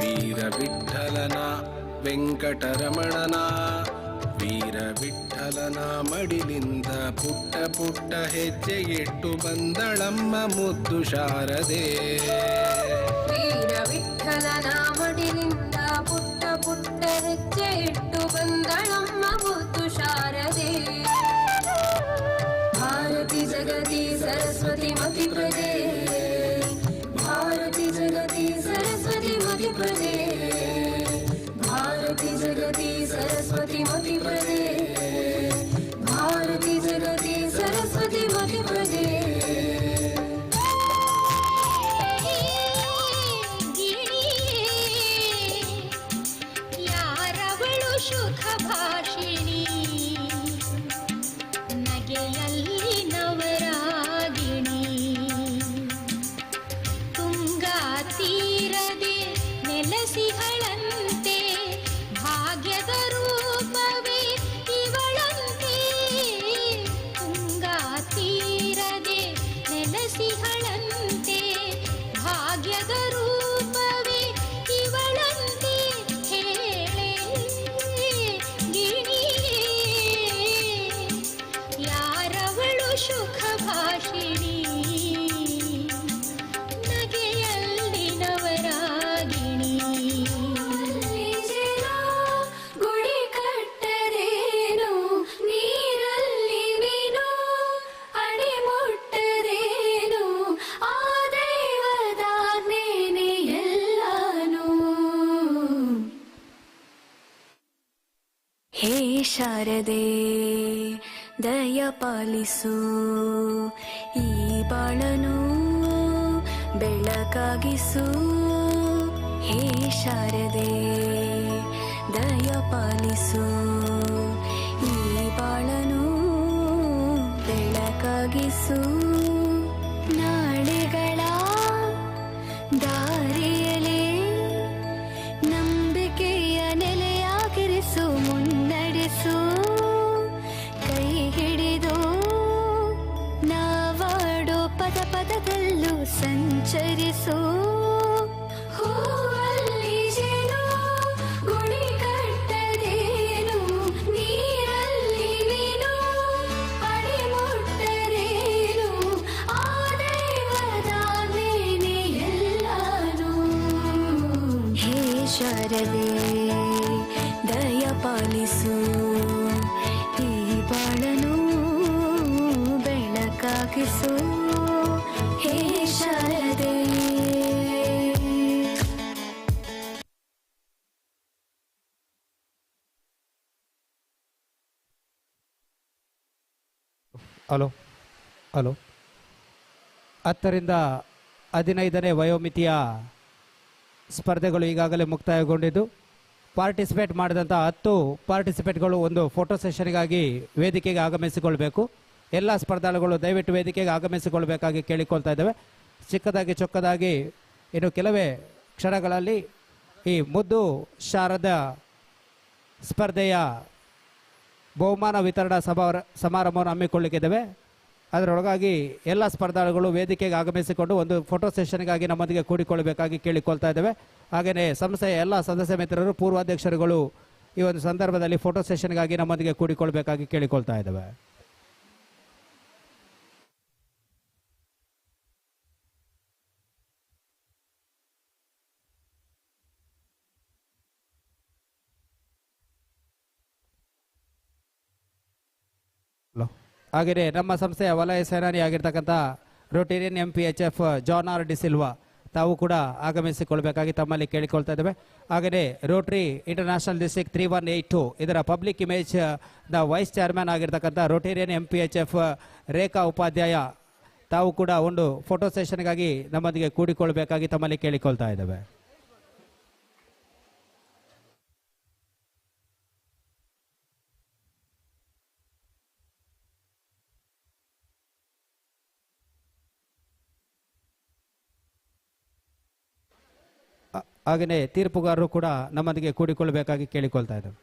ವೀರ ವಿಠಲನ ವೆಂಕಟರಮಣನ ವೀರ ವಿಠಲನ ಮಡಿಲಿಂದ ಪುಟ್ಟ ಪುಟ್ಟ ಹೆಜ್ಜೆ ಇಟ್ಟು ಬಂದಳಮ್ಮ ಮುದ್ದು ಶಾರದೆ. ವೀರ ವಿಠಲನ ಮಡಿಲಿಂದ ಪುಟ್ಟ ಪುಟ್ಟ ಹೆಜ್ಜೆ ಇಟ್ಟು ಬಂದಳಮ್ಮ ಮುದ್ದು ಶಾರದೆ. ಭಾರತಿ ಜಗತಿ ಸರಸ್ವತಿ ಮತಿಪ್ರದೆ, ಭಾರತಿ ಜಗತಿ ಸರಸ್ವತಿ ಮತಿಪ್ರದೆ, ಭಾರತಿ ಜಗತಿ ಸರಸ್ವತಿ ಮತಿಪ್ರದೆ, ಭಾರತಿ ಜಗತಿ ಸರಸ್ವತಿ ಮತಿಪ್ರದೆ. ಯಾರವಳು ಸುಖ ಭಾಷಿಣಿ, ನಗೆಯಲ್ಲಿ ನವರಾಗಿಣಿ, ತುಂಗಾ ತೀರದೆ ನೆಲೆಸಿಗಳಂತೆ, ಭಾಗ್ಯದ ರೂಪವೇ ಇವಳಂತೆ, ತುಂಗಾ ತೀರದೆ ನೆಲೆಸಿಗಳಂತೆ, ಭಾಗ್ಯದ ರೂಪವೇ ಇವಳಂತೆ, ಹೇಳೆ ಗಿಣಿಯೇ ಯಾರವಳು ಸುಖ ಭಾಷಿಣಿ, ನಗೆಯಲ್ಲಿ ನವರಾಗಿಣಿ. ಗುಡಿ ಕಟ್ಟರೇನು ನೀರಲ್ಲಿ ನೀನು, ಅಡಿ ಮುಟ್ಟರೇನು ಆ ದೈವದಾಜ್ಞೆನೇ ಎಲ್ಲಾನು. ಹೇ ಶಾರದೆ ದಯ ಪಾಲಿಸು, ಈ ಬಾಳನು ಬೆಳಕಾಗಿಸು. ಹೇ ಶಾರದೆ ದಯ ಪಾಲಿಸು, ಈ ಬಾಳನು ಬೆಳಕಾಗಿಸು. ನಾಳೆಗಳ ದಾರಿಯಲೇ ನಂಬಿಕೆಯ ನೆಲೆಯಾಗಿರಿಸು, ಮುನ್ನಡೆಸು. ಕೈ ಹಿಡಿದು ನಾವಾಡೋ ಪದ ಪದದಲ್ಲೂ ಸಂಚರಿಸು. ಹೂವಲ್ಲಿ ಜೇನು ಗುಡಿ ಕಟ್ಟದೇನು, ನೀರಲ್ಲಿ ನೀನು ಅಡಿ ಮುಟ್ಟರೇನು ಆ ದೈವದಾಜ್ಞೆನೇ ಎಲ್ಲಾನು. ಹೇ ಶಾರದೆ ದಯ ಪಾಲಿಸು, ಈ ಬಾಳನು ಬೆಳಕಾಗಿಸು. ಹೇ ಶಾರದೆ. ಹಲೋ ಹಲೋ 10ರಿಂದ 15ನೇ ವಯೋಮಿತಿಯ ಸ್ಪರ್ಧೆಗಳು ಈಗಾಗಲೇ ಮುಕ್ತಾಯಗೊಂಡಿದ್ದು, ಪಾರ್ಟಿಸಿಪೇಟ್ ಮಾಡಿದಂಥ 10 ಪಾರ್ಟಿಸಿಪೇಟ್ಗಳು ಒಂದು ಫೋಟೋ ಸೆಷನ್ಗಾಗಿ ವೇದಿಕೆಗೆ ಆಗಮಿಸಿಕೊಳ್ಬೇಕು. ಎಲ್ಲ ಸ್ಪರ್ಧಾಳುಗಳು ದಯವಿಟ್ಟು ವೇದಿಕೆಗೆ ಆಗಮಿಸಿಕೊಳ್ಬೇಕಾಗಿ ಕೇಳಿಕೊಳ್ತಾ ಇದ್ದೇವೆ. ಚಿಕ್ಕದಾಗಿ ಚೊಕ್ಕದಾಗಿ ಇನ್ನು ಕೆಲವೇ ಕ್ಷಣಗಳಲ್ಲಿ ಈ ಮುದ್ದು ಶಾರದಾ ಸ್ಪರ್ಧೆಯ ಬಹುಮಾನ ವಿತರಣಾ ಸಮಾರಂಭವನ್ನು ಹಮ್ಮಿಕೊಳ್ಳಿಕ್ಕಿದ್ದೇವೆ. ಅದರೊಳಗಾಗಿ ಎಲ್ಲ ಸ್ಪರ್ಧಾಳುಗಳು ವೇದಿಕೆಗೆ ಆಗಮಿಸಿಕೊಂಡು ಒಂದು ಫೋಟೋ ಸೆಷನ್ಗಾಗಿ ನಮ್ಮೊಂದಿಗೆ ಕೂಡಿಕೊಳ್ಳಬೇಕಾಗಿ ಕೇಳಿಕೊಳ್ತಾ ಇದ್ದೇವೆ. ಹಾಗೆಯೇ ಸಂಸ್ಥೆಯ ಎಲ್ಲ ಸದಸ್ಯ ಮಿತ್ರರು, ಪೂರ್ವಾಧ್ಯಕ್ಷರುಗಳು ಈ ಒಂದು ಸಂದರ್ಭದಲ್ಲಿ ಫೋಟೋ ಸೆಷನ್ಗಾಗಿ ನಮ್ಮೊಂದಿಗೆ ಕೂಡಿಕೊಳ್ಳಬೇಕಾಗಿ ಕೇಳಿಕೊಳ್ತಾ ಇದ್ದೇವೆ. ಹಾಗೆಯೇ ನಮ್ಮ ಸಂಸ್ಥೆಯ ವಲಯ ಸೇನಾನಿ ಆಗಿರ್ತಕ್ಕಂಥ Rotarian MPHF John R D Silva ತಾವು ಕೂಡ ಆಗಮಿಸಿಕೊಳ್ಬೇಕಾಗಿ ತಮ್ಮಲ್ಲಿ ಕೇಳಿಕೊಳ್ತಾ ಇದ್ದೇವೆ. ಹಾಗೆಯೇ ರೋಟರಿ ಇಂಟರ್ನ್ಯಾಷನಲ್ ಡಿಸ್ಟ್ರಿಕ್ಟ್ 3182 ಇದರ public image the vice chairman ಆಗಿರ್ತಕ್ಕಂಥ ರೋಟೇರಿಯನ್ MPHF ರೇಖಾ ಉಪಾಧ್ಯಾಯ ತಾವು ಕೂಡ ಒಂದು ಫೋಟೋ ಸೆಷನ್ಗಾಗಿ ನಮ್ಮೊಂದಿಗೆ ಕೂಡಿಕೊಳ್ಬೇಕಾಗಿ ತಮ್ಮಲ್ಲಿ ಕೇಳಿಕೊಳ್ತಾ ಇದ್ದೇವೆ. ಹಾಗೆಯೇ ತೀರ್ಪುಗಾರರು ಕೂಡ ನಮ್ಮೊಂದಿಗೆ ಕೂಡಿಕೊಳ್ಳಬೇಕಾಗಿ ಕೇಳಿಕೊಳ್ತಾ ಇದ್ದೇವೆ.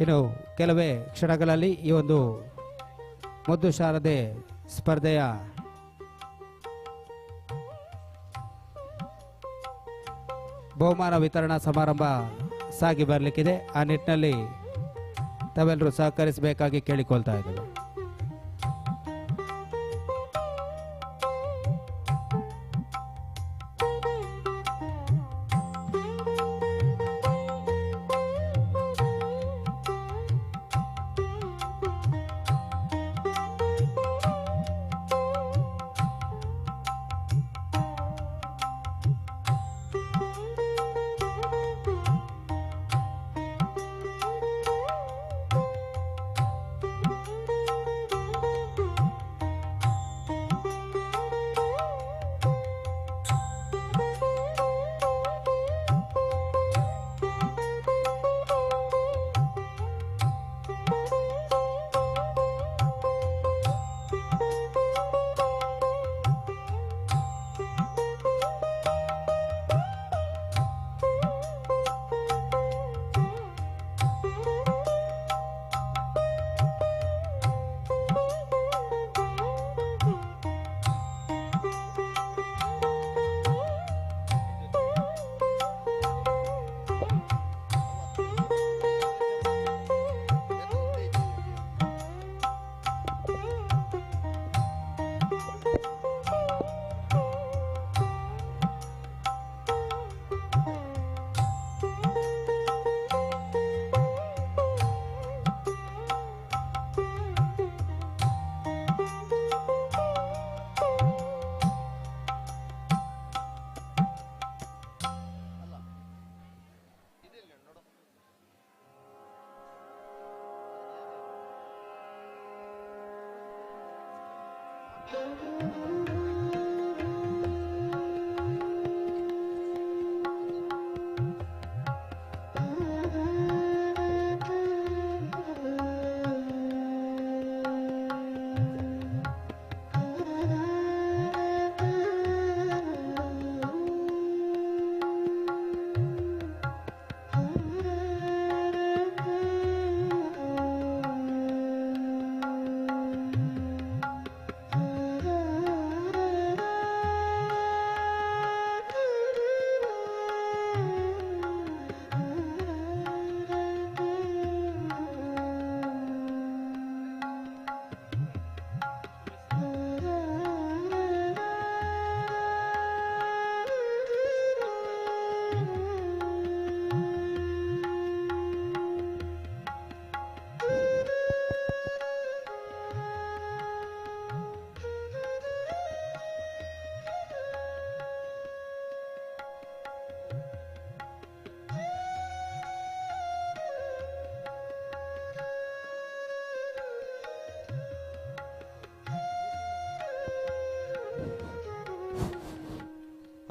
ಇನ್ನು ಕೆಲವೇ ಕ್ಷಣಗಳಲ್ಲಿ ಈ ಒಂದು ಮುದ್ದು ಶಾರದೆ ಸ್ಪರ್ಧೆಯ ಬಹುಮಾನ ವಿತರಣಾ ಸಮಾರಂಭ ಸಾಗಿ ಬರಲಿಕ್ಕಿದೆ. ಆ ನಿಟ್ಟಿನಲ್ಲಿ ತಾವೆಲ್ಲರೂ ಸಹಕರಿಸಬೇಕಾಗಿ ಕೇಳಿಕೊಳ್ತಾ ಇದ್ದೇವೆ.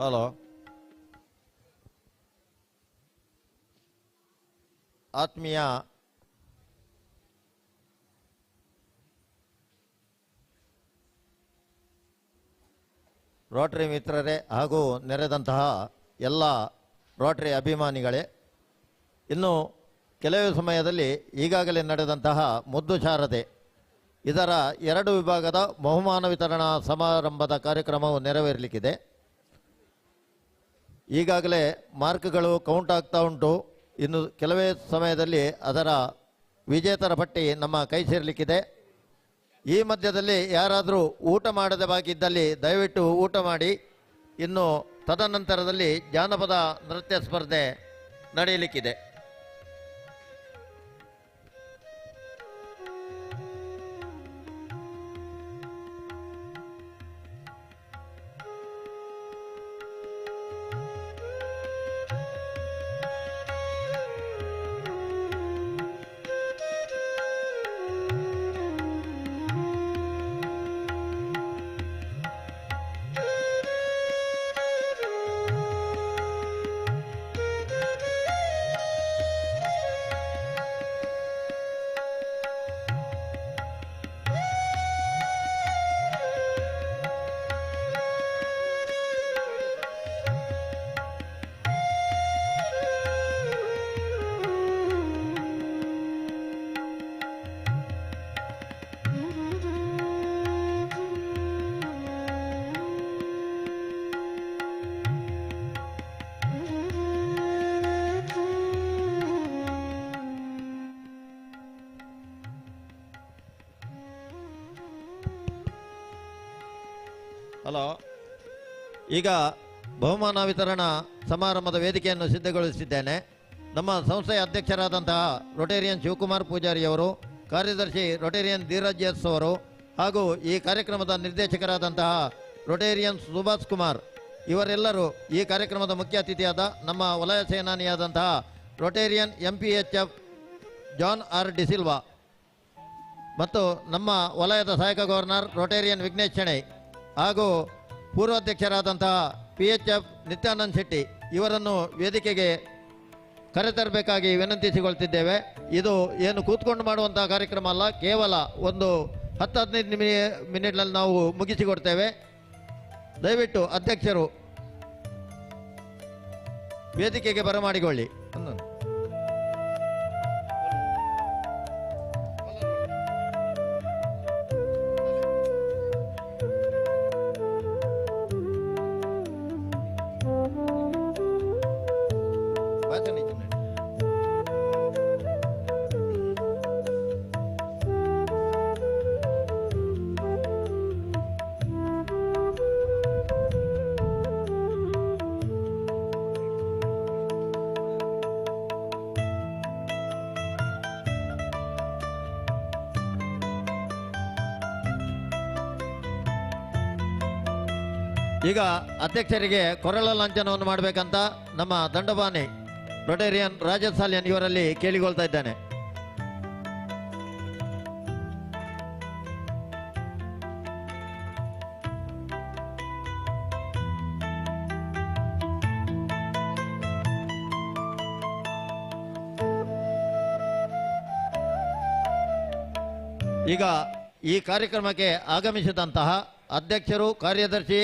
ಹಲೋ, ಆತ್ಮೀಯ ರೋಟರಿ ಮಿತ್ರರೇ ಹಾಗೂ ನೆರೆದಂತಹ ಎಲ್ಲ ರೋಟರಿ ಅಭಿಮಾನಿಗಳೇ, ಇನ್ನು ಕೆಲವೇ ಸಮಯದಲ್ಲಿ ಈಗಾಗಲೇ ನಡೆದಂತಹ ಮುದ್ದು ಶಾರದೆ ಇದರ 2 ವಿಭಾಗದ ಬಹುಮಾನ ವಿತರಣಾ ಸಮಾರಂಭದ ಕಾರ್ಯಕ್ರಮವು ನೆರವೇರಲಿಕ್ಕಿದೆ. ಈಗಾಗಲೇ ಮಾರ್ಕ್ಗಳು ಕೌಂಟ್ ಆಗ್ತಾ ಉಂಟು. ಇನ್ನು ಕೆಲವೇ ಸಮಯದಲ್ಲಿ ಅದರ ವಿಜೇತರ ಪಟ್ಟಿ ನಮ್ಮ ಕೈ ಸೇರಲಿಕ್ಕಿದೆ. ಈ ಮಧ್ಯದಲ್ಲಿ ಯಾರಾದರೂ ಊಟ ಮಾಡದ ಬಾಕಿ ಇದ್ದಲ್ಲಿ ದಯವಿಟ್ಟು ಊಟ ಮಾಡಿ. ಇನ್ನು ತದನಂತರದಲ್ಲಿ ಜಾನಪದ ನೃತ್ಯ ಸ್ಪರ್ಧೆ ನಡೆಯಲಿಕ್ಕಿದೆ. ಹಲೋ, ಈಗ ಬಹುಮಾನ ವಿತರಣಾ ಸಮಾರಂಭದ ವೇದಿಕೆಯನ್ನು ಸಿದ್ಧಗೊಳಿಸಿದ್ದೇನೆ. ನಮ್ಮ ಸಂಸ್ಥೆಯ ಅಧ್ಯಕ್ಷರಾದಂತಹ ರೊಟೇರಿಯನ್ ಶಿವಕುಮಾರ್ ಪೂಜಾರಿಯವರು, ಕಾರ್ಯದರ್ಶಿ ರೊಟೇರಿಯನ್ ಧೀರಜ್ ಎಸ್ ಅವರು ಹಾಗೂ ಈ ಕಾರ್ಯಕ್ರಮದ ನಿರ್ದೇಶಕರಾದಂತಹ ರೊಟೇರಿಯನ್ ಸುಭಾಷ್ ಕುಮಾರ್ ಇವರೆಲ್ಲರೂ ಈ ಕಾರ್ಯಕ್ರಮದ ಮುಖ್ಯ ಅತಿಥಿಯಾದ ನಮ್ಮ ವಲಯ ಸೇನಾನಿಯಾದಂತಹ Rotarian MPHF John R D'Silva ಮತ್ತು ನಮ್ಮ ವಲಯದ ಸಹಾಯಕ ಗವರ್ನರ್ ರೊಟೇರಿಯನ್ ವಿಘ್ನೇಶ್ ಶೆಣೈ ಹಾಗೂ ಪೂರ್ವಾಧ್ಯಕ್ಷರಾದಂತಹ PHF ನಿತ್ಯಾನಂದ್ ಶೆಟ್ಟಿ ಇವರನ್ನು ವೇದಿಕೆಗೆ ಕರೆತರಬೇಕಾಗಿ ವಿನಂತಿಸಿಕೊಳ್ತಿದ್ದೇವೆ. ಇದು ಏನು ಕೂತ್ಕೊಂಡು ಮಾಡುವಂತಹ ಕಾರ್ಯಕ್ರಮ ಅಲ್ಲ, ಕೇವಲ ಒಂದು 10-15 ಮಿನಿಟ್ನಲ್ಲಿ ನಾವು ಮುಗಿಸಿಕೊಡ್ತೇವೆ. ದಯವಿಟ್ಟು ಅಧ್ಯಕ್ಷರು ವೇದಿಕೆಗೆ ಬರಮಾಡಿಕೊಳ್ಳಿ. ಈಗ ಅಧ್ಯಕ್ಷರಿಗೆ ಕೊರಳ ಲಾಂಛನವನ್ನು ಮಾಡಬೇಕಂತ ನಮ್ಮ ದಂಡಪಾಣಿ ರೊಟೇರಿಯನ್ ರಾಜೇಶ್ ಸಾಲಿಯನ್ ಇವರಲ್ಲಿ ಕೇಳಿಕೊಳ್ತಾ ಇದ್ದಾನೆ. ಈಗ ಈ ಕಾರ್ಯಕ್ರಮಕ್ಕೆ ಆಗಮಿಸಿದಂತಹ ಅಧ್ಯಕ್ಷರು, ಕಾರ್ಯದರ್ಶಿ,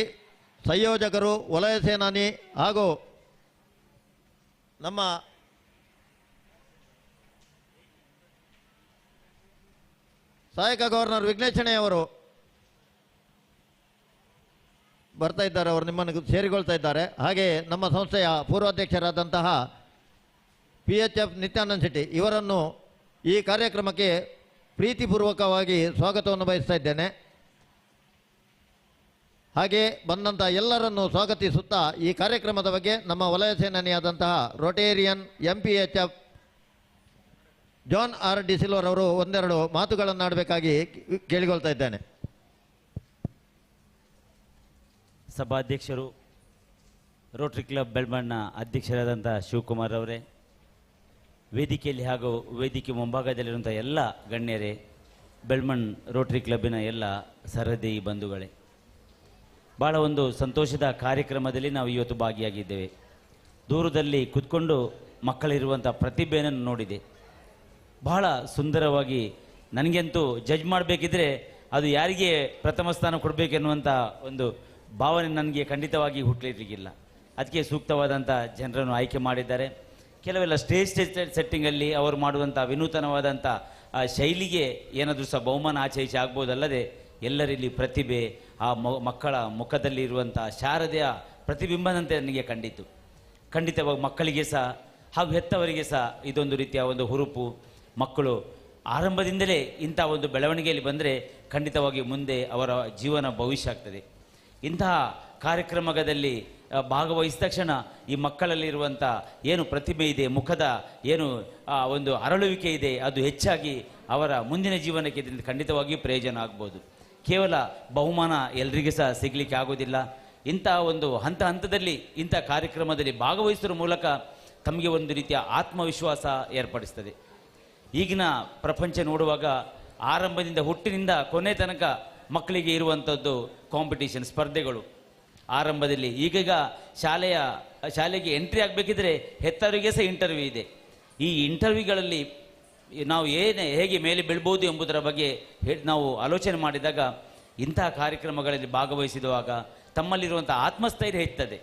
ಸಂಯೋಜಕರು, ವಲಯ ಸೇನಾನಿ ಹಾಗೂ ನಮ್ಮ ಸಹಾಯಕ ಗವರ್ನರ್ ವಿಘ್ನೇಶ್ ಶೆಣೈ ಅವರು ಬರ್ತಾ ಇದ್ದಾರೆ. ಅವರು ನಿಮ್ಮನ್ನು ಸೇರಿಕೊಳ್ತಾ ಇದ್ದಾರೆ. ಹಾಗೆ ನಮ್ಮ ಸಂಸ್ಥೆಯ ಪೂರ್ವಾಧ್ಯಕ್ಷರಾದಂತಹ PHF ನಿತ್ಯಾನಂದ್ ಶೆಟ್ಟಿ ಇವರನ್ನು ಈ ಕಾರ್ಯಕ್ರಮಕ್ಕೆ ಪ್ರೀತಿಪೂರ್ವಕವಾಗಿ ಸ್ವಾಗತವನ್ನು ಬಯಸ್ತಾ ಇದ್ದೇನೆ. ಹಾಗೆ ಬಂದಂಥ ಎಲ್ಲರನ್ನು ಸ್ವಾಗತಿಸುತ್ತಾ ಈ ಕಾರ್ಯಕ್ರಮದ ಬಗ್ಗೆ ನಮ್ಮ ವಲಯ ಸೇನಾನಿಯಾದಂತಹ ರೊಟೇರಿಯನ್ MPHF ಜಾನ್ ಆರ್ ಡಿಸಿಲ್ವರ್ ಅವರು ಒಂದೆರಡು ಮಾತುಗಳನ್ನು ಆಡಬೇಕಾಗಿ ಕೇಳಿಕೊಳ್ತಾ ಇದ್ದೇನೆ. ಸಭಾಧ್ಯಕ್ಷರು, ರೋಟರಿ ಕ್ಲಬ್ ಬೆಳ್ಮಣ್ಣ ಅಧ್ಯಕ್ಷರಾದಂಥ ಶಿವಕುಮಾರ್ ಅವರೇ, ವೇದಿಕೆಯಲ್ಲಿ ಹಾಗೂ ವೇದಿಕೆ ಮುಂಭಾಗದಲ್ಲಿರುವಂಥ ಎಲ್ಲ ಗಣ್ಯರೇ, ಬೆಳ್ಮಣ್ ರೋಟರಿ ಕ್ಲಬ್ಬಿನ ಎಲ್ಲ ಸರದಿ ಬಂಧುಗಳೇ, ಭಾಳ ಒಂದು ಸಂತೋಷದ ಕಾರ್ಯಕ್ರಮದಲ್ಲಿ ನಾವು ಇವತ್ತು ಭಾಗಿಯಾಗಿದ್ದೇವೆ. ದೂರದಲ್ಲಿ ಕೂತ್ಕೊಂಡು ಮಕ್ಕಳಿರುವಂಥ ಪ್ರತಿಭೆಯನ್ನು ನೋಡಿದೆ. ಬಹಳ ಸುಂದರವಾಗಿ, ನನಗಂತೂ ಜಡ್ಜ್ ಮಾಡಬೇಕಿದ್ರೆ ಅದು ಯಾರಿಗೆ ಪ್ರಥಮ ಸ್ಥಾನ ಕೊಡಬೇಕೆನ್ನುವಂಥ ಒಂದು ಭಾವನೆ ನನಗೆ ಖಂಡಿತವಾಗಿ ಹುಟ್ಟಲಿಕ್ಕಿಲ್ಲ. ಅದಕ್ಕೆ ಸೂಕ್ತವಾದಂಥ ಜನರನ್ನು ಆಯ್ಕೆ ಮಾಡಿದ್ದಾರೆ. ಕೆಲವೆಲ್ಲ ಸ್ಟೇಜ್ ಸೆಟ್ಟಿಂಗಲ್ಲಿ ಅವರು ಮಾಡುವಂಥ ವಿನೂತನವಾದಂಥ ಶೈಲಿಗೆ ಏನಾದರೂ ಸಹ ಬಹುಮಾನ ಆಚೆ ಈಚೆ ಆಗ್ಬೋದಲ್ಲದೆ ಎಲ್ಲರಲ್ಲಿ ಪ್ರತಿಭೆ, ಆ ಮಕ್ಕಳ ಮುಖದಲ್ಲಿ ಇರುವಂಥ ಶಾರದೆಯ ಪ್ರತಿಬಿಂಬನಂತೆ ನನಗೆ ಕಂಡಿತು. ಖಂಡಿತವಾಗಿ ಮಕ್ಕಳಿಗೆ ಸಹ ಹಾಗೂ ಹೆತ್ತವರಿಗೆ ಸಹ ಇದೊಂದು ರೀತಿಯ ಒಂದು ಹುರುಪು. ಮಕ್ಕಳು ಆರಂಭದಿಂದಲೇ ಇಂಥ ಒಂದು ಬೆಳವಣಿಗೆಯಲ್ಲಿ ಬಂದರೆ ಖಂಡಿತವಾಗಿ ಮುಂದೆ ಅವರ ಜೀವನ ಭವಿಷ್ಯ ಆಗ್ತದೆ. ಇಂತಹ ಕಾರ್ಯಕ್ರಮದಲ್ಲಿ ಭಾಗವಹಿಸಿದ ತಕ್ಷಣ ಈ ಮಕ್ಕಳಲ್ಲಿರುವಂಥ ಏನು ಪ್ರತಿಭೆ ಇದೆ, ಮುಖದ ಏನು ಒಂದು ಅರಳುವಿಕೆ ಇದೆ, ಅದು ಹೆಚ್ಚಾಗಿ ಅವರ ಮುಂದಿನ ಜೀವನಕ್ಕೆ ಇದರಿಂದ ಖಂಡಿತವಾಗಿಯೂ ಪ್ರಯೋಜನ ಆಗ್ಬೋದು. ಕೇವಲ ಬಹುಮಾನ ಎಲ್ರಿಗೂ ಸಹ ಸಿಗಲಿಕ್ಕೆ ಆಗೋದಿಲ್ಲ. ಇಂಥ ಒಂದು ಹಂತದಲ್ಲಿ ಇಂಥ ಕಾರ್ಯಕ್ರಮದಲ್ಲಿ ಭಾಗವಹಿಸುವ ಮೂಲಕ ತಮಗೆ ಒಂದು ರೀತಿಯ ಆತ್ಮವಿಶ್ವಾಸ ಏರ್ಪಡಿಸ್ತದೆ. ಈಗಿನ ಪ್ರಪಂಚ ನೋಡುವಾಗ ಆರಂಭದಿಂದ ಹುಟ್ಟಿನಿಂದ ಕೊನೆ ತನಕ ಮಕ್ಕಳಿಗೆ ಇರುವಂಥದ್ದು ಕಾಂಪಿಟೇಷನ್, ಸ್ಪರ್ಧೆಗಳು ಆರಂಭದಲ್ಲಿ. ಈಗೀಗ ಶಾಲೆಗೆ ಎಂಟ್ರಿ ಆಗಬೇಕಿದ್ರೆ ಹೆತ್ತವರಿಗೆ ಸಹ ಇಂಟರ್ವ್ಯೂ ಇದೆ. ಈ ಇಂಟರ್ವ್ಯೂಗಳಲ್ಲಿ ನಾವು ಹೇಗೆ ಮೇಲೆ ಬೀಳ್ಬೋದು ಎಂಬುದರ ಬಗ್ಗೆ ನಾವು ಆಲೋಚನೆ ಮಾಡಿದಾಗ ಇಂತಹ ಕಾರ್ಯಕ್ರಮಗಳಲ್ಲಿ ಭಾಗವಹಿಸಿರುವಾಗ ತಮ್ಮಲ್ಲಿರುವಂಥ ಆತ್ಮಸ್ಥೈರ್ಯ ಹೆಚ್ಚುತ್ತದೆ.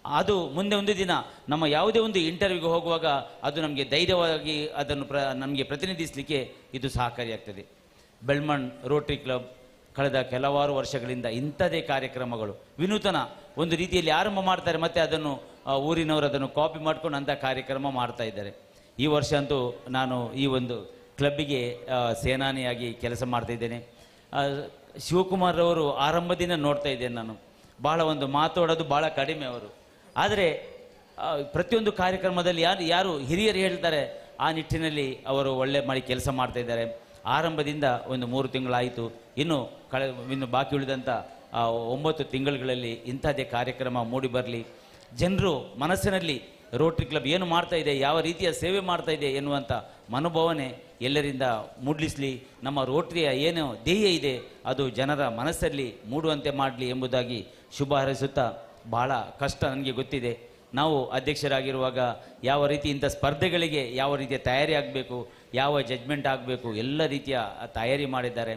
ಅದು ಮುಂದೆ ಒಂದು ದಿನ ನಮ್ಮ ಯಾವುದೇ ಒಂದು ಇಂಟರ್ವ್ಯೂಗೆ ಹೋಗುವಾಗ ಅದು ನಮಗೆ ಧೈರ್ಯವಾಗಿ ಅದನ್ನು ನಮಗೆ ಪ್ರತಿನಿಧಿಸಲಿಕ್ಕೆ ಇದು ಸಹಕಾರಿಯಾಗ್ತದೆ. ಬೆಳ್ಮಣ್ ರೋಟರಿ ಕ್ಲಬ್ ಕಳೆದ ಕೆಲವಾರು ವರ್ಷಗಳಿಂದ ಇಂಥದೇ ಕಾರ್ಯಕ್ರಮಗಳು ವಿನೂತನ ಒಂದು ರೀತಿಯಲ್ಲಿ ಆರಂಭ ಮಾಡ್ತಾರೆ, ಮತ್ತು ಅದನ್ನು ಊರಿನವರು ಅದನ್ನು ಕಾಪಿ ಮಾಡ್ಕೊಂಡು ಅಂಥ ಕಾರ್ಯಕ್ರಮ ಮಾಡ್ತಾ ಇದ್ದಾರೆ. ಈ ವರ್ಷ ಅಂತೂ ನಾನು ಈ ಒಂದು ಕ್ಲಬ್ಬಿಗೆ ಸೇನಾನಿಯಾಗಿ ಕೆಲಸ ಮಾಡ್ತಾಯಿದ್ದೇನೆ. ಶಿವಕುಮಾರ್ ಅವರು ಆರಂಭದಿಂದ ನೋಡ್ತಾ ಇದ್ದೇನೆ ನಾನು. ಭಾಳ ಒಂದು ಮಾತಾಡೋದು ಭಾಳ ಕಡಿಮೆ ಅವರು, ಆದರೆ ಪ್ರತಿಯೊಂದು ಕಾರ್ಯಕ್ರಮದಲ್ಲಿ ಯಾರು ಹಿರಿಯರು ಹೇಳ್ತಾರೆ ಆ ನಿಟ್ಟಿನಲ್ಲಿ ಅವರು ಒಳ್ಳೆ ಮಾಡಿ ಕೆಲಸ ಮಾಡ್ತಾ ಇದ್ದಾರೆ. ಆರಂಭದಿಂದ ಒಂದು 3 ತಿಂಗಳಾಯಿತು. ಇನ್ನು ಬಾಕಿ ಉಳಿದಂಥ 9 ತಿಂಗಳುಗಳಲ್ಲಿ ಇಂಥದ್ದೇ ಕಾರ್ಯಕ್ರಮ ಮೂಡಿ ಬರಲಿ. ಜನರು ಮನಸ್ಸಿನಲ್ಲಿ ರೋಟರಿ ಕ್ಲಬ್ ಏನು ಮಾಡ್ತಾ ಇದೆ, ಯಾವ ರೀತಿಯ ಸೇವೆ ಮಾಡ್ತಾ ಇದೆ ಎನ್ನುವಂಥ ಮನೋಭಾವನೆ ಎಲ್ಲರಿಂದ ಮೂಡಿಸಲಿ. ನಮ್ಮ ರೋಟರಿಯ ಏನು ಧ್ಯೇಯ ಇದೆ ಅದು ಜನರ ಮನಸ್ಸಲ್ಲಿ ಮೂಡುವಂತೆ ಮಾಡಲಿ ಎಂಬುದಾಗಿ ಶುಭ ಹಾರೈಸುತ್ತಾ, ಬಹಳ ಕಷ್ಟ ನನಗೆ ಗೊತ್ತಿದೆ. ನಾವು ಅಧ್ಯಕ್ಷರಾಗಿರುವಾಗ ಯಾವ ರೀತಿ ಇಂಥ ಸ್ಪರ್ಧೆಗಳಿಗೆ ಯಾವ ರೀತಿಯ ತಯಾರಿ ಆಗಬೇಕು, ಯಾವ ಜಡ್ಜ್ಮೆಂಟ್ ಆಗಬೇಕು, ಎಲ್ಲ ರೀತಿಯ ತಯಾರಿ ಮಾಡಿದ್ದಾರೆ.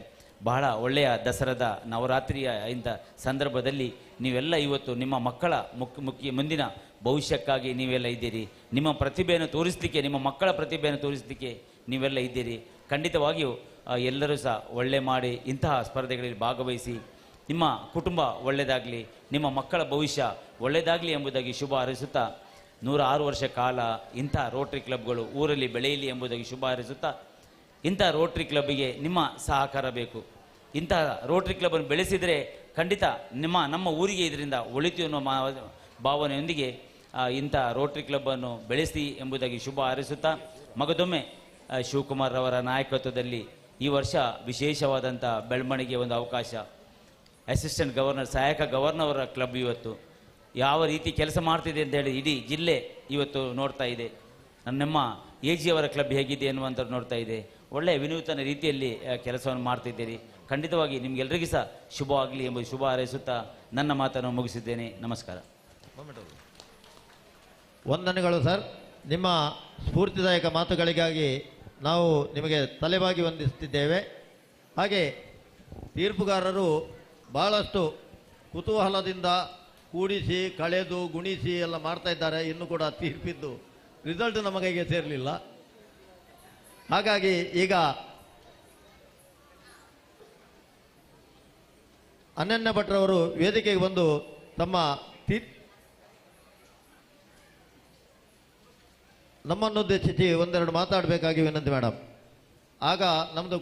ಬಹಳ ಒಳ್ಳೆಯ ದಸರಾದ ನವರಾತ್ರಿಯ ಇಂಥ ಸಂದರ್ಭದಲ್ಲಿ ನೀವೆಲ್ಲ ಇವತ್ತು ನಿಮ್ಮ ಮಕ್ಕಳ ಮುಂದಿನ ಭವಿಷ್ಯಕ್ಕಾಗಿ ನೀವೆಲ್ಲ ಇದ್ದೀರಿ. ನಿಮ್ಮ ಪ್ರತಿಭೆಯನ್ನು ತೋರಿಸಲಿಕ್ಕೆ, ನಿಮ್ಮ ಮಕ್ಕಳ ಪ್ರತಿಭೆಯನ್ನು ತೋರಿಸಲಿಕ್ಕೆ ನೀವೆಲ್ಲ ಇದ್ದೀರಿ. ಖಂಡಿತವಾಗಿಯೂ ಎಲ್ಲರೂ ಸಹ ಒಳ್ಳೆ ಮಾಡಿ ಇಂತಹ ಸ್ಪರ್ಧೆಗಳಲ್ಲಿ ಭಾಗವಹಿಸಿ ನಿಮ್ಮ ಕುಟುಂಬ ಒಳ್ಳೆಯದಾಗಲಿ, ನಿಮ್ಮ ಮಕ್ಕಳ ಭವಿಷ್ಯ ಒಳ್ಳೆಯದಾಗಲಿ ಎಂಬುದಾಗಿ ಶುಭ ಹಾರೈಸುತ್ತಾ, 106 ವರ್ಷ ಕಾಲ ಇಂಥ ರೋಟರಿ ಕ್ಲಬ್ಗಳು ಊರಲ್ಲಿ ಬೆಳೆಯಲಿ ಎಂಬುದಾಗಿ ಶುಭ ಹಾರೈಸುತ್ತಾ, ಇಂಥ ರೋಟರಿ ಕ್ಲಬ್ಬಿಗೆ ನಿಮ್ಮ ಸಹಕಾರ ಬೇಕು. ಇಂಥ ರೋಟರಿ ಕ್ಲಬ್ಬನ್ನು ಬೆಳೆಸಿದರೆ ಖಂಡಿತ ನಮ್ಮ ಊರಿಗೆ ಇದರಿಂದ ಒಳಿತು ಅನ್ನೋ ಭಾವನೆಯೊಂದಿಗೆ ಇಂಥ ರೋಟರಿ ಕ್ಲಬ್ಬನ್ನು ಬೆಳೆಸಿ ಎಂಬುದಾಗಿ ಶುಭ ಹಾರೈಸುತ್ತಾ, ಮಗದೊಮ್ಮೆ ಶಿವಕುಮಾರ್ ಅವರ ನಾಯಕತ್ವದಲ್ಲಿ ಈ ವರ್ಷ ವಿಶೇಷವಾದಂಥ ಬೆಳವಣಿಗೆ ಒಂದು ಅವಕಾಶ. ಅಸಿಸ್ಟೆಂಟ್ ಗವರ್ನರ್, ಸಹಾಯಕ ಗವರ್ನರ್ ಅವರ ಕ್ಲಬ್ ಇವತ್ತು ಯಾವ ರೀತಿ ಕೆಲಸ ಮಾಡ್ತಿದೆ ಅಂತ ಹೇಳಿ ಇಡೀ ಜಿಲ್ಲೆ ಇವತ್ತು ನೋಡ್ತಾ ಇದೆ. ನಮ್ಮ AG ಅವರ ಕ್ಲಬ್ ಹೇಗಿದೆ ಎನ್ನುವಂಥದ್ದು ನೋಡ್ತಾ ಇದೆ. ಒಳ್ಳೆಯ ವಿನೂತನ ರೀತಿಯಲ್ಲಿ ಕೆಲಸವನ್ನು ಮಾಡ್ತಿದ್ದೀರಿ. ಖಂಡಿತವಾಗಿ ನಿಮಗೆಲ್ಲರಿಗೂ ಸಹ ಶುಭವಾಗಲಿ ಎಂಬ ಶುಭ ಹಾರೈಸುತ್ತಾ ನನ್ನ ಮಾತನ್ನು ಮುಗಿಸಿದ್ದೇನೆ. ನಮಸ್ಕಾರ. ವಂದನೆಗಳು ಸರ್. ನಿಮ್ಮ ಸ್ಫೂರ್ತಿದಾಯಕ ಮಾತುಗಳಿಗಾಗಿ ನಾವು ನಿಮಗೆ ತಲೆಬಾಗಿ ವಂದಿಸುತ್ತಿದ್ದೇವೆ. ಹಾಗೆ ತೀರ್ಪುಗಾರರು ಬಹಳಷ್ಟು ಕುತೂಹಲದಿಂದ ಕೂಡಿಸಿ ಕಳೆದು ಗುಣಿಸಿ ಎಲ್ಲ ಮಾಡ್ತಾ ಇದ್ದಾರೆ. ಇನ್ನೂ ಕೂಡ ತೀರ್ಪಿದ್ದು ರಿಸಲ್ಟ್ ನಮ್ಮ ಕೈಗೆ ಸೇರಲಿಲ್ಲ. ಹಾಗಾಗಿ ಈಗ ಅನನ್ಯ ಭಟ್ರವರು ವೇದಿಕೆಗೆ ಬಂದು ತಮ್ಮ ನಮ್ಮನ್ನುದ್ದೇಶಿಸಿ ಒಂದೆರಡು ಮಾತಾಡಬೇಕಾಗಿ ವಿನಂತಿ ಮೇಡಮ್. ಆಗ ನಮ್ಮದು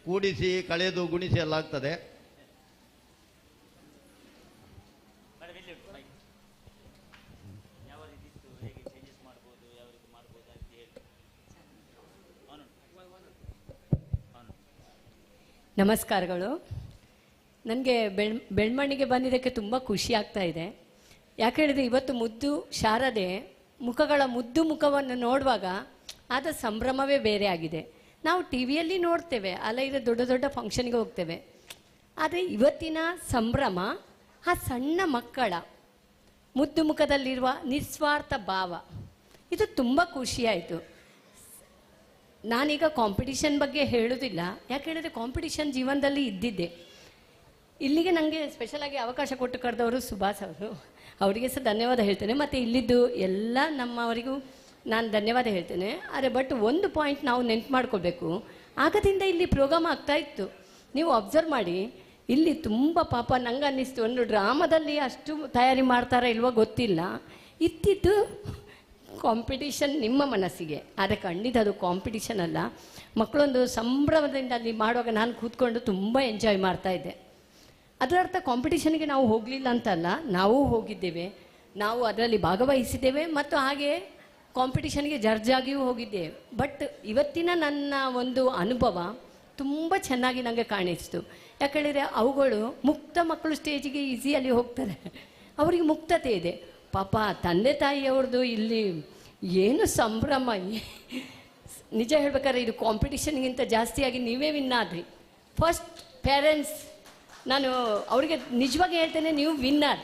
ಕೂಡಿಸಿ ಕಳೆದು ಗುಣಿಸಿ ಎಲ್ಲ ಆಗ್ತದೆ. ನಮಸ್ಕಾರಗಳು. ನನಗೆ ಬೆಳ್ಮಣ್ಣಿಗೆ ಬಂದಿದ್ದಕ್ಕೆ ತುಂಬ ಖುಷಿ ಆಗ್ತಾ ಇದೆ. ಯಾಕೆ ಹೇಳಿದರೆ ಇವತ್ತು ಮುದ್ದು ಶಾರದೆ ಮುಖಗಳ ಮುದ್ದು ಮುಖವನ್ನು ನೋಡುವಾಗ ಆದ ಸಂಭ್ರಮವೇ ಬೇರೆ ಆಗಿದೆ. ನಾವು ಟಿ ವಿಯಲ್ಲಿ ನೋಡ್ತೇವೆ, ಅಲ್ಲ ಇಲ್ಲ ದೊಡ್ಡ ದೊಡ್ಡ ಫಂಕ್ಷನ್ಗೆ ಹೋಗ್ತೇವೆ. ಆದರೆ ಇವತ್ತಿನ ಸಂಭ್ರಮ ಆ ಸಣ್ಣ ಮಕ್ಕಳ ಮುದ್ದು ಮುಖದಲ್ಲಿರುವ ನಿಸ್ವಾರ್ಥ ಭಾವ ಇದು ತುಂಬ ಖುಷಿಯಾಯಿತು. ನಾನೀಗ ಕಾಂಪಿಟಿಷನ್ ಬಗ್ಗೆ ಹೇಳೋದಿಲ್ಲ, ಯಾಕೆ ಹೇಳಿದ್ರೆ ಕಾಂಪಿಟಿಷನ್ ಜೀವನದಲ್ಲಿ ಇದ್ದಿದ್ದೆ. ಇಲ್ಲಿಗೆ ನನಗೆ ಸ್ಪೆಷಲಾಗಿ ಅವಕಾಶ ಕೊಟ್ಟು ಕರೆದವರು ಸುಭಾಷ್ ಅವರು, ಅವರಿಗೆ ಸಹ ಧನ್ಯವಾದ ಹೇಳ್ತೇನೆ. ಮತ್ತು ಇಲ್ಲಿದ್ದು ಎಲ್ಲ ನಮ್ಮವರಿಗೂ ನಾನು ಧನ್ಯವಾದ ಹೇಳ್ತೇನೆ. ಆದರೆ ಬಟ್ ಒಂದು ಪಾಯಿಂಟ್ ನಾವು ನೆನ್ಪು ಮಾಡ್ಕೊಳ್ಬೇಕು, ಆಗದಿಂದ ಇಲ್ಲಿ ಪ್ರೋಗ್ರಾಮ್ ಆಗ್ತಾ ಇತ್ತು. ನೀವು ಅಬ್ಸರ್ವ್ ಮಾಡಿ, ಇಲ್ಲಿ ತುಂಬ ಪಾಪ ನಂಗೆ ಅನ್ನಿಸ್ತು, ಒಂದು ಡ್ರಾಮಾದಲ್ಲಿ ಅಷ್ಟು ತಯಾರಿ ಮಾಡ್ತಾರಾ ಇಲ್ವೋ ಗೊತ್ತಿಲ್ಲ, ಇತ್ತಿದ್ದು ಕಾಂಪಿಟಿಷನ್ ನಿಮ್ಮ ಮನಸ್ಸಿಗೆ. ಆದರೆ ಖಂಡಿತ ಅದು ಕಾಂಪಿಟಿಷನ್ ಅಲ್ಲ. ಮಕ್ಕಳೊಂದು ಸಂಭ್ರಮದಿಂದ ಅಲ್ಲಿ ಮಾಡುವಾಗ ನಾನು ಕೂತ್ಕೊಂಡು ತುಂಬ ಎಂಜಾಯ್ ಮಾಡ್ತಾಯಿದ್ದೆ. ಅದರ ಅರ್ಥ ಕಾಂಪಿಟಿಷನ್ಗೆ ನಾವು ಹೋಗಲಿಲ್ಲ ಅಂತಲ್ಲ, ನಾವು ಹೋಗಿದ್ದೇವೆ, ನಾವು ಅದರಲ್ಲಿ ಭಾಗವಹಿಸಿದ್ದೇವೆ ಮತ್ತು ಹಾಗೆ ಕಾಂಪಿಟಿಷನ್ಗೆ ಜಡ್ಜಾಗಿಯೂ ಹೋಗಿದ್ದೇವೆ. ಬಟ್ ಇವತ್ತಿನ ನನ್ನ ಒಂದು ಅನುಭವ ತುಂಬ ಚೆನ್ನಾಗಿ ನನಗೆ ಕಾಣಿಸ್ತು. ಯಾಕಂದರೆ ಅವುಗಳು ಮುಕ್ತ ಮಕ್ಕಳು ಸ್ಟೇಜಿಗೆ ಈಸಿಯಲ್ಲಿ ಹೋಗ್ತಾರೆ, ಅವರಿಗೆ ಮುಕ್ತತೆ ಇದೆ. ಪಾಪ ತಂದೆ ತಾಯಿಯವ್ರದ್ದು ಇಲ್ಲಿ ಏನು ಸಂಭ್ರಮ. ನಿಜ ಹೇಳ್ಬೇಕಾದ್ರೆ ಇದು ಕಾಂಪಿಟಿಷನ್ಗಿಂತ ಜಾಸ್ತಿಯಾಗಿ ನೀವೇ ವಿನ್ ಆದ್ರಿ. ಫಸ್ಟ್ ಪೇರೆಂಟ್ಸ್, ನಾನು ಅವರಿಗೆ ನಿಜವಾಗಿ ಹೇಳ್ತೇನೆ, ನೀವು ವಿನ್ನರ್.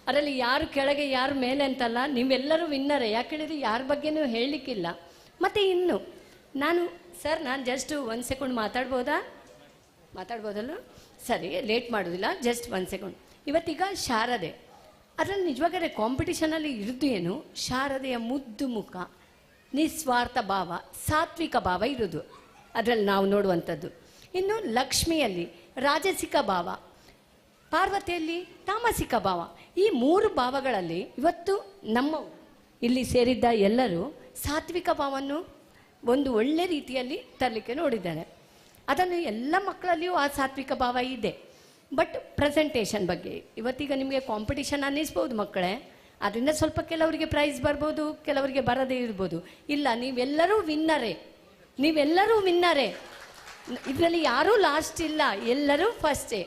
ಅದರಲ್ಲಿ ಯಾರು ಕೆಳಗೆ ಯಾರು ಮೇಲೆ ಅಂತಲ್ಲ, ನೀವೆಲ್ಲರೂ ವಿನ್ನರೇ. ಯಾಕೇಳಿದ್ರೆ ಯಾರ ಬಗ್ಗೆನೂ ಹೇಳಲಿಕ್ಕಿಲ್ಲ. ಮತ್ತು ಇನ್ನು ನಾನು ನಾನು ಜಸ್ಟ್ 1 ಸೆಕೆಂಡ್ ಮಾತಾಡ್ಬೋದಲ್ಲ? ಸರಿ, ಲೇಟ್ ಮಾಡೋದಿಲ್ಲ, ಜಸ್ಟ್ 1 ಸೆಕೆಂಡ್. ಇವತ್ತೀಗ ಶಾರದೆ, ಅದರಲ್ಲಿ ನಿಜವಾಗಲೇ ಕಾಂಪಿಟಿಷನಲ್ಲಿ ಇರೋದು ಏನು? ಶಾರದೆಯ ಮುದ್ದು ಮುಖ, ನಿಸ್ವಾರ್ಥ ಭಾವ, ಸಾತ್ವಿಕ ಭಾವ ಇರೋದು ಅದರಲ್ಲಿ ನಾವು ನೋಡುವಂಥದ್ದು. ಇನ್ನು ಲಕ್ಷ್ಮಿಯಲ್ಲಿ ರಾಜಸಿಕ ಭಾವ, ಪಾರ್ವತಿಯಲ್ಲಿ ತಾಮಸಿಕ ಭಾವ. ಈ 3 ಭಾವಗಳಲ್ಲಿ ಇವತ್ತು ನಮ್ಮ ಇಲ್ಲಿ ಸೇರಿದ್ದ ಎಲ್ಲರೂ ಸಾತ್ವಿಕ ಭಾವವನ್ನು ಒಂದು ಒಳ್ಳೆ ರೀತಿಯಲ್ಲಿ ತರಲಿಕ್ಕೆ ನೋಡಿದ್ದಾರೆ. ಅದನ್ನು ಎಲ್ಲ ಮಕ್ಕಳಲ್ಲಿಯೂ ಆ ಸಾತ್ವಿಕ ಭಾವ ಇದೆ. ಬಟ್ ಪ್ರೆಸೆಂಟೇಷನ್ ಬಗ್ಗೆ ಇವತ್ತೀಗ ನಿಮಗೆ ಕಾಂಪಿಟಿಷನ್ ಅನ್ನಿಸ್ಬೋದು ಮಕ್ಕಳೇ, ಅದರಿಂದ ಸ್ವಲ್ಪ ಕೆಲವರಿಗೆ ಪ್ರೈಸ್ ಬರ್ಬೋದು, ಕೆಲವರಿಗೆ ಬರದೇ ಇರ್ಬೋದು. ಇಲ್ಲ, ನೀವೆಲ್ಲರೂ ವಿನ್ನರೇ, ಇದರಲ್ಲಿ ಯಾರೂ ಲಾಸ್ಟ್ ಇಲ್ಲ, ಎಲ್ಲರೂ ಫಸ್ಟೇ.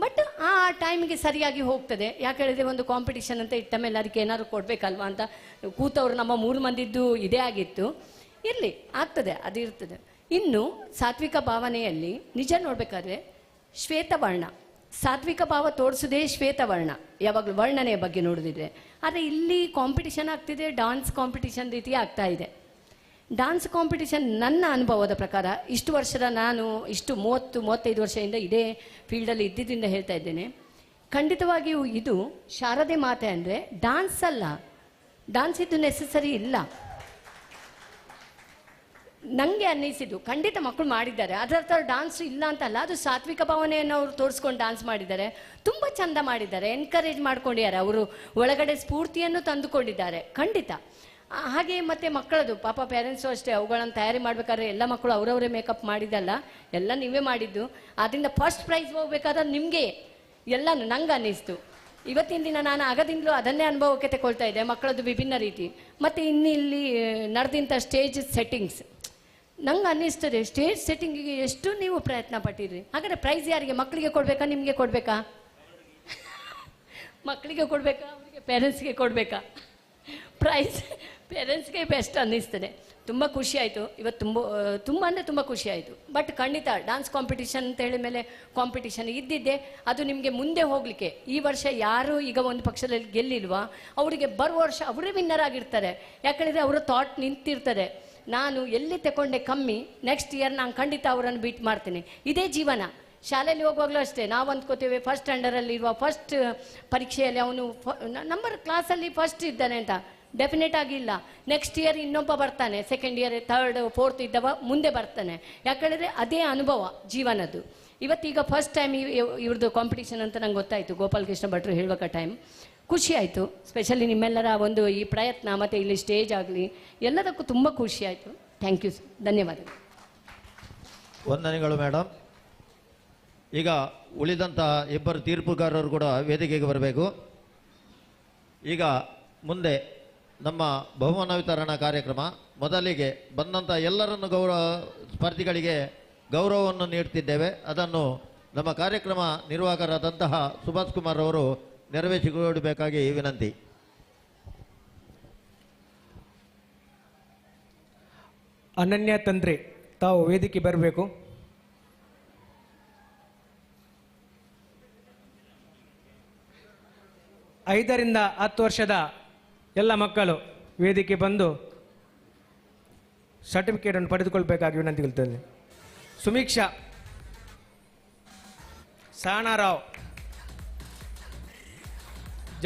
ಬಟ್ ಆ ಟೈಮಿಗೆ ಸರಿಯಾಗಿ ಹೋಗ್ತದೆ. ಯಾಕೆ ಹೇಳಿದ್ರೆ ಒಂದು ಕಾಂಪಿಟಿಷನ್ ಅಂತ ಇಟ್ಟ ಮೇಲೆ ಅದಕ್ಕೆ ಏನಾದ್ರು ಕೊಡಬೇಕಲ್ವಾ ಅಂತ ಕೂತವರು ನಮ್ಮ 3 ಮಂದಿದ್ದು ಇದೇ ಆಗಿತ್ತು. ಇರಲಿ, ಆಗ್ತದೆ, ಅದು ಇರ್ತದೆ. ಇನ್ನು ಸಾತ್ವಿಕ ಭಾವನೆಯಲ್ಲಿ ನಿಜ ನೋಡಬೇಕಾದ್ರೆ ಶ್ವೇತವರ್ಣ, ಸಾತ್ವಿಕ ಭಾವ ತೋರಿಸೋದೇ ಶ್ವೇತವರ್ಣ, ಯಾವಾಗಲೂ ವರ್ಣನೆಯ ಬಗ್ಗೆ ನೋಡಿದ್ರೆ. ಆದರೆ ಇಲ್ಲಿ ಕಾಂಪಿಟಿಷನ್ ಆಗ್ತಿದೆ, ಡಾನ್ಸ್ ಕಾಂಪಿಟಿಷನ್ ರೀತಿ ಆಗ್ತಾ ಇದೆ. ಡಾನ್ಸ್ ಕಾಂಪಿಟಿಷನ್ ನನ್ನ ಅನುಭವದ ಪ್ರಕಾರ, ಇಷ್ಟು ವರ್ಷದ ನಾನು 30-35 ವರ್ಷದಿಂದ ಇದೇ ಫೀಲ್ಡಲ್ಲಿ ಇದ್ದಿದ್ದರಿಂದ ಹೇಳ್ತಾ ಇದ್ದೇನೆ, ಖಂಡಿತವಾಗಿಯೂ ಇದು ಶಾರದೆ ಮಾತೆ ಅಂದರೆ ಡಾನ್ಸ್ ಅಲ್ಲ. ಡಾನ್ಸ್ ಇದು ನೆಸೆಸರಿ ಇಲ್ಲ. ನನಗೆ ಅನ್ನಿಸಿದ್ದು ಖಂಡಿತ ಮಕ್ಕಳು ಮಾಡಿದ್ದಾರೆ, ಅದರ ಹತ್ರ ಡಾನ್ಸ್ ಇಲ್ಲ ಅಂತಲ್ಲ, ಅದು ಸಾತ್ವಿಕ ಭಾವನೆಯನ್ನು ಅವರು ತೋರಿಸ್ಕೊಂಡು ಡಾನ್ಸ್ ಮಾಡಿದ್ದಾರೆ, ತುಂಬ ಚಂದ ಮಾಡಿದ್ದಾರೆ, ಎನ್ಕರೇಜ್ ಮಾಡ್ಕೊಂಡಿದ್ದಾರೆ, ಅವರು ಒಳಗಡೆ ಸ್ಫೂರ್ತಿಯನ್ನು ತಂದುಕೊಂಡಿದ್ದಾರೆ ಖಂಡಿತ. ಹಾಗೆ ಮತ್ತು ಮಕ್ಕಳದು ಪಾಪ ಪೇರೆಂಟ್ಸು ಅಷ್ಟೇ, ಅವುಗಳನ್ನು ತಯಾರಿ ಮಾಡಬೇಕಾದ್ರೆ ಎಲ್ಲ ಮಕ್ಕಳು ಅವರವರೇ ಮೇಕಪ್ ಮಾಡಿದ್ದಲ್ಲ, ಎಲ್ಲ ನೀವೇ ಮಾಡಿದ್ದು. ಆದ್ದರಿಂದ ಫಸ್ಟ್ ಪ್ರೈಸ್ ಹೋಗ್ಬೇಕಾದ್ರೆ ನಿಮಗೆ ಎಲ್ಲನೂ ನಂಗೆ ಅನ್ನಿಸ್ತು. ಇವತ್ತಿನ ದಿನ ನಾನು ಆಗದಿಂದಲೂ ಅದನ್ನೇ ಅನುಭವಕ್ಕೆ ತಗೊಳ್ತಾ ಇದ್ದೆ, ಮಕ್ಕಳದ್ದು ವಿಭಿನ್ನ ರೀತಿ. ಮತ್ತು ಇಲ್ಲಿ ನಡೆದಿಂಥ ಸ್ಟೇಜ್ ಸೆಟ್ಟಿಂಗ್ಸ್ ನಂಗೆ ಅನ್ನಿಸ್ತದೆ, ಸ್ಟೇಜ್ ಸೆಟ್ಟಿಂಗಿಗೆ ಎಷ್ಟು ನೀವು ಪ್ರಯತ್ನ ಪಟ್ಟಿದ್ರಿ. ಹಾಗಾದರೆ ಪ್ರೈಸ್ ಯಾರಿಗೆ? ಮಕ್ಕಳಿಗೆ ಕೊಡಬೇಕಾ, ನಿಮಗೆ ಕೊಡಬೇಕಾ? ಮಕ್ಕಳಿಗೆ ಕೊಡಬೇಕಾ, ಅವರಿಗೆ ಪೇರೆಂಟ್ಸ್ಗೆ ಕೊಡಬೇಕಾ? ಪ್ರೈಸ್ ಪೇರೆಂಟ್ಸ್ಗೆ ಬೆಸ್ಟ್ ಅನ್ನಿಸ್ತದೆ. ತುಂಬ ಖುಷಿ ಆಯಿತು ಇವತ್ತು, ತುಂಬ ಅಂದರೆ ತುಂಬ ಖುಷಿ ಆಯಿತು. ಬಟ್ ಖಂಡಿತ ಡಾನ್ಸ್ ಕಾಂಪಿಟಿಷನ್ ಅಂತ ಹೇಳಿದ ಮೇಲೆ ಕಾಂಪಿಟಿಷನ್ ಇದ್ದಿದ್ದೆ, ಅದು ನಿಮಗೆ ಮುಂದೆ ಹೋಗಲಿಕ್ಕೆ. ಈ ವರ್ಷ ಯಾರು ಈಗ ಒಂದು ಪಕ್ಷದಲ್ಲಿ ಗೆಲ್ಲಿಲ್ವಾ, ಅವರಿಗೆ ಬರುವ ವರ್ಷ ಅವರೇ ವಿನ್ನರ್ ಆಗಿರ್ತಾರೆ. ಯಾಕಂದರೆ ಅವರ ಥಾಟ್ ನಿಂತಿರ್ತದೆ, ನಾನು ಎಲ್ಲಿ ತಗೊಂಡೆ ಕಮ್ಮಿ, ನೆಕ್ಸ್ಟ್ ಇಯರ್ ನಾನು ಖಂಡಿತ ಅವರನ್ನು ಬೀಟ್ ಮಾಡ್ತೀನಿ. ಇದೇ ಜೀವನ. ಶಾಲೆಯಲ್ಲಿ ಹೋಗುವಾಗಲೂ ಅಷ್ಟೇ, ನಾವು ಅಂದ್ಕೋತೇವೆ ಫಸ್ಟ್ ಸ್ಟ್ಯಾಂಡರ್ಡಲ್ಲಿರುವ ಫಸ್ಟ್ ಪರೀಕ್ಷೆಯಲ್ಲಿ ಅವನು ನಂಬರ್ ಕ್ಲಾಸಲ್ಲಿ ಫಸ್ಟ್ ಇದ್ದಾನೆ ಅಂತ. ಡೆಫಿನೆಟ್ ಆಗಿಲ್ಲ. ನೆಕ್ಸ್ಟ್ ಇಯರ್ ಇನ್ನೊಬ್ಬ ಬರ್ತಾನೆ, ಸೆಕೆಂಡ್ ಇಯರ್, ಥರ್ಡ್, ಫೋರ್ತ್ ಇದ್ದವ ಮುಂದೆ ಬರ್ತಾನೆ. ಯಾಕಂದರೆ ಅದೇ ಅನುಭವ ಜೀವನದ್ದು. ಇವತ್ತೀಗ ಫಸ್ಟ್ ಟೈಮ್ ಇವ್ರದ್ದು ಕಾಂಪಿಟೇಷನ್ ಅಂತ ನಂಗೆ ಗೊತ್ತಾಯಿತು, ಗೋಪಾಲ್ ಕೃಷ್ಣ ಭಟ್ರು ಹೇಳುವಾಗ ಟೈಮ್ ಖುಷಿ ಆಯಿತು. ಸ್ಪೆಷಲಿ ನಿಮ್ಮೆಲ್ಲರ ಒಂದು ಈ ಪ್ರಯತ್ನ ಮತ್ತು ಇಲ್ಲಿ ಸ್ಟೇಜ್ ಆಗಲಿ ಎಲ್ಲದಕ್ಕೂ ತುಂಬ ಖುಷಿ ಆಯಿತು. ಥ್ಯಾಂಕ್ ಯು, ಧನ್ಯವಾದಗಳು. ವಂದನೆಗಳು ಮೇಡಮ್. ಈಗ ಉಳಿದಂಥ ಇಬ್ಬರು ತೀರ್ಪುಗಾರರು ಕೂಡ ವೇದಿಕೆಗೆ ಬರಬೇಕು. ಈಗ ಮುಂದೆ ನಮ್ಮ ಬಹುಮಾನ ವಿತರಣಾ ಕಾರ್ಯಕ್ರಮ. ಮೊದಲಿಗೆ ಬಂದಂಥ ಎಲ್ಲರನ್ನು ಸ್ಪರ್ಧಿಗಳಿಗೆ ಗೌರವವನ್ನು ನೀಡ್ತಿದ್ದೇವೆ. ಅದನ್ನು ನಮ್ಮ ಕಾರ್ಯಕ್ರಮ ನಿರ್ವಾಹಕರಾದಂತಹ ಸುಭಾಷ್ ಕುಮಾರ್ ಅವರು ನೆರವೇರಿಸಿಕೊಡಬೇಕಾಗಿ ವಿನಂತಿ. ಅನನ್ಯ ತಂತ್ರಿ, ತಾವು ವೇದಿಕೆ ಬರಬೇಕು. 5 ರಿಂದ 10 ವರ್ಷದ ಎಲ್ಲ ಮಕ್ಕಳು ವೇದಿಕೆ ಬಂದು ಸರ್ಟಿಫಿಕೇಟನ್ನು ಪಡೆದುಕೊಳ್ಬೇಕಾಗಿ ವಿನಂತಿಗೊಳ್ತೇನೆ. Sumiksha, Sahana Rao,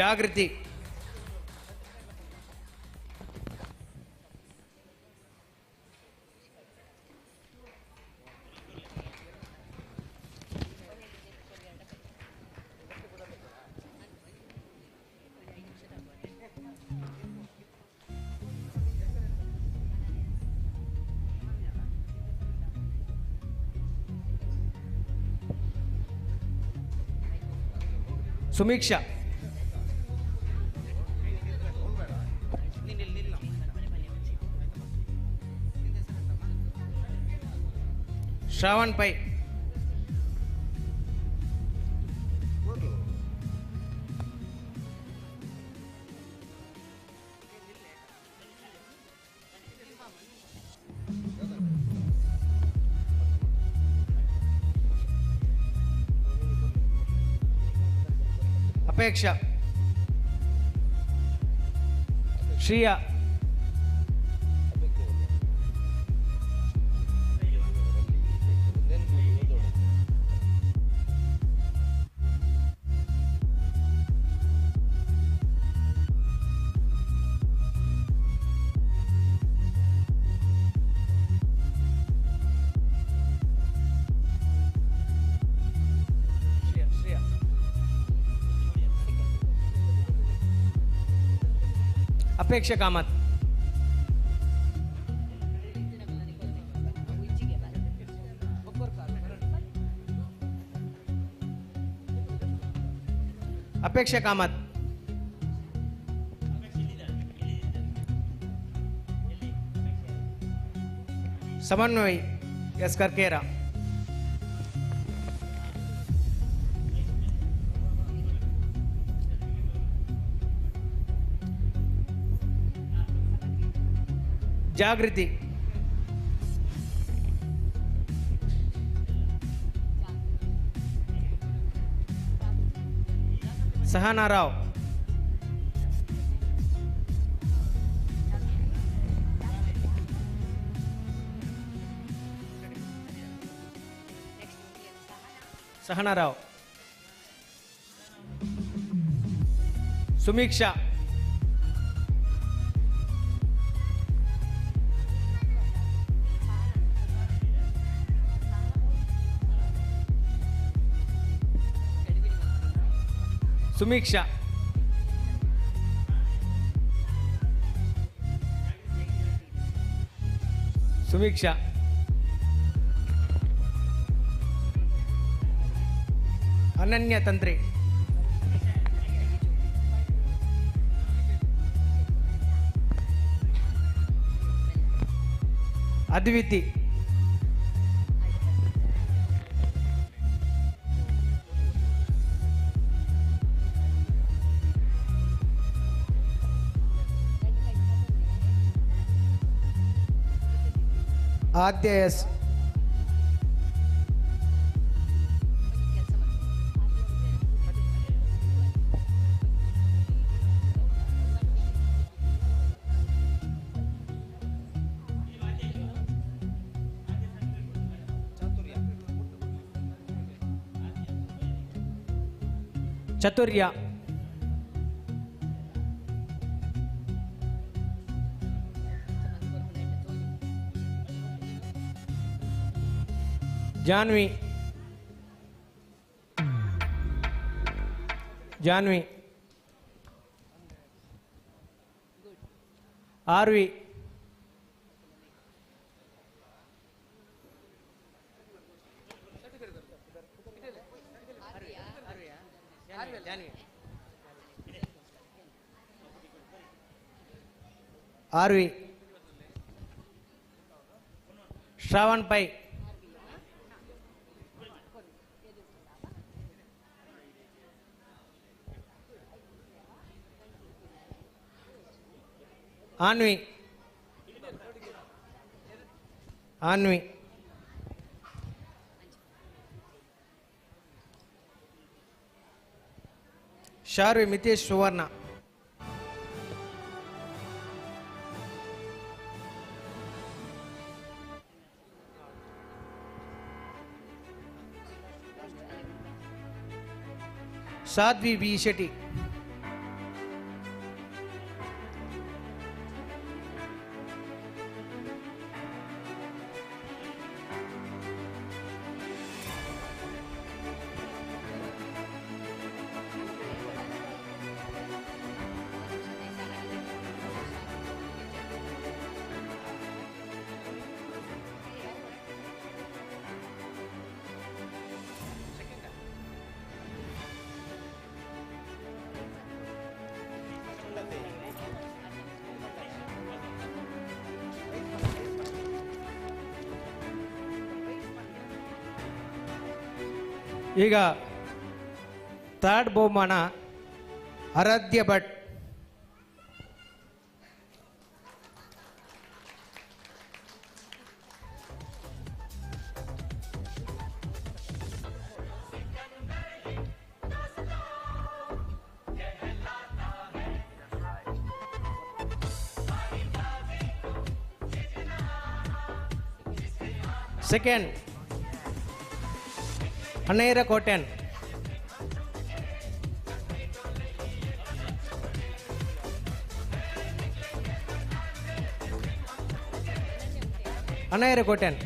Jagruti, Sumiksha, Shravan Pai, Apeksha, Shriya, Apeksha Kamath, Apeksha Kamath, Samanvay S Karkera, Jagruti, Sahana Rao, Sahana Rao, Sumiksha, Sumiksha, Sumiksha, Ananya Tantri, Adviti, Aadya S, Chaturya, Janvi, Janvi, Aarvi, Aarvi, Shravan Pai, Anvi, Anvi, Sharvi Mitesh Suvarna. Sadhvi B Shetty. ಈಗ ಥರ್ಡ್ ಬಹುಮಾನ Aaradhya Bhat. Second Anera Kotian. Anera Kotian.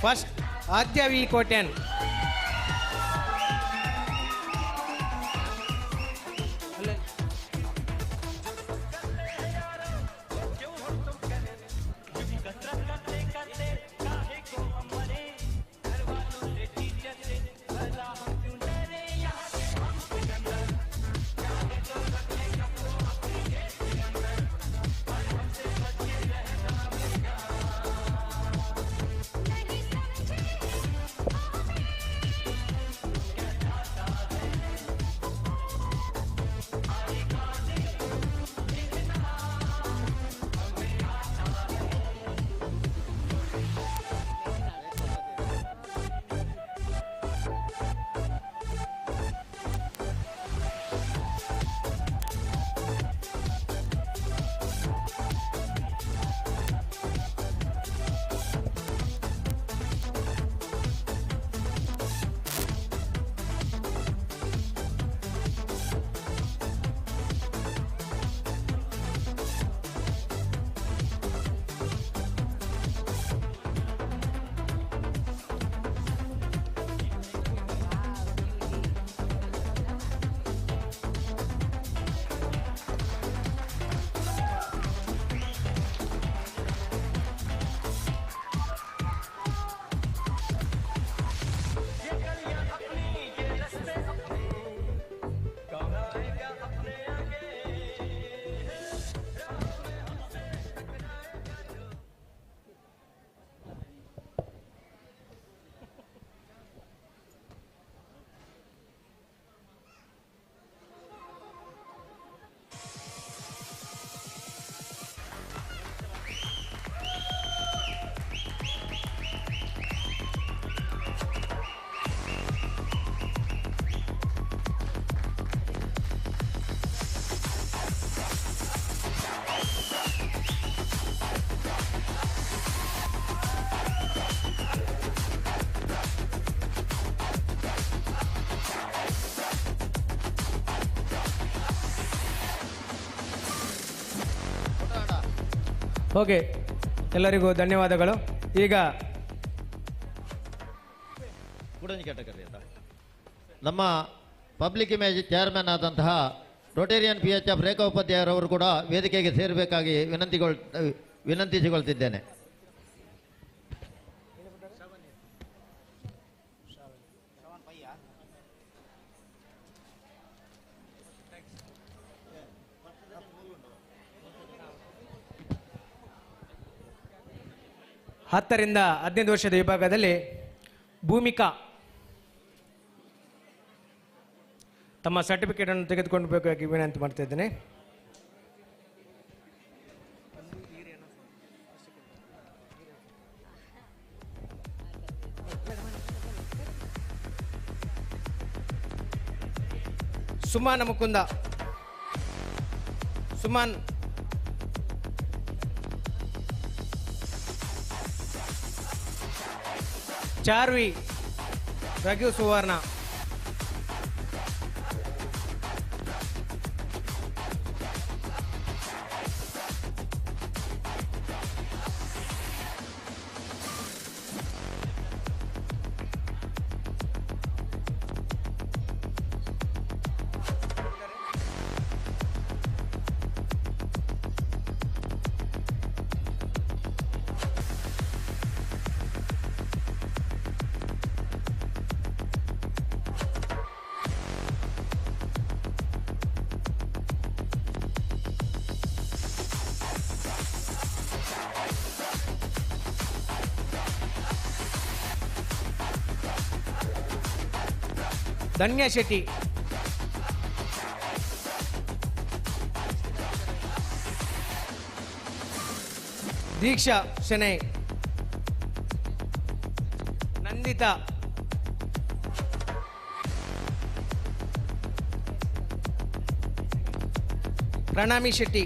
First Aadya V Kotian. Okay, ಎಲ್ಲರಿಗೂ ಧನ್ಯವಾದಗಳು. ಈಗ ನಮ್ಮ ಪಬ್ಲಿಕ್ ಇಮೇಜ್ ಚೇರ್ಮನ್ ಆದಂತಹ ರೋಟೇರಿಯನ್ PHF ರೇಖಾ ಉಪಾಧ್ಯಾಯರವರು ಕೂಡ ವೇದಿಕೆಗೆ ಸೇರಬೇಕಾಗಿ ವಿನಂತಿಸಿಕೊಳ್ತಿದ್ದೇನೆ. ಹತ್ತರಿಂದ 15 ವರ್ಷದ ವಿಭಾಗದಲ್ಲಿ ಭೂಮಿಕಾ ತಮ್ಮ ಸರ್ಟಿಫಿಕೇಟ್ ಅನ್ನು ತೆಗೆದುಕೊಂಡು ಬೇಕಾಗಿ ವಿನಂತಿ ಮಾಡ್ತಾ ಇದ್ದೇನೆ. ಸುಮಾನ Mukunda, Suman, Charvi, Raghu Suvarna, Dhanya Shetty, Deeksha Shenoy, Nandita, Pranami Shetty,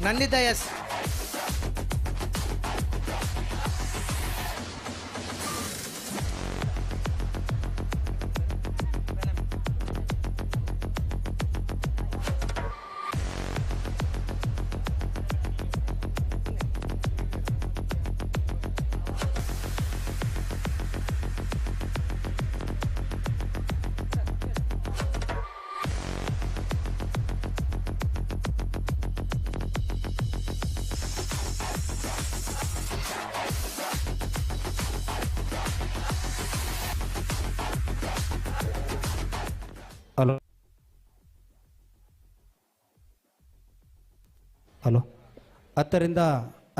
Nandita S, hello hello 10ರಿಂದ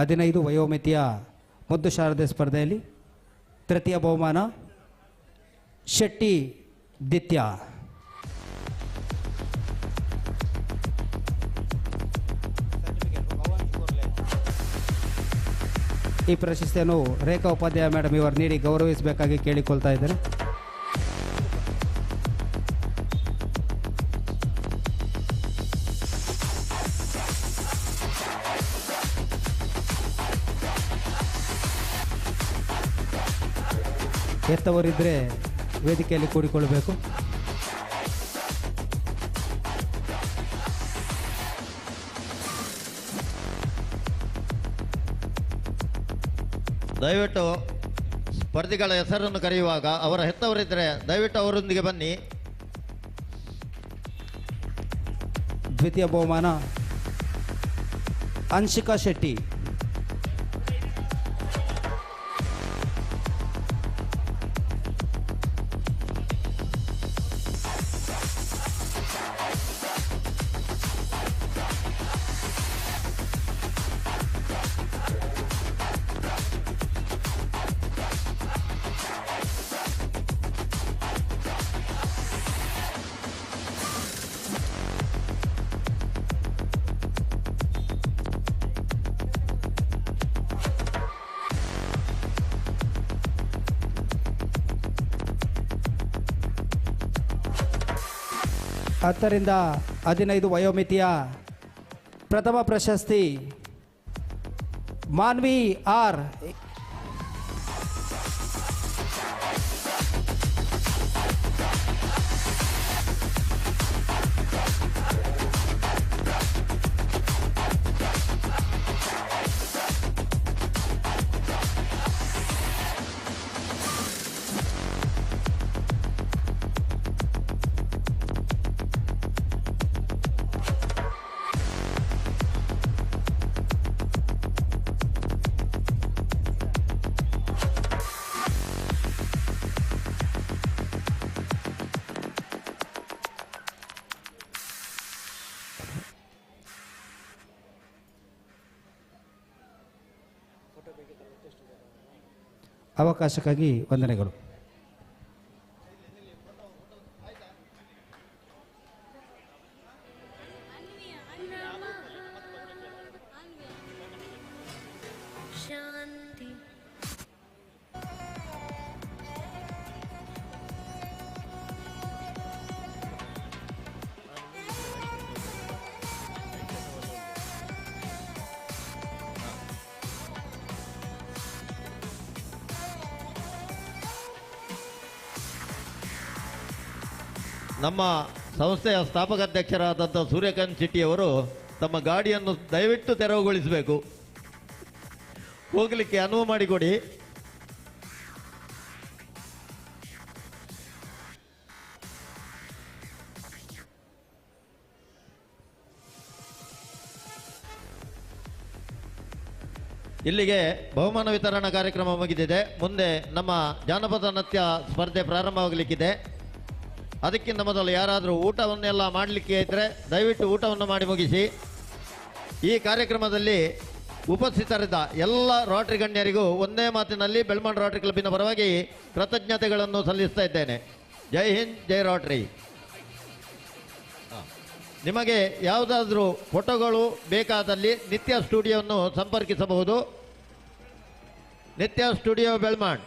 15 ವಯೋಮಿತಿಯ ಮುದ್ದು ಶಾರದೆ ಸ್ಪರ್ಧೆಯಲ್ಲಿ ತೃತೀಯ ಬಹುಮಾನ ಶೆಟ್ಟಿ ದಿತ್ಯ. ಈ ಪ್ರಶಸ್ತಿಯನ್ನು ರೇಖಾ ಉಪಾಧ್ಯಾಯ ಮೇಡಮ್ ಇವರು ನೀಡಿ ಗೌರವಿಸಬೇಕಾಗಿ ಕೇಳಿಕೊಳ್ತಾ ಇದ್ದಾರೆ. ಎತ್ತವರಿದ್ದರೆ ವೇದಿಕೆಯಲ್ಲಿ ಕೂಡಿಕೊಳ್ಳಬೇಕು. ದಯವಿಟ್ಟು ಸ್ಪರ್ಧಿಗಳ ಹೆಸರನ್ನು ಕರೆಯುವಾಗ ಅವರ ಹೆತ್ತವರಿದ್ದರೆ ದಯವಿಟ್ಟು ಅವರೊಂದಿಗೆ ಬನ್ನಿ. ದ್ವಿತೀಯ ಬಹುಮಾನ ಅಂಶಿಕಾ ಶೆಟ್ಟಿ. ಹತ್ತರಿಂದ 15 ವಯೋಮಿತಿಯ ಪ್ರಥಮ ಪ್ರಶಸ್ತಿ ಮಾನ್ವಿ ಆರ್. ಅವಕಾಶಕ್ಕಾಗಿ ವಂದನೆಗಳು. ಶಾಂತಿ ನಮ್ಮ ಸಂಸ್ಥೆಯ ಸ್ಥಾಪಕಾಧ್ಯಕ್ಷರಾದಂಥ ಸೂರ್ಯಕಾಂತ್ ಶೆಟ್ಟಿಯವರು ತಮ್ಮ ಗಾಡಿಯನ್ನು ದಯವಿಟ್ಟು ತೆರವುಗೊಳಿಸಬೇಕು. ಹೋಗಲಿಕ್ಕೆ ಅನುವು ಮಾಡಿಕೊಡಿ. ಇಲ್ಲಿಗೆ ಬಹುಮಾನ ವಿತರಣಾ ಕಾರ್ಯಕ್ರಮ ಮುಗಿದಿದೆ. ಮುಂದೆ ನಮ್ಮ ಜಾನಪದ ನೃತ್ಯ ಸ್ಪರ್ಧೆ ಪ್ರಾರಂಭವಾಗಲಿಕ್ಕಿದೆ. ಅದಕ್ಕಿಂತ ಮೊದಲು ಯಾರಾದರೂ ಊಟವನ್ನೆಲ್ಲ ಮಾಡಲಿಕ್ಕೆ ಇದ್ದರೆ ದಯವಿಟ್ಟು ಊಟವನ್ನು ಮಾಡಿ ಮುಗಿಸಿ. ಈ ಕಾರ್ಯಕ್ರಮದಲ್ಲಿ ಉಪಸ್ಥಿತರಿದ್ದ ಎಲ್ಲ ರೋಟರಿ ಗಣ್ಯರಿಗೂ ಒಂದೇ ಮಾತಿನಲ್ಲಿ ಬೆಳ್ಮಂಡ್ ರೋಟರಿ ಕ್ಲಬ್ಬಿನ ಪರವಾಗಿ ಕೃತಜ್ಞತೆಗಳನ್ನು ಸಲ್ಲಿಸ್ತಾ ಇದ್ದೇನೆ. ಜೈ ಹಿಂದ್, ಜೈ ರೋಟರಿ. ನಿಮಗೆ ಯಾವುದಾದ್ರೂ ಫೋಟೋಗಳು ಬೇಕಾದಲ್ಲಿ ನಿತ್ಯ ಸ್ಟುಡಿಯೋವನ್ನು ಸಂಪರ್ಕಿಸಬಹುದು. ನಿತ್ಯ ಸ್ಟುಡಿಯೋ ಬೆಳ್ಮಂಡ್.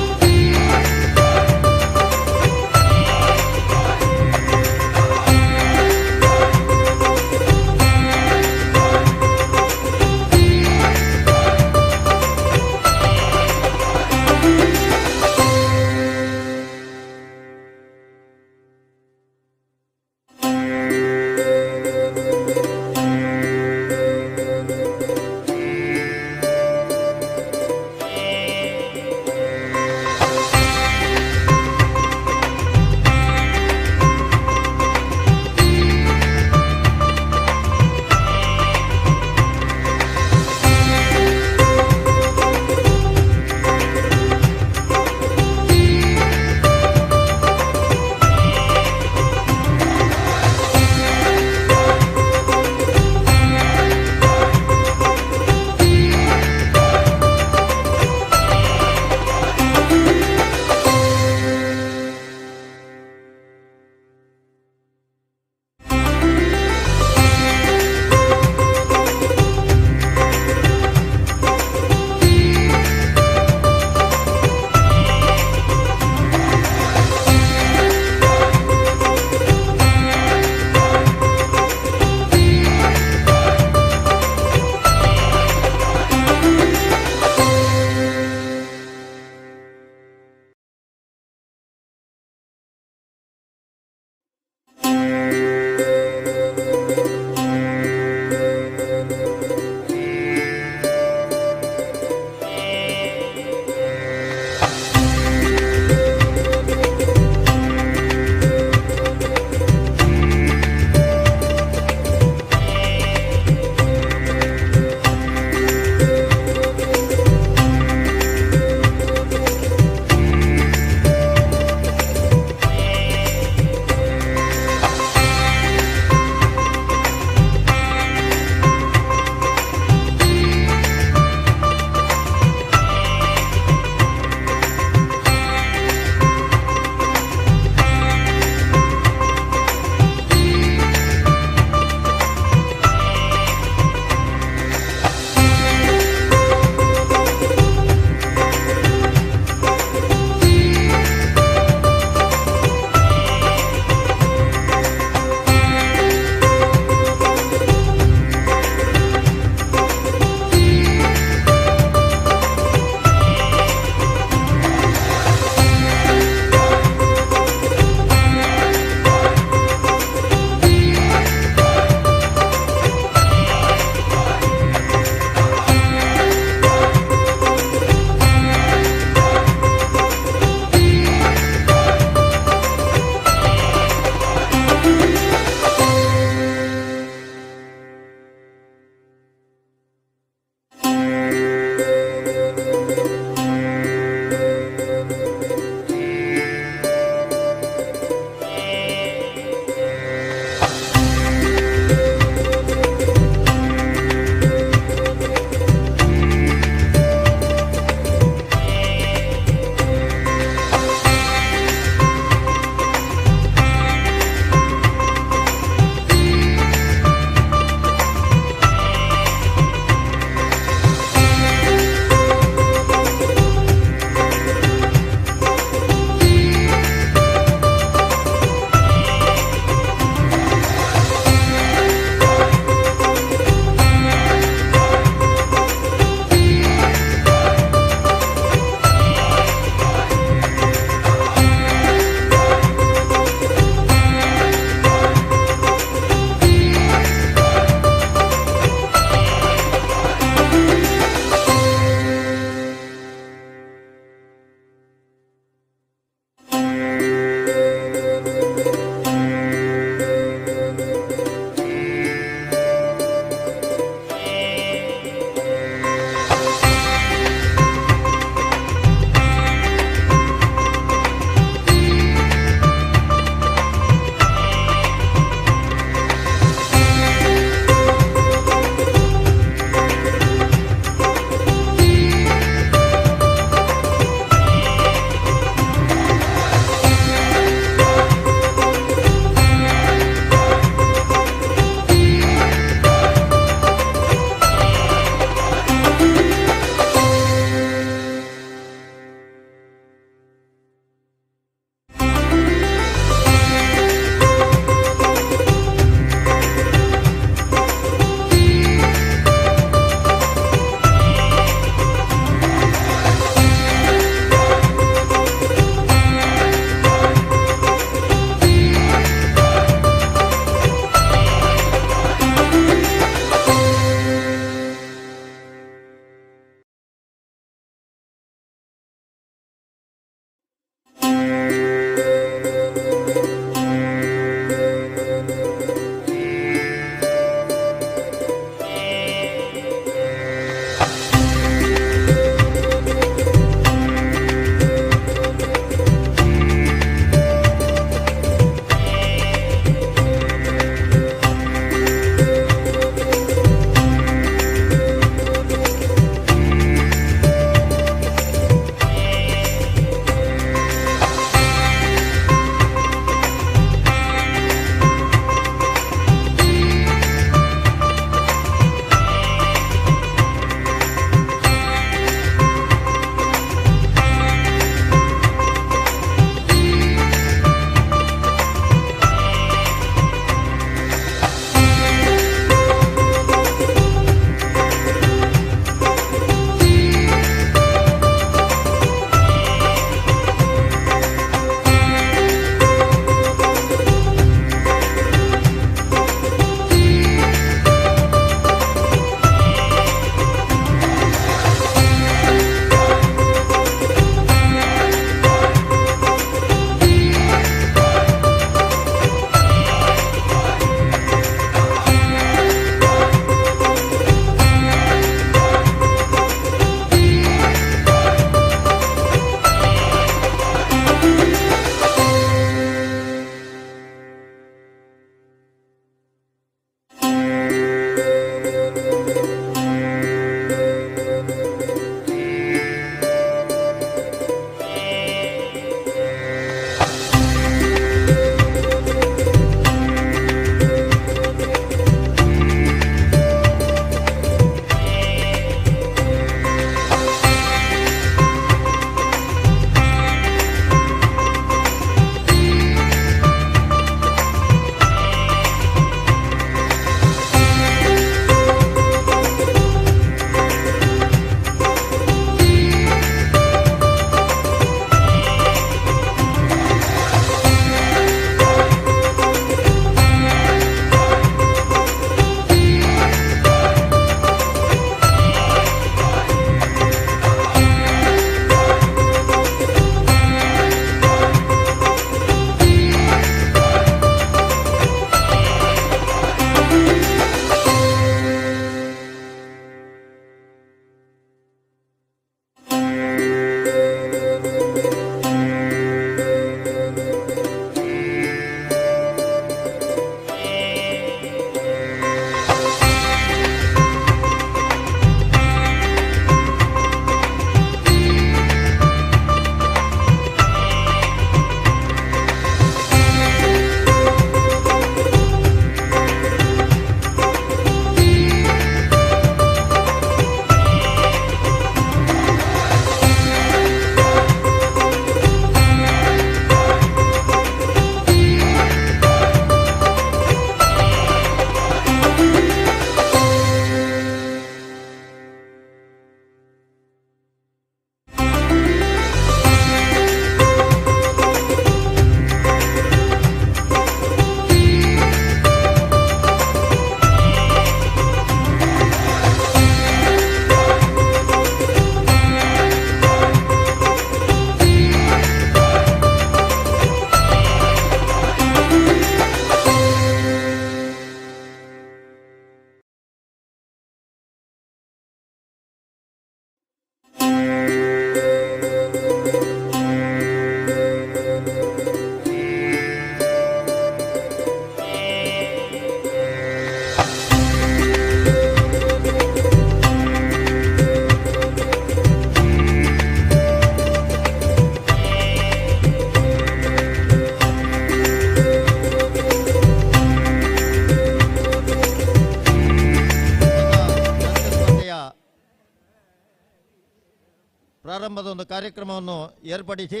ಪ್ರಾರಂಭದ ಒಂದು ಕಾರ್ಯಕ್ರಮವನ್ನು ಏರ್ಪಡಿಸಿ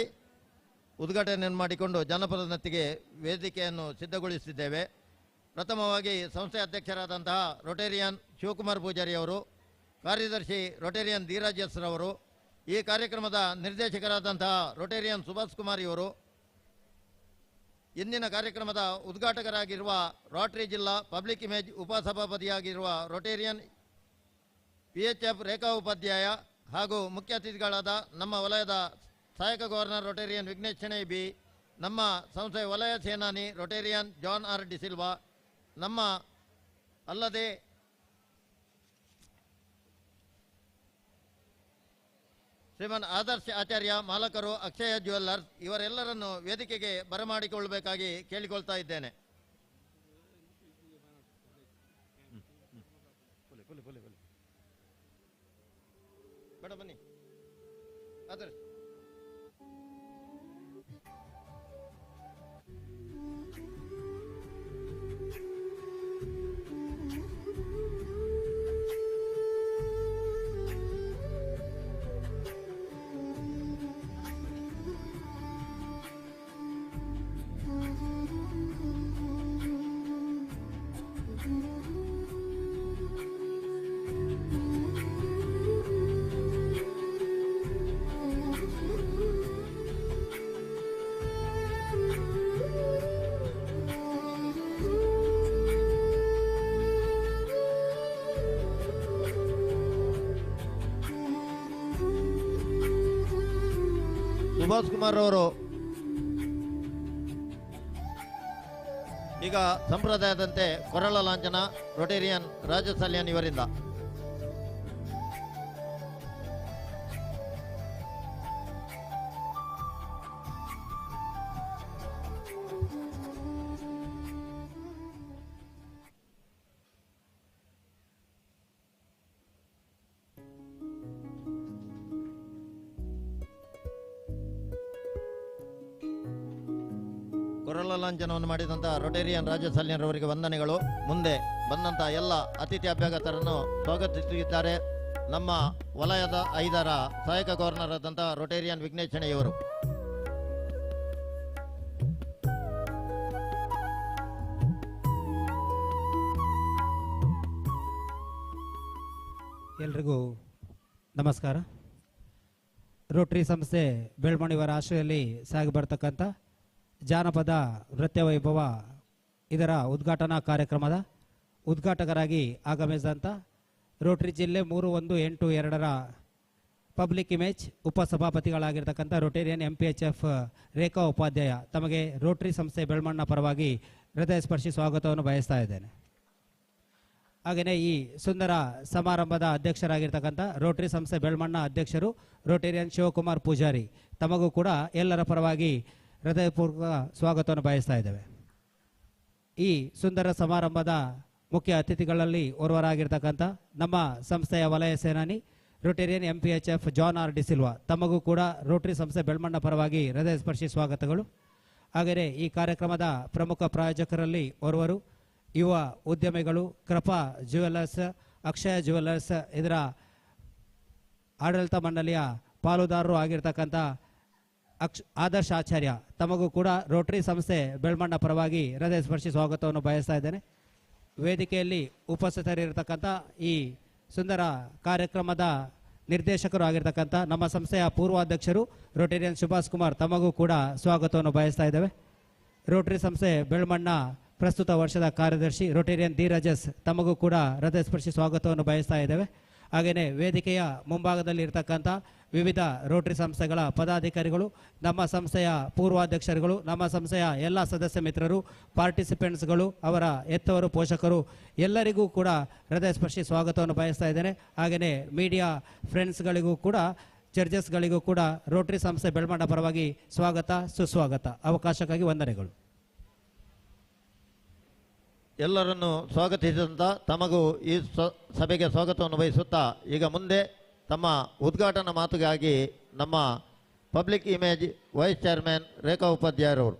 ಉದ್ಘಾಟನೆಯನ್ನು ಮಾಡಿಕೊಂಡು ಜನಪದನತ್ತಿಗೆ ವೇದಿಕೆಯನ್ನು ಸಿದ್ಧಗೊಳಿಸಿದ್ದೇವೆ. ಪ್ರಥಮವಾಗಿ ಸಂಸ್ಥೆ ಅಧ್ಯಕ್ಷರಾದಂತಹ ರೊಟೇರಿಯನ್ ಶಿವಕುಮಾರ್ ಪೂಜಾರಿ ಅವರು, ಕಾರ್ಯದರ್ಶಿ ರೊಟೇರಿಯನ್ ಧೀರಾಜ್ ಎಸ್ ರವರು, ಈ ಕಾರ್ಯಕ್ರಮದ ನಿರ್ದೇಶಕರಾದಂತಹ ರೊಟೇರಿಯನ್ ಸುಭಾಷ್ ಕುಮಾರ್ ಇವರು, ಇಂದಿನ ಕಾರ್ಯಕ್ರಮದ ಉದ್ಘಾಟಕರಾಗಿರುವ ರೋಟರಿ ಜಿಲ್ಲಾ ಪಬ್ಲಿಕ್ ಇಮೇಜ್ ಉಪಸಭಾಪತಿಯಾಗಿರುವ ರೊಟೇರಿಯನ್ PHF ರೇಖಾ ಉಪಾಧ್ಯಾಯ ಹಾಗೂ ಮುಖ್ಯ ಅತಿಥಿಗಳಾದ ನಮ್ಮ ವಲಯದ ಸಹಾಯಕ governor Rotarian Vignesh Shenoy B, ನಮ್ಮ ಸಂಸ್ಥೆಯ ವಲಯ ಸೇನಾನಿ ರೊಟೇರಿಯನ್ ಜಾನ್ ಆರ್ ಡಿಸಿಲ್ವಾ, ನಮ್ಮ ಅಲ್ಲದೆ ಶ್ರೀಮನ್ ಆದರ್ಶ್ ಆಚಾರ್ಯ, ಮಾಲಕರು, ಅಕ್ಷಯ ಜ್ಯುವೆಲ್ಲರ್ಸ್ ಇವರೆಲ್ಲರನ್ನು ವೇದಿಕೆಗೆ ಬರಮಾಡಿಕೊಳ್ಳಬೇಕಾಗಿ ಕೇಳಿಕೊಳ್ತಾ ಇದ್ದೇನೆ. ಬೇಡ ಬನ್ನಿ ಆದರ್ಶ್. ಸುಭಾಷ್ ಕುಮಾರ್ ಅವರು ಈಗ ಸಂಪ್ರದಾಯದಂತೆ ಕೊರಳ ಲಾಂಛನ ರೊಟೇರಿಯನ್ ರಾಜಸಲ್ಯಾನ್ ಇವರಿಂದ. ಕೊರಳ ಲಾಂಛನವನ್ನು ಮಾಡಿದಂತಹ ರೊಟೇರಿಯನ್ ರಾಜಸಲ್ಯಾನ್ ಅವರಿಗೆ ವಂದನೆಗಳು. ಮುಂದೆ ಬಂದಂತಹ ಎಲ್ಲ ಅತಿಥಿ ಅಭ್ಯಾಗತರನ್ನು ಸ್ವಾಗತಿಸುತ್ತಿದ್ದಾರೆ ನಮ್ಮ ವಲಯದ 5ರ ಸಹಾಯಕ ಗವರ್ನರ್ ಆದಂತಹ ರೊಟೇರಿಯನ್ ವಿಘ್ನೇಶ್ ಶೆಣೈ ಅವರು. ಎಲ್ರಿಗೂ ನಮಸ್ಕಾರ. ರೋಟರಿ ಸಂಸ್ಥೆ ಬೆಳ್ಮಣಿವರ ಆಶ್ರಯದಲ್ಲಿ ಸಾಗಿ ಬರ್ತಕ್ಕಂಥ ಜಾನಪದ ನೃತ್ಯ ವೈಭವ ಇದರ ಉದ್ಘಾಟನಾ ಕಾರ್ಯಕ್ರಮದ ಉದ್ಘಾಟಕರಾಗಿ ಆಗಮಿಸಿದಂಥ ರೋಟರಿ ಜಿಲ್ಲೆ 3182ರ ಪಬ್ಲಿಕ್ ಇಮೇಜ್ ಉಪಸಭಾಪತಿಗಳಾಗಿರ್ತಕ್ಕಂಥ ರೊಟೇರಿಯನ್ MPHF ರೇಖಾ ಉಪಾಧ್ಯಾಯ ತಮಗೆ ರೋಟರಿ ಸಂಸ್ಥೆ ಬೆಳ್ಮಣ್ಣ ಪರವಾಗಿ ಹೃದಯ ಸ್ಪರ್ಶಿ ಸ್ವಾಗತವನ್ನು ಬಯಸ್ತಾ ಇದ್ದೇನೆ. ಹಾಗೆಯೇ ಈ ಸುಂದರ ಸಮಾರಂಭದ ಅಧ್ಯಕ್ಷರಾಗಿರ್ತಕ್ಕಂಥ ರೋಟರಿ ಸಂಸ್ಥೆ ಬೆಳ್ಮಣ್ಣ ಅಧ್ಯಕ್ಷರು ರೊಟೇರಿಯನ್ ಶಿವಕುಮಾರ್ ಪೂಜಾರಿ ತಮಗೂ ಕೂಡ ಎಲ್ಲರ ಪರವಾಗಿ ಹೃದಯಪೂರ್ವಕ ಸ್ವಾಗತವನ್ನು ಬಯಸ್ತಾ ಇದ್ದೇವೆ. ಈ ಸುಂದರ ಸಮಾರಂಭದ ಮುಖ್ಯ ಅತಿಥಿಗಳಲ್ಲಿ ಓರ್ವರಾಗಿರ್ತಕ್ಕಂಥ ನಮ್ಮ ಸಂಸ್ಥೆಯ ವಲಯ ಸೇನಾನಿ Rotarian MPHF John R D'Silva ತಮಗೂ ಕೂಡ ರೋಟರಿ ಸಂಸ್ಥೆ ಬೆಳ್ಮಣ್ಣ ಪರವಾಗಿ ಹೃದಯ ಸ್ಪರ್ಶಿ ಸ್ವಾಗತಗಳು. ಹಾಗೆಯೇ ಈ ಕಾರ್ಯಕ್ರಮದ ಪ್ರಮುಖ ಪ್ರಾಯೋಜಕರಲ್ಲಿ ಓರ್ವರು ಯುವ ಉದ್ಯಮಿಗಳು, ಕೃಪಾ ಜ್ಯುವೆಲ್ಲರ್ಸ್, ಅಕ್ಷಯ ಜ್ಯುವೆಲ್ಲರ್ಸ್ ಇದರ ಆಡಳಿತ ಮಂಡಳಿಯ ಪಾಲುದಾರರು ಆಗಿರ್ತಕ್ಕಂಥ ಆದರ್ಶ್ ಆಚಾರ್ಯ ತಮಗೂ ಕೂಡ ರೋಟರಿ ಸಂಸ್ಥೆ ಬೆಳ್ಮಣ್ಣ ಪರವಾಗಿ ಹೃದಯ ಸ್ಪರ್ಶಿ ಸ್ವಾಗತವನ್ನು ಬಯಸ್ತಾ ಇದ್ದೇನೆ. ವೇದಿಕೆಯಲ್ಲಿ ಉಪಸ್ಥಿತರಿರತಕ್ಕಂಥ ಈ ಸುಂದರ ಕಾರ್ಯಕ್ರಮದ ನಿರ್ದೇಶಕರು ಆಗಿರ್ತಕ್ಕಂಥ ನಮ್ಮ ಸಂಸ್ಥೆಯ ಪೂರ್ವಾಧ್ಯಕ್ಷರು ರೊಟೇರಿಯನ್ ಸುಭಾಷ್ ಕುಮಾರ್ ತಮಗೂ ಕೂಡ ಸ್ವಾಗತವನ್ನು ಬಯಸ್ತಾ ಇದ್ದೇವೆ. ರೋಟರಿ ಸಂಸ್ಥೆ ಬೆಳ್ಮಣ್ಣ ಪ್ರಸ್ತುತ ವರ್ಷದ ಕಾರ್ಯದರ್ಶಿ ರೊಟೇರಿಯನ್ ಧೀರಾಜಸ್ ತಮಗೂ ಕೂಡ ಹೃದಯ ಸ್ಪರ್ಶಿ ಸ್ವಾಗತವನ್ನು ಬಯಸ್ತಾ ಇದ್ದೇವೆ. ಹಾಗೆಯೇ ವೇದಿಕೆಯ ಮುಂಭಾಗದಲ್ಲಿ ಇರತಕ್ಕಂಥ ವಿವಿಧ ರೋಟರಿ ಸಂಸ್ಥೆಗಳ ಪದಾಧಿಕಾರಿಗಳು, ನಮ್ಮ ಸಂಸ್ಥೆಯ ಪೂರ್ವಾಧ್ಯಕ್ಷರುಗಳು, ನಮ್ಮ ಸಂಸ್ಥೆಯ ಎಲ್ಲ ಸದಸ್ಯ ಮಿತ್ರರು, ಪಾರ್ಟಿಸಿಪೆಂಟ್ಸ್ಗಳು, ಅವರ ಹೆತ್ತವರು, ಪೋಷಕರು ಎಲ್ಲರಿಗೂ ಕೂಡ ಹೃದಯ ಸ್ಪರ್ಶಿ ಸ್ವಾಗತವನ್ನು ಬಯಸ್ತಾ ಇದ್ದೇನೆ. ಹಾಗೆಯೇ ಮೀಡಿಯಾ ಫ್ರೆಂಡ್ಸ್ಗಳಿಗೂ ಕೂಡ, ಜಡ್ಜಸ್ಗಳಿಗೂ ಕೂಡ ರೋಟರಿ ಸಂಸ್ಥೆ ಬೆಳ್ಮಣ್ಣ ಪರವಾಗಿ ಸ್ವಾಗತ, ಸುಸ್ವಾಗತ. ಅವಕಾಶಕ್ಕಾಗಿ ವಂದನೆಗಳು. ಎಲ್ಲರನ್ನು ಸ್ವಾಗತಿಸಿದಂಥ ತಮಗೂ ಈ ಸಭೆಗೆ ಸ್ವಾಗತವನ್ನು ಬಯಸುತ್ತಾ ಈಗ ಮುಂದೆ ತಮ್ಮ ಉದ್ಘಾಟನಾ ಮಾತುಗಾಗಿ ನಮ್ಮ ಪಬ್ಲಿಕ್ ಇಮೇಜ್ ವೈಸ್ ಚೇರ್ಮನ್ ರೇಖಾ ಉಪಾಧ್ಯಾಯರವರು.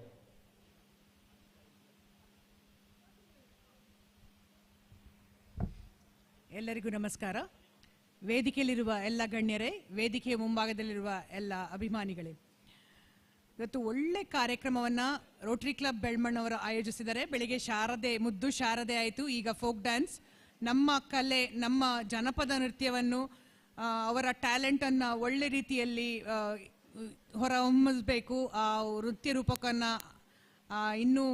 ಎಲ್ಲರಿಗೂ ನಮಸ್ಕಾರ. ವೇದಿಕೆಯಲ್ಲಿರುವ ಎಲ್ಲ ಗಣ್ಯರೇ, ವೇದಿಕೆಯ ಮುಂಭಾಗದಲ್ಲಿರುವ ಎಲ್ಲ ಅಭಿಮಾನಿಗಳೇ, ಇವತ್ತು ಒಳ್ಳೆ ಕಾರ್ಯಕ್ರಮವನ್ನು ರೋಟರಿ ಕ್ಲಬ್ ಬೆಳ್ಮಣ್ಣವರು ಆಯೋಜಿಸಿದ್ದಾರೆ. ಬೆಳಿಗ್ಗೆ ಶಾರದೆ, ಮುದ್ದು ಶಾರದೆ ಆಯಿತು, ಈಗ ಫೋಕ್ ಡ್ಯಾನ್ಸ್. ನಮ್ಮ ಕಲೆ, ನಮ್ಮ ಜನಪದ ನೃತ್ಯವನ್ನು, ಅವರ ಟ್ಯಾಲೆಂಟನ್ನು ಒಳ್ಳೆ ರೀತಿಯಲ್ಲಿ ಹೊರಹೊಮ್ಮಿಸಬೇಕು, ಆ ನೃತ್ಯ ರೂಪಕವನ್ನು ಇನ್ನೂ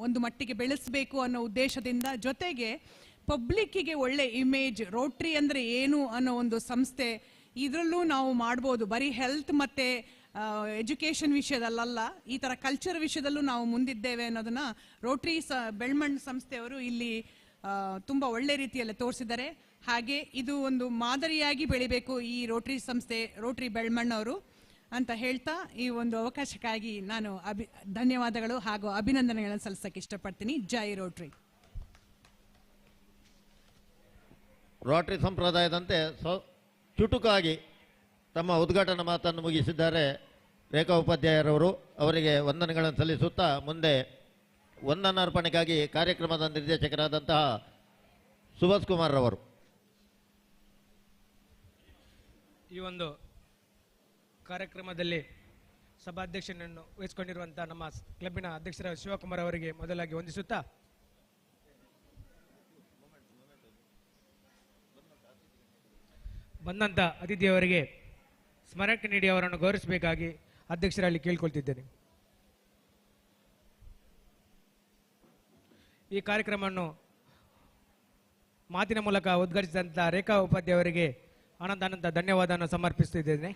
ಒಂದು ಮಟ್ಟಿಗೆ ಬೆಳೆಸಬೇಕು ಅನ್ನೋ ಉದ್ದೇಶದಿಂದ, ಜೊತೆಗೆ ಪಬ್ಲಿಕ್ಕಿಗೆ ಒಳ್ಳೆ ಇಮೇಜ್, ರೋಟ್ರಿ ಅಂದರೆ ಏನು ಅನ್ನೋ ಒಂದು ಸಂಸ್ಥೆ, ಇದರಲ್ಲೂ ನಾವು ಮಾಡ್ಬೋದು. ಬರೀ ಹೆಲ್ತ್ ಮತ್ತು ಎಜುಕೇಷನ್ ವಿಷಯದಲ್ಲ, ಈ ಥರ ಕಲ್ಚರ್ ವಿಷಯದಲ್ಲೂ ನಾವು ಮುಂದಿದ್ದೇವೆ ಅನ್ನೋದನ್ನು ರೋಟ್ರಿ ಬೆಳ್ಮಣ್ಣ್ ಸಂಸ್ಥೆಯವರು ಇಲ್ಲಿ ತುಂಬ ಒಳ್ಳೆ ರೀತಿಯಲ್ಲಿ ತೋರಿಸಿದ್ದಾರೆ. ಹಾಗೆ ಇದು ಒಂದು ಮಾದರಿಯಾಗಿ ಬೆಳಿಬೇಕು ಈ ರೋಟ್ರಿ ಸಂಸ್ಥೆ, ರೋಟ್ರಿ ಬೆಳ್ಮಣ್ಣವರು ಅಂತ ಹೇಳ್ತಾ ಈ ಒಂದು ಅವಕಾಶಕ್ಕಾಗಿ ನಾನು ಧನ್ಯವಾದಗಳು ಹಾಗೂ ಅಭಿನಂದನೆಗಳನ್ನು ಸಲ್ಲಿಸಕ್ಕೆ ಇಷ್ಟಪಡ್ತೀನಿ. ಜೈ ರೋಟ್ರಿ. ರೋಟರಿ ಸಂಪ್ರದಾಯದಂತೆ ಚುಟುಕಾಗಿ ತಮ್ಮ ಉದ್ಘಾಟನಾ ಮಾತನ್ನು ಮುಗಿಸಿದ್ದಾರೆ ರೇಖಾ ಉಪಾಧ್ಯಾಯರವರು. ಅವರಿಗೆ ವಂದನೆಗಳನ್ನು ಸಲ್ಲಿಸುತ್ತಾ ಮುಂದೆ ವಂದನಾರ್ಪಣೆಗಾಗಿ ಕಾರ್ಯಕ್ರಮದ ನಿರ್ದೇಶಕರಾದಂತಹ ಸುಭಾಷ್ ಕುಮಾರ್ ರವರು. ಈ ಒಂದು ಕಾರ್ಯಕ್ರಮದಲ್ಲಿ ಸಭಾಧ್ಯಕ್ಷನನ್ನು ವಹಿಸಿಕೊಂಡಿರುವಂತಹ ನಮ್ಮ ಕ್ಲಬ್ಬಿನ ಅಧ್ಯಕ್ಷರ ಶಿವಕುಮಾರ್ ಅವರಿಗೆ ಮೊದಲಾಗಿ ವಂದಿಸುತ್ತಾ, ಬಂದಂಥ ಅತಿಥಿಯವರಿಗೆ ಸ್ಮರಣಿಕೆ ನೀಡಿ ಅವರನ್ನು ಗೌರವಿಸಬೇಕಾಗಿ ಅಧ್ಯಕ್ಷರಲ್ಲಿ ಕೇಳಿಕೊಳ್ತಿದ್ದೇನೆ. ಈ ಕಾರ್ಯಕ್ರಮವನ್ನು ಮಾತಿನ ಮೂಲಕ ಉದ್ಘಾಟಿಸಿದಂಥ ರೇಖಾ ಉಪಾಧ್ಯಾಯ ಅವರಿಗೆ ಅನಂತ ಧನ್ಯವಾದವನ್ನು ಸಮರ್ಪಿಸುತ್ತಿದ್ದೇನೆ.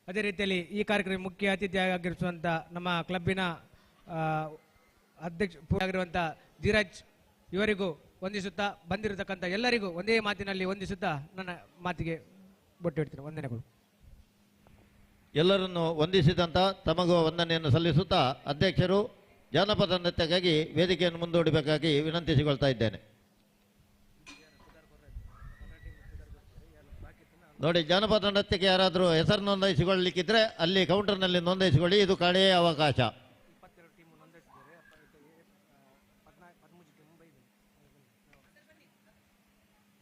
ಅದೇ ರೀತಿಯಲ್ಲಿ ಈ ಕಾರ್ಯಕ್ರಮ ಮುಖ್ಯ ಅತಿಥಿಯಾಗಿರುವಂಥ ನಮ್ಮ ಕ್ಲಬ್ಬಿನ ಅಧ್ಯಕ್ಷರಾಗಿರುವಂಥ ಧೀರಜ್ ಇವರಿಗೂ ವಂದಿಸುತ್ತಾ, ಬಂದಿರತಕ್ಕಂಥ ಎಲ್ಲರಿಗೂ ಒಂದೇ ಮಾತಿನಲ್ಲಿ ವಂದಿಸುತ್ತಾ ನನ್ನ ಮಾತಿಗೆ ಬೊಟ್ಟು ಇಡ್ತೀನಿ. ವಂದನೆಗಳು. ಎಲ್ಲರನ್ನು ವಂದಿಸಿದಂಥ ತಮಗೂ ವಂದನೆಯನ್ನು ಸಲ್ಲಿಸುತ್ತಾ ಅಧ್ಯಕ್ಷರು ಜಾನಪದ ನೃತ್ಯಕ್ಕಾಗಿ ವೇದಿಕೆಯನ್ನು ಮುಂದೂಡಬೇಕಾಗಿ ವಿನಂತಿಸಿಕೊಳ್ತಾ ಇದ್ದೇನೆ. ನೋಡಿ, ಜಾನಪದ ನೃತ್ಯಕ್ಕೆ ಯಾರಾದರೂ ಹೆಸರು ನೋಂದಾಯಿಸಿಕೊಳ್ಳಲಿಕ್ಕಿದ್ರೆ ಅಲ್ಲಿ ಕೌಂಟರ್ನಲ್ಲಿ ನೋಂದಾಯಿಸಿಕೊಳ್ಳಿ, ಇದು ಕಡೆಯ ಅವಕಾಶ.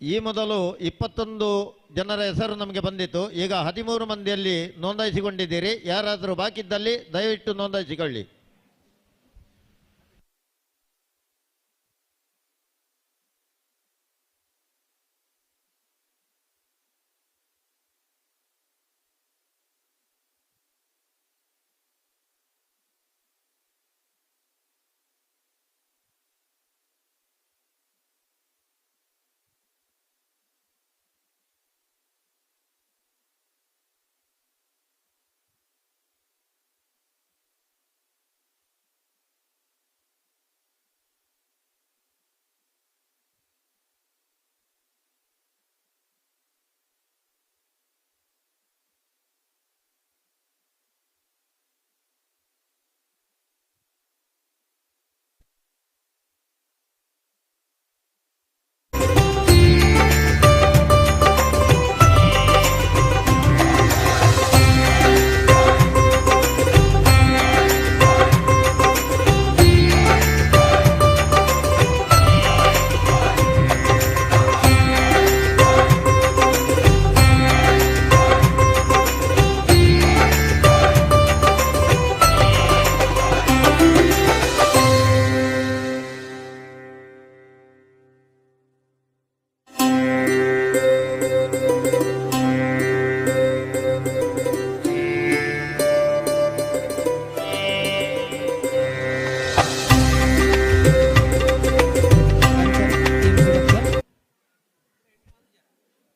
ಈ ಮೊದಲು 21 ಜನರ ಹೆಸರು ನಮಗೆ ಬಂದಿತ್ತು, ಈಗ 13 ಮಂದಿಯಲ್ಲಿ ನೋಂದಾಯಿಸಿಕೊಂಡಿದ್ದೀರಿ. ಯಾರಾದರೂ ಬಾಕಿ ಇದ್ದಲ್ಲಿ ದಯವಿಟ್ಟು ನೋಂದಾಯಿಸಿಕೊಳ್ಳಿ.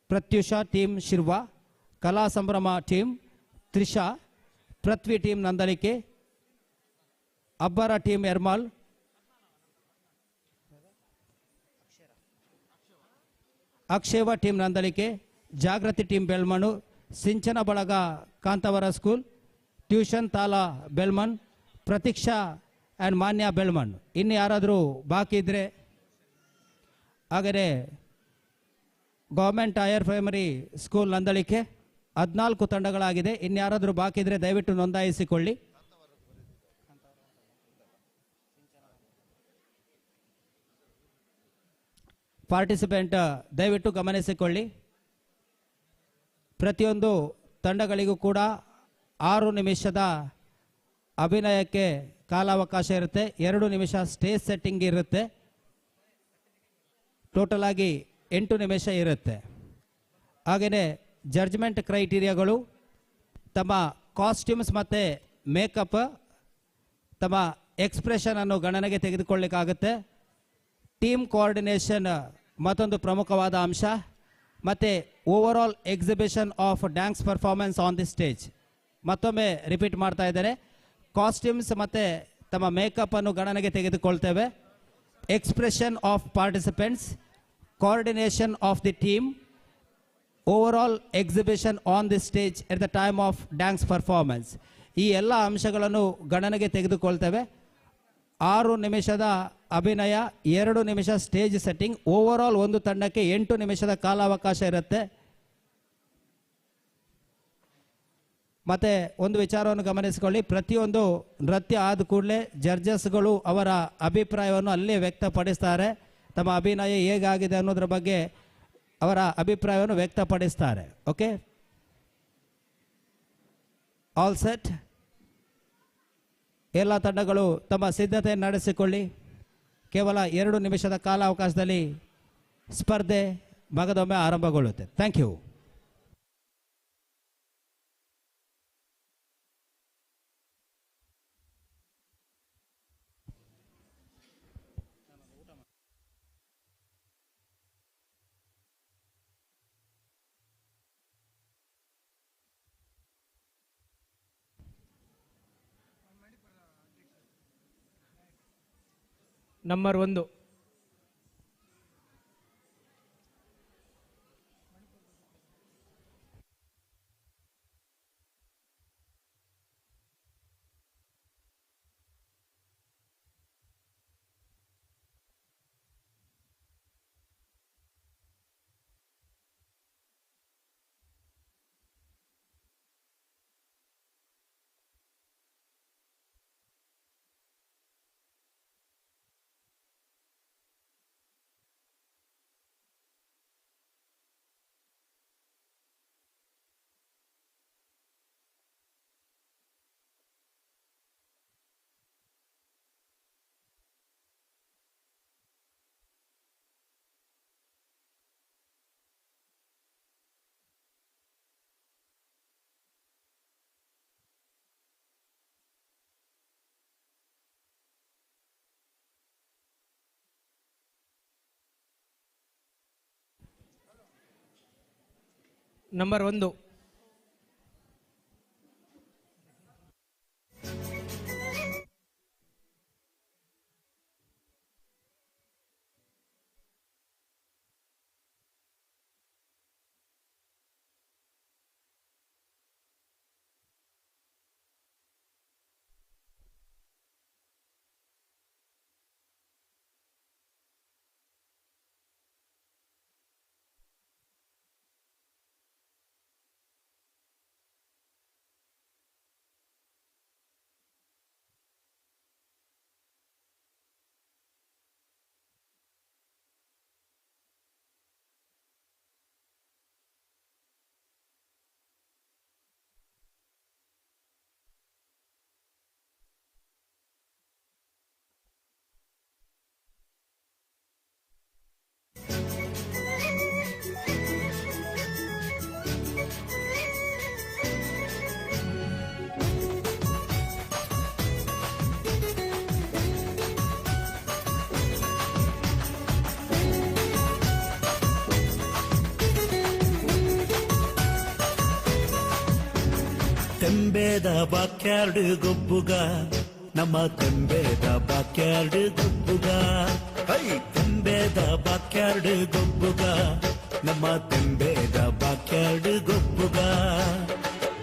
ಪ್ರತ್ಯುಷಾ team Shirva, Kala Sambhrama team Trisha, Prithvi team Nandalike, Abbara team Ermal, ಅಕ್ಷೇವ team Nandalike, Jagruti team Belmannu, Sinchana Balaga Kantavara school, tuition ತಾಲಾ ಬೆಳ್ಮಣ್, ಪ್ರತೀಕ್ಷಾ ಆ್ಯಂಡ್ ಮಾನ್ಯ ಬೆಳ್ಮಣ್. ಇನ್ನು ಯಾರಾದರೂ ಬಾಕಿ ಇದ್ದರೆ, ಹಾಗೆಯೇ government higher primary school Nandalike 14 ತಂಡಗಳಾಗಿದೆ. ಇನ್ಯಾರಾದರೂ ಬಾಕಿ ಇದ್ದರೆ ದಯವಿಟ್ಟು ನೋಂದಾಯಿಸಿಕೊಳ್ಳಿ. ಪಾರ್ಟಿಸಿಪೆಂಟ್ ದಯವಿಟ್ಟು ಗಮನಿಸಿಕೊಳ್ಳಿ. ಪ್ರತಿಯೊಂದು ತಂಡಗಳಿಗೂ ಕೂಡ 6 ನಿಮಿಷದ ಅಭಿನಯಕ್ಕೆ ಕಾಲಾವಕಾಶ ಇರುತ್ತೆ. 2 ನಿಮಿಷ ಸ್ಟೇಜ್ ಸೆಟ್ಟಿಂಗ್ ಇರುತ್ತೆ. ಟೋಟಲ್ ಆಗಿ 8 ನಿಮಿಷ ಇರುತ್ತೆ. ಹಾಗೆಯೇ ಜಡ್ಜ್ಮೆಂಟ್ ಕ್ರೈಟೀರಿಯಾಗಳು ತಮ್ಮ ಕಾಸ್ಟ್ಯೂಮ್ಸ್ ಮತ್ತು ಮೇಕಪ್, ತಮ್ಮ ಎಕ್ಸ್ಪ್ರೆಷನನ್ನು ಗಣನೆಗೆ ತೆಗೆದುಕೊಳ್ಳಿಕ್ಕಾಗುತ್ತೆ. ಟೀಮ್ ಕೋಆರ್ಡಿನೇಷನ್ ಮತ್ತೊಂದು ಪ್ರಮುಖವಾದ ಅಂಶ, ಮತ್ತು over all exhibition of dance performance on the stage. ಮತ್ತೊಮ್ಮೆ ರಿಪೀಟ್ ಮಾಡ್ತಾ ಇದ್ದಾರೆ, ಕಾಸ್ಟ್ಯೂಮ್ಸ್ ಮತ್ತು ತಮ್ಮ ಮೇಕಪ್ಪನ್ನು ಗಣನೆಗೆ ತೆಗೆದುಕೊಳ್ತೇವೆ. Expression of participants, coordination of the team, over all exhibition on the stage at the time of dance performance. ಈ ಎಲ್ಲ ಅಂಶಗಳನ್ನು ಗಣನೆಗೆ ತೆಗೆದುಕೊಳ್ತೇವೆ. 6 ನಿಮಿಷದ ಅಭಿನಯ, 2 ನಿಮಿಷ ಸ್ಟೇಜ್ ಸೆಟ್ಟಿಂಗ್, ಓವರ್ ಆಲ್ ಒಂದು ತಂಡಕ್ಕೆ 8 ನಿಮಿಷದ ಕಾಲಾವಕಾಶ ಇರುತ್ತೆ. ಮತ್ತು ಒಂದು ವಿಚಾರವನ್ನು ಗಮನಿಸಿಕೊಳ್ಳಿ, ಪ್ರತಿಯೊಂದು ನೃತ್ಯ ಆದ ಕೂಡಲೇ ಜಡ್ಜಸ್ಗಳು ಅವರ ಅಭಿಪ್ರಾಯವನ್ನು ಅಲ್ಲೇ ವ್ಯಕ್ತಪಡಿಸ್ತಾರೆ. ತಮ್ಮ ಅಭಿನಯ ಹೇಗಾಗಿದೆ ಅನ್ನೋದ್ರ ಬಗ್ಗೆ ಅವರ ಅಭಿಪ್ರಾಯವನ್ನು ವ್ಯಕ್ತಪಡಿಸ್ತಾರೆ. Okay, all set. ಎಲ್ಲ ತಂಡಗಳು ತಮ್ಮ ಸಿದ್ಧತೆಯನ್ನು ನಡೆಸಿಕೊಳ್ಳಿ. ಕೇವಲ 2 ನಿಮಿಷದ ಕಾಲಾವಕಾಶದಲ್ಲಿ ಸ್ಪರ್ಧೆ ಮಗದೊಮ್ಮೆ ಆರಂಭಗೊಳ್ಳುತ್ತೆ. Thank you. ನಂಬರ್ 1. ನಂಬರ್ 1. ತೆಂಬೇದ ಬಾಕ್ಯಾರ್ಡ್ ಗೊಬ್ಬುಗ, ನಮ್ಮ ತೆಂಬೇದ ಬಾಕ್ಯಾರ್ಡ್ ಗೊಬ್ಬುಗ. ತೆಂಬೇದ ಬಾಕ್ಯಾರ್ಡ್ ಗೊಬ್ಬುಗ, ನಮ್ಮ ತೆಂಬೇದ ಬಾಕ್ಯಾರ್ಡ್ ಗೊಬ್ಬುಗ.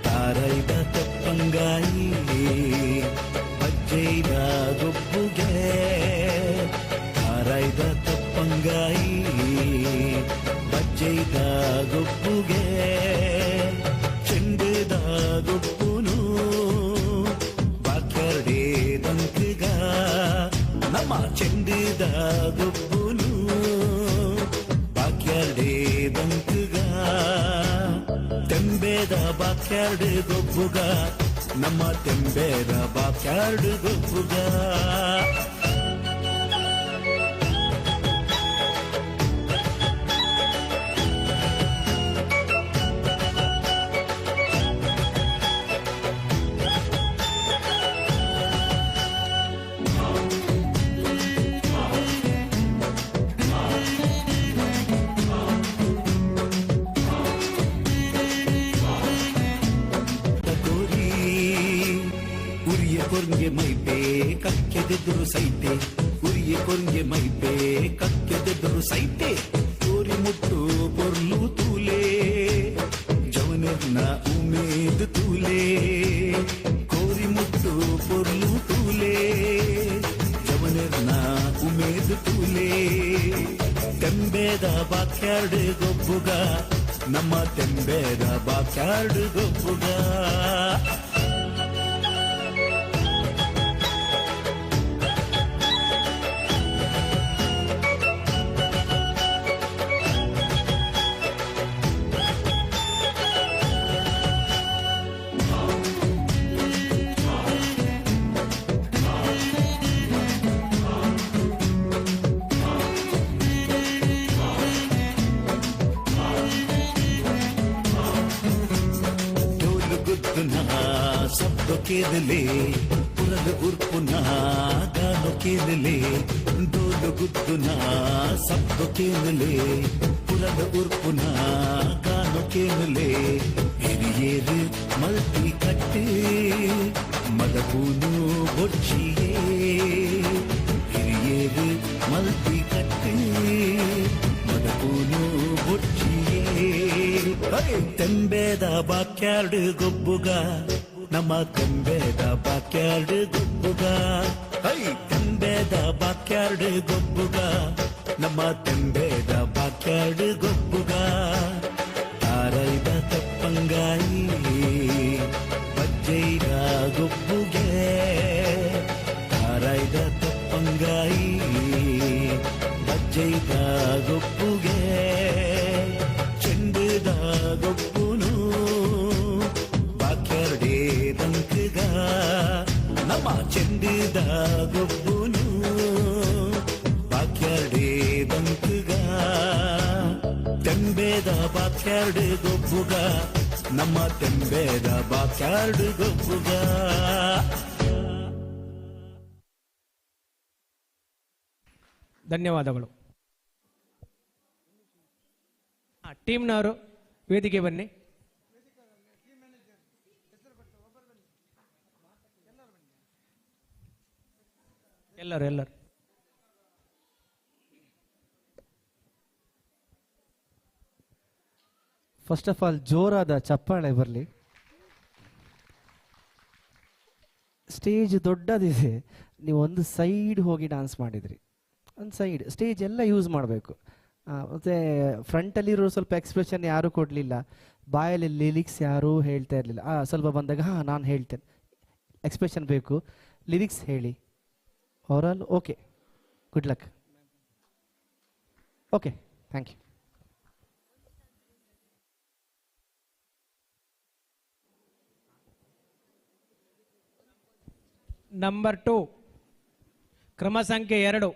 ತಾರೈದ ತಪ್ಪಂಗಾಯಿ ಬಜ್ಜೈದ ಗೊಬ್ಬುಗೆ, ತಾರೈದ ತಪ್ಪಂಗಾಯಿ ಬಜ್ಜೈದ ಗೊಬ್ಬುಗೆ. ಚೆಂಡದ ಗೊಬ್ಬುನು ಬಾಕ್ಯಾರ್ಡೇ ದಂಕಗ, ನಮ್ಮ ಚೆಂಡದ ಗೊಬ್ಬುನು ತೆಂಬೇದ ಬಾಕ್ಯಾರ್ಡ್ ಗೊಬ್ಬುಗ ನಮ್ಮ ತೆಂಬೇದ ಬಾಕ್ಯಾರ್ಡ್ ಗೊಬ್ಬುಗ ಕೊರ್ಗೆ ಮೈಪೆ ಕಕ್ಕೆದೆದುರು ಸೈತೆ ಉರಿಯೆ ಕೊರ್ಗೆ ಮೈಪೆ ಕಕ್ಕೆದೆದುರು ಸೈತೆ ಕೋರಿ ಮುಟ್ಟು ಪೊರ್ಲು ತೂಲೆ ಜವನೆರ್ನ ಉಮೇದ್ ತೂಲೆ ಕೋರಿ ಮುಟ್ಟು ಪೊರ್ಲು ತೂಲೆ ಜವನೆರ್ನ ಉಮೇದ್ ತೂಲೆ ತೆಂಬೇದ ಬಾಕ್ಯಾರ್ಡ್ ಗೊಬ್ಬುಗ ನಮ್ಮ ತೆಂಬೇದ ಬಾಕ್ಯಾರ್ಡ್ ಗೊಬ್ಬುಗ ಸಬ್ದು ಕೇದಲೆ ಪುರದ ಉರ್ಪುನ ಗಾನು ಕೇದಲೆ ಡೋಲು ಗುದ್ದುನ ಸಬ್ದು ಕೇದಲೆ ಪುರದ ಉರ್ಪುನ ಗಾನು ಕೇದಲೆ ಹಿರಿಯೇರು ಮಲ್ತಿ ಕಟ್ಟೆ ಮದಪೂನು ಬೊಚ್ಚಿಯೇ ಹಿರಿಯೇರು ಮಲ್ತಿ ಕಟ್ಟೆ ಮದಪೂನು ಬೊಚ್ಚಿಯೇ ತೆಂಬೇದ ಬಾಕ್ಯಾರ್ಡ್ ಗೊಬ್ಬುಗ ನಮ್ಮ ತೆಂಬೇದ ಬಾಕ್ಯಾರ್ಡ್ ಗೊಬ್ಬುಗ ತೆಂಬೇದ ಬಾಕ್ಯಾರ್ಡ್ ಗೊಬ್ಬುಗ ನಮ್ಮ ತೆಂಬೇದ ಬಾಕ್ಯಾರ್ಡ್ ಗೊಬ್ಬುಗ ತಾರೈದ ತಪ್ಪಂಗಾಯಿ ಬಜ್ಜೈದ ಗೊಬ್ಬುಗೆ ತಾರೈದ ತಪ್ಪಂಗಾಯಿ ಬಜ್ಜೈದ ಗೊಬ್ಬುಗೆ ಚೆಂಡುದ ಗೊಬ್ಬುನು ಬಾಕ್ಯಾರ್ಡೇ ದಂಕಗ ನಮ್ಮ ಚೆಂಡುದ ಗೊಬ್ಬುನು ಬಾಕ್ಯಾರ್ಡೇ ದಂಕಗ ತೆಂಬೇದ ಬಾಕ್ಯಾರ್ಡ್ ಗೊಬ್ಬುಗ ನಮ್ಮ ತೆಂಬೇದ ಬಾಕ್ಯಾರ್ಡ್ ಗೊಬ್ಬುಗ ಧನ್ಯವಾದಗಳು. ಟೀಮ್ನವರು ವೇದಿಕೆ ಬನ್ನಿ. ಎಲ್ಲರೂ ಫಸ್ಟ್ ಆಫ್ ಆಲ್ ಜೋರಾದ ಚಪ್ಪಾಳೆ ಬರಲಿ. ಸ್ಟೇಜ್ ದೊಡ್ಡದಿದೆ, ನೀವು ಒಂದು ಸೈಡ್ ಹೋಗಿ ಡಾನ್ಸ್ ಮಾಡಿದ್ರಿ. ಒಂದು ಸೈಡ್ ಸ್ಟೇಜ್ ಎಲ್ಲ ಯೂಸ್ ಮಾಡಬೇಕು. ಮತ್ತು ಫ್ರಂಟಲ್ಲಿರೋ ಸ್ವಲ್ಪ ಎಕ್ಸ್ಪ್ರೆಷನ್ ಯಾರೂ ಕೊಡಲಿಲ್ಲ, ಬಾಯಲ್ಲಿ ಲಿರಿಕ್ಸ್ ಯಾರೂ ಹೇಳ್ತಾ ಇರಲಿಲ್ಲ. ಸ್ವಲ್ಪ ಬಂದಾಗ ನಾನು ಹೇಳ್ತೇನೆ, ಎಕ್ಸ್ಪ್ರೆಷನ್ ಬೇಕು, ಲಿರಿಕ್ಸ್ ಹೇಳಿ. Overall okay, good luck. Okay, thank you. Number 2 ಕ್ರಮ ಸಂಖ್ಯೆ 2.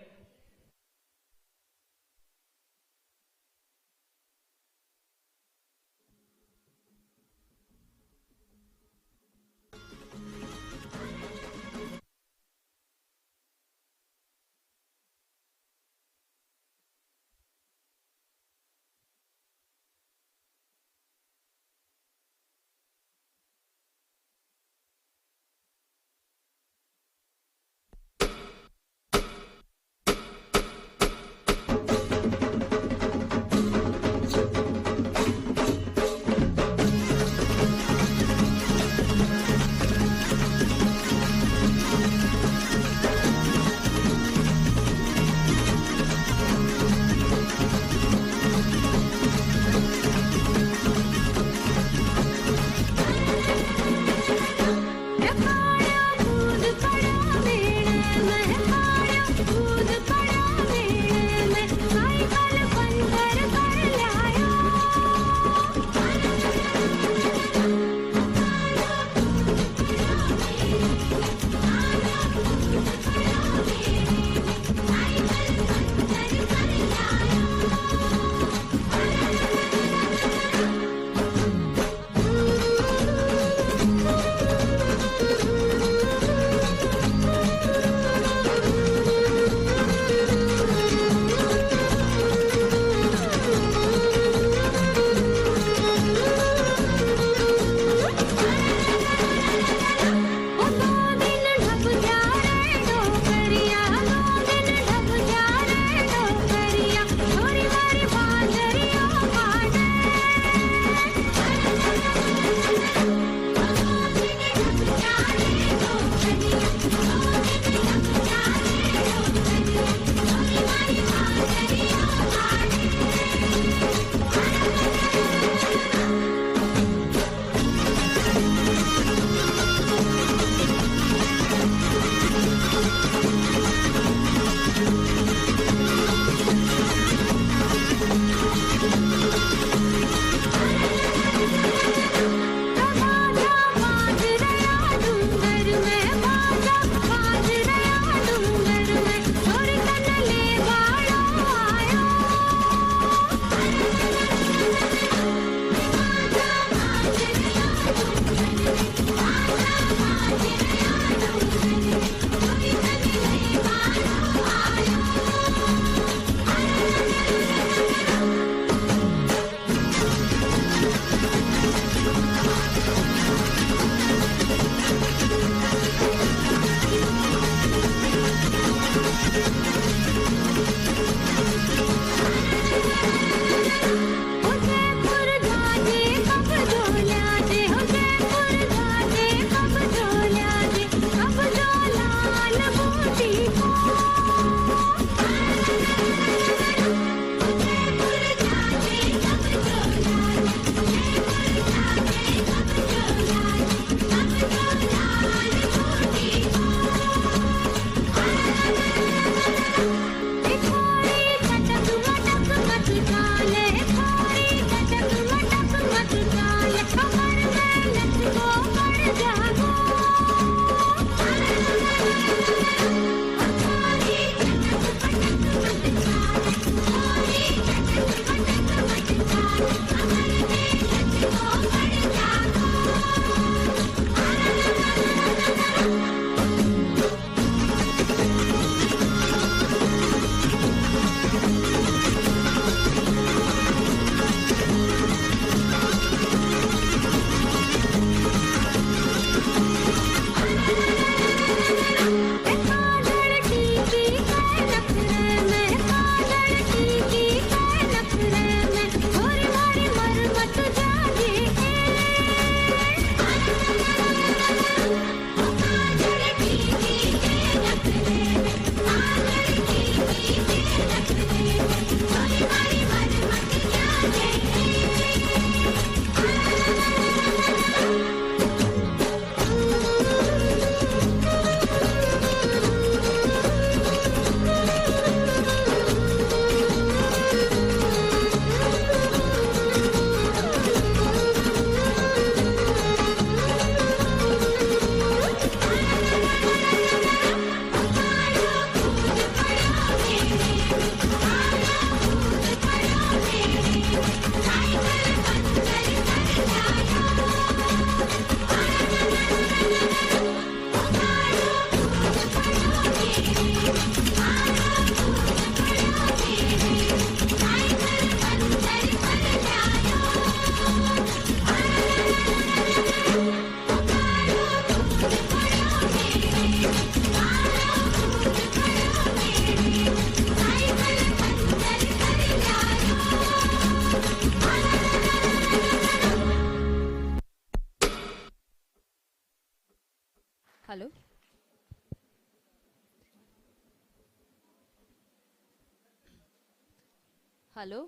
ಹಲೋ.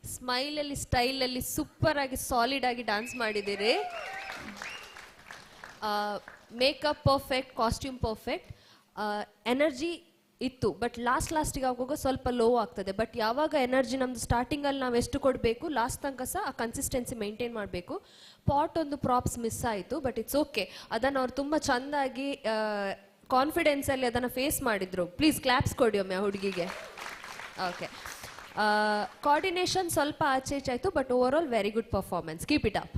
ಸ್ಮೈಲಲ್ಲಿ ಸ್ಟೈಲಲ್ಲಿ ಸೂಪರ್ ಆಗಿ ಸಾಲಿಡ್ ಆಗಿ ಡ್ಯಾನ್ಸ್ ಮಾಡಿದ್ದೀರಿ. Makeup perfect, costume perfect, energy ಇತ್ತು. ಬಟ್ ಲಾಸ್ಟಿಗೆ ಆಗುವಾಗ ಸ್ವಲ್ಪ ಲೋ ಆಗ್ತದೆ. ಬಟ್ ಯಾವಾಗ ಎನರ್ಜಿ ನಮ್ದು ಸ್ಟಾರ್ಟಿಂಗಲ್ಲಿ ನಾವು ಎಷ್ಟು ಕೊಡಬೇಕು ಲಾಸ್ಟ್ ತನಕ ಸಹ ಆ ಕನ್ಸಿಸ್ಟೆನ್ಸಿ ಮೇಂಟೈನ್ ಮಾಡಬೇಕು. ಪಾಟ್ ಒಂದು ಪ್ರಾಪ್ಸ್ ಮಿಸ್ ಆಯಿತು, ಬಟ್ ಇಟ್ಸ್ ಓಕೆ. ಅದನ್ನು ಅವ್ರು ತುಂಬ ಚೆಂದಾಗಿ ಕಾನ್ಫಿಡೆನ್ಸಲ್ಲಿ ಅದನ್ನು ಫೇಸ್ ಮಾಡಿದರು. ಪ್ಲೀಸ್ ಕ್ಲಾಪ್ಸ್ ಕೊಡಿ ಒಮ್ಮೆ ಆ ಹುಡುಗಿಗೆ. ಓಕೆ. ಕೋಆರ್ಡಿನೇಷನ್ ಸ್ವಲ್ಪ ಆಚೆ ಈಚೆ ಆಯಿತು, but overall very good performance. Keep it up.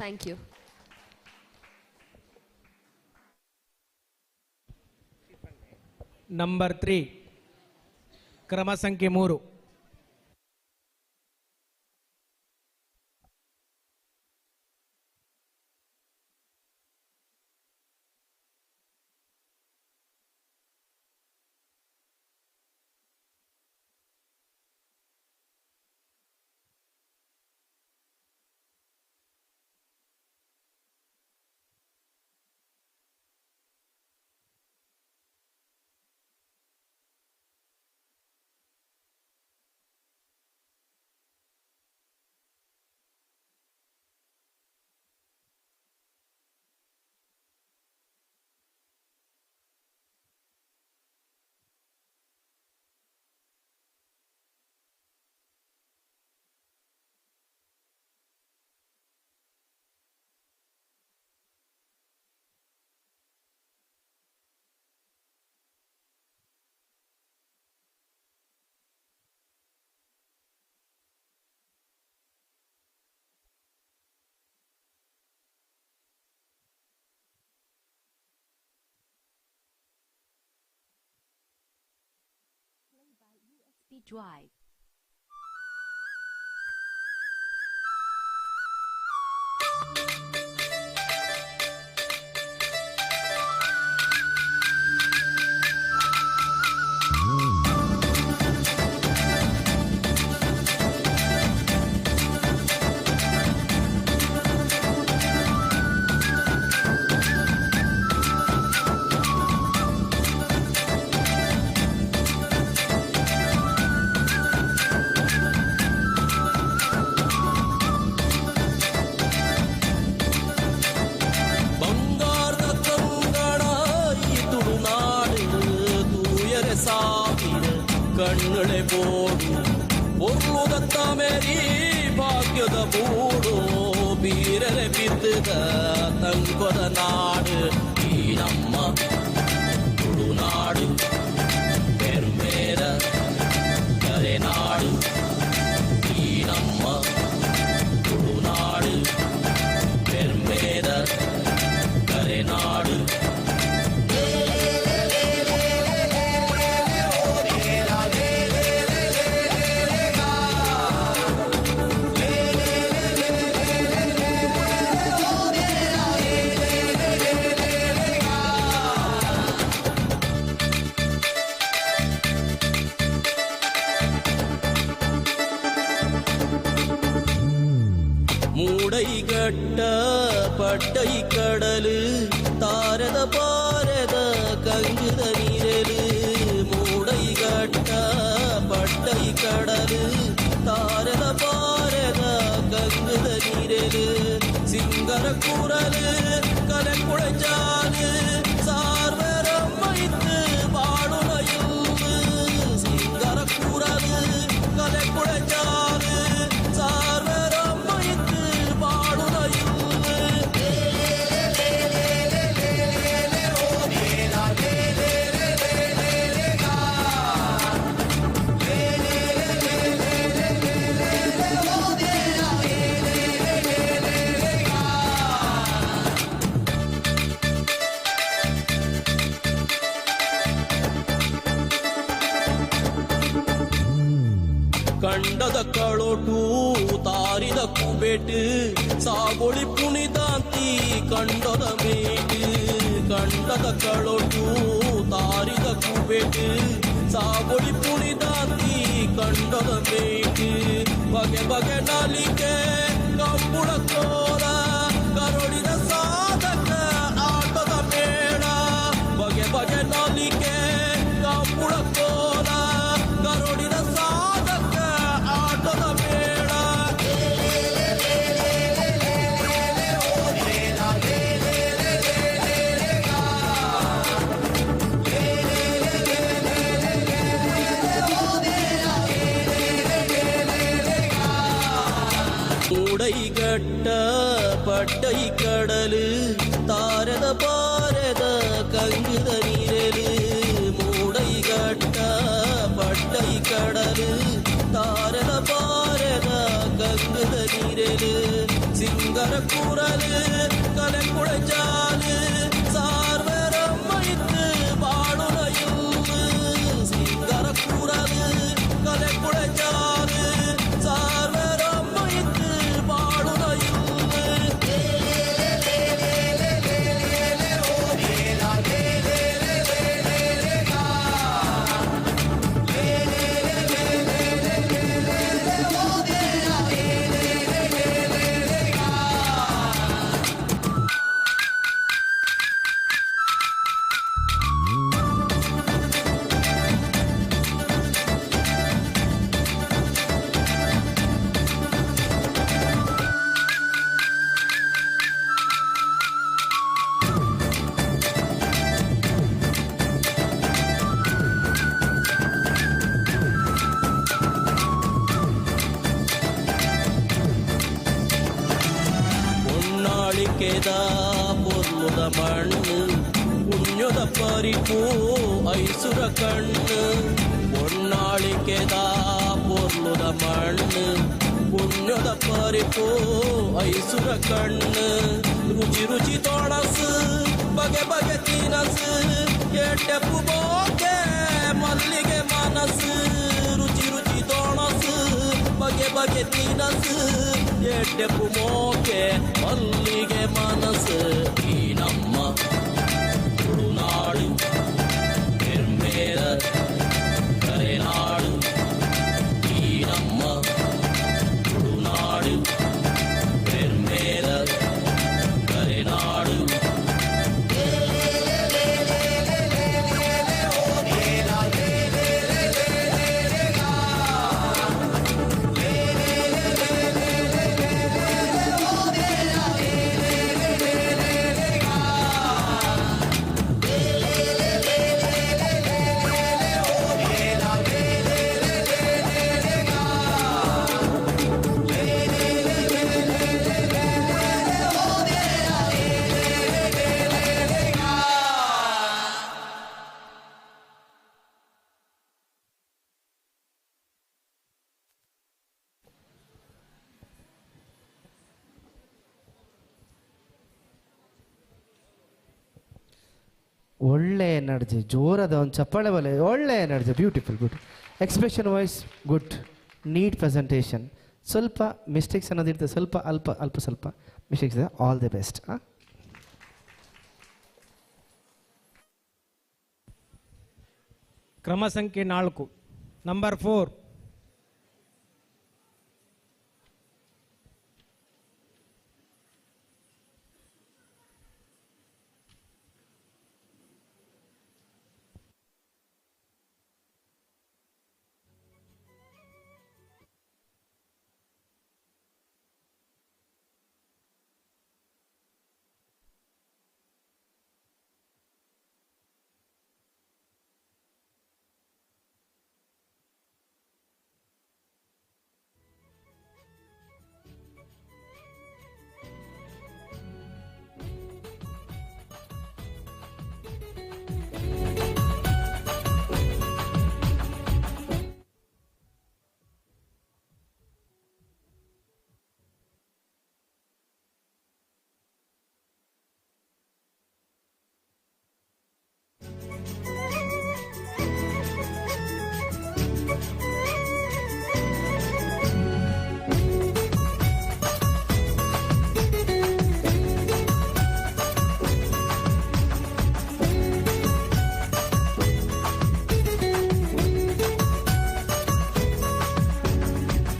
Thank you. Number 3, ಕ್ರಮ ಸಂಖ್ಯೆ 3. Drive. ಕಣ್ಣಳೆ ಬೋಡು ಒಲ್ಲುದತ್ತ ಮೇರಿ ಭಾಗ್ಯದ ಬೂಡು ಬೀರಲೆ ಬಿದ್ದದ ತಂಗೊದ ನಾಡು ಈ ನಮ್ಮ ತುಳುನಾಡು ಪೆರುಮೇರ ಕರೆನಾಡು ಈ ನಮ್ಮ ತುಳುನಾಡು ಪೆರುಮೇರ ಕರೆನಾಡು மூடைகட்ட பட்டை கடலு தாரத பாரத கங்குத நீரலு மூடைகட்ட பட்டை கடலு தாரத பாரத கங்குத நீரலு சிங்கர குரலு கலை குழைச்சாலு சார்வரம் வைத்து பாடுனையில் சிங்கர குரலு கலை குழைச்சாலு சார்வரம் வைத்து பாடுனையில் ಕಂಡದ ಕಳೋಟು ತಾರಿದ ಕುಬೇಟು ಸಾಗೊಳಿ ಪುಣಿದಾಂತಿ ಕಂಡದ ಮೇಟು ಕಂಡದ ಕಳೋಟು ತಾರಿದ ಕುಬೇಟು ಸಾಗೊಳಿ ಪುಣಿದಾಂತಿ ಕಂಡದ ಮೇಟು ಬಗೆ ಬಗೆ ನಾಲಿಕೆ ಕಂಬುಳ ಕೋಲ ಕರುಳಿದ ಸಾಧಕ ಆಟದ ಮೇಳ ಬಗೆ ಬಗೆ ನಾಲಿಕೆ ಕಂಬುಳ ಕೋಲ ಕರುಳಿದ ಸಾಧಕ ಗಟ್ಟ ಪಟ್ಟೈ ಕಡಲು ತಾರದ ಪಾರದ ಕಂಗುದ ನೀರಲು ಮೂಡೈ ಗಟ್ಟ ಪಟ್ಟೈ ಕಡಲು ತಾರದ ಪಾರದ ಕಂಗುದ ನೀರಲು ಸಿಂಗರ ಕೂರಲು ಕಲೆ ಕುಳಜಾಲು ಸಾರ್ವರಮ್ಮೈತ್ತು ಬಾಳುನಯು ಸಿಂಗರ ಕೂರಲು ಕಲೆ ಕುಳಜಾಲು ಸಾರ್ವರಮ್ಮೈತ್ತು ಬಾಳುನಯು ಪೊನ್ನಾಳಿಕೆದ ಪೊರ್ಲುದ ಮಣ್ಣು ಪುಣ್ಯದ ಪರಿಪು ಐಸುರ ಕಣ್ಣು ಪೊನ್ನಾಳಿಕೆದ ಪೊರ್ಲುದ ಮಣ್ಣು ಪುಣ್ಯದ ಪರಿಪು ಐಸುರ ಕಣ್ಣು ರುಚಿ ರುಚಿ ತೊಣಸು ಬಗೆ ಬಗೆ ತಿನಸು ಎಟ್ಟೆಪ್ಪು ಬೋಕೆ ಮಲ್ಲಿಗೆ ಮನಸ್ಸು ರುಚಿ ರುಚಿ ತೊಣಸು ಬಗೆ ಬಗೆ ತಿನಸು ಎಟ್ಟೆಪ್ಪು ಮೋಕೆ ಮಲ್ಲಿಗೆ ಮನಸ್ಸು ಈ ನಮ್ಮ ತುಳುನಾಡು ಹೆಮ್ಮೆಯ ಕರೆನಾಡು ಈ ನಮ್ಮ ತುಳುನಾಡು ಹೆಮ್ಮೆಯ ಕರೆನಾಡು ಒಳ್ಳೆ ಎನರ್ಜಿ, ಜೋರದ ಒಂದು ಚಪ್ಪಾಳೆ ಬಲೆ, ಒಳ್ಳೆ energy, beautiful, good expression voice, good neat presentation. ಸ್ವಲ್ಪ ಮಿಸ್ಟೇಕ್ಸ್ ಅನ್ನೋದಿರ್ತದೆ, ಸ್ವಲ್ಪ ಸ್ವಲ್ಪ ಮಿಸ್ಟೇಕ್ಸ್ ಇದೆ. All the best. ಕ್ರಮ ಸಂಖ್ಯೆ 4 ನಂಬರ್ 4.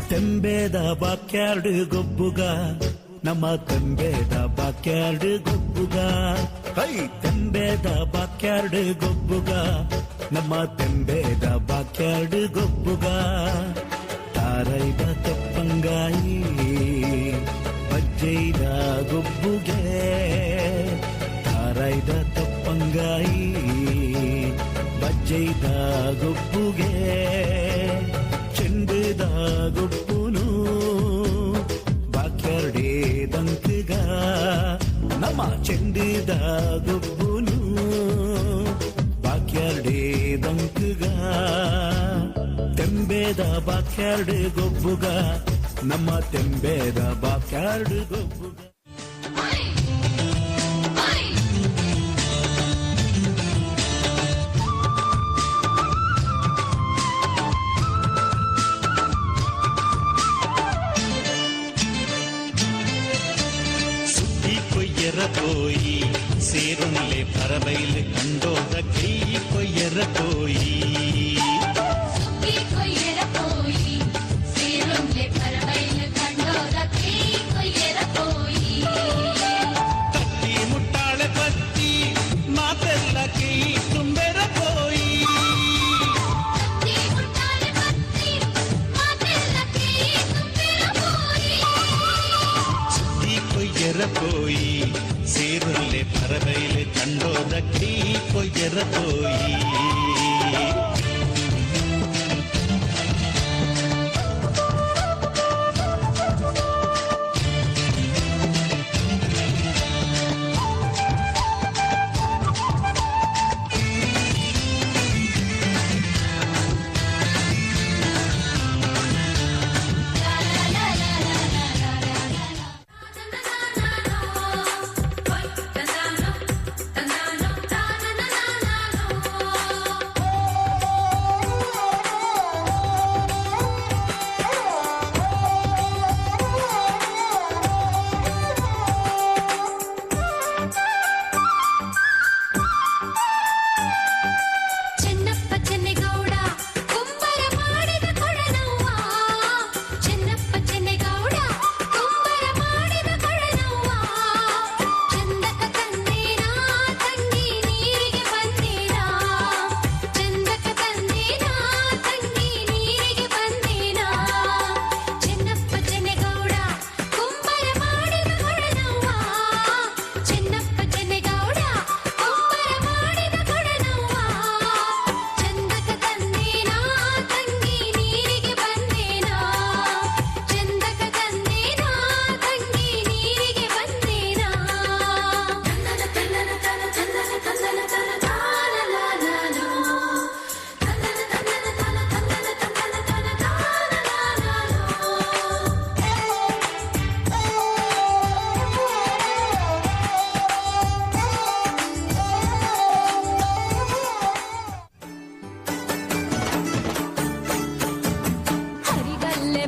ತೆಂಬೇದ ಬಾಕ್ಯಾರ್ಡ್ ಗೊಬ್ಬುಗ, ನಮ್ಮ ತೆಂಬೇದ ಬಾಕ್ಯಾರ್ಡ್ ಗೊಬ್ಬುಗ. ಹೈ ತೆಂಬೇದ ಬಾಕ್ಯಾರ್ಡ್ ಗೊಬ್ಬುಗ, ನಮ್ಮ ತೆಂಬೇದ ಬಾಕ್ಯಾರ್ಡ್ ಗೊಬ್ಬುಗ. ತಾರೈದ ತಪ್ಪಂಗಾಯಿ ಬಜ್ಜೈದ ಗೊಬ್ಬುಗೆ, ತಾರೈದ ತಪ್ಪಂಗಾಯಿ ಬಜ್ಜೈದ ಗೊಬ್ಬುಗೆ. ಚೆಂಡದ ಗೊಬ್ಬುನು ಬಾಕ್ಯಾರ್ಡೇ ತೆಂಬೇದ ಗೊಬ್ಬುನು ಬಾಕ್ಯಾರ್ಡೆ ದಂಕುಗ ತೆಂಬೇದ ಬಾಕ್ಯಾರ್ಡೆ ಗೊಬ್ಬುಗ ನಮ್ಮ ತೆಂಬೇದ ಬಾಕ್ಯಾರ್ಡೆ ಗೊಬ್ಬುಗ. పోయి సేరులే పరబైలు కండోద కయ్యి కొయ్యర పోయి తట్టి ముట్టాಳೆ పత్తి మా తెల్లకి తుంబెర పోయి చుట్టి కొయ్యర పోయి ಸೇರುಲ್ಲೆ ಪರಬೈಲೆ ಕಂಡೋದಕ್ಕಿ ಕೊಯ್ಯರ ಪೋಯಿ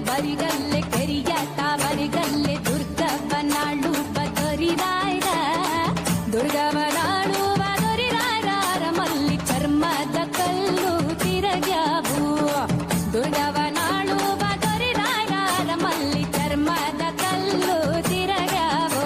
ಬರಿಗಲ್ಲೆ ಕೆರಿಯಾಟ ಬರಿಗಲ್ಲೆ ದುರ್ಗವನಾಳು ಬದರಿರಾಯ ದುರ್ಗವನಾಳು ಬದರಿರಾಯ ಮಲ್ಲಿ ಚರ್ಮದ ಕಲ್ಲು ತಿರಗ್ಯಾವು ದುರ್ಗವನಾಳು ಬದರಿರಾಯ ಮಲ್ಲಿ ಚರ್ಮದ ಕಲ್ಲು ತಿರಗ್ಯಾವು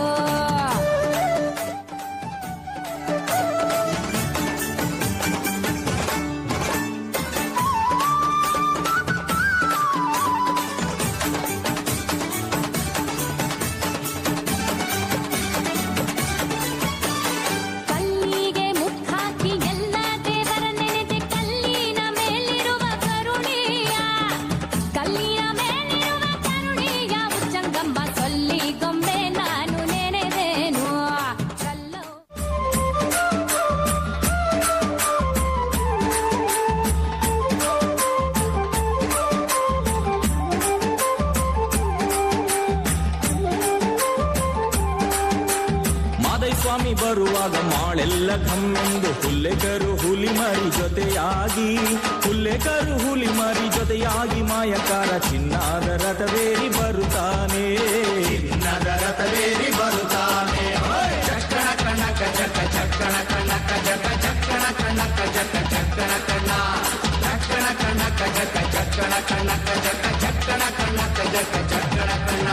ಸ್ವಾಮಿ ಬರುವಾಗ ಮಾಳೆಲ್ಲ ಕಮ್ಮೆಂದು ಹುಲ್ಲೆಕರು ಹುಲಿ ಮರಿ ಜೊತೆಯಾಗಿ ಹುಲ್ಲೆಕರು ಹುಲಿ ಮರಿ ಜೊತೆಯಾಗಿ ಮಾಯಕಾರ ಚಿನ್ನದ ರಥವೇರಿ ಬರುತ್ತಾನೆ ಚಿನ್ನದ ರಥವೇರಿ ಬರುತ್ತಾನೆ ಚಕ್ಕಣ ಕಣಕ ಚಕ್ಕ ಚಕ್ಕಣ ಕಣಕ ಜಕ ಚಕ್ಕಣ ಕಣಕ ಜಕ ಚಕ್ಕಣ ಕಣ ಚಕ್ಕಣ ಕಣಕ ಜಕ ಚಕ್ಕಣ ಕಣಕ ಜಕ ಚಕ್ಕಣ ಕಣಕ ಜಕ ಚಕ್ಕಣ ಕಣ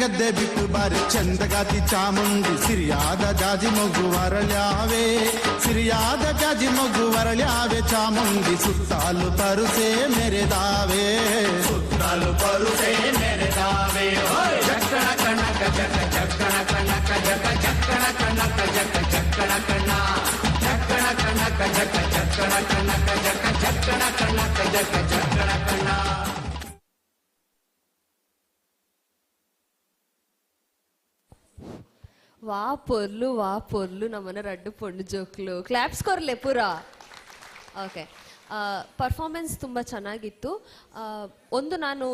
ಗದ್ದೆ ಬಿಟ್ಟು ಬಾರಿ ಚಂದಗಾತಿ ಚಾಮುಂಡಿ ಸಿರಿಯಾದ ಜಾಜಿ ಮಗು ವರಳ್ಯಾವೆ ಸಿರಿಯಾದ ಜಾಜಿ ಮಗು ವರಳ್ಯಾವೆ ಚಾಮುಂಡಿ ಸುತ್ತಾಲು ಪರುಸೆ ಮೆರೆದಾವೆ ಸುತ್ತಾಲು ಪರುಸೆ ಮೆರೆದಾವೆ ಚಕ್ಕಣ ಕಣಕ ಚಕ್ಕ ಚಕ್ಕಣ ಕಣಕ ಜಕ ಜಕ್ಕಣ ಕಣಕ ಜಕ ಜಕ್ಕಣ ಕಣ್ಣ ಜಕ್ಕಣ ಕಣಕ ಜಕ ಜಕ್ಕಣ ಕಣಕ ಜಕ ಜಕ್ಕಣ ಕಣಕ ಜಕ ಜಕ್ಕಣ ಕಣ್ಣ. వా పొర్లు నమ్మన రడ్డు పొండు ಜೋಕ್ಲು ಕ್ಲಾಪ್ಸ್ ಕೊರ್ಲೆ ಪೂರ. ಓಕೆ, ಪರ್ಫಾರ್ಮೆನ್ಸ್ ತುಂಬ ಚೆನ್ನಾಗಿತ್ತು. ಒಂದು ನಾನು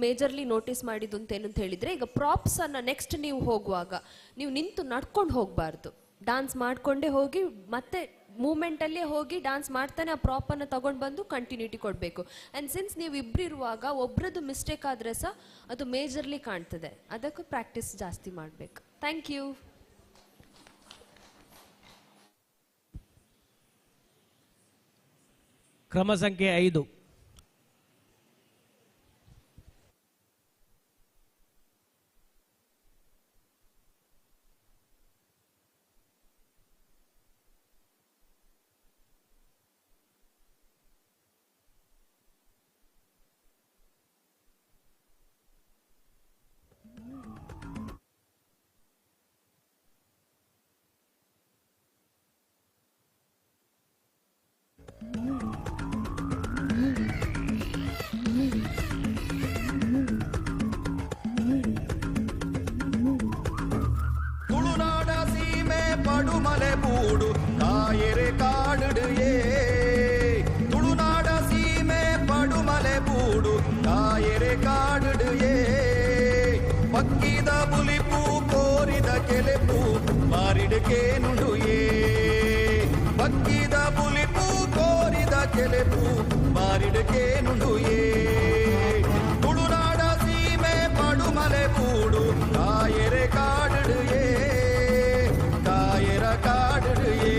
ಮೇಜರ್ಲಿ ನೋಟಿಸ್ ಮಾಡಿದ್ದು ಅಂತ ಏನು ಅಂತ ಹೇಳಿದರೆ, ಈಗ ಪ್ರಾಪ್ಸನ್ನು ನೆಕ್ಸ್ಟ್ ನೀವು ಹೋಗುವಾಗ ನೀವು ನಿಂತು ನಡ್ಕೊಂಡು ಹೋಗಬಾರ್ದು, ಡ್ಯಾನ್ಸ್ ಮಾಡಿಕೊಂಡೇ ಹೋಗಿ ಮತ್ತೆ ಮೂಮೆಂಟಲ್ಲೇ ಹೋಗಿ ಡ್ಯಾನ್ಸ್ ಮಾಡ್ತಾನೆ ಆ ಪ್ರಾಪನ್ನು ತಗೊಂಡು ಬಂದು ಕಂಟಿನ್ಯೂಟಿ ಕೊಡಬೇಕು. ಆ್ಯಂಡ್ ಸಿನ್ಸ್ ನೀವು ಇಬ್ಬರಿರುವಾಗ ಒಬ್ರದ್ದು ಮಿಸ್ಟೇಕ್ ಆದರೆ ಸಹ ಅದು ಮೇಜರ್ಲಿ ಕಾಣ್ತದೆ, ಅದಕ್ಕೂ ಪ್ರಾಕ್ಟೀಸ್ ಜಾಸ್ತಿ ಮಾಡಬೇಕು. Thank you. ಕ್ರಮ ಸಂಖ್ಯೆ 5. ತುಳುನಾಡ ಸೀಮೆ ಪಡುಮಲೆ ಬೂಡು ಕಾಯರೆ ಕಾಡುಡುಯೇ. ತುಳುನಾಡ ಸೀಮೆ ಪಡುಮಲೆ ಬೂಡು ಕಾಯರೆ ಕಾಡುಡುಯೇ. ಪಕ್ಕಿದ ಬುಲಿಪು ಕೋರಿದ ಕೆಲೆಪು ಮಾರಿಡುಕೆ ನುಡುಯೇ. ಪಕ್ಕಿದ ಬುಲಿಪು ಕೋರಿದ ಕೆಲೆಪು ಮಾರಿಡುಕೆ ನುಡುಯೇ. ತುಳುನಾಡ ಸೀಮೆ ಪಡುಮಲೆ ಬೂಡು ಕಾಯರೆ ಕಾಡುಡುಯೇ. ಕಾಯರ ಕಾಡುಡುಯೇ.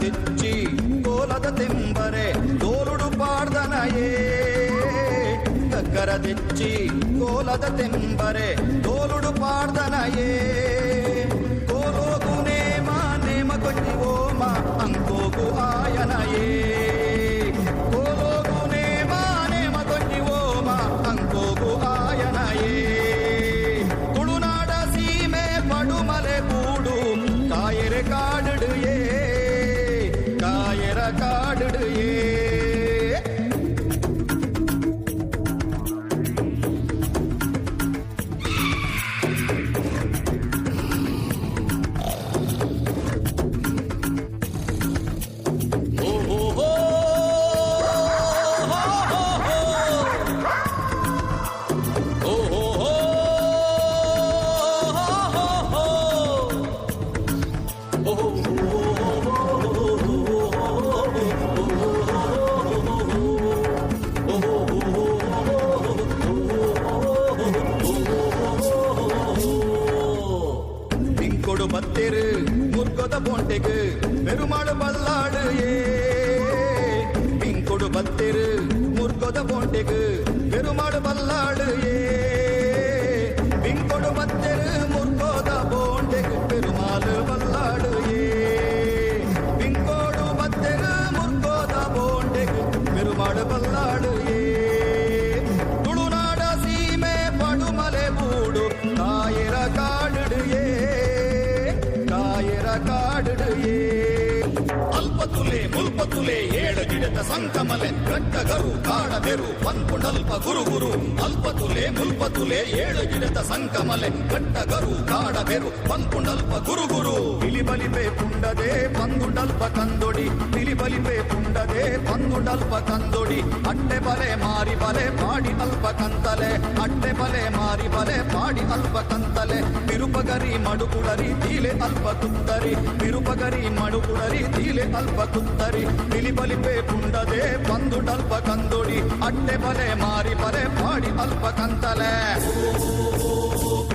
ದಿಚ್ಚಿ ಕೋಲದ ತೆಂಬರೆ ತೋರುಡು ಪಾಡ್ದನಯೇ. ಗಗ್ಗರ ದಿಚ್ಚಿ ಕೋಲದ ತೆಂಬರೆ ತೋರುಡು ಪಾಡ್ದನಯೇ. ಕೋಲೋಗು ನೇಮ ನೇಮ ಕೊಟ್ಟಿ ಓಮ ಅಂಕೋಗು ಆಯನಯೇ. ಕೋಲೋಗು ನೇಮ ನೇಮ ಕೊಟ್ಟಿ ಓಮ ಅಂಕೋಗು ಆಯನಯೇ. ತುಳುನಾಡ ಸೀಮೆ ಪಡುಮಲೆ ಬೂಡು ಕಾಯರೆ ಕಾಡುಡುಯೇ. ಕಾಯರ ಕಾಡುಡುಯೇ. ಬಿಂಕೊಡು ಬತ್ತೆರು ಮುರ್ಗೊದ ಬೊಂಟೆಗೆ பெருமாள் பல்லாடு ஏ. பிங்கொடு பத்திரு முர்கொத போண்டெகு பெருமாள் பல்லாடு ஏ. பிங்கொடு பத்திரு முர்கொத போண்டெகு பெருமாள் பல்லாடு ஏ. பிங்கொடு பத்திரு முர்கொத போண்டெகு பெருமாள் பல்லாடு ஏ. ತುಳುನಾಡ ಸೀಮೆ ಪಡುಮಲೆ ಬೂಡು ಕಾಯರ ಕಾಡುಡುಯೇ. ಕಾಯರ ಕಾಡುಡುಯೇ. ಅಲ್ಪತುಲೆ ಮುಲ್ಪತುಲೆ ಏಳು ಗಿಡದ ಸಂಕಮಲೆ ಗಟ್ಟಗರು ಕಾಡಬೆರು ಪನ್ಪುಡಲ್ಪ ಗುರುಗುರು. ಅಲ್ಪತುಲೆ ಮುಲ್ಪತುಲೆ ಏಳು ಗಿಡದ ಸಂಕಮಲೆ ಗಟ್ಟಗರು ಕಾಡಬೆರು ಪನ್ಪುಡಲ್ಪ ಗುರುಗುರು. ಬಿಲಿಬಲಿಪೆ ಪುಂಡದೆ ಪಂದುಡಲ್ಪ ಕಂದೊಡಿ. ಬಿಲಿಬಲಿಪೆ ಪುಂಡದೆ ಪಂದುಡಲ್ಪ ಕಂದೊಡಿ. ಅಟ್ಟೆ ಬಲೆ ಮಾರಿ ಬಲೆ ಪಾಡಿ ಅಲ್ಪ ಕಂತಲೆ. ಅಟ್ಟೆ ಬಲೆ ಮಾರಿ ಬಲೆ ಪಾಡಿ ಅಲ್ಪ ಕಂತಲೆ. ಬಿರುಪಗರಿ ಮಡುಕುಡರಿ ತೀಲೆ ಅಲ್ಪ ಕುತ್ತರಿ. ಬಿರುಪಗರಿ ಮಡುಕುಡರಿ ತೀಲೆ ಅಲ್ಪ ಕುತ್ತರಿ. ಬಿಲಿಬಲಿಪೆ ಪುಂಡದೆ ಪಂದುಡಲ್ಪ ಕಂದೊಡಿ. ಅಟ್ಟೆ ಬಲೆ ಮಾರಿ ಬಲೆ ಪಾಡಿ ಅಲ್ಪ ಕಂತಲೆ.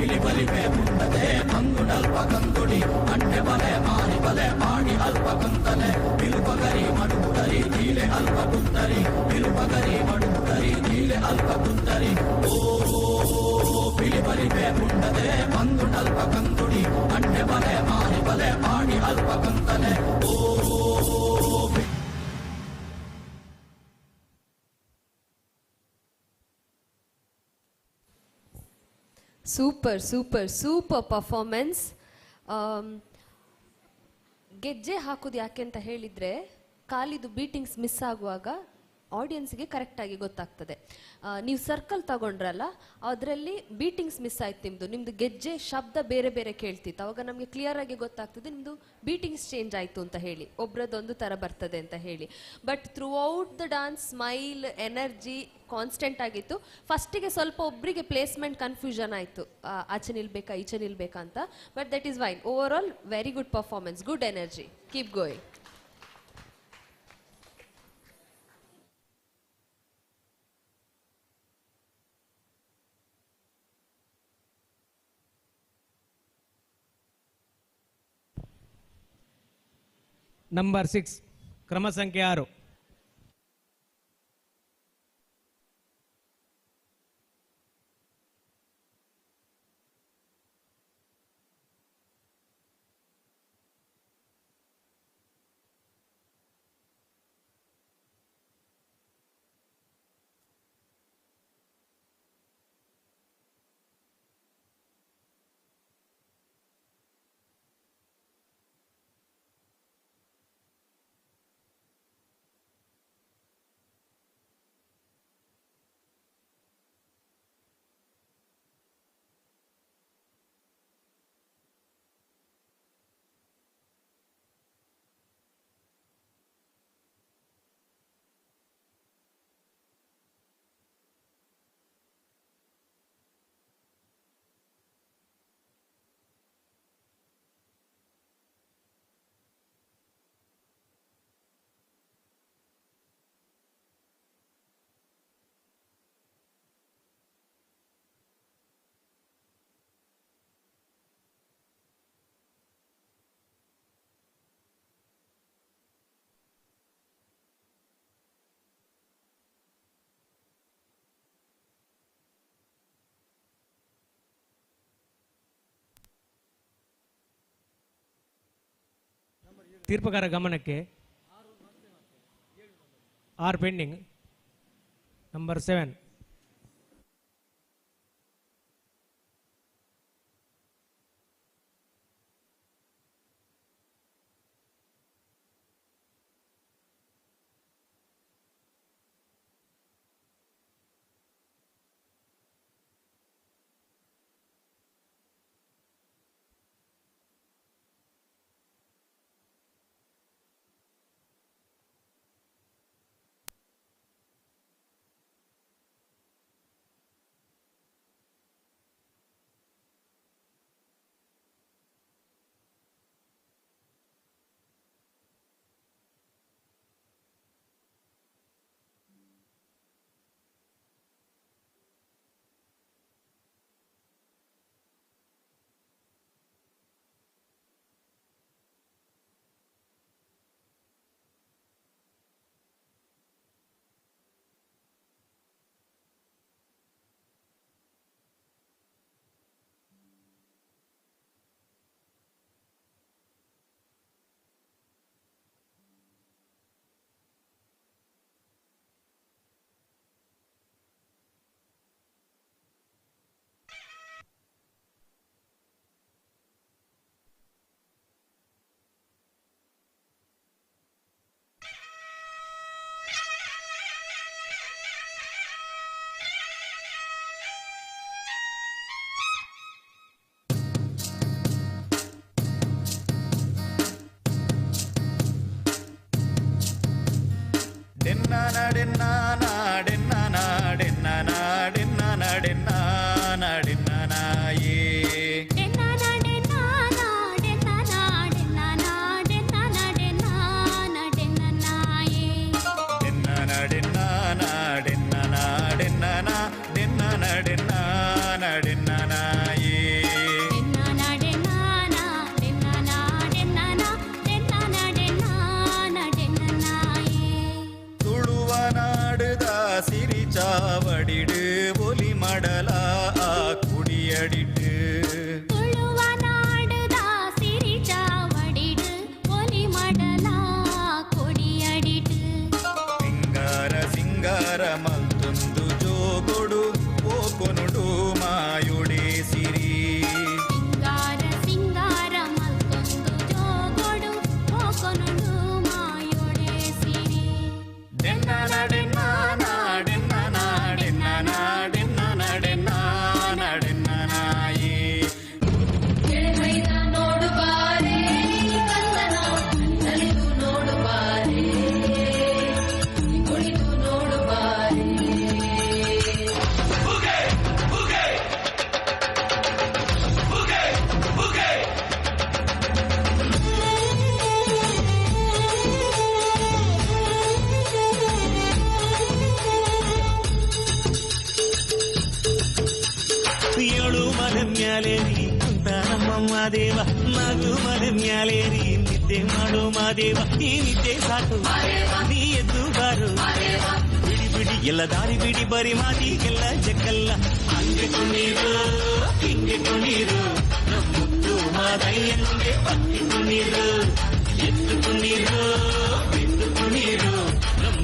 ಪಿಲಿ ಬಲಿಪೆ ಮುಂಡದೆ ಮಂಗುಡಲ್ಪ ಕಂದುಡಿ ಅಂಟೆ ಬಲೆ ಮಾರಿ ಬಲೆ ಮಾಡಿ ಅಲ್ಪ ಕಂತಲೆ ಬಿಲುಪಗರಿ ಮಡುಗುಡರಿ ನೀಲೆ ಅಲ್ಪ ಕುಂತರಿ ಬಿಲುಪಗರಿ ಮಡುಗುಡರಿ ನೀಲೆ ಅಲ್ಪ ಕುಂತರಿ ಓ ಪಿಲಿ ಬಲಿಪೆ ಮುಂಡದೆ ಮಂಗುಡಲ್ಪ ಕಂದುಡಿ ಅಂಟೆ ಬಲೆ ಮಾರಿ ಬಲೆ ಮಾಡಿ ಅಲ್ಪ ಕಂತಲೆ ಓ ಸೂಪರ್ ಸೂಪರ್ ಸೂಪರ್ ಪರ್ಫಾರ್ಮೆನ್ಸ್. ಗೆಜ್ಜೆ ಹಾಕೋದು ಯಾಕೆ ಅಂತ ಹೇಳಿದರೆ ಕಾಲಿದು ಬೀಟಿಂಗ್ಸ್ ಮಿಸ್ ಆಗುವಾಗ ಆಡಿಯನ್ಸ್ಗೆ ಕರೆಕ್ಟಾಗಿ ಗೊತ್ತಾಗ್ತದೆ. ನೀವು ಸರ್ಕಲ್ ತಗೊಂಡ್ರಲ್ಲ ಅದರಲ್ಲಿ ಬೀಟಿಂಗ್ಸ್ ಮಿಸ್ ಆಯ್ತು, ನಿಮ್ಮದು ಗೆಜ್ಜೆ ಶಬ್ದ ಬೇರೆ ಬೇರೆ ಕೇಳ್ತಿತ್ತು. ಅವಾಗ ನಮಗೆ ಕ್ಲಿಯರಾಗಿ ಗೊತ್ತಾಗ್ತದೆ ನಿಮ್ಮದು ಬೀಟಿಂಗ್ಸ್ ಚೇಂಜ್ ಆಯಿತು ಅಂತ ಹೇಳಿ, ಒಬ್ರದ್ದೊಂದು ಥರ ಬರ್ತದೆ ಅಂತ ಹೇಳಿ. But through out the dance smile energy constant ಆಗಿತ್ತು. ಫಸ್ಟಿಗೆ ಸ್ವಲ್ಪ ಒಬ್ಬರಿಗೆ ಪ್ಲೇಸ್ಮೆಂಟ್ ಕನ್ಫ್ಯೂಷನ್ ಆಯಿತು, ಆಚೆ ನಿಲ್ಬೇಕಾ ಈಚೆ ನಿಲ್ಬೇಕಾ ಅಂತ. But that is fine. Overall very good performance, good energy, keep going. Number 6 ಕ್ರಮ ಸಂಖ್ಯೆ 6. ತೀರ್ಪುಗಾರ ಗಮನಕ್ಕೆ 6 ಪೆಂಡಿಂಗ್. ನಂಬರ್ 7. ಡಿನ್ನ வடிடு ஒலி மடலா குடியடிட்டு ತುಳುವ ನಾಡದ ಸಿರಿ ಚಾವಡಿಡು ಒಲಿ ಮಡಲ ಕೊಡಿಯಡಿಡು ಸಿಂಗಾರ ಸಿಂಗಾರ ಮಲ್ತೊಂದು ಜೋಗೊಡು ಓಕೊನುಡು ಮಾಯುಡೆ ಸಿರಿ ಸಿಂಗಾರ ಸಿಂಗಾರ ಮಲ್ಕೊಂದು ಜೋಗೊಡು ಹೋಕೊನುಡು ಮಾಯೊಡೆ ಸಿರಿ ಡೆನ್ನ ಡೆನ್ನ ಡೆನ್ನ ಡೆನ್ನ ಡೆನ್ನ ಡೆನ್ನ ಡೆನ್ನ ನಾಯಿ ಎಳೆಮೈದ ನೋಡು ಬಾರೆ ಕಂದನ ನಲಿದು ನೋಡು ಬಾರೆ ಕುಳಿತು ನೋಡು ಬಾರೆ ಏಳು ಮನೆ ಮ್ಯಾಲೇರಿ ಕುಂತ ನಮ್ಮ ಮಾದೇವ ನಗು ಮನೆ ಮ್ಯಾಲೇರಿ ನಿದ್ದೆ ಮಾಡು ಮಾದೇವ ಈ ನಿದ್ದೆ ಸಾಕು ನೀ ಎದ್ದು ಬಾರು ಬಿಡಿ ಬಿಡಿ ಎಲ್ಲ ದಾರಿ ಬಿಡಿ ಬರಿ ಮಾತಿಗೆಲ್ಲ ಜಕ್ಕಲ್ಲ ಹಂಗೆ ಕುಣೀರು ಹಿಂಗೆ ಕುಣೀರು ಮುದ್ದು ಮಾದಯ್ಯನಿಗೆ ಪತ್ತಿ ಕುಣೀರು ಎದ್ದು ಕುಣೀರು ಬಿದ್ದು ಕುಣೀರು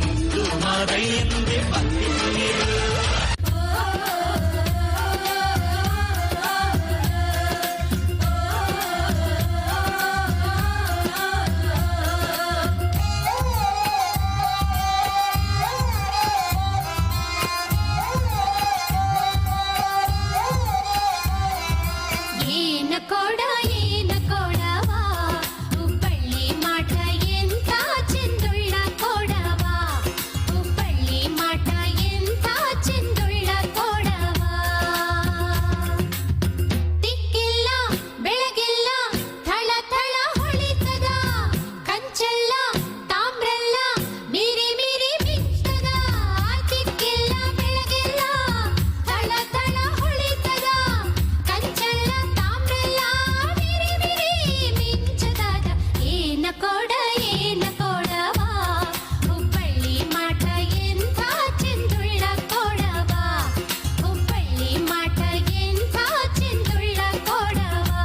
ಮುದ್ದು ಮಾದಯ್ಯನಿಗೆ ಪತ್ತಿ ಕುಣೀರು ಏನ ಕೊಡವಾ ಹುಬ್ಬಳ್ಳಿ ಮಾಟ ಎಂತ ಚೆಂದುಳ್ಳ ಕೊಡವಾ ಹುಬ್ಬಳ್ಳಿ ಮಾಟ ಎಂತ ಚೆಂದುಳ್ಳ ಕೊಡವಾ ದಿಕ್ಕಿಲ್ಲ ಬೆಳಗಿಲ್ಲ ಥಳ ಥಳ ಹೊಳಿತದ ಕಂಚಲ್ಲ ತಾಮ್ರಲ್ಲ ಮೀರಿ ಮೀರಿ ಮಿಂಚದ ದಿಕ್ಕಿಲ್ಲ ಬೆಳಗಿಲ್ಲ ಥಳ ಥಳ ಹೊಳಿತದ ಕಂಚಲ್ಲ ತಾಮ್ರಲ್ಲ ಮೀರಿ ಮೀರಿ ಮಿಂಚದಾಗ ಏನ ಕೊಡವಾ ಹುಬ್ಬಳ್ಳಿ ಮಾಟ ಎಂಥ ಚೆಂದುಳ್ಳ ಕೊಡವಾ ಹುಬ್ಬಳ್ಳಿ ಮಾಟ ಎಂಥ ಚೆಂದುಳ್ಳ ಕೊಡವಾ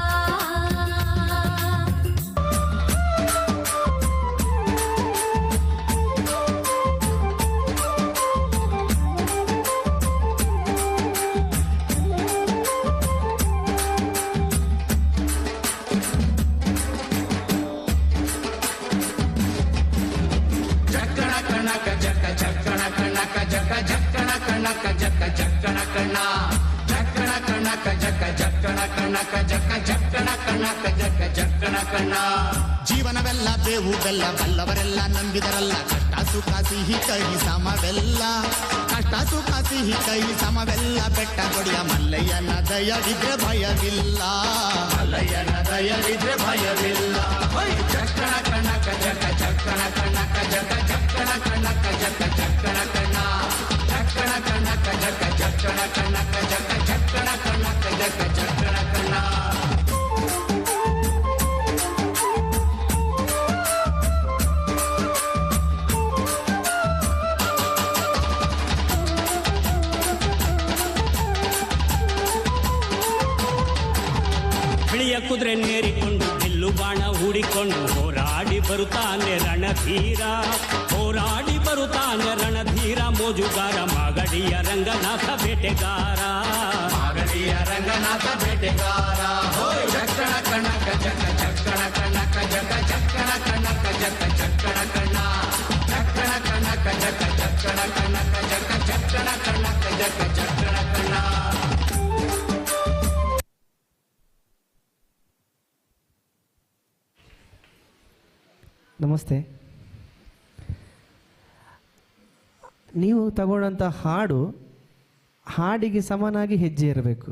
ಜಕ್ಕಣ ಕಣಕ ಜಕ್ಕ ಜಕ್ಕಣ ಕಣಕ ಜಕ್ಕ ಜಕ್ಕಣ ಕಣಕ ಜಕ್ಕ ಜಕ್ಕಣ ಕಣ ಜಕ್ಕಣ ಕಣಕ ಜಕ್ಕ ಜಕ್ಕಣ ಕಣಕ ಜಕ್ಕ ಜಕ್ಕಣ ಕಣಕ ಜಕ್ಕ ಜಕ್ಕಣ ಕಣ ಜೀವನವೆಲ್ಲ ಬೇವು ಬೆಲ್ಲ ಬಲ್ಲವರೆಲ್ಲ ನಂಬಿದರಲ್ಲ ಕಷ್ಟ ಸುಖ ಸಿಹಿ ಕೈ ಸಮವೆಲ್ಲ ಕಷ್ಟ ಸುಖ ಸಿಹಿ ಕೈ ಸಮವೆಲ್ಲ ಬೆಟ್ಟ ಕೊಡಿಯ ಮಲ್ಲಯ್ಯನ ದಯವಿದ್ರೆ ಭಯವಿಲ್ಲ ಮಲ್ಲಯ್ಯನ ದಯವಿದ್ರೆ ಭಯವಿಲ್ಲ ಜಕ್ಕಣ ಕಣಕ ಜಕ್ಕ ಜಕ್ಕಣ ಕಣಕ ಜಕ್ಕ ಜಕ್ಕಣ ಕಣಕ ಜಕ್ಕ ಜಕ್ಕಣ ಕಣ ಜಕ್ಕಣ ಕಣಕ ಜಕ್ಕ ಜಕ್ಕಣ ಕಣಕ ಜಕ್ಕ ಜಕ್ಕಣ ಕಣಕ ಜಕ್ಕ ಜಕ್ಕಣ ಕಣ ಬಿಳಿಯ ಕುದುರೆ ನೇರಿಕೊಂಡು ಬಿಲ್ಲು ಬಾಣ ಹೂಡಿಕೊಂಡು ಹೋರಾಡಿ ಬರುತ್ತಾನೆ ರಣಧೀರ ಹೋರಾಡಿ ಬರುತ್ತಾನೆ ರಣಧೀರ ಮೋಜುಗಾರ ಮಾಗಡಿಯ ರಂಗನಾಥ ಬೇಟೆಗಾರ ಮಾಗಡಿಯ ರಂಗನಾಥ ಬೇಟೆಗಾರ ಹೋಯ್ ಜಕ್ಕಣ ಕಣಕ ಜಕ್ಕ ಜಕ್ಕಣ ಕಣಕ ಜಕ್ಕ ಜಕ್ಕಣ ಕಣಕ ಜಕ್ಕ ಜಕ್ಕಣ ಕಣ ಜಕ್ಕಣ ಕಣಕ ಜಕ್ಕ ಜಕ್ಕಣ ಕಣಕ ಜಕ್ಕ ಜಕ್ಕಣ ಕಣಕ ಜಕ್ಕ ಜಕ್ಕಣ ಕಣ ನಮಸ್ತೆ. ನೀವು ತಗೊಂಡಂಥ ಹಾಡಿಗೆ ಸಮನಾಗಿ ಹೆಜ್ಜೆ ಇರಬೇಕು,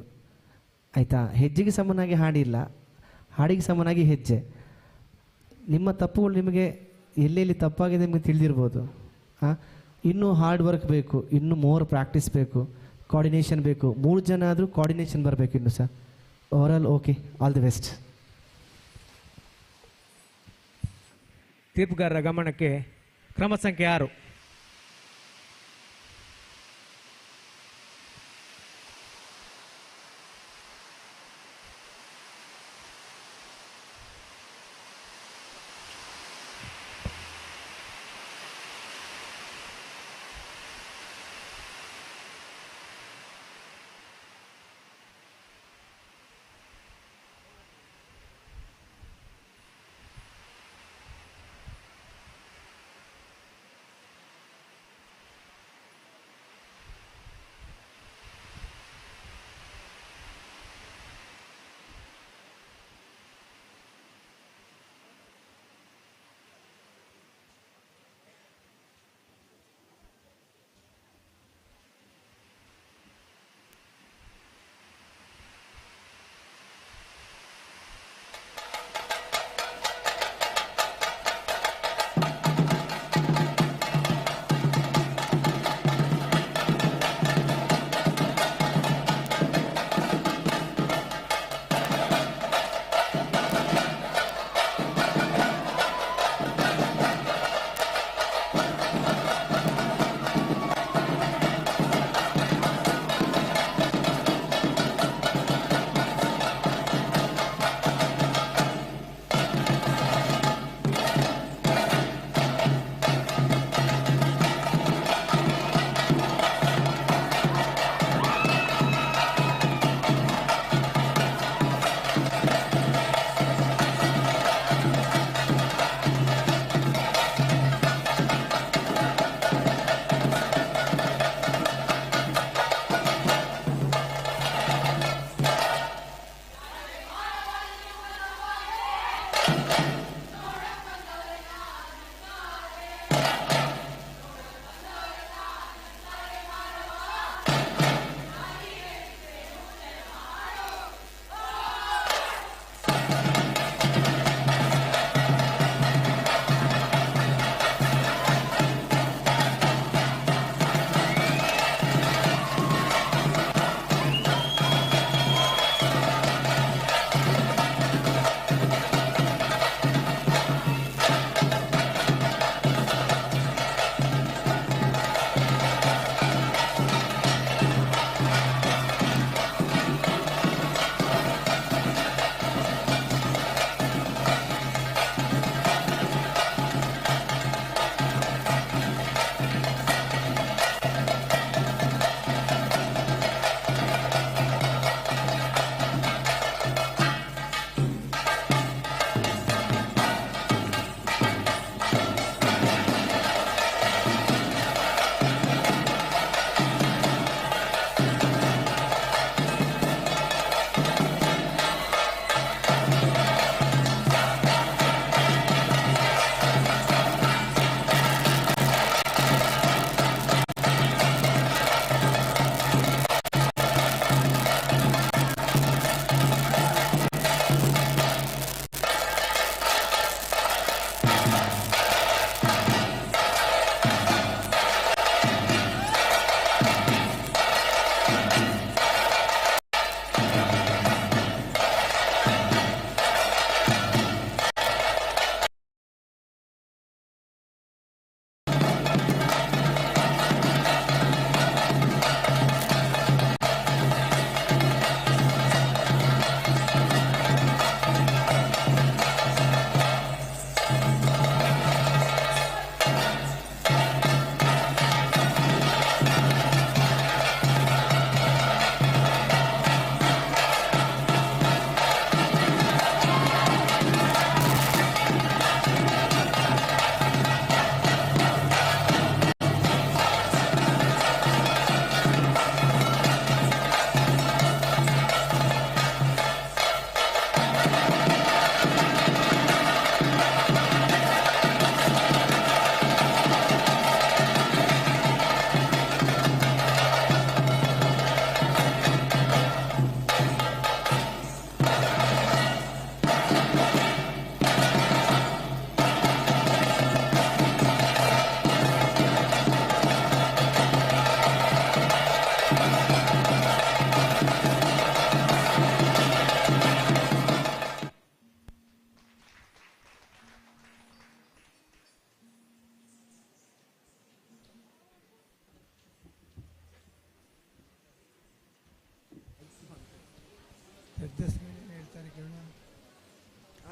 ಆಯಿತಾ? ಹೆಜ್ಜೆಗೆ ಸಮನಾಗಿ ಹಾಡಿಲ್ಲ, ಹಾಡಿಗೆ ಸಮನಾಗಿ ಹೆಜ್ಜೆ. ನಿಮ್ಮ ತಪ್ಪುಗಳು ನಿಮಗೆ ಎಲ್ಲೆಲ್ಲಿ ತಪ್ಪಾಗಿದೆ ನಿಮಗೆ ತಿಳಿದಿರ್ಬೋದು. ಇನ್ನೂ ಹಾರ್ಡ್ ವರ್ಕ್ ಬೇಕು, ಇನ್ನೂ ಮೋರ್ ಪ್ರಾಕ್ಟೀಸ್ ಬೇಕು, ಕೋಆರ್ಡಿನೇಷನ್ ಬೇಕು. 3 ಜನ ಆದರೂ ಕೋಆರ್ಡಿನೇಷನ್ ಬರಬೇಕು ಇನ್ನು ಸಹ. Overall okay, all the best. ತೀರ್ಪುಗಾರರ ಗಮನಕ್ಕೆ ಕ್ರಮ ಸಂಖ್ಯೆ 6.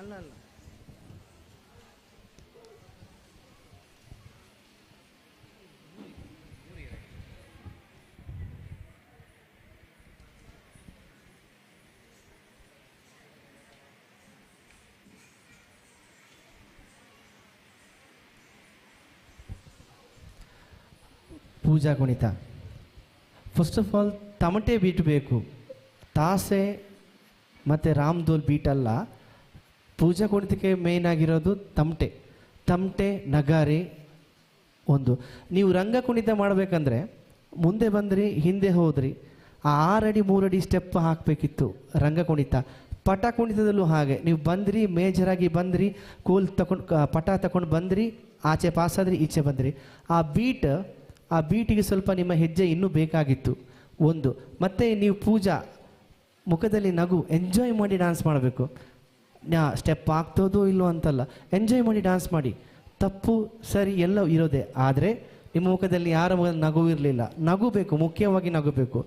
ಅಲ್ಲ ಅಲ್ಲ ಪೂಜಾ ಕುಣಿತ. ಫಸ್ಟ್ ಆಫ್ ಆಲ್ ತಮಟೆ ಬೀಟ್ ಬೇಕು, ತಾಸೆ ಮತ್ತು ರಾಮ್ದೋಲ್ ಬೀಟ್ ಅಲ್ಲ. ಪೂಜಾ ಕುಣಿತಕ್ಕೆ ಮೇಯ್ನ್ ಆಗಿರೋದು ತಮಟೆ, ತಮಟೆ ನಗಾರಿ. ಒಂದು ನೀವು ರಂಗ ಕುಣಿತ ಮಾಡಬೇಕಂದ್ರೆ ಮುಂದೆ ಬಂದ್ರಿ ಹಿಂದೆ ಹೋದ್ರಿ, 6 ಅಡಿ 3 ಅಡಿ ಸ್ಟೆಪ್ ಹಾಕಬೇಕಿತ್ತು ರಂಗ ಕುಣಿತ. ಪಟ ಕುಣಿತದಲ್ಲೂ ಹಾಗೆ, ನೀವು ಬಂದ್ರಿ ಮೇಜರಾಗಿ ಬಂದ್ರಿ, ಕೋಲ್ ತಗೊಂಡು ಪಟ ತಗೊಂಡು ಬಂದ್ರಿ, ಆಚೆ ಪಾಸಾದ್ರಿ, ಈಚೆ ಬಂದ್ರಿ. ಆ ಬೀಟಿಗೆ ಸ್ವಲ್ಪ ನಿಮ್ಮ ಹೆಜ್ಜೆ ಇನ್ನೂ ಬೇಕಾಗಿತ್ತು ಒಂದು. ಮತ್ತು ನೀವು ಪೂಜಾ ಮುಖದಲ್ಲಿ ನಗು, ಎಂಜಾಯ್ ಮಾಡಿ ಡ್ಯಾನ್ಸ್ ಮಾಡಬೇಕು. ಸ್ಟೆಪ್ ಆಗ್ತದೋ ಇಲ್ಲೋ ಅಂತಲ್ಲ, ಎಂಜಾಯ್ ಮಾಡಿ ಡ್ಯಾನ್ಸ್ ಮಾಡಿ. ತಪ್ಪು ಸರಿ ಎಲ್ಲ ಇರೋದೆ, ಆದರೆ ನಿಮ್ಮ ಮುಖದಲ್ಲಿ ಯಾರ ಮುಖದಲ್ಲಿ ನಗು ಇರಲಿಲ್ಲ. ನಗು ಬೇಕು, ಮುಖ್ಯವಾಗಿ ನಗು ಬೇಕು.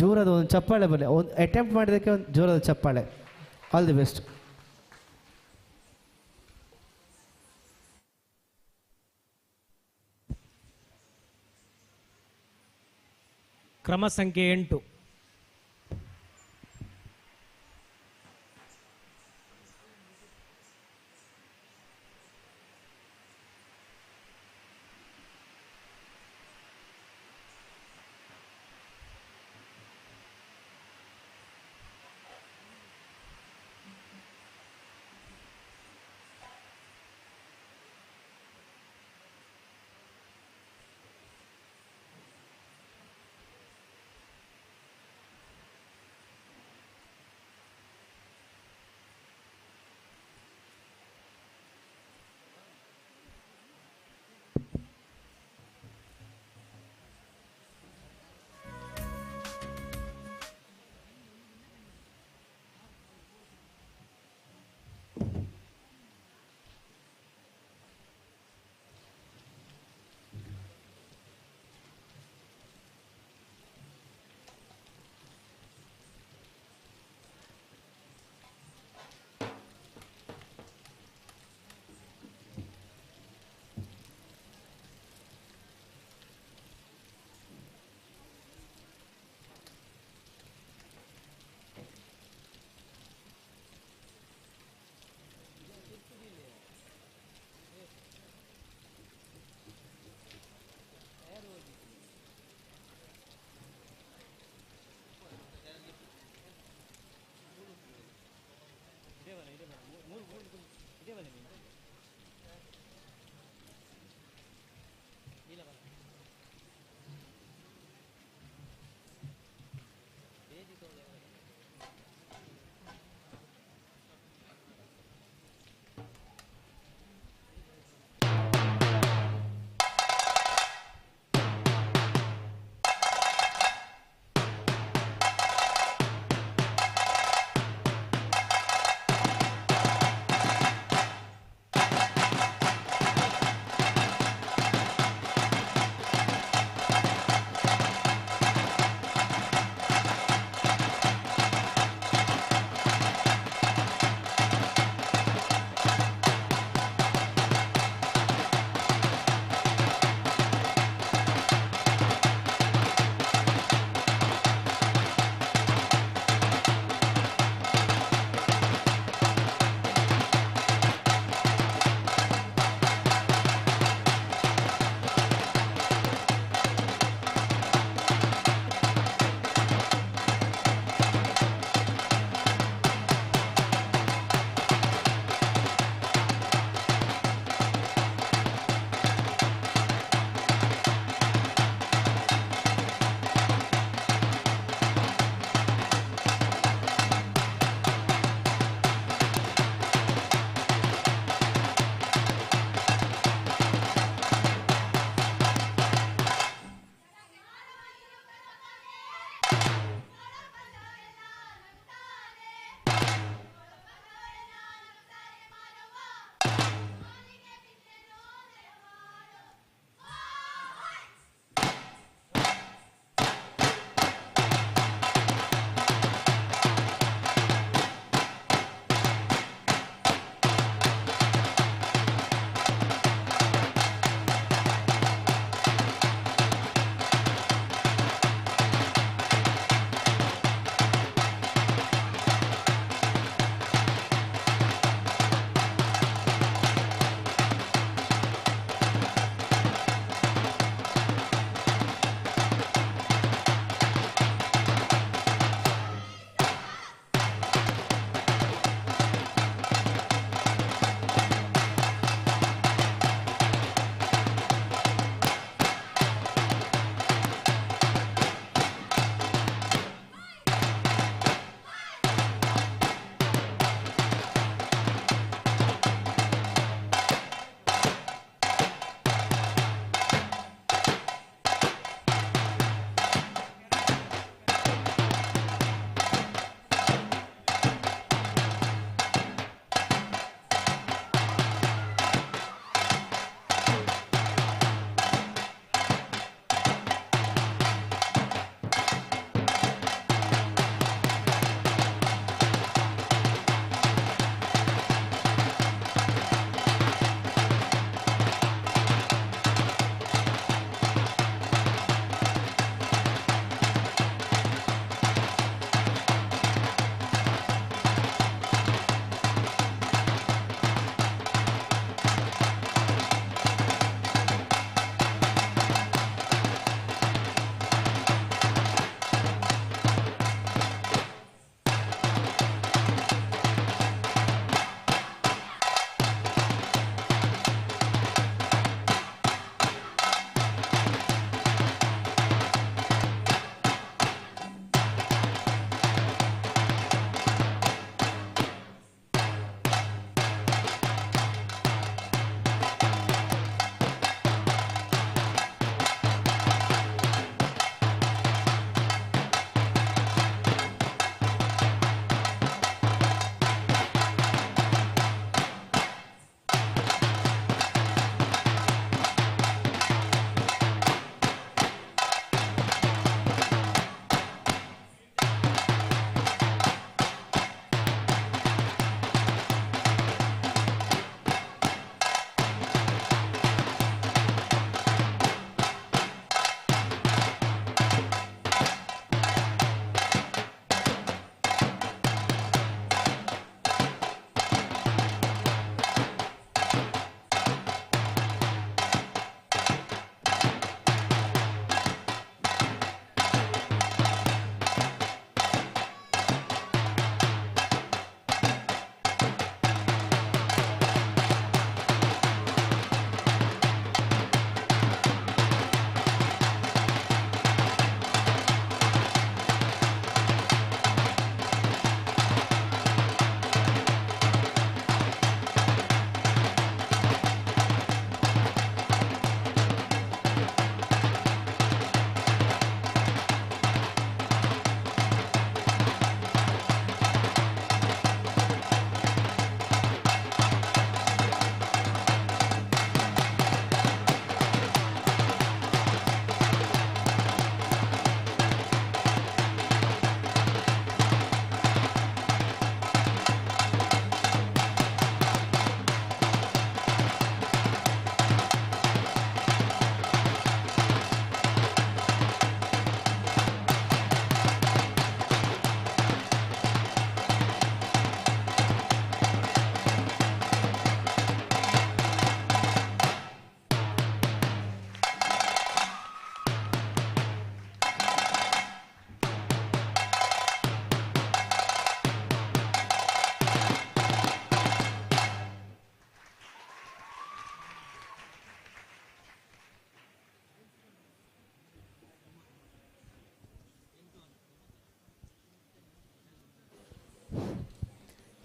ಜೋರಾದ ಒಂದು ಚಪ್ಪಾಳೆ ಬರಲಿ, ಒಂದು ಅಟೆಂಪ್ಟ್ ಮಾಡಿದ್ದಕ್ಕೆ ಒಂದು ಜೋರಾದ ಚಪ್ಪಾಳೆ. All the best. ಕ್ರಮ ಸಂಖ್ಯೆ 8.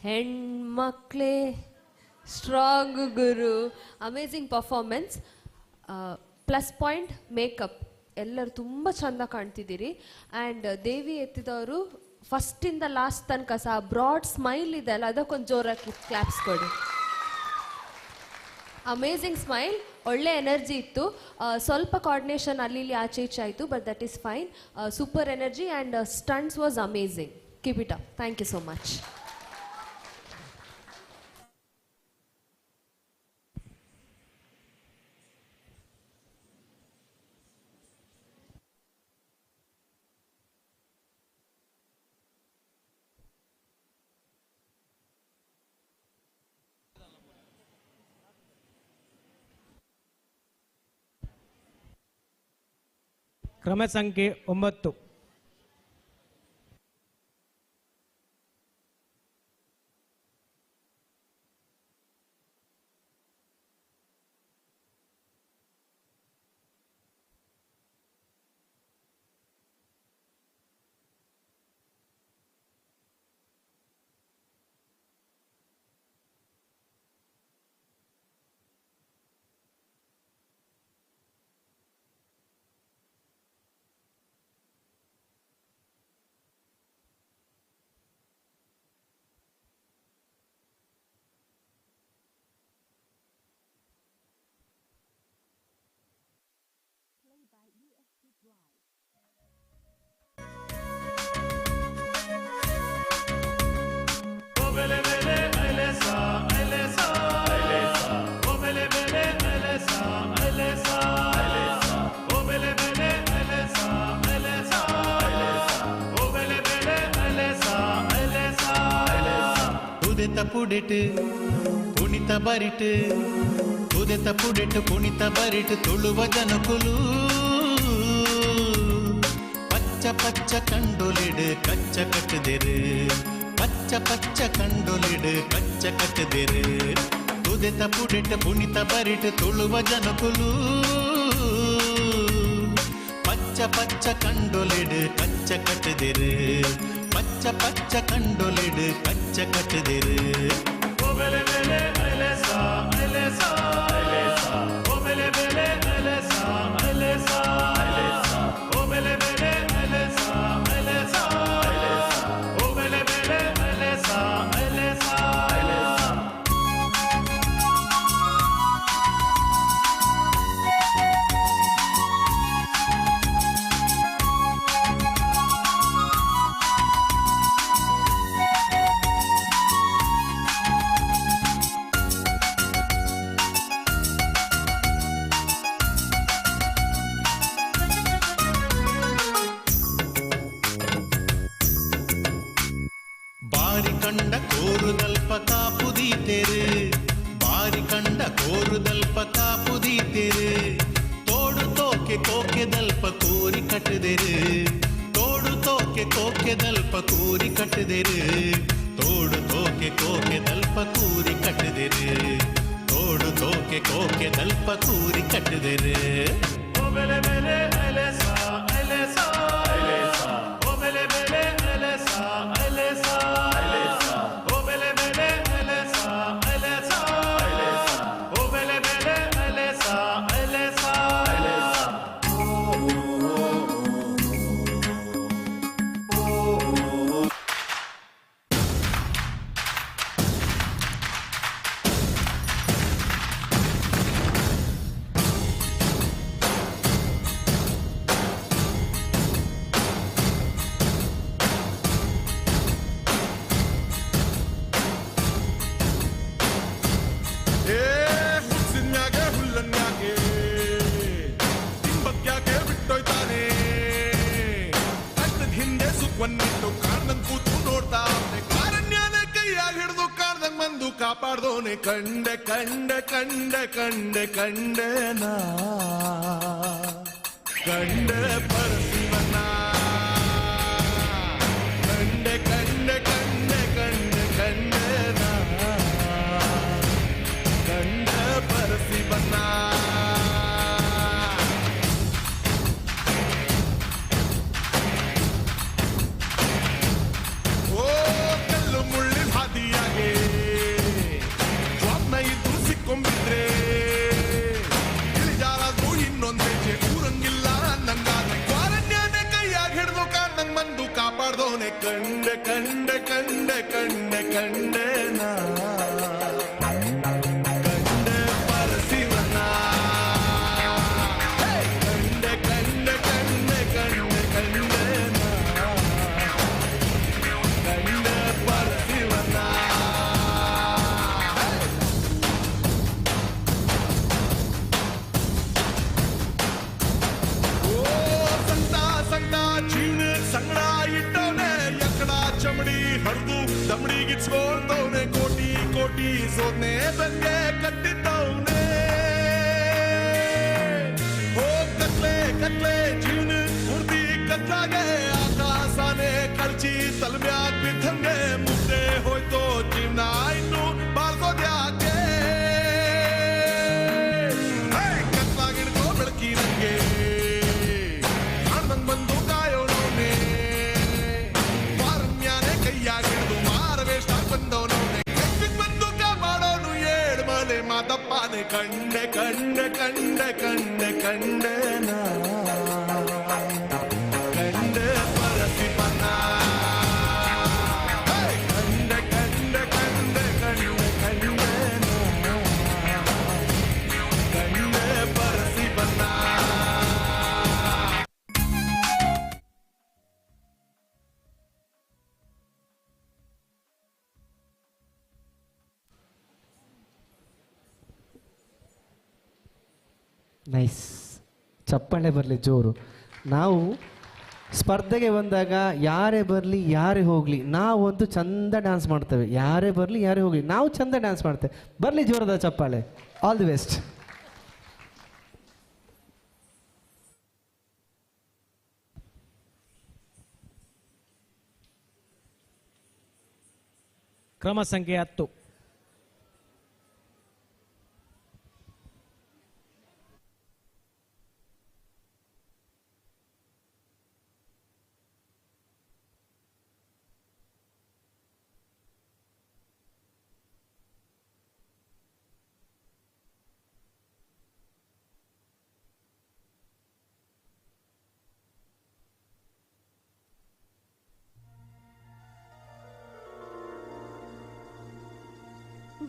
ಹೆಣ್ಮಕ್ಳೇ ಸ್ಟ್ರಾಂಗ್ ಗುರು. Amazing performance. Plus point makeup, ಎಲ್ಲರೂ ತುಂಬ ಚಂದ ಕಾಣ್ತಿದ್ದೀರಿ. ಆ್ಯಂಡ್ ದೇವಿ ಎತ್ತಿದವರು ಫಸ್ಟಿಂದ ಲಾಸ್ಟ್ ತನಕ ಸಹ ಬ್ರಾಡ್ ಸ್ಮೈಲ್ ಇದೆ ಅಲ್ಲ, ಅದಕ್ಕೊಂದು ಜೋರಾಗಿ ಕ್ಲಾಪ್ಸ್ ಕೊಡಿ. ಅಮೇಝಿಂಗ್ ಸ್ಮೈಲ್, ಒಳ್ಳೆ ಎನರ್ಜಿ ಇತ್ತು. ಸ್ವಲ್ಪ ಕೋಆರ್ಡಿನೇಷನ್ ಅಲ್ಲಿ ಇಲ್ಲಿ ಆಚೆ ಈಚೆ ಆಯಿತು, but that is fine. Super energy and stunts was amazing. Keep it up. Thank you so much. ಕ್ರಮ ಸಂಖ್ಯೆ 9. ಪುಡೆಟ್ ಕುಣಿತ ಬರಿಟ್ ಉದೆತ ಪುಡೆಟ್ ಕುಣಿತ ಬರಿಟ್ ತುಳುವ ಜನಕುಲು ಪಚ್ಚ ಪಚ್ಚ ಕಂಡೊಲಿಡು ಕಚ್ಚ ಕಟ್ಟದಿರು ಪಚ್ಚ ಪಚ್ಚ ಕಂಡೊಲಿಡು ಕಚ್ಚ ಕಟ್ಟದಿರು ಉದೆತ ಪುಡೆಟ್ ಕುಣಿತ ಬರಿಟ್ ತುಳುವ ಜನಕುಲು ಪಚ್ಚ ಪಚ್ಚ ಕಂಡೊಲಿಡು ಕಚ್ಚ ಕಟ್ಟದಿರು ಪಚ್ಚ ಪಚ್ಚ ಕಂಡೊಲಿಡು ಕಚ್ಚ ಕಟ್ಟದಿರು ಬಾರಿ ಕಂಡ ಕೋರುದಲ್ಪ ಕಾಪುದೀತೆರು ತೋಡು ತೋಕೆ ಕೋಕೆದಲ್ಪ ಕೂರಿ ಕಟ್ಟದೆರು ತೋಡು ತೋಕೆ ಕೋಕೆದಲ್ಪ ಕೂರಿ ಕಟ್ಟದೆರು ತೋಡು ತೋಕೆ ಕೋಕೆದಲ್ಪ ಕೂರಿ ಕಟ್ಟದೆರು ತೋಡು ತೋಕೆ ಕೋಕೆದಲ್ಪ ಕೂರಿ ಕಟ್ಟದೆರು ಕಾಪಾಡ್ದೋನೆ ಕಂಡೆ ಕಂಡೆ ಕಂಡೆ ಕಂಡೆ ಕಂಡೆ ನಾ ಕಂಡೆ ಪರಶಿವನ ಕಂಡೆ ಕಂಡೆ ಕಂಡೆ ಕಂಡೆ ಕಂಡೆ ನಾ ಕಂಡೆ ಪರಶಿವನ ಓ ಕಲ್ಲು ಮುಳ್ಳಿ ಹಾದಿಯಾಗೆ ಕಂಡ ಕಂಡ ಕಂಡ ಕಂಡನ ಕಂಡ ಪರಸಿವನ ಕಂಡ ಕಂಡ ಕಂಡ ಕಂಡ ಕಂಡನ ಕಂಡ ಪರಸಿವನ ಸಂಗಡ ಇಟ್ಟವನೆ ಎಕ್ಕಡ ಚಮಡಿ ಹರಿದು ದಮಡಿಗಿಚ್ಕೊಂಡವನೆ ಕೋಟಿ ಕೋಟಿ ಸೋದ್ನೆ ಬೆಂಗೆ ಕಟ್ಟಿದ್ದವನೆ ಹೋ ಕತ್ಲೆ ಕತ್ಲೆ ಜೀವನ ಪೂರ್ತಿ ಕತ್ಲಾಗೆ ಆಕಾಶಾನೆ ಕಳ್ಚಿ ತಲೆಮ್ಯಾಗ ಬಿದ್ದಂಗೆ ಮುದ್ದೆ ಹೋಯ್ತೋ ಜೀವನ ಇನ್ನು ಬಾಳ್ಸೋದ್ಯಾಕೆ ಕತ್ಲಾಗಿಡ್ಕೋ ಬೆಳಕಿ ನಂಗೆ ಅಣ್ಣಂಗ್ ಬಂದು ಕಾಯೋಣವನೇ ವಾರನ್ಯಾನೆ ಕೈಯಾಗಿಡ್ದು ಮಾರವೇಷ್ಟ ಬಂದವನವನೇ ಕೆಟ್ಟಿಗ್ ಬಂದು ಮಾಡೋನು ಏಳು ಮಲೆ ಮಾತಪ್ಪಾನೆ ಕಂಡೆ ಕಂಡೆ ಕಂಡೆ ಕಂಡೆ ಕಂಡೆನ ಕಂಡೆ ಪರಸಿಪನ ಕಂಡೆ ಕಂಡೆ ಕಂಡೆ ಕಂಡೆ ಕಂಡೆನ ಕಂಡೆ ಪರಸಿಪನ ನೈಸ್, ಚಪ್ಪಾಳೆ ಬರಲಿ ಜೋರು. ನಾವು ಸ್ಪರ್ಧೆಗೆ ಬಂದಾಗ ಯಾರೇ ಬರಲಿ ಯಾರೇ ಹೋಗಲಿ ನಾವಂತೂ ಚಂದ ಡ್ಯಾನ್ಸ್ ಮಾಡ್ತೇವೆ. ಯಾರೇ ಬರಲಿ ಯಾರೇ ಹೋಗಲಿ ನಾವು ಚಂದ ಡ್ಯಾನ್ಸ್ ಮಾಡ್ತೇವೆ. ಬರಲಿ ಜೋರದ ಚಪ್ಪಾಳೆ. All the best. ಕ್ರಮ ಸಂಖ್ಯೆ 10.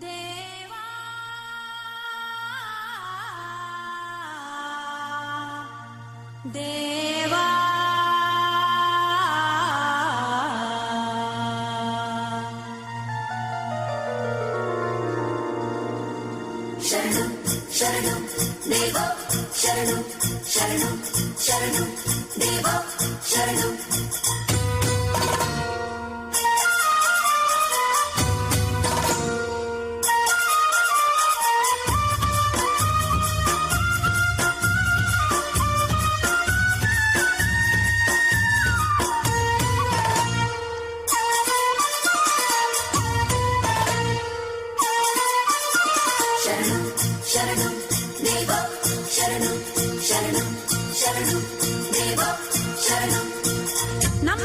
ದೇವಾ ದೇವಾ ಶರಣು ಶರಣು ದೇವಾ ಶರಣು ಶರಣು ಶರಣು ದೇವಾ ಶರಣು ಶರಣು ದೇವ ಶರಣು ಶರಣು ಶರಣು ದೇವ ಶರಣು ನಮ್ಮ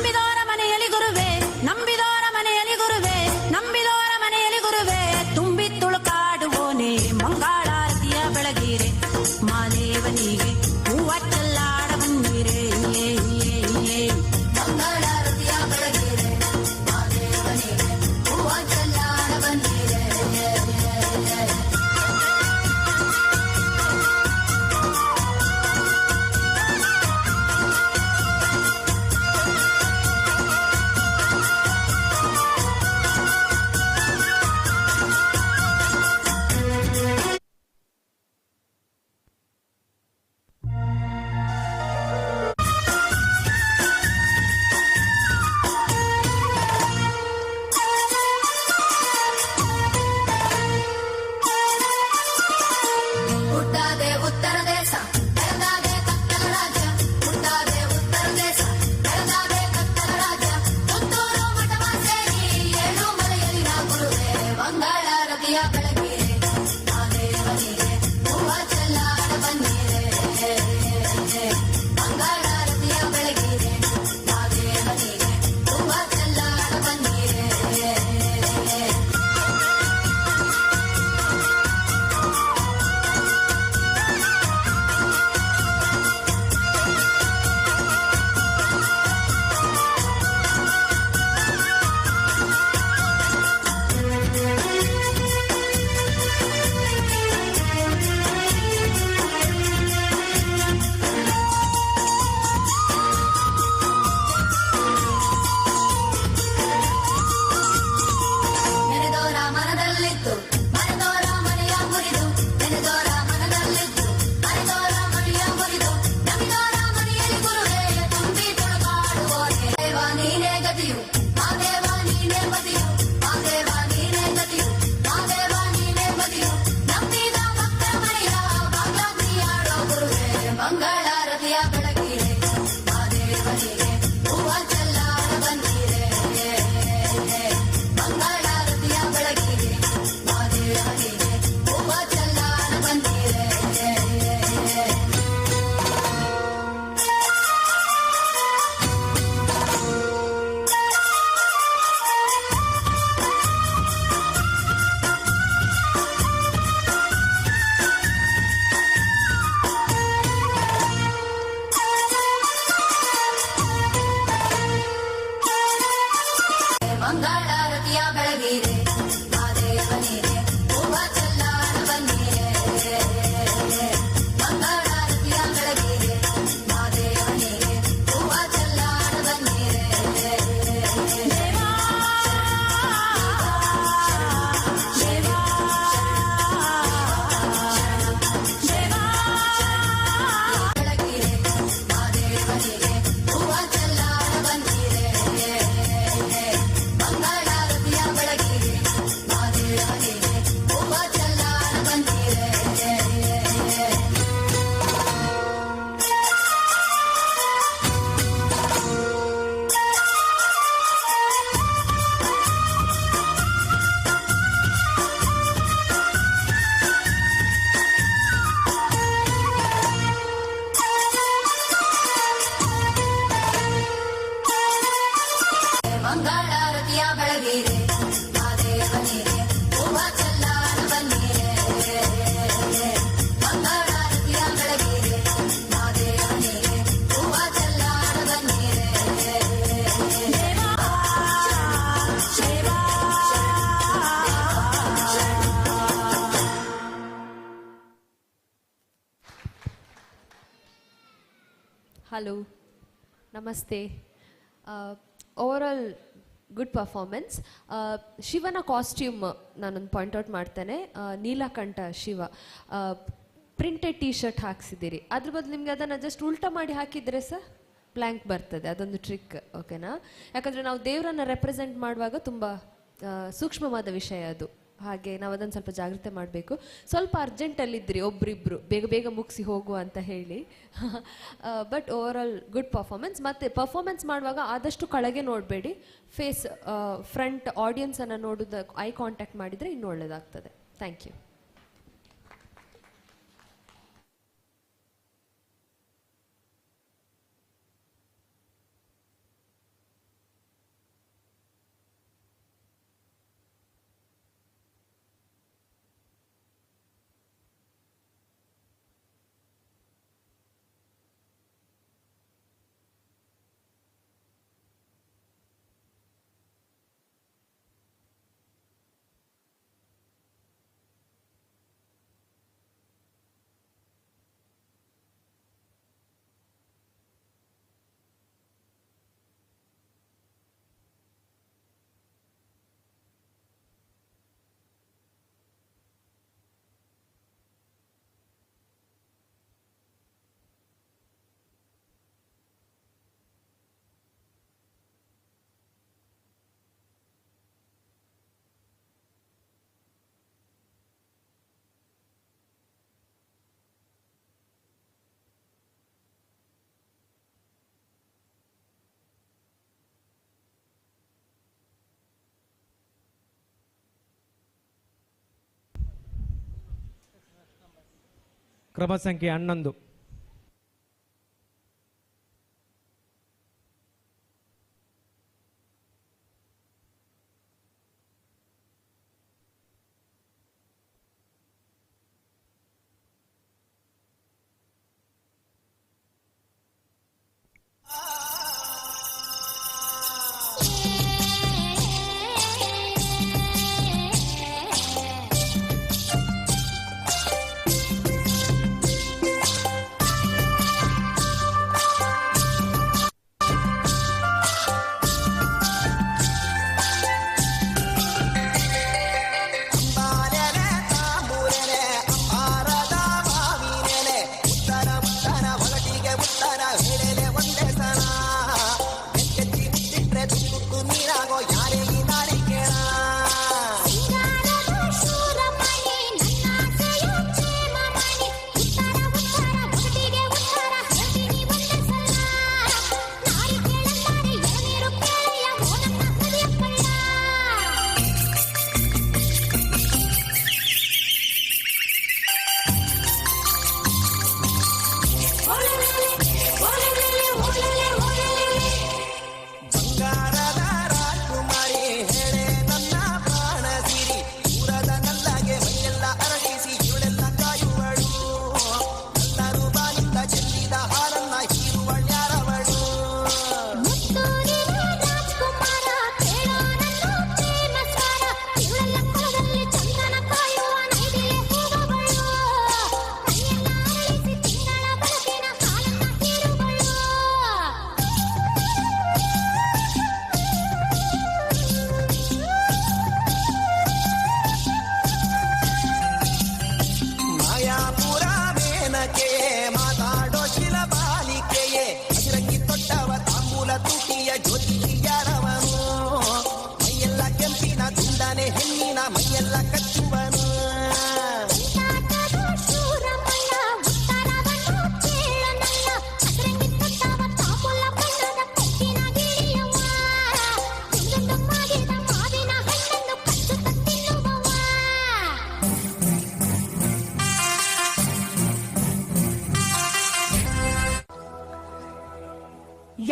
ಮನೆಗೆ ಹೂವ ಚೆಲ್ಲಾಡ ಬಂದಿರೆ ಮಂಗಳಾರತಿಯ ಬೆಳಗಿಗೆ ಮಾದೇವ ಮನೆಗೆ ಹೂವ ಚೆಲ್ಲಾಡ ಬಂದಿರೆ ಮಂಗಳಾರತಿಯ ಬೆಳಗಿರೆ ಮಾದೇವ ಮನೆಗೆ ಹೂವ ಚೆಲ್ಲಾಡ ಬಂದಿರೆ ಮಂಗಳಾರತಿಯ ಬೆಳಗಿರೆ ಮಾದೇವ ಮನೆಗೆ ಹೂವ ಚೆಲ್ಲಾಡ ಬಂದಿರೆ ಹಲೋ, ನಮಸ್ತೆ. Overall good performance. ಶಿವನ ಕಾಸ್ಟ್ಯೂಮ್ ನಾನೊಂದು ಪಾಯಿಂಟ್ಔಟ್ ಮಾಡ್ತೇನೆ. Neelakantha Shiva printed T shirt ಹಾಕ್ಸಿದ್ದೀರಿ, ಅದ್ರ ಬದಲು ನಿಮಗೆ ಅದನ್ನು ಜಸ್ಟ್ ಉಲ್ಟಾ ಮಾಡಿ ಹಾಕಿದರೆ ಸಹ ಬ್ಲ್ಯಾಂಕ್ ಬರ್ತದೆ. ಅದೊಂದು ಟ್ರಿಕ್, ಓಕೆನಾ? ಯಾಕಂದರೆ ನಾವು ದೇವರನ್ನು ರೆಪ್ರೆಸೆಂಟ್ ಮಾಡುವಾಗ ತುಂಬ ಸೂಕ್ಷ್ಮವಾದ ವಿಷಯ ಅದು. ಹಾಗೆ ನಾವು ಅದನ್ನು ಸ್ವಲ್ಪ ಜಾಗ್ರತೆ ಮಾಡಬೇಕು. ಸ್ವಲ್ಪ ಅರ್ಜೆಂಟಲ್ಲಿದ್ದಿರಿ ಒಬ್ರಿಬ್ರು, ಬೇಗ ಬೇಗ ಮುಗಿಸಿ ಹೋಗುವ ಅಂತ ಹೇಳಿ. But overall good performance. ಮತ್ತು ಪರ್ಫಾರ್ಮೆನ್ಸ್ ಮಾಡುವಾಗ ಆದಷ್ಟು ಕೆಳಗೆ ನೋಡಬೇಡಿ, ಫೇಸ್ ಫ್ರಂಟ್ ಆಡಿಯನ್ಸನ್ನು ನೋಡೋದು, ಐ ಕಾಂಟ್ಯಾಕ್ಟ್ ಮಾಡಿದರೆ ಇನ್ನೂ ಒಳ್ಳೆಯದಾಗ್ತದೆ. Thank you. ಕ್ರಮ ಸಂಖ್ಯೆ 11.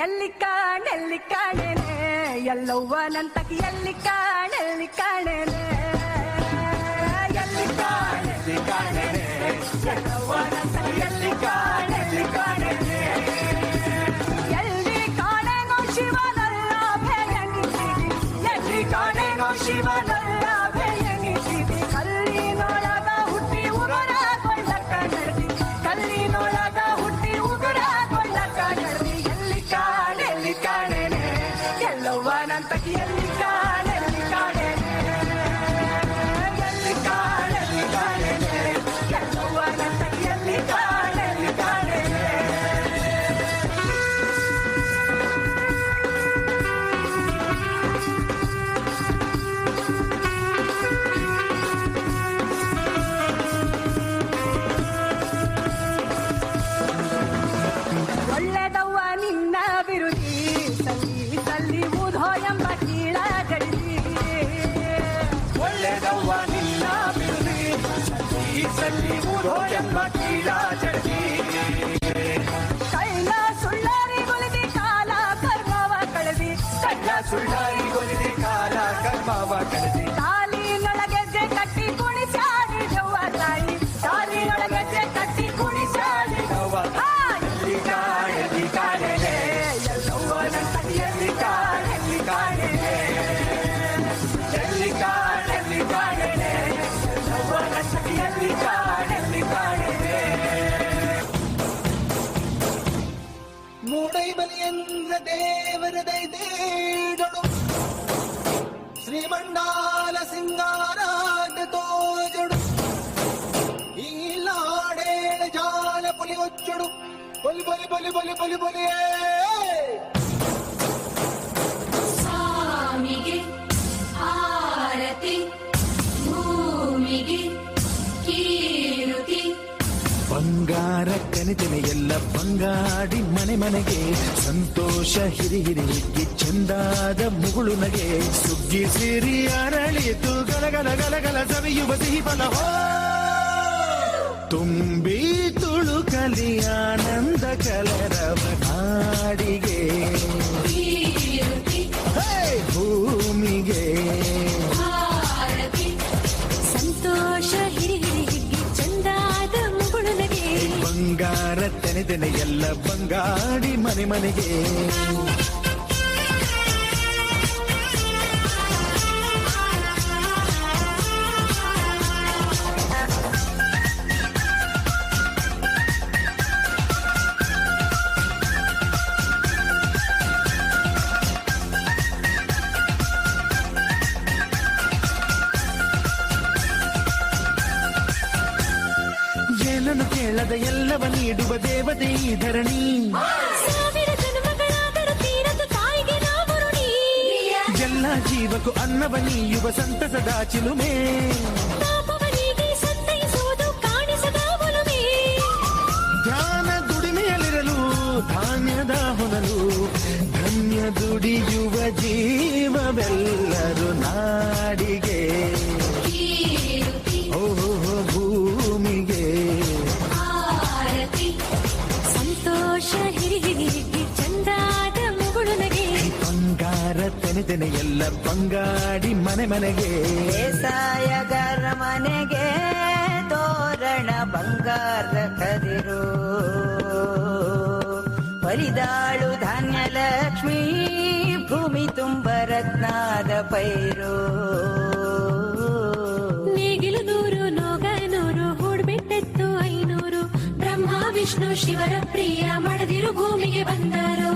ಎಲ್ಲಿ ಕಾಣೆನೆ ಎಲ್ಲವ್ವನಂತಕ್ಕೆ ಎಲ್ಲಿ ಕಾಣೆನೆ ಎಲ್ಲಿ ಕಾಣೆನೆ ಎಲ್ಲವ್ವನಂತಕ್ಕೆ ಎಲ್ಲಿ ಕಾಣೆನೆ ಎಲ್ಲಿ ಕಾಣೆನೋ ಶಿವನಲ್ಲ ಭಯನಿಸಿದಿ ಎಲ್ಲಿ ಕಾಣೆನೋ ಶಿವನಲ್ಲ ಭಯನಿಸಿದಿ ಕಲ್ಲಿನೊಳಗ ಹುಟ್ಟಿ ಉಗುರ ಕೊಳ್ಳಕ್ಕ ನಡೆದಿ ಕಲ್ಲಿನೊಳಗ ಹುಟ್ಟಿ ಉಗುರ ಕೊಳ್ಳಕ್ಕ ನಡೆದಿ ಎಲ್ಲಿ ಕಾಣೆನೆ ಎಲ್ಲವ್ವನಂತಕ್ಕೆ ಎಲ್ಲಿ ಕಾಣೆನೆ ಎಲ್ಲಿ ಕಾಣೆನೆ ಎಲ್ಲವ್ವನಂತಕ್ಕೆ ಎಲ್ಲಿ ಕಾಣೆನೆ ಒಳ್ಳೆದವ್ವ ನಿನ್ನ ವಿರುದಿ ಸಲ್ಲಿ ಊಧೋ ಎಂಬ ಕೀಳ ಜಡಿದಿ ಒಳ್ಳೆದವ್ವ ನಿನ್ನ ವಿರುದಿ ಸಲ್ಲಿ ಊಧೋ ಎಂಬ ಕೀಳ ಜಡಿದಿ ಕೈಲ ಸುಳ್ಳಾರಿ ಗೊಲಿದಿ ಕಾಲ ಕರ್ಮವ ಕಳೆದಿ ಕೈಲ ಸುಳ್ಳಾರಿ ಗೊಲಿದಿ ಕಾಲ ಕರ್ಮವ ಕಳೆದಿ ತಾಲಿನೊಳಗೆಜ್ಜೆ ಕಟ್ಟಿ ಕುಣಿಸಾಡಿ ದವ್ವ ತಾಯಿ ತಾಲಿನೊಳಗೆಜ್ಜೆ ಕಟ್ಟಿ ಕುಣಿಸಾಡಿ ದವ್ವ ಎಲ್ಲಿ ಕಾಣೆನೆ ಎಲ್ಲವ್ವನಂತಕ್ಕೆ ಎಲ್ಲಿ ಕಾಣೆನೆ ಎಲ್ಲಿ ಕಾಣೆನೆ ಎಲ್ಲವ್ವನಂತಕ್ಕೆ ಎಲ್ಲಿ ಕಾಣೆನೆ ಮೂಡೈ ಬಲಿಯಂದ್ರ ದೇವರದೈ ದೇಡಳು ಶ್ರೀಮಂಡಾಲ ಸಿಂಗಾರಾಟ ತೋಜಡು ಈ ಲಾಡೇಳ ಜಾಲ ಪುಲಿ ಒಚ್ಚಡು ಬಲಿ ಬಲಿ ಬಲಿ ಬಲಿ ಬಲಿ ಬಲಿಯೇ ಸ್ವಾಮಿಗೆ ಆರತಿ ಭೂಮಿಗೆ ಕೀರುತಿ ಬಂಗಾರ ಕನಿತನೆ ಎಲ್ಲ ಬಂಗಾಡಿ ಮನೆಗೆ ಸಂತೋಷ ಹಿರಿಹಿರಿ ಚಂದಾದ ಮುಗುಳು ನಗೆ ಸುಗ್ಗಿ ಸಿರಿ ಅರಳಿತು ಗಲಗಲ ಸವಿಯುವ ಸಿಹಿ ಬಲ ತುಂಬಿ ತುಳುಕಲಿ ಆನಂದ ಕಲರವ ನಾಡಿಗೆ ಭೂಮಿಗೆ ಸಂತೋಷ ಹಿರಿಹಿರಿ ಚಂದಾದ ಮುಗುಳುನಗೆ ಬಂಗಾರ ತೆನೆ ಎಲ್ಲ ಬಂಗಾಡಿ ಮನೆಗೆ ಏನನ್ನು ಕೇಳದ ಎಲ್ಲವ ನೀಡುವ ದೇವತೆ ಈ ಧರಣಿ ಸಾವಿರ ಜನ್ಮಗಳಾದರೂ ತೀರದು ತಾಯಿಗೆ ನಾವು ಋಣಿ ಎಲ್ಲ ಜೀವಕ್ಕೂ ಅನ್ನವ ನೀಯುವ ಸಂತಸದ ಚಿಲುಮೆ ಪಾಪವನಿಗೆ ಸಂತೈಸುವುದು ಕಾಣಿಸದ ಒಲುಮೆ ಧ್ಯಾನ ದುಡಿಮೆಯಲ್ಲಿರಲು ಧಾನ್ಯದ ಹೊನಲು ಧನ್ಯ ದುಡಿಯುವ ಜೀವವೆಲ್ಲರೂ ನಾಡಿಗೆ ಓಹೋ ಭೂಮಿಗೆ ಆರತಿ ಸಂತೋಷ ಹಿರಿಹಿರಿ ಚಂದಾದ ಮುಗುಳುನಗೆ ಬಂಗಾರ ತೆನೆ ಎಲ್ಲ ಬಂಗಾಡಿ ಮನೆಗೆ ಬೇಸಾಯಗಾರ ಮನೆಗೆ ತೋರಣ ಬಂಗಾರ ಕದಿರು ಬಲಿದಾಳು ಧಾನ್ಯ ಲಕ್ಷ್ಮೀ ಭೂಮಿ ತುಂಬ ರತ್ನಾದ ಪೈರು ನೇಗಿಲು 100 ನೋಗ 100 ಹೂಡ್ಬಿಟ್ಟೆತ್ತು 500 ಬ್ರಹ್ಮ ವಿಷ್ಣು ಶಿವರ ಪ್ರಿಯ ಮಡದಿರು ಭೂಮಿಗೆ ಬಂದರು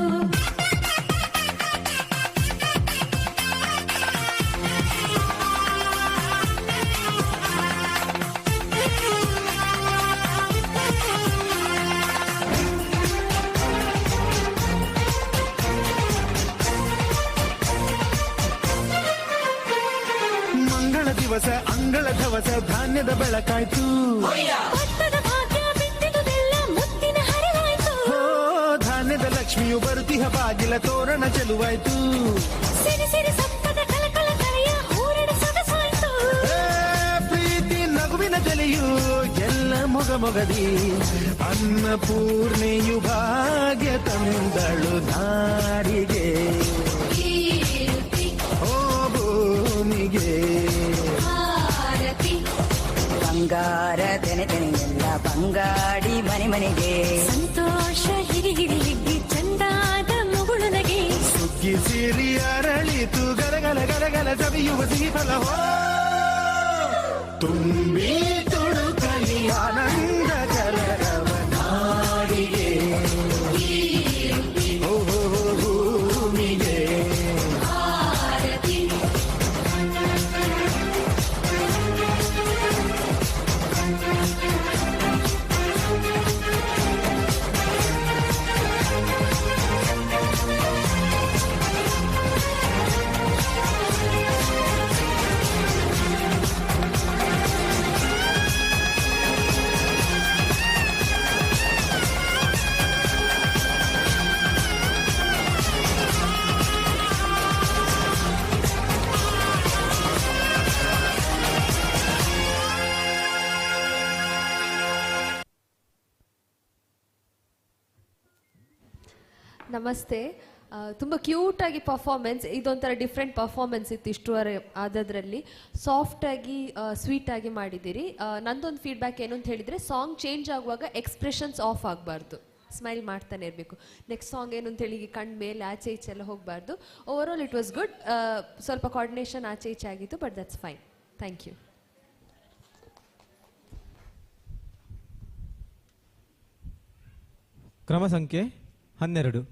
ಮಂಗಳ ದಿವಸ ಅಂಗಳ ಧವಸ ಧಾನ್ಯದ ಬೆಳಕಾಯ್ತು ಭತ್ತದ ಭಾಗ್ಯ ಬಿತ್ತಿದುದೆಲ್ಲ ಮುತ್ತಿನ ಹರಿವಾಯ್ತು ಓ ಧಾನ್ಯದ ಲಕ್ಷ್ಮಿಯು ಬರುತಿಹ ಬಾಗಿಲ ತೋರಣ ಚೆಲುವಾಯ್ತು ಸಿರಿ ಸಿರಿ ಸಪ್ಪದ ಕಲಕಲ ಕಲೆಯ ಹೂರಣ ಸೊಗಸಾಯ್ತು ಪ್ರೀತಿ ನಗುವಿನ ಜಲಿ ಮಳೆಯು ಎಲ್ಲ ಮೊಗಮೊಗದಿ ಅನ್ನಪೂರ್ಣೆಯು ಭಾಗ್ಯ ತಂದಳು ನಾಡಿಗೆ ಓ ಭೂಮಿಗೆ ಬಂಗಾರ ತೆನೆ ತೆನೆಯೆಲ್ಲ ಬಂಗಾಡಿ ಮನೆ ಮನೆಗೆ ಸಂತೋಷ ಹಿರಿ ಹಿರಿ ಹಿಗ್ಗಿ ಚಂದಾದ ಮುಗುಳುನಗೆ ಸುಗ್ಗಿ ಸಿರಿ ಅರಳಿತು ಗಲಗಲ ಗಲಗಲ ಸವಿಯುವ ಸಿಹಿ ಫಲ ತುಂಬಿ ತುಳುಕಲಿ ಆನಂದ ಕಲರವ ನಾಡಿಗೆ ಭೂಮಿಗೆ ನಮಸ್ತೆ. ತುಂಬ ಕ್ಯೂಟಾಗಿ ಪರ್ಫಾರ್ಮೆನ್ಸ್, ಇದೊಂಥರ ಡಿಫ್ರೆಂಟ್ ಪರ್ಫಾರ್ಮೆನ್ಸ್ ಇತ್ತು ಇಷ್ಟುವರೆ ಆದದ್ರಲ್ಲಿ. ಸಾಫ್ಟಾಗಿ ಸ್ವೀಟಾಗಿ ಮಾಡಿದ್ದೀರಿ. ನಂದೊಂದು ಫೀಡ್ಬ್ಯಾಕ್ ಏನು ಅಂತ ಹೇಳಿದರೆ, ಸಾಂಗ್ ಚೇಂಜ್ ಆಗುವಾಗ ಎಕ್ಸ್ಪ್ರೆಷನ್ಸ್ ಆಫ್ ಆಗಬಾರ್ದು, ಸ್ಮೈಲ್ ಮಾಡ್ತಾನೆ ಇರಬೇಕು. ನೆಕ್ಸ್ಟ್ ಸಾಂಗ್ ಏನು ಅಂತೇಳಿ ಕಣ್ಣು ಮೇಲೆ ಆಚೆ ಈಚೆ ಎಲ್ಲ ಹೋಗಬಾರ್ದು. Overall it was good. ಸ್ವಲ್ಪ ಕೋಆರ್ಡಿನೇಷನ್ ಆಚೆ ಈಚೆ ಆಗಿತ್ತು, but that's fine. Thank you. ಕ್ರಮ ಸಂಖ್ಯೆ 12.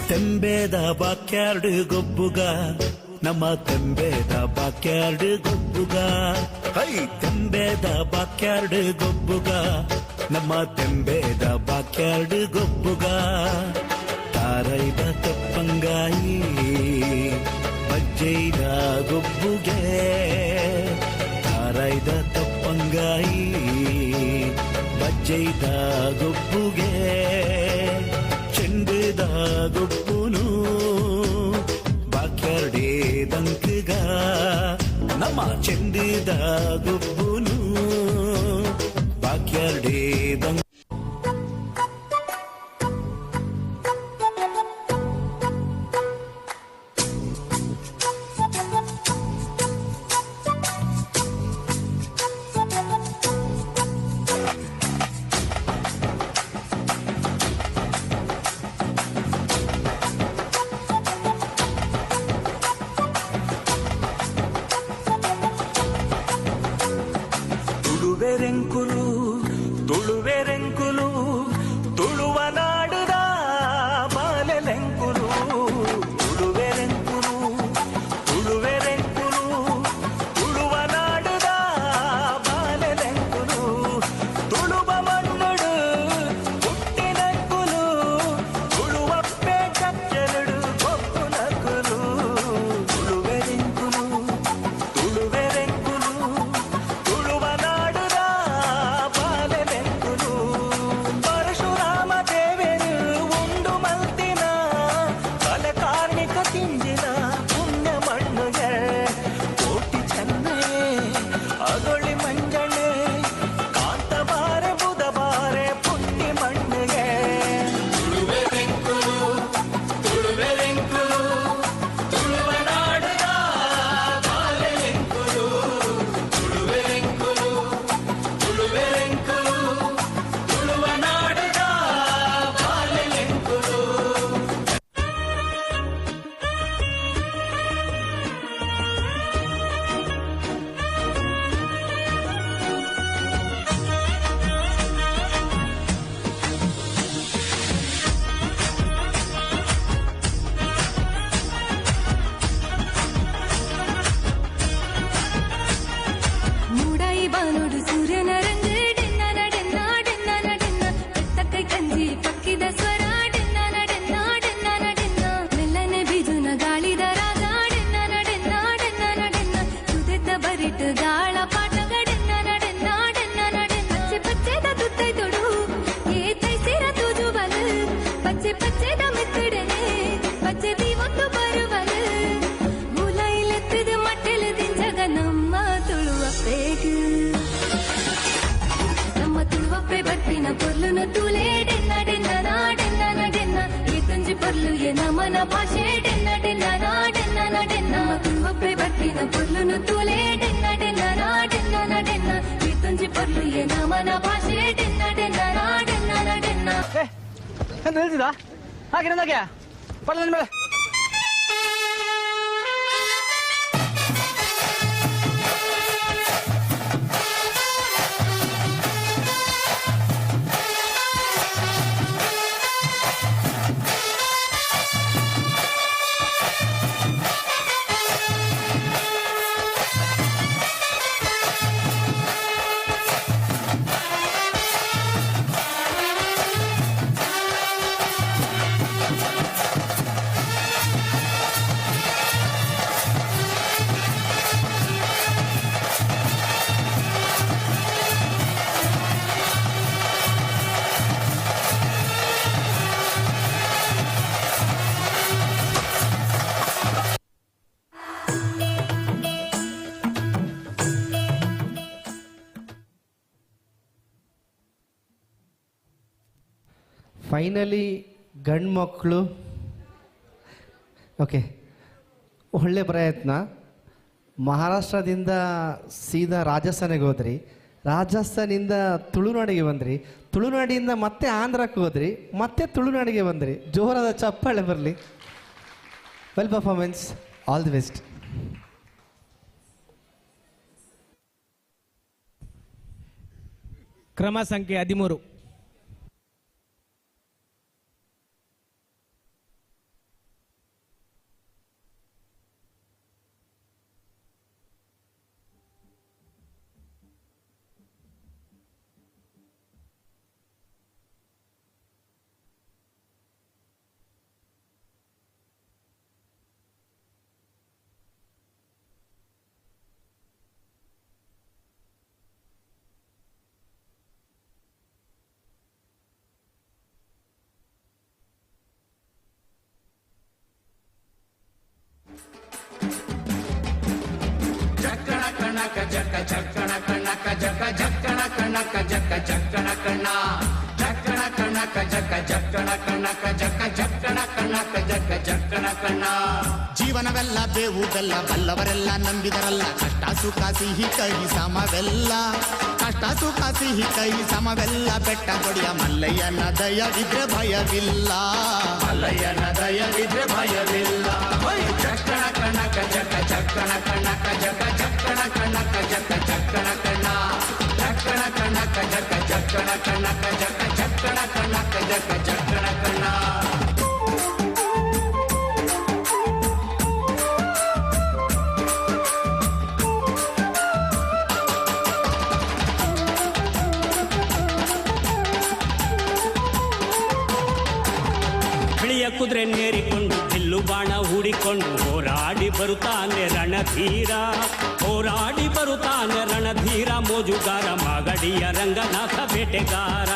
ತೆಂಬೇದ ಬಾಕ್ಯಾರ್ಡ್ ಗೊಬ್ಬುಗ ನಮ್ಮ ತೆಂಬೇದ ಬಾಕ್ಯಾರ್ಡ್ ಗೊಬ್ಬುಗ ಹೈ ತೆಂಬೇದ ಬಾಕ್ಯಾರ್ಡ್ ಗೊಬ್ಬುಗ ನಮ್ಮ ತೆಂಬೇದ ಬಾಕ್ಯಾರ್ಡ್ ಗೊಬ್ಬುಗ ತಾರೈದ ತಪ್ಪಂಗಾಯಿ ಬಜ್ಜೈದ ಗೊಬ್ಬುಗೆ ತಾರೈದ ತಪ್ಪಂಗಾಯಿ ಬಜ್ಜೈದ ಗೊಬ್ಬುಗೆ ಚೆಂಡದ ಗೊಬ್ಬುನು ಬಾಕ್ಯಾರ್ಡೆ ದಂಕಗ ನಮ್ಮ ಚೆಂಡದ ಗೊಬ್ಬುನು ಬಾಕ್ಯಾರ್ಡೆ ದಂಕ ತುಳುವೆರೆಂಕುಲು ತುಳುವೆರೆಂಕುಲು ತುಳುವ ನಾಡುದ ಬಾಲೆಲೆಂಕುಲು ತುಳುವೆರೆಂಕುಲು ತುಳುವೆರೆಂಕುಲು ತುಳುವ ನಾಡುದ ಬಾಲೆಲೆಂಕುಲು ತುಳುವ ಮಣ್ಣುಡು ಹುಟ್ಟಿನಕ್ಕುಲು ತುಳುವಪ್ಪೆ ಕಚ್ಚಲುಡು ಕೊಪ್ಪುನಕ್ಕುಲು ತುಳುವೆರೆಂಕುಲು ತುಳುವೆರೆಂಕುಲು ತುಳುವ ನಾಡುದ ಬಾಲೆಲೆಂಕುಲು ಪರಶುರಾಮ ದೇವರು ಉಂಡು ಮಲ್ತಿನ ಕಲೆ ಕಾರ್ಮಿಕ ತಿಂಜಿನ ಪುಣ್ಯ ಮಣ್ಣುಗೆ ಕೋಟಿ ಚೆನ್ನೆ ಅದೊಳಿ ಮಂಜಣ್ಣೆ ಕಾಂತ ಬಾರೆ ಬುಧ ಬಾರೆ ಪುಣ್ಯ ಮಣ್ಣುಗೆ ತುಳುವೆರೆಂಕುಲು ತುಳುವೆರೆಂಕುಲು ತುಳುವ ನಾಡುದ ಬಾಲೆಲೆಂಕುಲು ತುಳುವೆರೆಂಕುಲು ತುಳುವೆರೆಂಕುಲು ತುಳುವ ನಾಡುದ ಬಾಲೆಲೆಂಕುಲು ಮೂಡೈ ಬಾನುಡು ಸೂರ್ಯನ ರಂಗು ಡೆನ್ನನ ಡೆನ್ನ ಡೆನ್ನನ ಡೆನ್ನ ಬೆತ್ತಕ್ಕೈ ಕಂಜಿ ಪಕ್ಕಿದ ಸ್ವರ ಡೆನ್ನನ ಡೆನ್ನ ಡೆನ್ನನ ಡೆನ್ನ ಮೆಲ್ಲನೆ ಬಿಜುನ ಗಾಳಿದ ರಾಗ ಡೆನ್ನನ ಡೆನ್ನ ಡೆನ್ನನ ಡೆನ್ನ ಸುದೆತ್ತ ಬರಿಟ್ ಗಾಳ ಪಾಠಗ ಡೆನ್ನನ ಡೆನ್ನ ಡೆನ್ನನ ಡೆನ್ನ ಪಚ್ಚೆ ಪಚ್ಚೆದ ತುತ್ತೈ ತೊಡು ಏತೈ ಸಿರ ತುಜು ಬಲ ಪಚ್ಚೆ ಪಚ್ಚೆದ ಮೆತ್ತಡನೆ ಪಚ್ಚೆ ದೀವೊಂದು ಬರುವಲು ಮುಲೈಲೆತ್ತದ ಮಟ್ಟೆಲು ದಿಂಜಗ ನಮ್ಮ ತುಳುವ ಪೇಗು ನಮ್ಮ ತುಳುವಪ್ಪೆ ಬಟ್ಟಿನ ಪೊರ್ಲುನ ತೂಲೆ ಡೆನ್ನ ಡೆನ್ನ ಡೆನ್ನ ಡೆನ್ನ ಈ ತುಂಜಿ ಪೊರ್ಲು ಎ ನಮನ ಭಾಷೆ ಡೆನ್ನ ಡೆನ್ನ ಡೆನ್ನ ಡೆನ್ನ ನಮ್ಮ ತುಳುವಪ್ಪೆ ಬಟ್ಟಿನ ಪೊರ್ಲುನ ತೂಲೆ ಡೆನ್ನ ಡೆನ್ನ ಡೆನ್ನ ಈ ತುಂಜಿ ಪೊರ್ಲು ಎ ನಮನ ಭಾಷೆ ಡೆನ್ನ ಡೆನ್ನ ಡೆನ್ನ ಎಂತ ಹೇಳ್ತಿದ್ದ ಹಾಗೆ ನಂದಾಗೆ ಪರ್ಲ ಮೇಲೆ ಫೈನಲಿ ಗಂಡು ಮಕ್ಕಳು ಓಕೆ ಒಳ್ಳೆ ಪ್ರಯತ್ನ. ಮಹಾರಾಷ್ಟ್ರದಿಂದ ಸೀದಾ ರಾಜಸ್ಥಾನಿಗೆ ಹೋದ್ರಿ, ರಾಜಸ್ಥಾನಿಂದ ತುಳುನಾಡಿಗೆ ಬಂದ್ರಿ, ತುಳುನಾಡಿಯಿಂದ ಮತ್ತೆ ಆಂಧ್ರಕ್ಕೆ ಹೋದ್ರಿ, ಮತ್ತೆ ತುಳುನಾಡಿಗೆ ಬಂದ್ರಿ. ಜೋರಾದ ಚಪ್ಪಾಳೆ ಬರಲಿ. Well performance, all the best. ಕ್ರಮ ಸಂಖ್ಯೆ 13. ಜಕ ಚಕ್ಕಣ ಕಣ್ಣಕ ಜಕ ಜಕ್ಕಣ ಕಣ್ಣಕ ಜಕ ಚಕ್ಕಣ ಕಣ್ಣ ಚಕ್ಕಣ ಕಣ್ಣಕ ಜಕ ಚಕ್ಕಣ ಕಣ್ಣಕ ಜಕ ಜಕ್ಕಣ ಕಣ್ಣಕ ಜಕ ಚಕ್ಕಣ ಕಣ್ಣ. ಜೀವನವೆಲ್ಲ ಬೇವು ಬೆಲ್ಲ ಬಲ್ಲವರೆಲ್ಲ ನಂಬಿದರಲ್ಲ ಕಷ್ಟ ಸುಖ ಸಿಹಿ ಕೈ ಸಮವೆಲ್ಲ ಕಷ್ಟ ಸುಖ ಸಿಹಿ ಕೈ ಸಮವೆಲ್ಲ ಬೆಟ್ಟ ಕೊಡಿಯ ಮಲ್ಲಯ್ಯನ ದಯವಿದ್ರೆ ಭಯವಿಲ್ಲ ಮಲ್ಲಯ್ಯನ ದಯವಿದ್ರೆ ಭಯವಿಲ್ಲ. ಚಕ್ಕಣ ಕಣ್ಣಕ ಜಕ ಚಕ್ಕಣ ಕಣ್ಣಕ ಜಕ ಚಕ್ಕಣ ಕಣ್ಣಕ ಜಕ ಚಕ್ಕಣ ಕಣ್ಣ ಚಕ್ಕಣ ಕಣ್ಣಕ ಜಕ ಚಕ್ಕಣ ಕಣ್ಣಕ ಜಕ ಚಕ್ಕಣ ಕಣ್ಣಕ ಜಕ ಚಕ್ಕಣ ಕಣ್ಣ. ಬಿಳಿಯ ಕುದುರೆ ನೇರಿಕೊಂಡು ಬಿಲ್ಲು ಬಾಣ ಹೂಡಿಕೊಂಡು ಹೋರಾಡಿ ಬರುತ್ತಾನೆ ರಣಧೀರ ಹೋರಾಡಿ ಬರುತ್ತಾನೆ ರಣಧೀರ ಮೋಜುಗಾರ ಮಾಗಡಿಯ ರಂಗನಾಥ ಬೇಟೆಗಾರ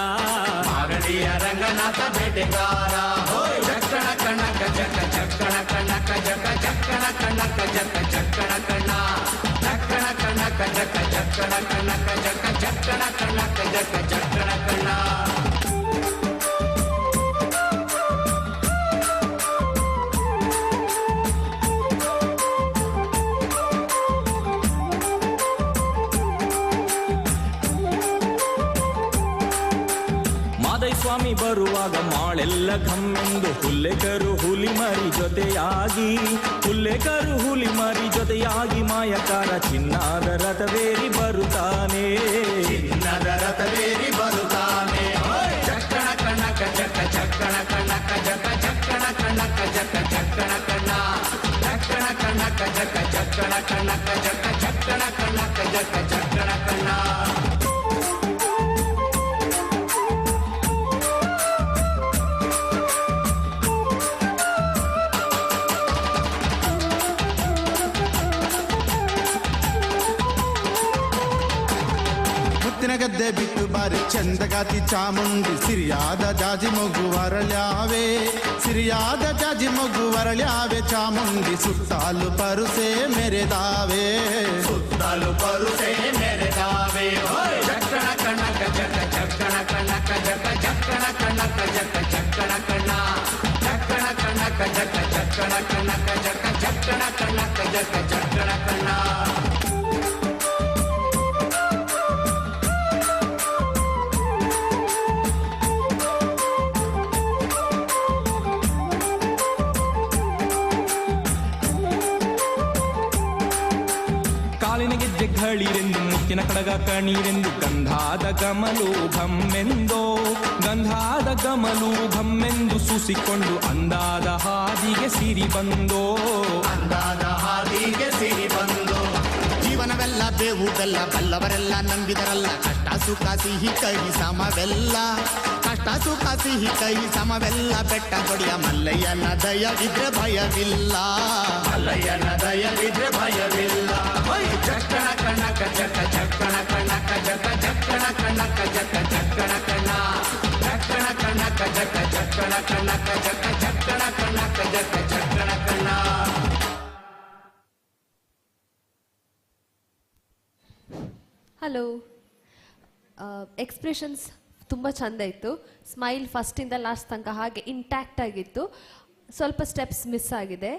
ಮಾಗಡಿಯ ರಂಗನಾಥ ಬೇಟೆಗಾರ. ಚಕ್ಕಣ ಕಣ್ಣಕ ಜಕ ಚಕ್ಕಣ ಕಣ್ಣಕ ಜಕ ಚಕ್ಕಣ ಕಣ್ಣಕ ಜಕ ಚಕ್ಕಣ ಕಣ್ಣ ಚಕ್ಕಣ ಕಣ್ಣಕ ಜಕ ಚಕ್ಕಣ ಕಣ್ಣಕ ಜಕ ಚಕ್ಕಣ ಕಣ್ಣಕ ಜಕ ಚಕ್ಕಣ ಕಣ್ಣ. ಸ್ವಾಮಿ ಬರುವಾಗ ಮಾಳೆಲ್ಲ ಘಮ್ಮೆಂದು ಹುಲ್ಲೆಕರು ಹುಲಿ ಮರಿ ಜೊತೆಯಾಗಿ ಹುಲ್ಲೆಕರು ಹುಲಿ ಮರಿ ಜೊತೆಯಾಗಿ ಮಾಯಕಾರ ಚಿನ್ನದ ರಥವೇರಿ ಬರುತ್ತಾನೆ ಚಿನ್ನದ ರಥವೇರಿ ಬರುತ್ತಾನೆ. ಚಕ್ಕಣ ಕಣ್ಣಕ ಜಕ ಚಕ್ಕಣ ಕಣ್ಣಕ ಜಕ ಚಕ್ಕಣ ಕಣ್ಣಕ ಜಕ ಚಕ್ಕಣ ಕಣ್ಣ ಚಕ್ಕಣ ಕಣ್ಣಕ ಜಕ ಚಕ್ಕಣ ಕಣ್ಣಕ ಜಕ ಚಕ್ಕಣ ಕಣ್ಣಕ ಜಕ ಚಕ್ಕಣ ಕಣ್ಣ. ಗದ್ದೆ ಬಿಟ್ಟು ಬಾರಿ ಚಂದಗಾತಿ ಚಾಮುಂಡಿ ಸಿರಿಯಾದ ಜಾಜಿ ಮಗು ವರಳ್ಯಾವೆ ಸಿರಿಯಾದ ಜಾಜಿ ಮಗು ವರಳ್ಯಾವೆ ಚಾಮುಂಡಿ ಸುತ್ತಾಲು ಪರುಸೆ ಮೆರೆದಾವೆ ಸುತ್ತಲೂ ಪರುಸೆ ಮೆರೆದಾವೆ. ಚಕ್ಕಣ ಕಣ್ಣಕ ಜಕ ಚಕ್ಕಣ ಕಣ್ಣಕ ಜಕ ಚಕ್ಕಣ ಕಣ್ಣಕ ಜಕ ಚಕ್ಕಣ ಕಣ್ಣ ಚಕ್ಕಣ ಕಣ್ಣಕ ಜಕ ಚಕ್ಕಣ ಕಣ್ಣಕ ಜಕ ಚಕ್ಕಣ ಕಣ್ಣಕ ಜಕ ಚಕ್ಕಣ ಕಣ್ಣ. ಕಾಲಿನ ಗೆಜ್ಜೆ ಘಳಿರೆಂದು ಮುತ್ತಿನ ಕಡಗ ಕಣೀರೆಂದು ಗಂಧಾದ ಗಮಲು ಘಮ್ಮೆಂದೋ ಗಂಧಾದ ಗಮಲು ಘಮ್ಮೆಂದು ಸೂಸಿಕೊಂಡು ಅಂದಾದ ಹಾದಿಗೆ ಸಿರಿ ಬಂದೋ ಅಂದಾದ ಹಾದಿಗೆ ಸಿರಿ ಬಂದೋ. ಜೀವನವೆಲ್ಲ ಬೇವು ಬೆಲ್ಲ ಬಲ್ಲವರೆಲ್ಲ ನಂಬಿದರಲ್ಲ ಕಷ್ಟ ಸುಖ ಸಿಹಿ ಕೈ ಸಮವೆಲ್ಲ ಕಷ್ಟ ಸುಖ ಸಿಹಿ ಕೈ ಸಮವೆಲ್ಲ ಬೆಟ್ಟ ಕೊಡಿಯ ಮಲ್ಲಯ್ಯನ ದಯವಿದ್ರೆ ಭಯವಿಲ್ಲ ಮಲ್ಲಯ್ಯನ ದಯವಿದ್ರೆ ಭಯವಿಲ್ಲ. ಚಕ್ಕಣ ಕಣ್ಣಕ ಜಕ ಚಕ್ಕಣ ಕಣ್ಣಕ ಜಕ ಚಕ್ಕಣ ಕಣ್ಣಕ ಜಕ ಚಕ್ಕಣ ಕಣ್ಣ ಚಕ್ಕಣ ಕಣ್ಣಕ ಜಕ ಚಕ್ಕಣ ಕಣ್ಣಕ ಜಕ ಚಕ್ಕಣ ಕಣ್ಣಕ ಜಕ ಚಕ್ಕಣ ಕಣ್ಣ. ಹಲೋ. ಎಕ್ಸ್ಪ್ರೆಷನ್ಸ್ ತುಂಬ ಚೆಂದ ಇತ್ತು. ಸ್ಮೈಲ್ ಫಸ್ಟಿಂದ ಲಾಸ್ಟ್ ತನಕ ಹಾಗೆ ಇಂಟ್ಯಾಕ್ಟ್ ಆಗಿತ್ತು. ಸ್ವಲ್ಪ ಸ್ಟೆಪ್ಸ್ ಮಿಸ್ ಆಗಿದೆ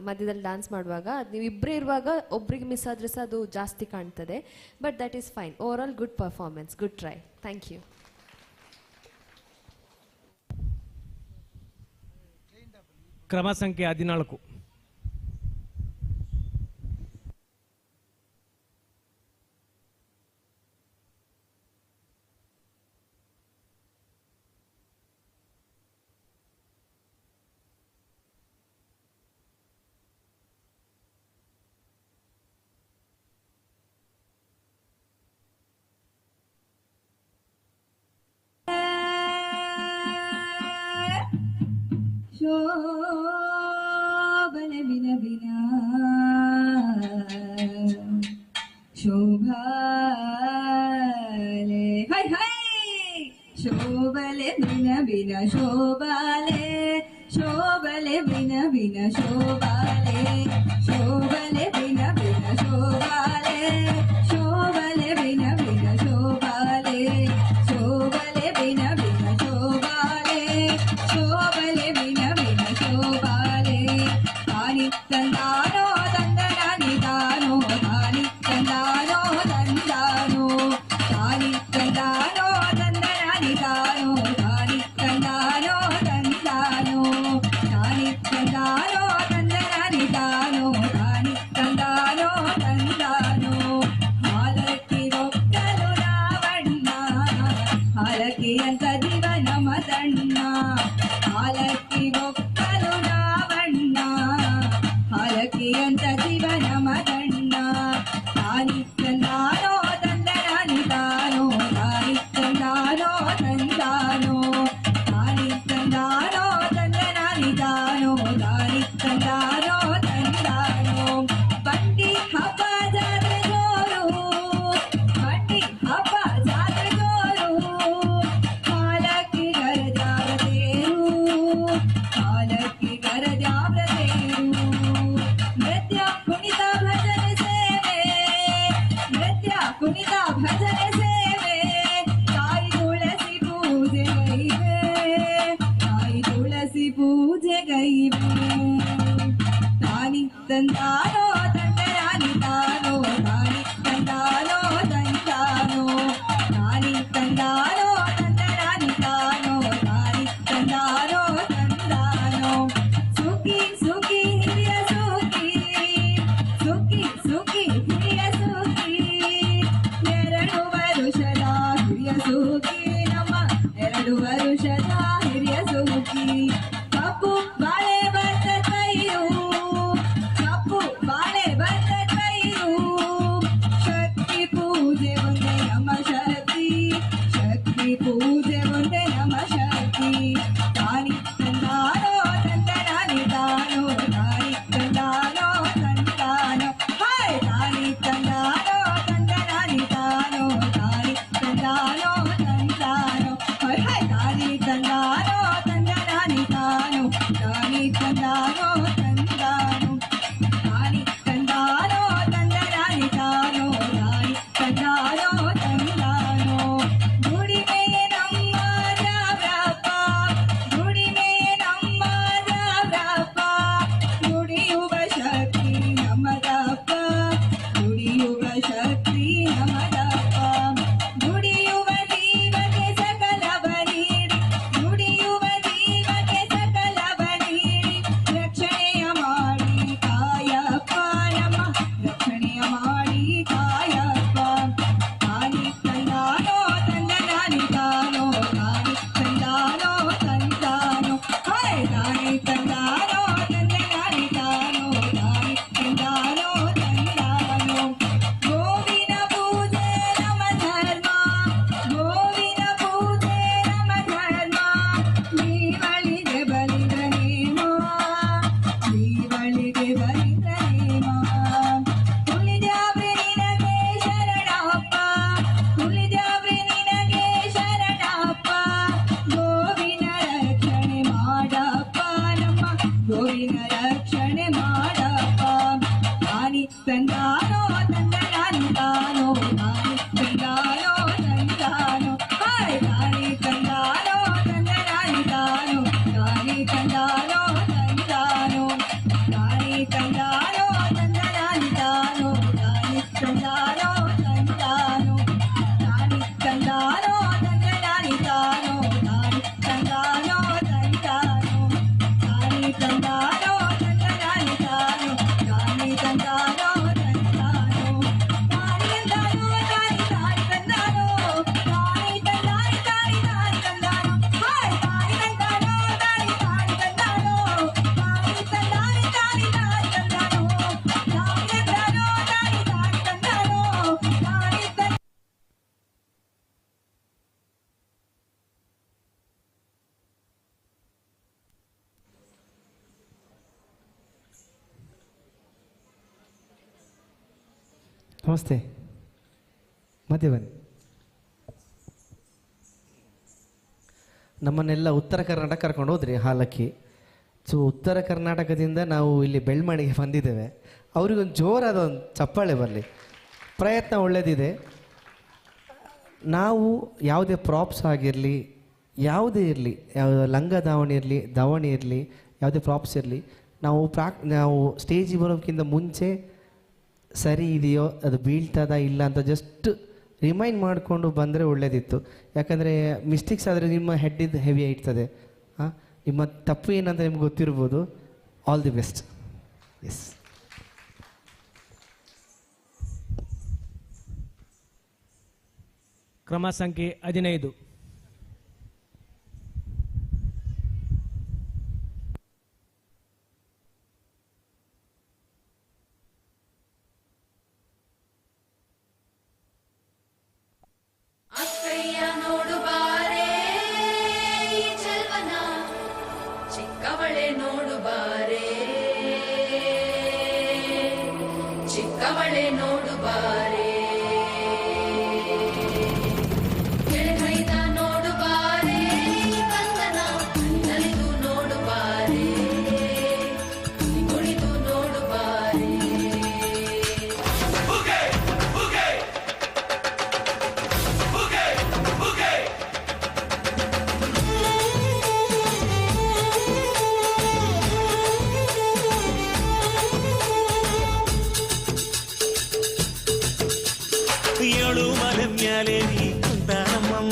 ಮಧ್ಯದಲ್ಲಿ ಡ್ಯಾನ್ಸ್ ಮಾಡುವಾಗ. ನೀವು ಇಬ್ಬರೇ ಇರುವಾಗ ಒಬ್ರಿಗೆ ಮಿಸ್ ಆದರೆ ಸಹ ಅದು ಜಾಸ್ತಿ ಕಾಣ್ತದೆ. But that is fine. Overall good performance, good try. Thank you. ಕ್ರಮ ಸಂಖ್ಯೆ 14. ಶೋಭನೆ ಬಿನ ಬಿನ ಶೋಭಾಲೆ ಹೈ ಹೈ ಶೋಭಲೆ ಬಿನ ಬಿನ ಶೋಭಾಲೆ ಶೋಭಲೆ ಬಿನ ಬಿನ ಶೋಭಾಲೆ ಶೋಭಲೆ ಬಿನ ಬಿನ ಶೋಭಾಲೆ ಅಂತ ಜೀವನ ಮದಣ್ಣ ಹಾಲಕ್ಕಿ ಒಕ್ಕಲು ರಾವಣ್ಣ ಹಾಲಕ್ಕಿ ಅಂತ ಜೀವನ ಮದಣ್ಣ ತಾನಿತ್ತಂದಾನೋ ತಂದರಾನಿತಾನೋ ತಾನಿತ್ತಂದಾನೋ ತಂದಾನೋ ತಾನಿತ್ತಂದಾನೋ ತಂದರಾನಿತಾನೋ ತಾನಿತ್ತಂದಾನೋ ತಂದಾನೋ ಬಂಡಿ ಹಬ್ಬ ಜಾತ್ರೆ ಜೋರು ಬಂಡಿ ಹಬ್ಬ ಜಾತ್ರೆ ಜೋರು ಹಾಲಕ್ಕಿ ಗರಜಾವತೇರು ಹಾಲಕ್ಕಿ ಗರಜಾವತೇರು ನೃತ್ಯ ಕುಣಿತ ಭಜನೆ ಸೇವೆ ನೃತ್ಯ ಕುಣಿತ ಭಜನೆ ಸೇವೆ ತಾಯಿ ತುಳಸಿ ಪೂಜೆಗೈವೆ ತಾಯಿ ತುಳಸಿ ಪೂಜೆಗೈವೆ ತಾನಿ ತಂದಾನೋ ತಂದರಾನಿ ತಾನೋ ತಾನಿ ತಂದಾನೋ ತಂದಾನೋ ತಾನಿ ತಂದಾನೋ ತಂದರಾನಿ ತಾನೋ ತಾನಿ ತಂದಾನೋ ತಂದಾನೋ ಸುಖಿ ಸುಖಿ ಹಿರಿಯ ಸುಖಿ ಸುಖಿ ಸುಖಿ ಹಿರಿಯ ಸುಖಿ 2 ವರುಷದ ಹಿರಿಯ ಸುಖಿ ನಮ್ಮ 2 ವರುಷದ ಹಿರಿಯ ಸುಖಿ ಕಪ್ಪು ಬಾಳೆ ಬತ್ತ ತೈರು ಕಪ್ಪು ಬಾಳೆ ಬತ್ತ ತೈರು ಶಕ್ತಿ ಪೂಜೆ ಒಂದೇ ನಮ್ಮ ಶಕ್ತಿ ಶಕ್ತಿ ಪೂಜೆ ಒಂದೇ ನಮ್ಮ ಶಕ್ತಿ ತಾನಿ ತಂದಾನೋ ತಂದರಾನಿ ತಾನೋ ತಾನಿ ತಂದಾನೋ ತಂದಾನೋ ಹಾಯ್ ತಾನಿ ತಂದಾನೋ ತಂದರಾನಿ ತಾನೋ ತಾನಿ ತಂದಾನೋ ತಂದಾನೋ ಹಾಯ್ ಹಾಯ್ ತಾನಿ ತಂದಾನೋ ತಂದರಾನಿ ತಾನೋ ತಾನಿ ತಂದಾನೋ ತಂದಾನೋ ತಾನಿ ತಂದಾನೋ ತಂದರಾನಿ ತಾನೋ ತಾನಿ ತಂದಾನೋ ತಂದಾನೋ ದುಡಿಮೆಯೇ ನಮ್ಮ ದ್ರಾವ್ರಪ್ಪ ದುಡಿಮೆಯೇ ನಮ್ಮ ದ್ರಾವ್ರಪ್ಪ ದುಡಿಯುವ ಶಕ್ತಿ ನಮ್ಮದಪ್ಪ ದುಡಿಯುವ ಶಕ್ತಿ ನಮ್ಮದಪ್ಪ ದುಡಿಯುವ ಜೀವಕ್ಕೆ ಸಕಲವ ನೀಡಿ ದುಡಿಯುವ ಜೀವಕ್ಕೆ ಸಕಲವ ನೀಡಿ ರಕ್ಷಣೆಯ ಮಾಡಿ ಕಾಯಪ್ಪ ನಮ್ಮ ರಕ್ಷಣೆಯ ಮಾಡಿ ಕಾಯಪ್ಪ ತಾನಿ ತಂದಾನೋ ತಂದರಾನಿ ತಾನೋ ತಾನಿ ತಂದಾನೋ ತಂದಾನೋ ಹಾಯ್ ತಾನಿ ತಂದಾನೋ ತಂದರಾನಿ ತಾನೋ ತಾನಿ ತಂದಾನೋ ತಂದಾನೋ ಗೋವಿನ ಪೂಜೆ ನಮ್ಮ ಧರ್ಮ ಗೋವಿನ ಪೂಜೆ ನಮ್ಮ ಧರ್ಮ ಜೀವಳಿಗೆ ಬಲಿದ ನೇಮ ಜೀವಳಿಗೆ ಬಲಿದ ನೇಮ ತುಳಿದ್ಯಾವ್ರೆ ನಿನಗೆ ಶರಣಪ್ಪ ತುಳಿದ್ಯಾವ್ರೆ ನಿನಗೆ ಶರಣಪ್ಪ ಗೋವಿನ ರಕ್ಷಣೆ ಮಾಡಪ್ಪ ನಮ್ಮ ಗೋವಿನ ರಕ್ಷಣೆ ಮಾಡಪ್ಪ ತಾನಿ ತಂದಾನೋ ತಂದರಾನಿ ತಾನೋ ತಾನಿ ತಂದಾನೋ ತಂದಾನೋ ಹಾಯ್ ತಾನಿ ತಂದಾನೋ ತಂದರಾನಿ ತಾನೋ ತಾನಿ ತಂದಾನೋ ತಂದಾನೋ ತಾನಿ ತಂದಾನೋ ತಂದರಾನಿ ತಾನೋ ತಾನಿ ತಂದಾನೋ ತಂದಾನೋ ತಾನಿ ತಂದಾನೋ ತಂದರಾನಿ ತಾನೋ ತಾನಿ ತಂದಾನೋ ತಂದಾನೋ ತಾನಿ ತಂದಾನೋ ತಂದರಾನಿ ತಾನೋ ತಾನಿ ತಂದಾನೋ ತಂದಾನೋ ತಾನಿ ತಂದಾನೋ ತಾನಿ ತಾನಿ ತಂದಾನೋ ತಾನಿ ತಂದಾನಿ ತಾನಿ ತಾನಿ ತಂದಾನೋ ಹಾಯ್ ತಾನಿ ತಂದಾನೋ ತಾನಿ ತಾನಿ ತಂದಾನೋ ತಾನಿ ತಂದಾನಿ ತಾನಿ ತಾನಿ ತಂದಾನೋ ತಾನಿ ತಂದಾನೋ ತಾನಿ ತಾನಿ ತಂದಾನೋ ತಾನಿ ತಂದ ನಮಸ್ತೆ ಮಧ್ಯೆ ಬನ್ನಿ ನಮ್ಮನ್ನೆಲ್ಲ ಉತ್ತರ ಕರ್ನಾಟಕ ಕರ್ಕೊಂಡು ಹೋದ್ರಿ ಹಾಲಕ್ಕಿ ಸೊ ಉತ್ತರ ಕರ್ನಾಟಕದಿಂದ ನಾವು ಇಲ್ಲಿ ಬೆಳ್ಮಣಿಗೆ ಬಂದಿದ್ದೇವೆ ಅವ್ರಿಗೊಂದು ಜೋರಾದ ಒಂದು ಚಪ್ಪಾಳೆ ಬರಲಿ ಪ್ರಯತ್ನ ಒಳ್ಳೆಯದಿದೆ ನಾವು ಯಾವುದೇ ಪ್ರಾಪ್ಸ್ ಆಗಿರಲಿ ಯಾವುದೇ ಇರಲಿ ಯಾವ ಲಂಗ ದಾವಣಿ ಇರಲಿ ಯಾವುದೇ ಪ್ರಾಪ್ಸ್ ಇರಲಿ ನಾವು ಸ್ಟೇಜಿಗೆ ಬರೋದಕ್ಕಿಂತ ಮುಂಚೆ ಸರಿ ಇದೆಯೋ ಅದು ಬೀಳ್ತದ ಇಲ್ಲ ಅಂತ ಜಸ್ಟ್ ರಿಮೈಂಡ್ ಮಾಡಿಕೊಂಡು ಬಂದರೆ ಒಳ್ಳೆಯದಿತ್ತು. ಯಾಕಂದರೆ ಮಿಸ್ಟೇಕ್ಸ್ ಆದರೆ ನಿಮ್ಮ ಹೆಡ್ಡಿದ್ದು ಹೆವಿ ಇರ್ತದೆ. ನಿಮ್ಮ ತಪ್ಪು ಏನಂತ ನಿಮ್ಗೆ ಗೊತ್ತಿರ್ಬೋದು. All the best. ಎಸ್. ಕ್ರಮ ಸಂಖ್ಯೆ 15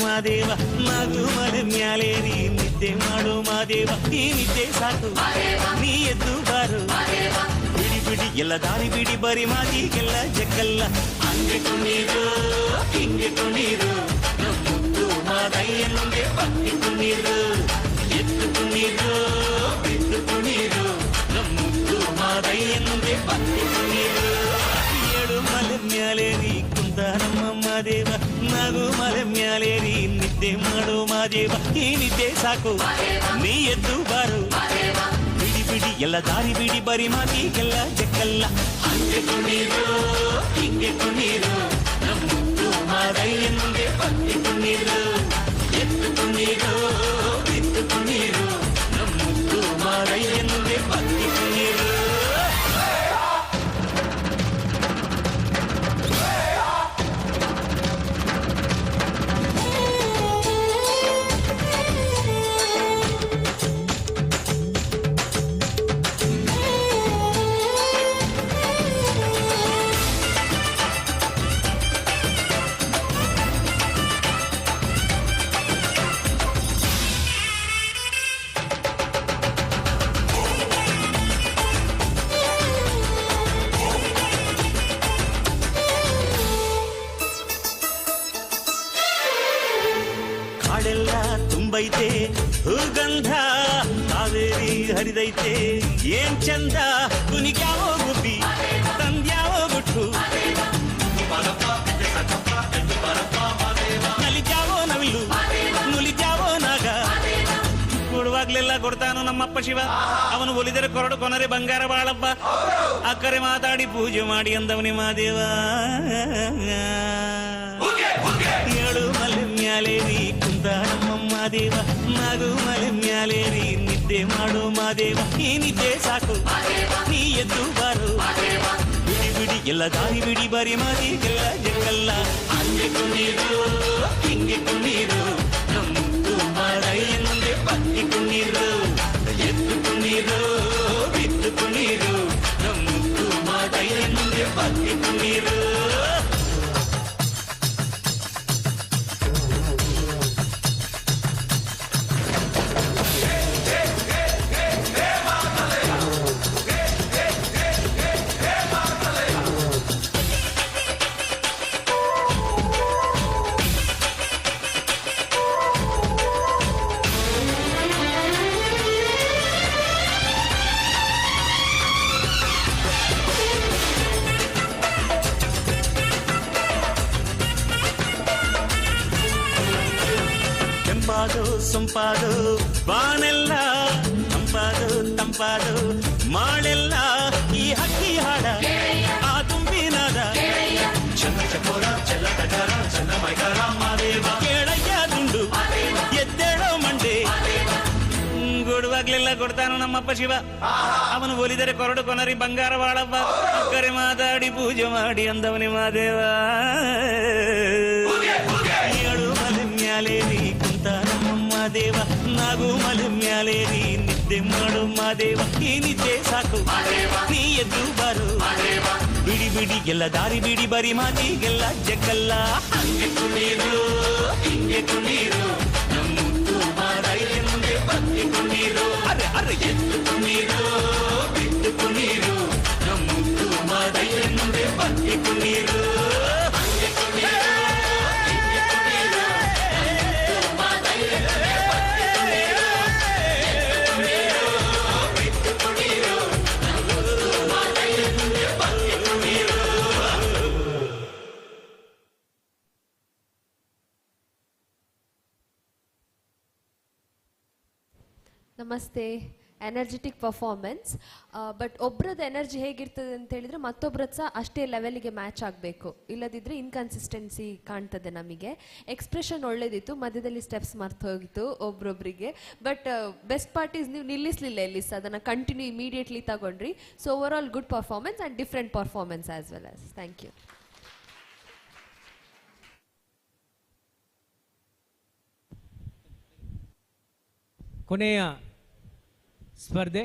ಮಾದೇವ ನಗು ಮಲೆ ಮ್ಯಾಲೇರಿ ನಿದ್ದೆ ಮಾಡು ಮಾದೇವ ಈ ನಿದ್ದೆ ಸಾಕು ನೀ ಎದ್ದು ಬಾರು ಬಿಡಿ ಬಿಡಿ ಎಲ್ಲ ದಾರಿ ಬಿಡಿ ಬರಿ ಮಾತಿಗೆಲ್ಲ ಜಗ್ಗಲ್ಲ ಹಂಗೆ ಕುಣೀರು ಹಿಂಗೆ ಕುಣೀರು ಮುದ್ದು ಮಾದಯ್ಯನಿಗೆ ಪಕ್ಕಿ ಕುಣೀರು ಎದ್ದು ಕುಣೀರು ಬಿದ್ದು ಕುಣೀರು ಮುದ್ದು ಮಾದಯ್ಯನಿಗೆ ಪಕ್ಕಿ ಕುಣೀರು ಏಳು ಮಲೆ ಮ್ಯಾಲೇರಿ ಕುಂತ ನಮ್ಮ ಮಾದೇವ ನಗು ಮಲೆ ಮ್ಯಾಲೇರಿ ನಿದ್ದೆ ಮಾಡು ಮಾದೇವ ಈ ನಿದ್ದೆ ಸಾಕು ನೀ ಎದ್ದು ಬಾರು ಬಿಡಿ ಬಿಡಿ ಎಲ್ಲ ದಾರಿ ಬಿಡಿ ಬರಿ ಮಾತಿಗೆಲ್ಲ ಜಕ್ಕಲ್ಲ ಹಂಗೆ ಕುಣೀರು ಹಿಂಗೆ ಕುಣೀರು ನಮ್ಮದು ಮಾದಯ್ಯನಿಗೆ ಪಕ್ಕಿ ಕುಣೀರು ಎದ್ದು ಕುಣೀರು ಬಿದ್ದು ಕುಣೀರು ನಮ್ಮದು ಮಾದಯ್ಯನಿಗೆ ಪಕ್ಕಿ ಕುಣೀರು ಕಾಡೆಲ್ಲ ತುಂಬೈತೆ ಹೂಗಂಧ ಕಾವೇರಿ ಹರಿದೈತೆ ಏನ್ ಚಂದ ಕುನಿಗ್ಯಾವೋ ಗುಬ್ಬಿ ತಂದ್ಯಾವೋ ಗುಟ್ಟು ನಲಿದ್ಯಾವೋ ನವಿಲು ನುಲಿದ್ಯಾವೋ ನಾಗ ಕೊಡುವಾಗ್ಲೆಲ್ಲ ಕೊಡ್ತಾನು ನಮ್ಮಪ್ಪ ಶಿವ ಅವನು ಒಲಿದರೆ ಕೊರಡು ಕೊನರೆ ಬಂಗಾರ ಬಾಳಪ್ಪ ಅಕ್ಕರೆ ಮಾತಾಡಿ ಪೂಜೆ ಮಾಡಿ ಅಂದವನಿ ಮಾದೇವ ಏಳು ಮಲೆ ಮ್ಯಾಲೇರಿ ಕುಂತ ನಮ್ಮ ಮಾದೇವ ನಗು ಮಲೆ ಮ್ಯಾಲೇರಿ ನಿದ್ದೆ ಮಾಡು ಮಾದೇವ ಈ ನಿದ್ದೆ ಸಾಕು ನೀ ಎದ್ದು ಬಾರು ಬಿಡಿ ಬಿಡಿ ಎಲ್ಲ ದಾರಿ ಬಿಡಿ ಬರಿ ಮಾದಿಗೆಲ್ಲ ಜಗಲ್ಲ ಹಂಗೆ ಕುಣೀರು ಹಿಂಗೆ ಕುಣೀರು ನಮ್ಮದು ಮಾದಯ್ಯನಿಗೆ ಪಕ್ಕಿ ಕುಣೀರು ಎದ್ದು ಕುಣೀರು ಬಿದ್ದು ಕುಣೀರು ನಮ್ಮದು ಮಾದಯ್ಯನಿಗೆ ಪಕ್ಕಿ ಕುಣೀರು ತಂಪಾದು ಸೊಂಪಾದು ಬಾನೆಲ್ಲ ತಂಪಾದು ತಂಪಾದು ಮಾಳೆಲ್ಲ ಈ ಹಕ್ಕಿ ಹಾಡ ಆ ತುಂಬಿನಾದ ಚಂದ ಚಕೋರ ಚೆಲ್ಲ ಟಗರ ಚಂದ ಮೈಕರ ಮಾದೇವ ಕೇಳಯ್ಯ ದುಂಡು ಎದ್ದೇಳೋ ಮಂಡೆ ಕೊಡುವಾಗ್ಲೆಲ್ಲ ಕೊಡ್ತಾನು ನಮ್ಮಪ್ಪ ಶಿವ ಅವನು ಒಲಿದರೆ ಕೊರಡು ಕೊನರಿ ಬಂಗಾರ ಬಾಳಪ್ಪ ಅಕ್ಕರೆ ಮಾತಾಡಿ ಪೂಜೆ ಮಾಡಿ ಅಂದವನಿ ಮಾದೇವ ಏಳು ಮಲೆ ಮ್ಯಾಲೇರಿ ಕುಂತ ನಮ್ಮ ಮಾದೇವ ನಗು ಮಲೆ ಮ್ಯಾಲೇರಿ ನಿದ್ದೆ ಮಾಡು ಮಾದೇವ ಈ ನಿದ್ದೆ ಸಾಕು ನೀ ಎದ್ದು ಬಾರು ಬಿಡಿ ಬಿಡಿ ಎಲ್ಲ ದಾರಿ ಬಿಡಿ ಬರಿ ಮಾತಿಗೆಲ್ಲ ಜಗ್ಗಲ್ಲ ಹಂಗೆ ಕುಣೀರು ಹಿಂಗೆ ಕುಣೀರು ನಮ್ಮದು ಮಾದಯ್ಯನಿಗೆ ಪಕ್ಕಿ ಕುಣೀರು ಅರೆ ಅರೆ ಎದ್ದು ಕುಣೀರು ಬಿದ್ದು ಕುಣೀರು ನಮ್ಮದು ಮಾದಯ್ಯನಿಗೆ ಪಕ್ಕಿ ಕುಣೀರು ಹಂಗೆ ಕುಣೀರು ಹಿಂಗೆ ಕುಣೀರು ನಮ್ಮದು ಮಾದಯ್ಯನಿಗೆ ಪಕ್ಕಿ ಕುಣೀರು ಬಿದ್ದು ಕುಣೀರು ನಮ್ಮದು ಮಾದಯ್ಯನಿಗೆ ಪಕ್ಕಿ ಕುಣೀರು ನಮಸ್ತೆ. ಎನರ್ಜೆಟಿಕ್ ಪರ್ಫಾರ್ಮೆನ್ಸ್, ಬಟ್ ಒಬ್ರದ್ದು ಎನರ್ಜಿ ಹೇಗಿರ್ತದೆ ಅಂತ ಹೇಳಿದ್ರೆ ಮತ್ತೊಬ್ರದ್ದು ಸಹ ಅಷ್ಟೇ ಲೆವೆಲಿಗೆ ಮ್ಯಾಚ್ ಆಗಬೇಕು, ಇಲ್ಲದಿದ್ದರೆ ಇನ್ಕನ್ಸಿಸ್ಟೆನ್ಸಿ ಕಾಣ್ತದೆ ನಮಗೆ. ಎಕ್ಸ್ಪ್ರೆಷನ್ ಒಳ್ಳೇದಿತ್ತು, ಮಧ್ಯದಲ್ಲಿ ಸ್ಟೆಪ್ಸ್ ಮರ್ತು ಹೋಗಿತ್ತು ಒಬ್ರೊಬ್ರಿಗೆ, ಬಟ್ ಬೆಸ್ಟ್ ಪಾರ್ಟ್ ಈಸ್ ನೀವು ನಿಲ್ಲಿಸಲಿಲ್ಲ ಎಲ್ಲಿ ಸಹ, ಅದನ್ನು ಕಂಟಿನ್ಯೂ ಇಮಿಡಿಯೇಟ್ಲಿ ತಗೊಂಡ್ರಿ. So overall good performance and different performance as well as. Thank you. ಕೊನೆಯ ಸ್ಪರ್ಧೆ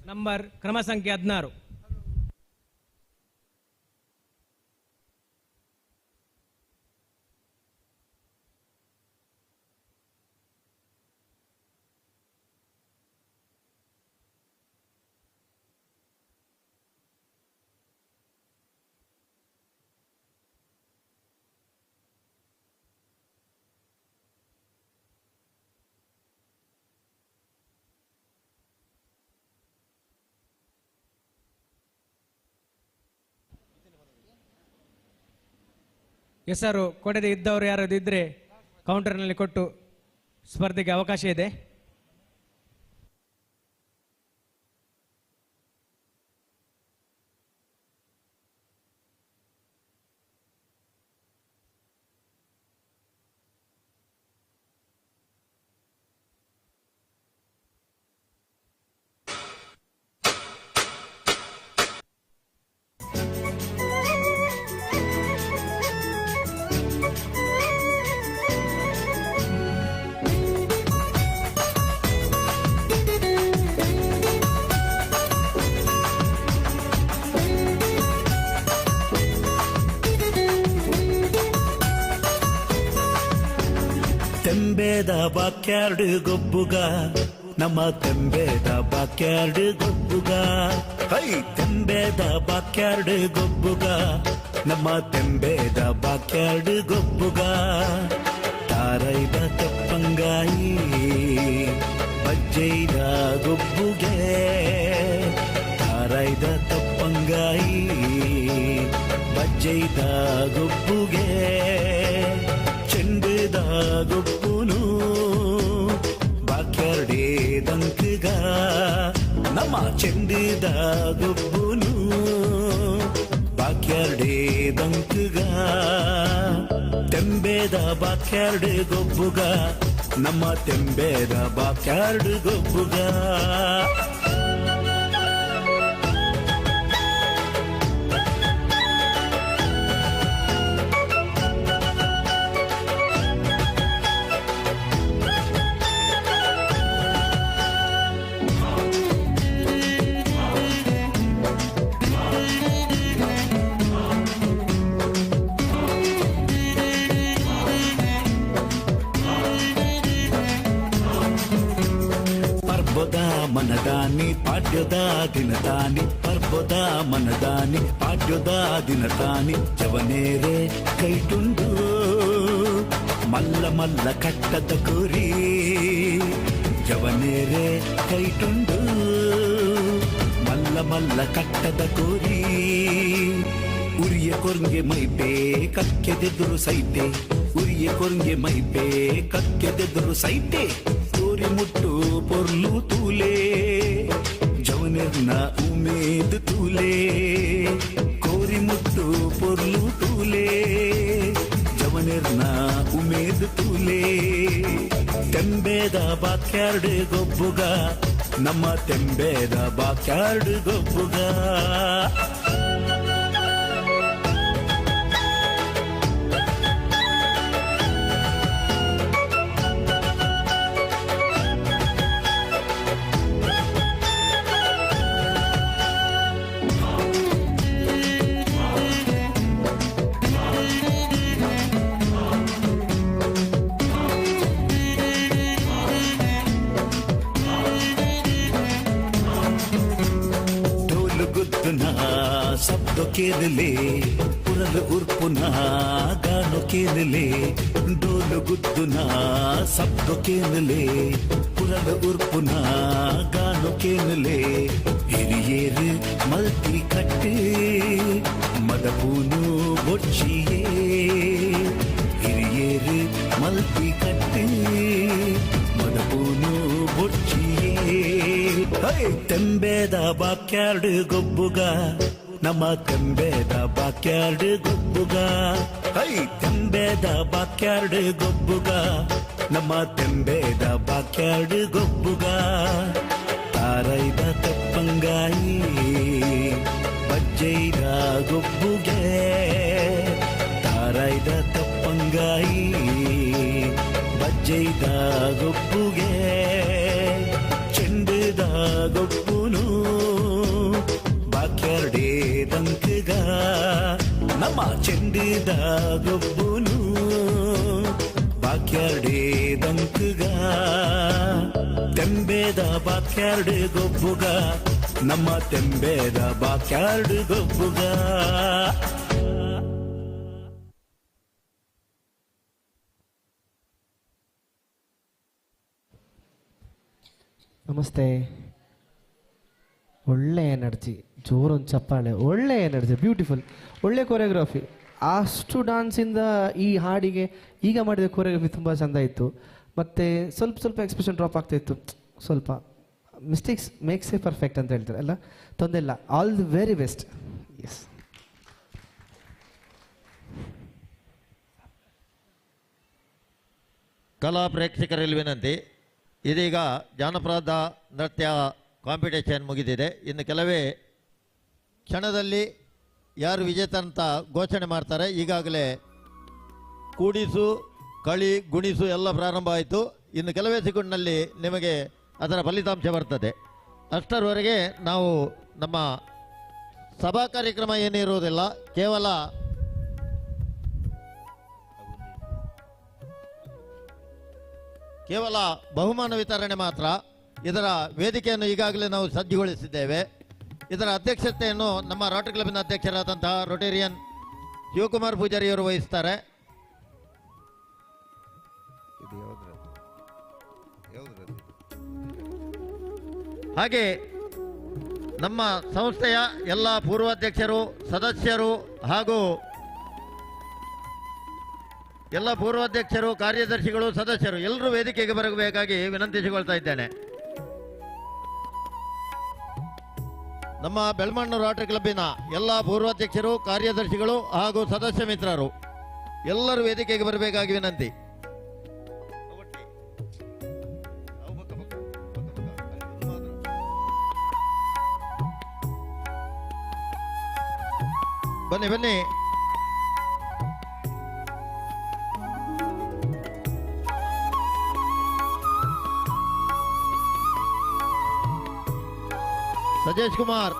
ನಂಬರ್ ಕ್ರಮ ಸಂಖ್ಯೆ 16. ಹೆಸರು ಕೊಡದೆ ಇದ್ದವರು ಯಾರಾದ್ರು ಇದ್ದರೆ ಕೌಂಟರ್ನಲ್ಲಿ ಕೊಟ್ಟು ಸ್ಪರ್ಧೆಗೆ ಅವಕಾಶ ಇದೆ. ತೆಂಬೇದ ಬಾಕ್ಯಾರ್ಡ್ ಗೊಬ್ಬುಗ ನಮ್ಮ ತೆಂಬೇದ ಬಾಕ್ಯಾರ್ಡ್ ಗೊಬ್ಬುಗ ಹೈ ತೆಂಬೇದ ಬಾಕ್ಯಾರ್ಡ್ ಗೊಬ್ಬುಗ ನಮ್ಮ ತೆಂಬೇದ ಬಾಕ್ಯಾರ್ಡ್ ಗೊಬ್ಬುಗ ತಾರೈದ ತೆಪ್ಪಂಗಾಯಿ ಬಜ್ಜೈದ ಗೊಬ್ಬುಗೆ ತಾರೈದ ತೆಪ್ಪಂಗಾಯಿ ಬಜ್ಜೈದ ಗೊಬ್ಬುಗೆ ಚೆಂಡದ ಗೊಬ್ಬುನು ಬಾಕ್ಯಾರ್ಡೇ ದಂಕಗ ನಮ್ಮ ಚೆಂಡದ ಗೊಬ್ಬುನು ಬಾಕ್ಯಾರ್ಡೇ ದಂಕಗ ತೆಂಬೇದ ಬಾಕ್ಯಾರ್ಡ್ ಗೊಬ್ಬುಗ ನಮ್ಮ ತೆಂಬೇದ ಬಾಕ್ಯಾರ್ಡ್ ಗೊಬ್ಬುಗ ಮನದಾನಿ ಪಾಡ್ಯದ ದಿನದಾನಿ ಪರ್ಬದ ಮನದಾನಿ ಪಾಡ್ಯದ ದಿನದಾನಿ ಜವನೇರೆ ಕೈಟುಂಡು ಮಲ್ಲ ಮಲ್ಲ ಕಟ್ಟದ ಕುರಿ ಜವನೇರೆ ಕೈಟುಂಡು ಮಲ್ಲ ಮಲ್ಲ ಕಟ್ಟದ ಕುರಿ ಉರಿಯ ಕೊರ್ಗೆ ಮೈಪೇ ಕಕ್ಕೆದೆದುರು ಸೈತೆ ಉರಿಯ ಕೊರ್ಗೆ ಮೈಪೇ ಕಕ್ಕೆದೆದುರು ಸೈತೆ ಮುಟ್ಟು ಪೊರ್ಲು ತೂಲೆ ಜವನೆರ್ನ ಉಮೇದ್ ತೂಲೆ ಕೋರಿ ಮುಟ್ಟು ಪೊರ್ಲು ತೂಲೆ ಜವನೆರ್ನ ಉಮೇದ್ ತೂಲೆ ತೆಂಬೇದ ಬಾಕ್ಯಾರ್ಡ್ ಗೊಬ್ಬುಗ ನಮ್ಮ ತೆಂಬೇದ ಬಾಕ್ಯಾರ್ಡ್ ಗೊಬ್ಬುಗ शब्द केरले पुरल उर्पुना गानो केरले डोल गुद्दुना शब्द केरले पुरल उर्पुना गानो केरले हिरियेर मल्टी कट्टे मदपूनु बोच्चिये हिरियेर मल्टी कट्टे मदपूनु बोच्चिये ತೆಂಬೇದ ಬಾಕ್ಯಾರ್ಡ್ ಗೊಬ್ಬುಗ ನಮ್ಮ ತೆಂಬೇದ ಬಾಕ್ಯಾರ್ಡ್ ಗೊಬ್ಬುಗ ಹೈ ತೆಂಬೇದ ಬಾಕ್ಯಾರ್ಡ್ ಗೊಬ್ಬುಗ ನಮ್ಮ ತೆಂಬೇದ ಬಾಕ್ಯಾರ್ಡ್ ಗೊಬ್ಬುಗ ತಾರೈದ ತೆಪ್ಪಂಗಾಯಿ ಬಜ್ಜೈದ ಗೊಬ್ಬುಗೆ ತಾರೈದ ತೆಪ್ಪಂಗಾಯಿ ಬಜ್ಜೈದ ಗೊಬ್ಬುಗೆ ಚೆಂಡದ ಗೊಬ್ಬುನು ಬಾಕ್ಯಾರ್ಡೇ ದಂಕಗ ನಮ್ಮ ಚೆಂಡದ ಗೊಬ್ಬುನು ಬಾಕ್ಯಾರ್ಡೇ ದಂಕಗ ತೆಂಬೇದ ಬಾಕ್ಯಾರ್ಡ್ ಗೊಬ್ಬುಗ ನಮ್ಮ ತೆಂಬೇದ ಬಾಕ್ಯಾರ್ಡ್ ಗೊಬ್ಬುಗ ನಮಸ್ತೆ. ಒಳ್ಳೆ ಎನರ್ಜಿ, ಜೋರೊಂದು ಚಪ್ಪಾಳೆ, ಒಳ್ಳೆ ಎನರ್ಜಿ, ಬ್ಯೂಟಿಫುಲ್, ಒಳ್ಳೆ ಕೊರಿಯೋಗ್ರಫಿ. ಅಷ್ಟು ಡಾನ್ಸಿಂದ ಈ ಹಾಡಿಗೆ ಈಗ ಮಾಡಿದ ಕೊರಿಯೋಗ್ರಫಿ ತುಂಬ ಚೆಂದ ಇತ್ತು. ಮತ್ತು ಸ್ವಲ್ಪ ಎಕ್ಸ್ಪ್ರೆಷನ್ ಡ್ರಾಪ್ ಆಗ್ತಾಯಿತ್ತು. ಸ್ವಲ್ಪ ಮಿಸ್ಟೇಕ್ಸ್ ಮೇಕ್ಸ್ ಎ ಪರ್ಫೆಕ್ಟ್ ಅಂತ ಹೇಳ್ತಾರೆ ಅಲ್ಲ, ತೊಂದರೆ ಇಲ್ಲ. All the very best. Yes. ಕಲಾ ಪ್ರೇಕ್ಷಕರಲ್ಲಿ ವಿನಂತಿ, ಇದೀಗ ಜಾನಪದ ನೃತ್ಯ ಕಾಂಪಿಟೇಷನ್ ಮುಗಿದಿದೆ. ಇನ್ನು ಕೆಲವೇ ಕ್ಷಣದಲ್ಲಿ ಯಾರು ವಿಜೇತ ಅಂತ ಘೋಷಣೆ ಮಾಡ್ತಾರೆ. ಈಗಾಗಲೇ ಕೂಡಿಸು, ಕಳಿ, ಗುಣಿಸು ಎಲ್ಲ ಪ್ರಾರಂಭ ಆಯಿತು. ಇನ್ನು ಕೆಲವೇ ಸೆಕೆಂಡ್ನಲ್ಲಿ ನಿಮಗೆ ಅದರ ಫಲಿತಾಂಶ ಬರ್ತದೆ. ಅಷ್ಟರವರೆಗೆ ನಾವು ನಮ್ಮ ಸಭಾ ಕಾರ್ಯಕ್ರಮ ಏನಿರುವುದಿಲ್ಲ, ಕೇವಲ ಬಹುಮಾನ ವಿತರಣೆ ಮಾತ್ರ. ಇದರ ವೇದಿಕೆಯನ್ನು ಈಗಾಗಲೇ ನಾವು ಸಜ್ಜುಗೊಳಿಸಿದ್ದೇವೆ. ಇದರ ಅಧ್ಯಕ್ಷತೆಯನ್ನು ನಮ್ಮ ರೋಟರಿ ಕ್ಲಬ್ಬಿನ ಅಧ್ಯಕ್ಷರಾದಂತಹ ರೊಟೇರಿಯನ್ ಶಿವಕುಮಾರ್ ಪೂಜಾರಿಯವರು ವಹಿಸ್ತಾರೆ. ಹಾಗೆ ನಮ್ಮ ಸಂಸ್ಥೆಯ ಎಲ್ಲ ಪೂರ್ವಾಧ್ಯಕ್ಷರು, ಸದಸ್ಯರು ಹಾಗೂ ಎಲ್ಲ ಪೂರ್ವಾಧ್ಯಕ್ಷರು, ಕಾರ್ಯದರ್ಶಿಗಳು, ಸದಸ್ಯರು ಎಲ್ಲರೂ ವೇದಿಕೆಗೆ ಬರಬೇಕಾಗಿ ವಿನಂತಿಸಿಕೊಳ್ತಾ ಇದ್ದೇನೆ. ನಮ್ಮ ಬೆಳ್ಮಣ್ಣು ರೋಟರಿ ಕ್ಲಬ್ಬಿನ ಎಲ್ಲ ಪೂರ್ವಾಧ್ಯಕ್ಷರು, ಕಾರ್ಯದರ್ಶಿಗಳು ಹಾಗೂ ಸದಸ್ಯ ಮಿತ್ರರು ಎಲ್ಲರೂ ವೇದಿಕೆಗೆ ಬರಬೇಕಾಗಿ ವಿನಂತಿ. ಬನ್ನಿ ಬನ್ನಿ. ಸಜೇಶ್ ಕುಮಾರ್,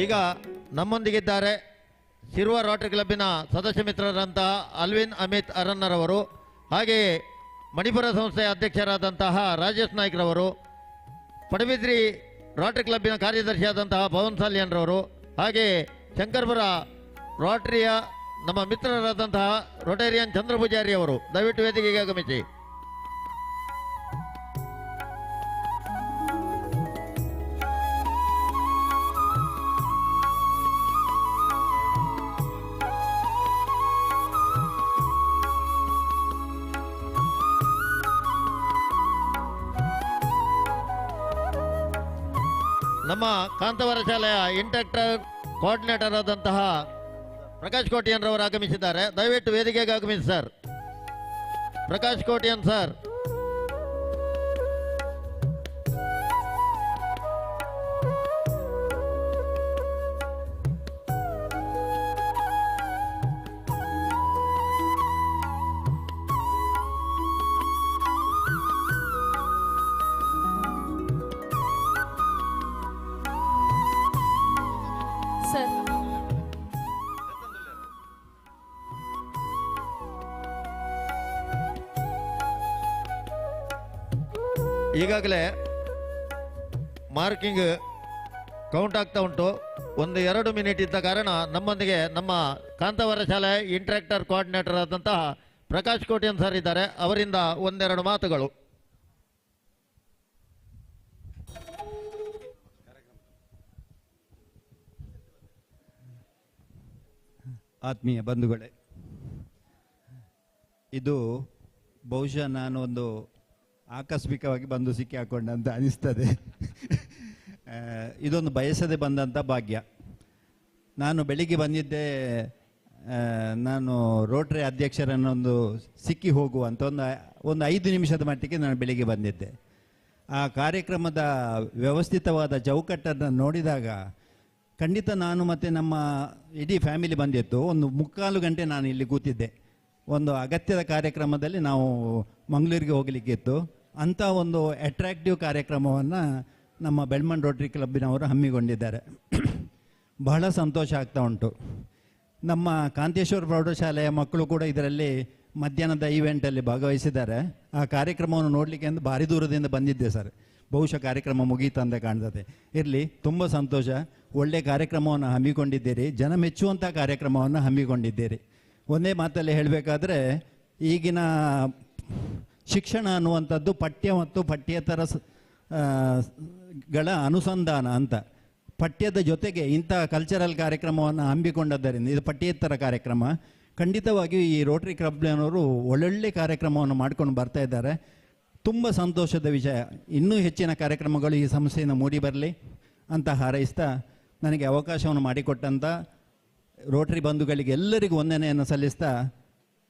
ಈಗ ನಮ್ಮೊಂದಿಗಿದ್ದಾರೆ ಶಿರುವ ರೋಟರಿ ಕ್ಲಬ್ಬಿನ ಸದಸ್ಯ ಮಿತ್ರರಂತಹ ಅಲ್ವಿನ್ ಅಮಿತ್ ಅರನ್ನರವರು, ಹಾಗೆಯೇ ಮಣಿಪುರ ಸಂಸ್ಥೆಯ ಅಧ್ಯಕ್ಷರಾದಂತಹ ರಾಜೇಶ್ ನಾಯ್ಕ್ರವರು, ಪಡುಬಿದ್ರಿ ರೋಟರಿ ಕ್ಲಬ್ಬಿನ ಕಾರ್ಯದರ್ಶಿಯಾದಂತಹ ಪವನ್ ಸಾಲಿಯನ್ರವರು, ಹಾಗೆಯೇ ಶಂಕರ್ಪುರ ರೋಟರಿಯ ನಮ್ಮ ಮಿತ್ರರಾದಂತಹ ರೊಟೇರಿಯನ್ ಚಂದ್ರ ಪೂಜಾರಿ ಅವರು ದಯವಿಟ್ಟು ವೇದಿಕೆಗೆ ಆಗಮಿಸಿ. ನಮ್ಮ ಕಾಂತವರ ಶಾಲೆಯ ಇಂಟೆಕ್ಟರ್ ಕೋಆರ್ಡಿನೇಟರ್ ಆದಂತಹ ಪ್ರಕಾಶ್ ಕೋಟಿಯನ್ರವರು ಆಗಮಿಸಿದ್ದಾರೆ. ದಯವಿಟ್ಟು ವೇದಿಕೆಗೆ ಆಗಮಿಸಿ sir. Prakash Kotian sir. Sir, ಈಗಾಗಲೇ ಮಾರ್ಕಿಂಗ್ ಕೌಂಟ್ ಆಗ್ತಾ ಉಂಟು. 1-2 ಮಿನಿಟ್ ಇದ್ದ ಕಾರಣ ನಮ್ಮೊಂದಿಗೆ ನಮ್ಮ ಕಾಂತವರ ಶಾಲೆ ಇಂಟ್ರಾಕ್ಟರ್ ಕೋಆರ್ಡಿನೇಟರ್ ಆದಂತಹ ಪ್ರಕಾಶ್ ಕೋಟಿಯನ್ ಸರ್ ಇದ್ದಾರೆ. ಅವರಿಂದ 1-2 ಮಾತುಗಳು. ಆತ್ಮೀಯ ಬಂಧುಗಳೇ, ಇದು ಬಹುಶಃ ನಾನು ಒಂದು ಆಕಸ್ಮಿಕವಾಗಿ ಬಂದು ಸಿಕ್ಕಿ ಹಾಕೊಂಡಂತ ಅನಿಸ್ತದೆ. ಇದೊಂದು ಬಯಸದೆ ಬಂದಂಥ ಭಾಗ್ಯ. ನಾನು ಬೆಳಿಗ್ಗೆ ಬಂದಿದ್ದೆ, ನಾನು ರೋಟರಿ ಅಧ್ಯಕ್ಷರನ್ನೊಂದು ಸಿಕ್ಕಿ ಹೋಗುವಂಥ ಒಂದು 5 ನಿಮಿಷದ ಮಟ್ಟಿಗೆ ನಾನು ಬೆಳಿಗ್ಗೆ ಬಂದಿದ್ದೆ. ಆ ಕಾರ್ಯಕ್ರಮದ ವ್ಯವಸ್ಥಿತವಾದ ಚೌಕಟ್ಟನ್ನು ನೋಡಿದಾಗ ಖಂಡಿತ ನಾನು ಮತ್ತು ನಮ್ಮ ಇಡೀ ಫ್ಯಾಮಿಲಿ ಬಂದಿತ್ತು. 1.25 ಗಂಟೆ ನಾನು ಇಲ್ಲಿ ಕೂತಿದ್ದೆ. ಒಂದು ಅಗತ್ಯದ ಕಾರ್ಯಕ್ರಮದಲ್ಲಿ ನಾವು ಮಂಗಳೂರಿಗೆ ಹೋಗಲಿಕ್ಕಿತ್ತು. ಅಂಥ ಒಂದು ಅಟ್ರಾಕ್ಟಿವ್ ಕಾರ್ಯಕ್ರಮವನ್ನು ನಮ್ಮ ಬೆಳ್ಮಣ್ ರೋಟರಿ ಕ್ಲಬ್ಬಿನವರು ಹಮ್ಮಿಕೊಂಡಿದ್ದಾರೆ. ಬಹಳ ಸಂತೋಷ ಆಗ್ತಾ ಉಂಟು. ನಮ್ಮ ಕಾಂತೇಶ್ವರ ಪ್ರೌಢಶಾಲೆಯ ಮಕ್ಕಳು ಕೂಡ ಇದರಲ್ಲಿ ಮಧ್ಯಾಹ್ನದ ಈವೆಂಟಲ್ಲಿ ಭಾಗವಹಿಸಿದ್ದಾರೆ. ಆ ಕಾರ್ಯಕ್ರಮವನ್ನು ನೋಡಲಿಕ್ಕೆ ಅಂತ ಭಾರಿ ದೂರದಿಂದ ಬಂದಿದ್ದೆ ಸರ್. ಬಹುಶಃ ಕಾರ್ಯಕ್ರಮ ಮುಗೀತಂತ ಕಾಣ್ತದೆ. ಇರಲಿ, ತುಂಬ ಸಂತೋಷ. ಒಳ್ಳೆಯ ಕಾರ್ಯಕ್ರಮವನ್ನು ಹಮ್ಮಿಕೊಂಡಿದ್ದೀರಿ, ಜನ ಮೆಚ್ಚುವಂಥ ಕಾರ್ಯಕ್ರಮವನ್ನು ಹಮ್ಮಿಕೊಂಡಿದ್ದೀರಿ. ಒಂದೇ ಮಾತಲ್ಲಿ ಹೇಳಬೇಕಾದ್ರೆ, ಈಗಿನ ಶಿಕ್ಷಣ ಅನ್ನುವಂಥದ್ದು ಪಠ್ಯ ಮತ್ತು ಪಠ್ಯೇತರ ಗಳ ಅನುಸಂಧಾನ ಅಂತ. ಪಠ್ಯದ ಜೊತೆಗೆ ಇಂಥ ಕಲ್ಚರಲ್ ಕಾರ್ಯಕ್ರಮವನ್ನು ಹಮ್ಮಿಕೊಂಡದ್ದರಿಂದ ಇದು ಪಠ್ಯೇತರ ಕಾರ್ಯಕ್ರಮ. ಖಂಡಿತವಾಗಿಯೂ ಈ ರೋಟರಿ ಕ್ಲಬ್ನವರು ಒಳ್ಳೊಳ್ಳೆ ಕಾರ್ಯಕ್ರಮವನ್ನು ಮಾಡ್ಕೊಂಡು ಬರ್ತಾ ಇದ್ದಾರೆ. ತುಂಬ ಸಂತೋಷದ ವಿಷಯ. ಇನ್ನೂ ಹೆಚ್ಚಿನ ಕಾರ್ಯಕ್ರಮಗಳು ಈ ಸಂಸ್ಥೆಯಿಂದ ಮೂಡಿ ಬರಲಿ ಅಂತ ಹಾರೈಸ್ತಾ, ನನಗೆ ಅವಕಾಶವನ್ನು ಮಾಡಿಕೊಟ್ಟಂಥ ರೋಟರಿ ಬಂಧುಗಳಿಗೆ ಎಲ್ಲರಿಗೂ ವಂದನೆಯನ್ನು ಸಲ್ಲಿಸ್ತಾ,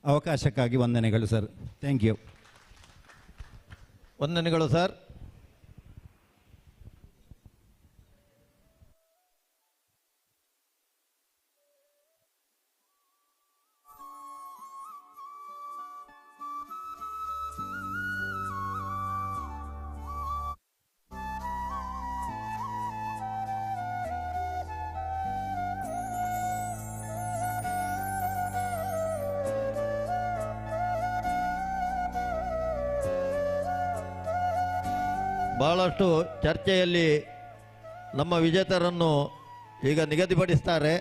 ಅವಕಾಶಕ್ಕಾಗಿ ವಂದನೆಗಳು ಸರ್. Thank you. ವಂದನೆಗಳು ಸರ್. ಬಹಳಷ್ಟು ಚರ್ಚೆಯಲ್ಲಿ ನಮ್ಮ ವಿಜೇತರನ್ನು ಈಗ ನಿಗದಿಪಡಿಸ್ತಾರೆ.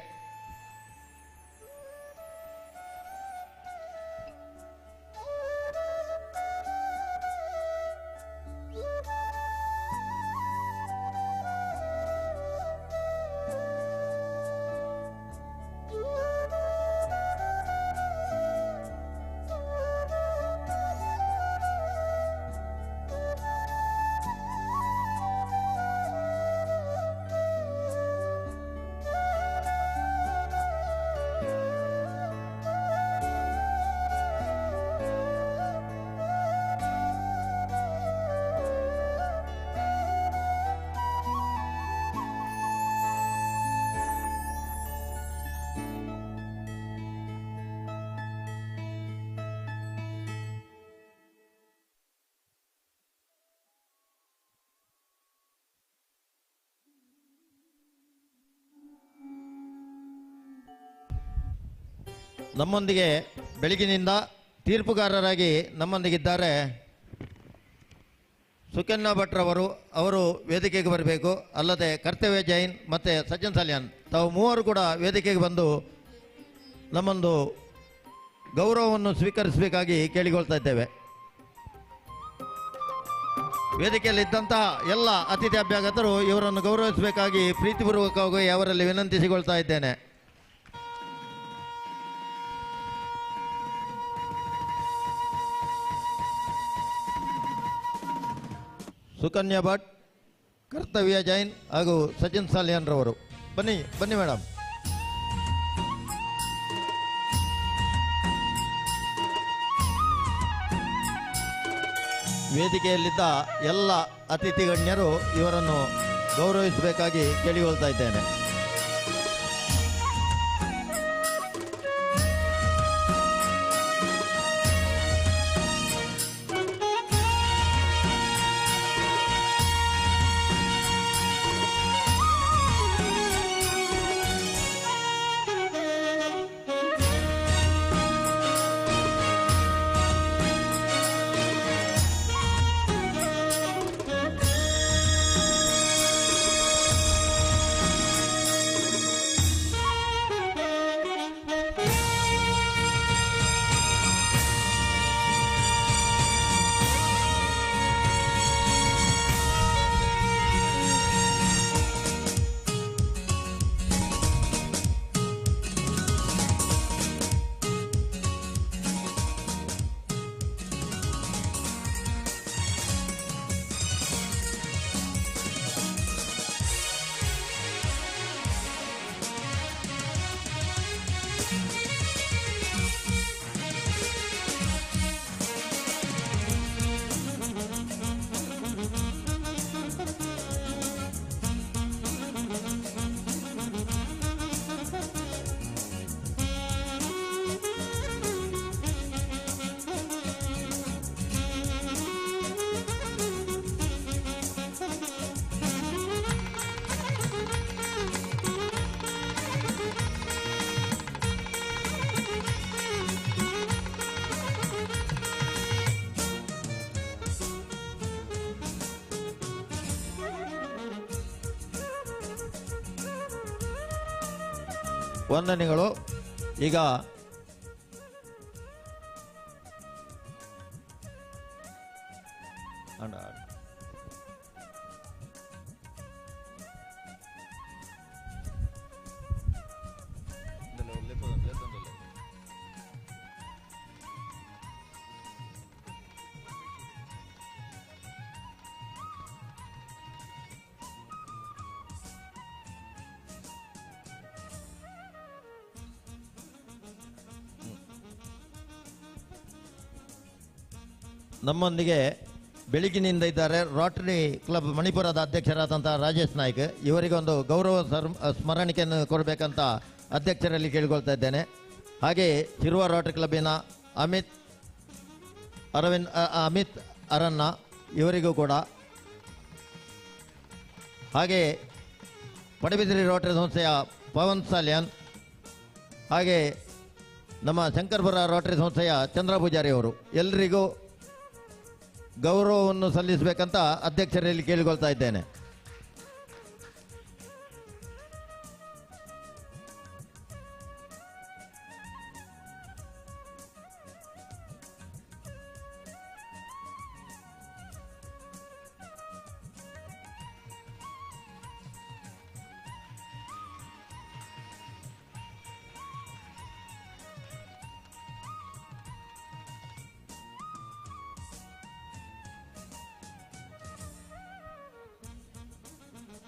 ನಮ್ಮೊಂದಿಗೆ ಬೆಳಗಿನಿಂದ ತೀರ್ಪುಗಾರರಾಗಿ ನಮ್ಮೊಂದಿಗಿದ್ದಾರೆ ಸುಕನ್ಯಾ ಭಟ್ರವರು. ಅವರು ವೇದಿಕೆಗೆ ಬರಬೇಕು. ಅಲ್ಲದೆ ಕರ್ತವ್ಯ ಜೈನ್ ಮತ್ತು ಸಜ್ಜನ್ ಸಲ್ಯಾನ್ ತಾವು ಮೂವರು ಕೂಡ ವೇದಿಕೆಗೆ ಬಂದು ನಮ್ಮೊಂದು ಗೌರವವನ್ನು ಸ್ವೀಕರಿಸಬೇಕಾಗಿ ಕೇಳಿಕೊಳ್ತಾ ಇದ್ದೇವೆ. ವೇದಿಕೆಯಲ್ಲಿದ್ದಂತಹ ಎಲ್ಲ ಅತಿಥಿ ಅಭ್ಯಾಗತರು ಇವರನ್ನು ಗೌರವಿಸಬೇಕಾಗಿ ಪ್ರೀತಿಪೂರ್ವಕವಾಗಿ ಅವರಲ್ಲಿ ವಿನಂತಿಸಿಕೊಳ್ತಾ ಇದ್ದೇನೆ. ಸುಕನ್ಯಾ ಭಟ್, ಕರ್ತವ್ಯ ಜೈನ್ ಹಾಗೂ ಸಚಿನ್ ಸಾಲಿಯಾನ್ ರವರು ಬನ್ನಿ ಬನ್ನಿ ಮೇಡಮ್. ವೇದಿಕೆಯಲ್ಲಿದ್ದ ಎಲ್ಲ ಅತಿಥಿ ಗಣ್ಯರು ಇವರನ್ನು ಗೌರವಿಸಬೇಕಾಗಿ ಕೇಳಿಕೊಳ್ತಾ ಇದ್ದೇನೆ. ವಂದನೆಗಳು. ಈಗ ನಮ್ಮೊಂದಿಗೆ ಬೆಳಗಿನಿಂದ ಇದ್ದಾರೆ ರೋಟರಿ ಕ್ಲಬ್ ಮಣಿಪುರದ ಅಧ್ಯಕ್ಷರಾದಂಥ ರಾಜೇಶ್ ನಾಯ್ಕ್. ಇವರಿಗೊಂದು ಗೌರವ ಸ್ಮರಣಿಕೆಯನ್ನು ಕೊಡಬೇಕಂತ ಅಧ್ಯಕ್ಷರಲ್ಲಿ ಕೇಳಿಕೊಳ್ತಾ ಇದ್ದೇನೆ. ಹಾಗೆ ಶಿರುವ ರೋಟರಿ ಕ್ಲಬ್ಬಿನ ಅಮಿತ್ ಅರಣ್ಣ ಇವರಿಗೂ ಕೂಡ, ಹಾಗೆ ಪಡುಬಿದ್ರಿ ರೋಟರಿ ಸಂಸ್ಥೆಯ ಪವನ್ ಸಾಲ್ಯಾನ್, ಹಾಗೆ ನಮ್ಮ ಶಂಕರ್ಪುರ ರೋಟರಿ ಸಂಸ್ಥೆಯ ಚಂದ್ರ ಪೂಜಾರಿ ಅವರು ಎಲ್ಲರಿಗೂ ಗೌರವವನ್ನು ಸಲ್ಲಿಸಬೇಕಂತ ಅಧ್ಯಕ್ಷರಲ್ಲಿ ಕೇಳಿಕೊಳ್ತಾ ಇದ್ದೇನೆ.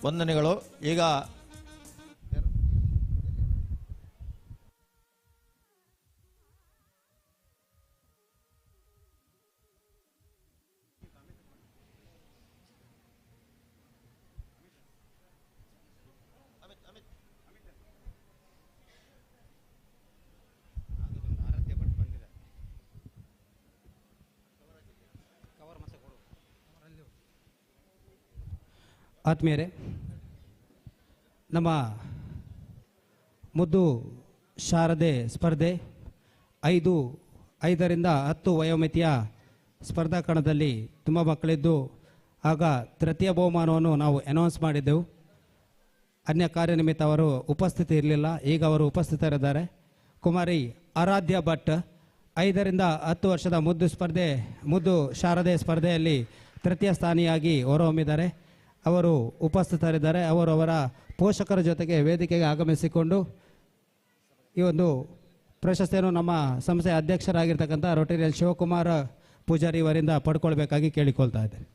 ವಂದನೆಗಳು. ಈಗ ಆತ್ಮೀಯರೇ, ನಮ್ಮ ಮುದ್ದು ಶಾರದೆ ಸ್ಪರ್ಧೆ 5ರಿಂದ 10 ವಯೋಮಿತಿಯ ಸ್ಪರ್ಧಾ ಕಣದಲ್ಲಿ ತುಂಬ ಮಕ್ಕಳಿದ್ದು, ಆಗ ತೃತೀಯ ಬಹುಮಾನವನ್ನು ನಾವು ಅನೌನ್ಸ್ ಮಾಡಿದ್ದೆವು. ಅನ್ಯ ಕಾರ್ಯನಿಮಿತ್ತ ಅವರು ಉಪಸ್ಥಿತಿ ಇರಲಿಲ್ಲ. ಈಗ ಅವರು ಉಪಸ್ಥಿತರಿದ್ದಾರೆ. ಕುಮಾರಿ ಆರಾಧ್ಯ ಭಟ್ 5ರಿಂದ 10 ವರ್ಷದ ಮುದ್ದು ಶಾರದೆ ಸ್ಪರ್ಧೆಯಲ್ಲಿ ತೃತೀಯ ಸ್ಥಾನಿಯಾಗಿ ಹೊರಹೊಮ್ಮಿದ್ದಾರೆ. ಅವರು ಉಪಸ್ಥಿತರಿದ್ದಾರೆ. ಅವರು ಅವರ ಪೋಷಕರ ಜೊತೆಗೆ ವೇದಿಕೆಗೆ ಆಗಮಿಸಿಕೊಂಡು ಈ ಒಂದು ಪ್ರಶಸ್ತಿಯನ್ನು ನಮ್ಮ ಸಂಸ್ಥೆಯ ಅಧ್ಯಕ್ಷರಾಗಿರ್ತಕ್ಕಂಥ ರೋಟರಿಯನ್ ಶಿವಕುಮಾರ್ ಪೂಜಾರಿ ಇವರಿಂದ ಪಡ್ಕೊಳ್ಬೇಕಾಗಿ ಕೇಳಿಕೊಳ್ತಾ ಇದ್ದಾರೆ.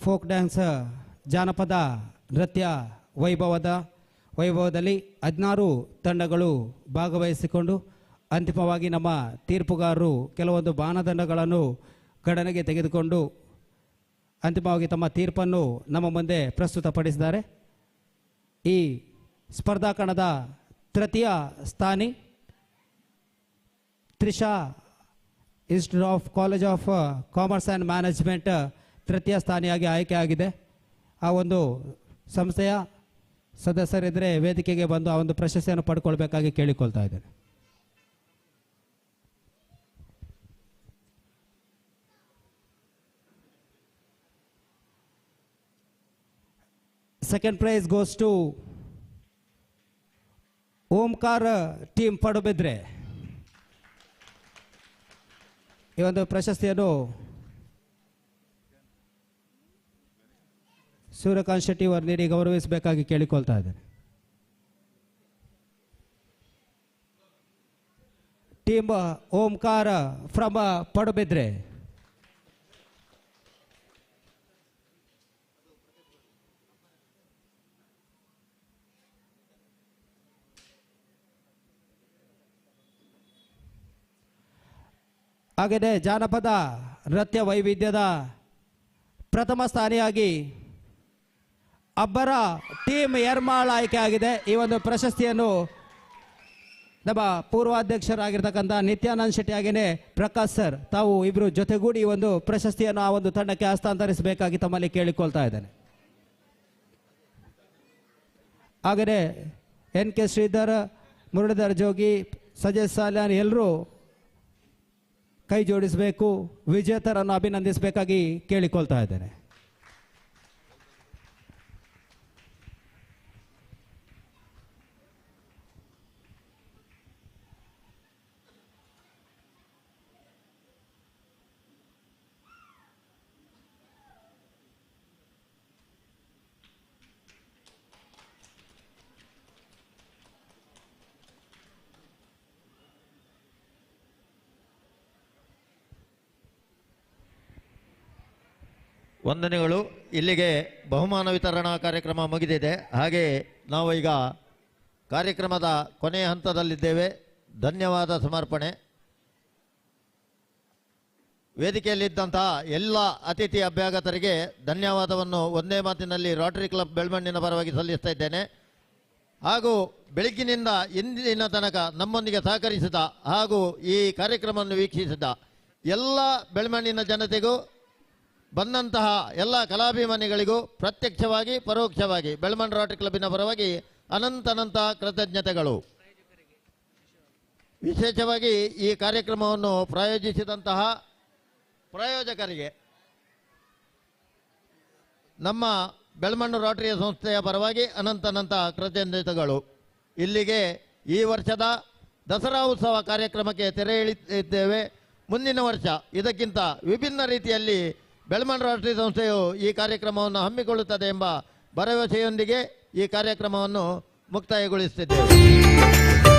ಫೋಕ್ ಡ್ಯಾನ್ಸ್ ಜಾನಪದ ನೃತ್ಯ ವೈಭವದಲ್ಲಿ 16 ತಂಡಗಳು ಭಾಗವಹಿಸಿಕೊಂಡು ಅಂತಿಮವಾಗಿ ನಮ್ಮ ತೀರ್ಪುಗಾರರು ಕೆಲವೊಂದು ಮಾನದಂಡಗಳನ್ನು ಗಣನೆಗೆ ತೆಗೆದುಕೊಂಡು ಅಂತಿಮವಾಗಿ ತಮ್ಮ ತೀರ್ಪನ್ನು ನಮ್ಮ ಮುಂದೆ ಪ್ರಸ್ತುತಪಡಿಸಿದ್ದಾರೆ. ಈ ಸ್ಪರ್ಧಾ ಕಣದ ತೃತೀಯ ಸ್ಥಾನಿ Trisha institute of college of commerce and management ತೃತೀಯ ಸ್ಥಾನಿಯಾಗಿ ಆಯ್ಕೆಯಾಗಿದೆ. ಆ ಒಂದು ಸಂಸ್ಥೆಯ ಸದಸ್ಯರಿದ್ದರೆ ವೇದಿಕೆಗೆ ಬಂದು ಆ ಒಂದು ಪ್ರಶಸ್ತಿಯನ್ನು ಪಡ್ಕೊಳ್ಬೇಕಾಗಿ ಕೇಳಿಕೊಳ್ತಾ ಇದ್ದೇನೆ. Second prize goes to Omkara team Padubidri. ಈ ಒಂದು ಪ್ರಶಸ್ತಿಯನ್ನು ಸೂರ್ಯಕಾಂತ್ ಶೆಟ್ಟಿ ಅವರು ನೀಡಿ ಗೌರವಿಸಬೇಕಾಗಿ ಕೇಳಿಕೊಳ್ತಾ ಇದ್ದೇನೆ. Team Omkara from Padubidri. ಹಾಗೆಯೇ ಜಾನಪದ ನೃತ್ಯ ವೈವಿಧ್ಯದ ಪ್ರಥಮ ಸ್ಥಾನಿಯಾಗಿ ಅಬ್ಬರ ಟೀಮ್ ಯರ್ಮಾಳ್ ಆಯ್ಕೆ ಆಗಿದೆ. ಈ ಒಂದು ಪ್ರಶಸ್ತಿಯನ್ನು ನಮ್ಮ ಪೂರ್ವಾಧ್ಯಕ್ಷರಾಗಿರ್ತಕ್ಕಂಥ ನಿತ್ಯಾನಂದ್ ಶೆಟ್ಟಿ ಹಾಗೆಯೇ ಪ್ರಕಾಶ್ ಸರ್ ತಾವು ಇಬ್ಬರು ಜೊತೆಗೂಡಿ ಈ ಒಂದು ಪ್ರಶಸ್ತಿಯನ್ನು ಆ ಒಂದು ತಂಡಕ್ಕೆ ಹಸ್ತಾಂತರಿಸಬೇಕಾಗಿ ತಮ್ಮಲ್ಲಿ ಕೇಳಿಕೊಳ್ತಾ ಇದ್ದೇನೆ. ಹಾಗೆಯೇ NK ಶ್ರೀಧರ್, ಮುರಳೀಧರ್ ಜೋಗಿ, ಸಜೇಶ್ ಸಾಲ್ಯಾನ್ ಎಲ್ಲರೂ ಕೈ ಜೋಡಿಸಬೇಕು, ವಿಜೇತರನ್ನು ಅಭಿನಂದಿಸಬೇಕಾಗಿ ಕೇಳಿಕೊಳ್ತಾ ಇದ್ದೇನೆ. ವಂದನೆಗಳು. ಇಲ್ಲಿಗೆ ಬಹುಮಾನ ವಿತರಣಾ ಕಾರ್ಯಕ್ರಮ ಮುಗಿದಿದೆ. ಹಾಗೆ ನಾವು ಈಗ ಕಾರ್ಯಕ್ರಮದ ಕೊನೆಯ ಹಂತದಲ್ಲಿದ್ದೇವೆ. ಧನ್ಯವಾದ ಸಮರ್ಪಣೆ. ವೇದಿಕೆಯಲ್ಲಿದ್ದಂತಹ ಎಲ್ಲ ಅತಿಥಿ ಅಭ್ಯಾಗತರಿಗೆ ಧನ್ಯವಾದವನ್ನು ಒಂದೇ ಮಾತಿನಲ್ಲಿ ರೋಟರಿ ಕ್ಲಬ್ ಬೆಳ್ಮಣ್ಣಿನ ಪರವಾಗಿ ಸಲ್ಲಿಸ್ತಾ ಇದ್ದೇನೆ. ಹಾಗೂ ಬೆಳಗ್ಗಿನಿಂದ ಇಂದಿನ ತನಕ ನಮ್ಮೊಂದಿಗೆ ಸಹಕರಿಸಿದ ಹಾಗೂ ಈ ಕಾರ್ಯಕ್ರಮವನ್ನು ವೀಕ್ಷಿಸಿದ ಎಲ್ಲ ಬೆಳ್ಮಣ್ಣಿನ ಜನತೆಗೂ, ಬಂದಂತಹ ಎಲ್ಲ ಕಲಾಭಿಮಾನಿಗಳಿಗೂ ಪ್ರತ್ಯಕ್ಷವಾಗಿ ಪರೋಕ್ಷವಾಗಿ ಬೆಳ್ಮಣ್ ರೋಟರಿ ಕ್ಲಬ್ಬಿನ ಪರವಾಗಿ ಅನಂತ ಕೃತಜ್ಞತೆಗಳು. ವಿಶೇಷವಾಗಿ ಈ ಕಾರ್ಯಕ್ರಮವನ್ನು ಪ್ರಾಯೋಜಿಸಿದಂತಹ ಪ್ರಾಯೋಜಕರಿಗೆ ನಮ್ಮ ಬೆಳ್ಮಣ್ಣು ರೋಟರಿ ಸಂಸ್ಥೆಯ ಪರವಾಗಿ ಅನಂತ ಕೃತಜ್ಞತೆಗಳು. ಇಲ್ಲಿಗೆ ಈ ವರ್ಷದ ದಸರಾ ಉತ್ಸವ ಕಾರ್ಯಕ್ರಮಕ್ಕೆ ತೆರೆ ಎಳೆದಿದ್ದೇವೆ. ಮುಂದಿನ ವರ್ಷ ಇದಕ್ಕಿಂತ ವಿಭಿನ್ನ ರೀತಿಯಲ್ಲಿ ಬೆಳ್ಮಣ್ ರೋಟರಿ ಸಂಸ್ಥೆಯು ಈ ಕಾರ್ಯಕ್ರಮವನ್ನು ಹಮ್ಮಿಕೊಳ್ಳುತ್ತದೆ ಎಂಬ ಭರವಸೆಯೊಂದಿಗೆ ಈ ಕಾರ್ಯಕ್ರಮವನ್ನು ಮುಕ್ತಾಯಗೊಳಿಸುತ್ತಿದ್ದೇವೆ.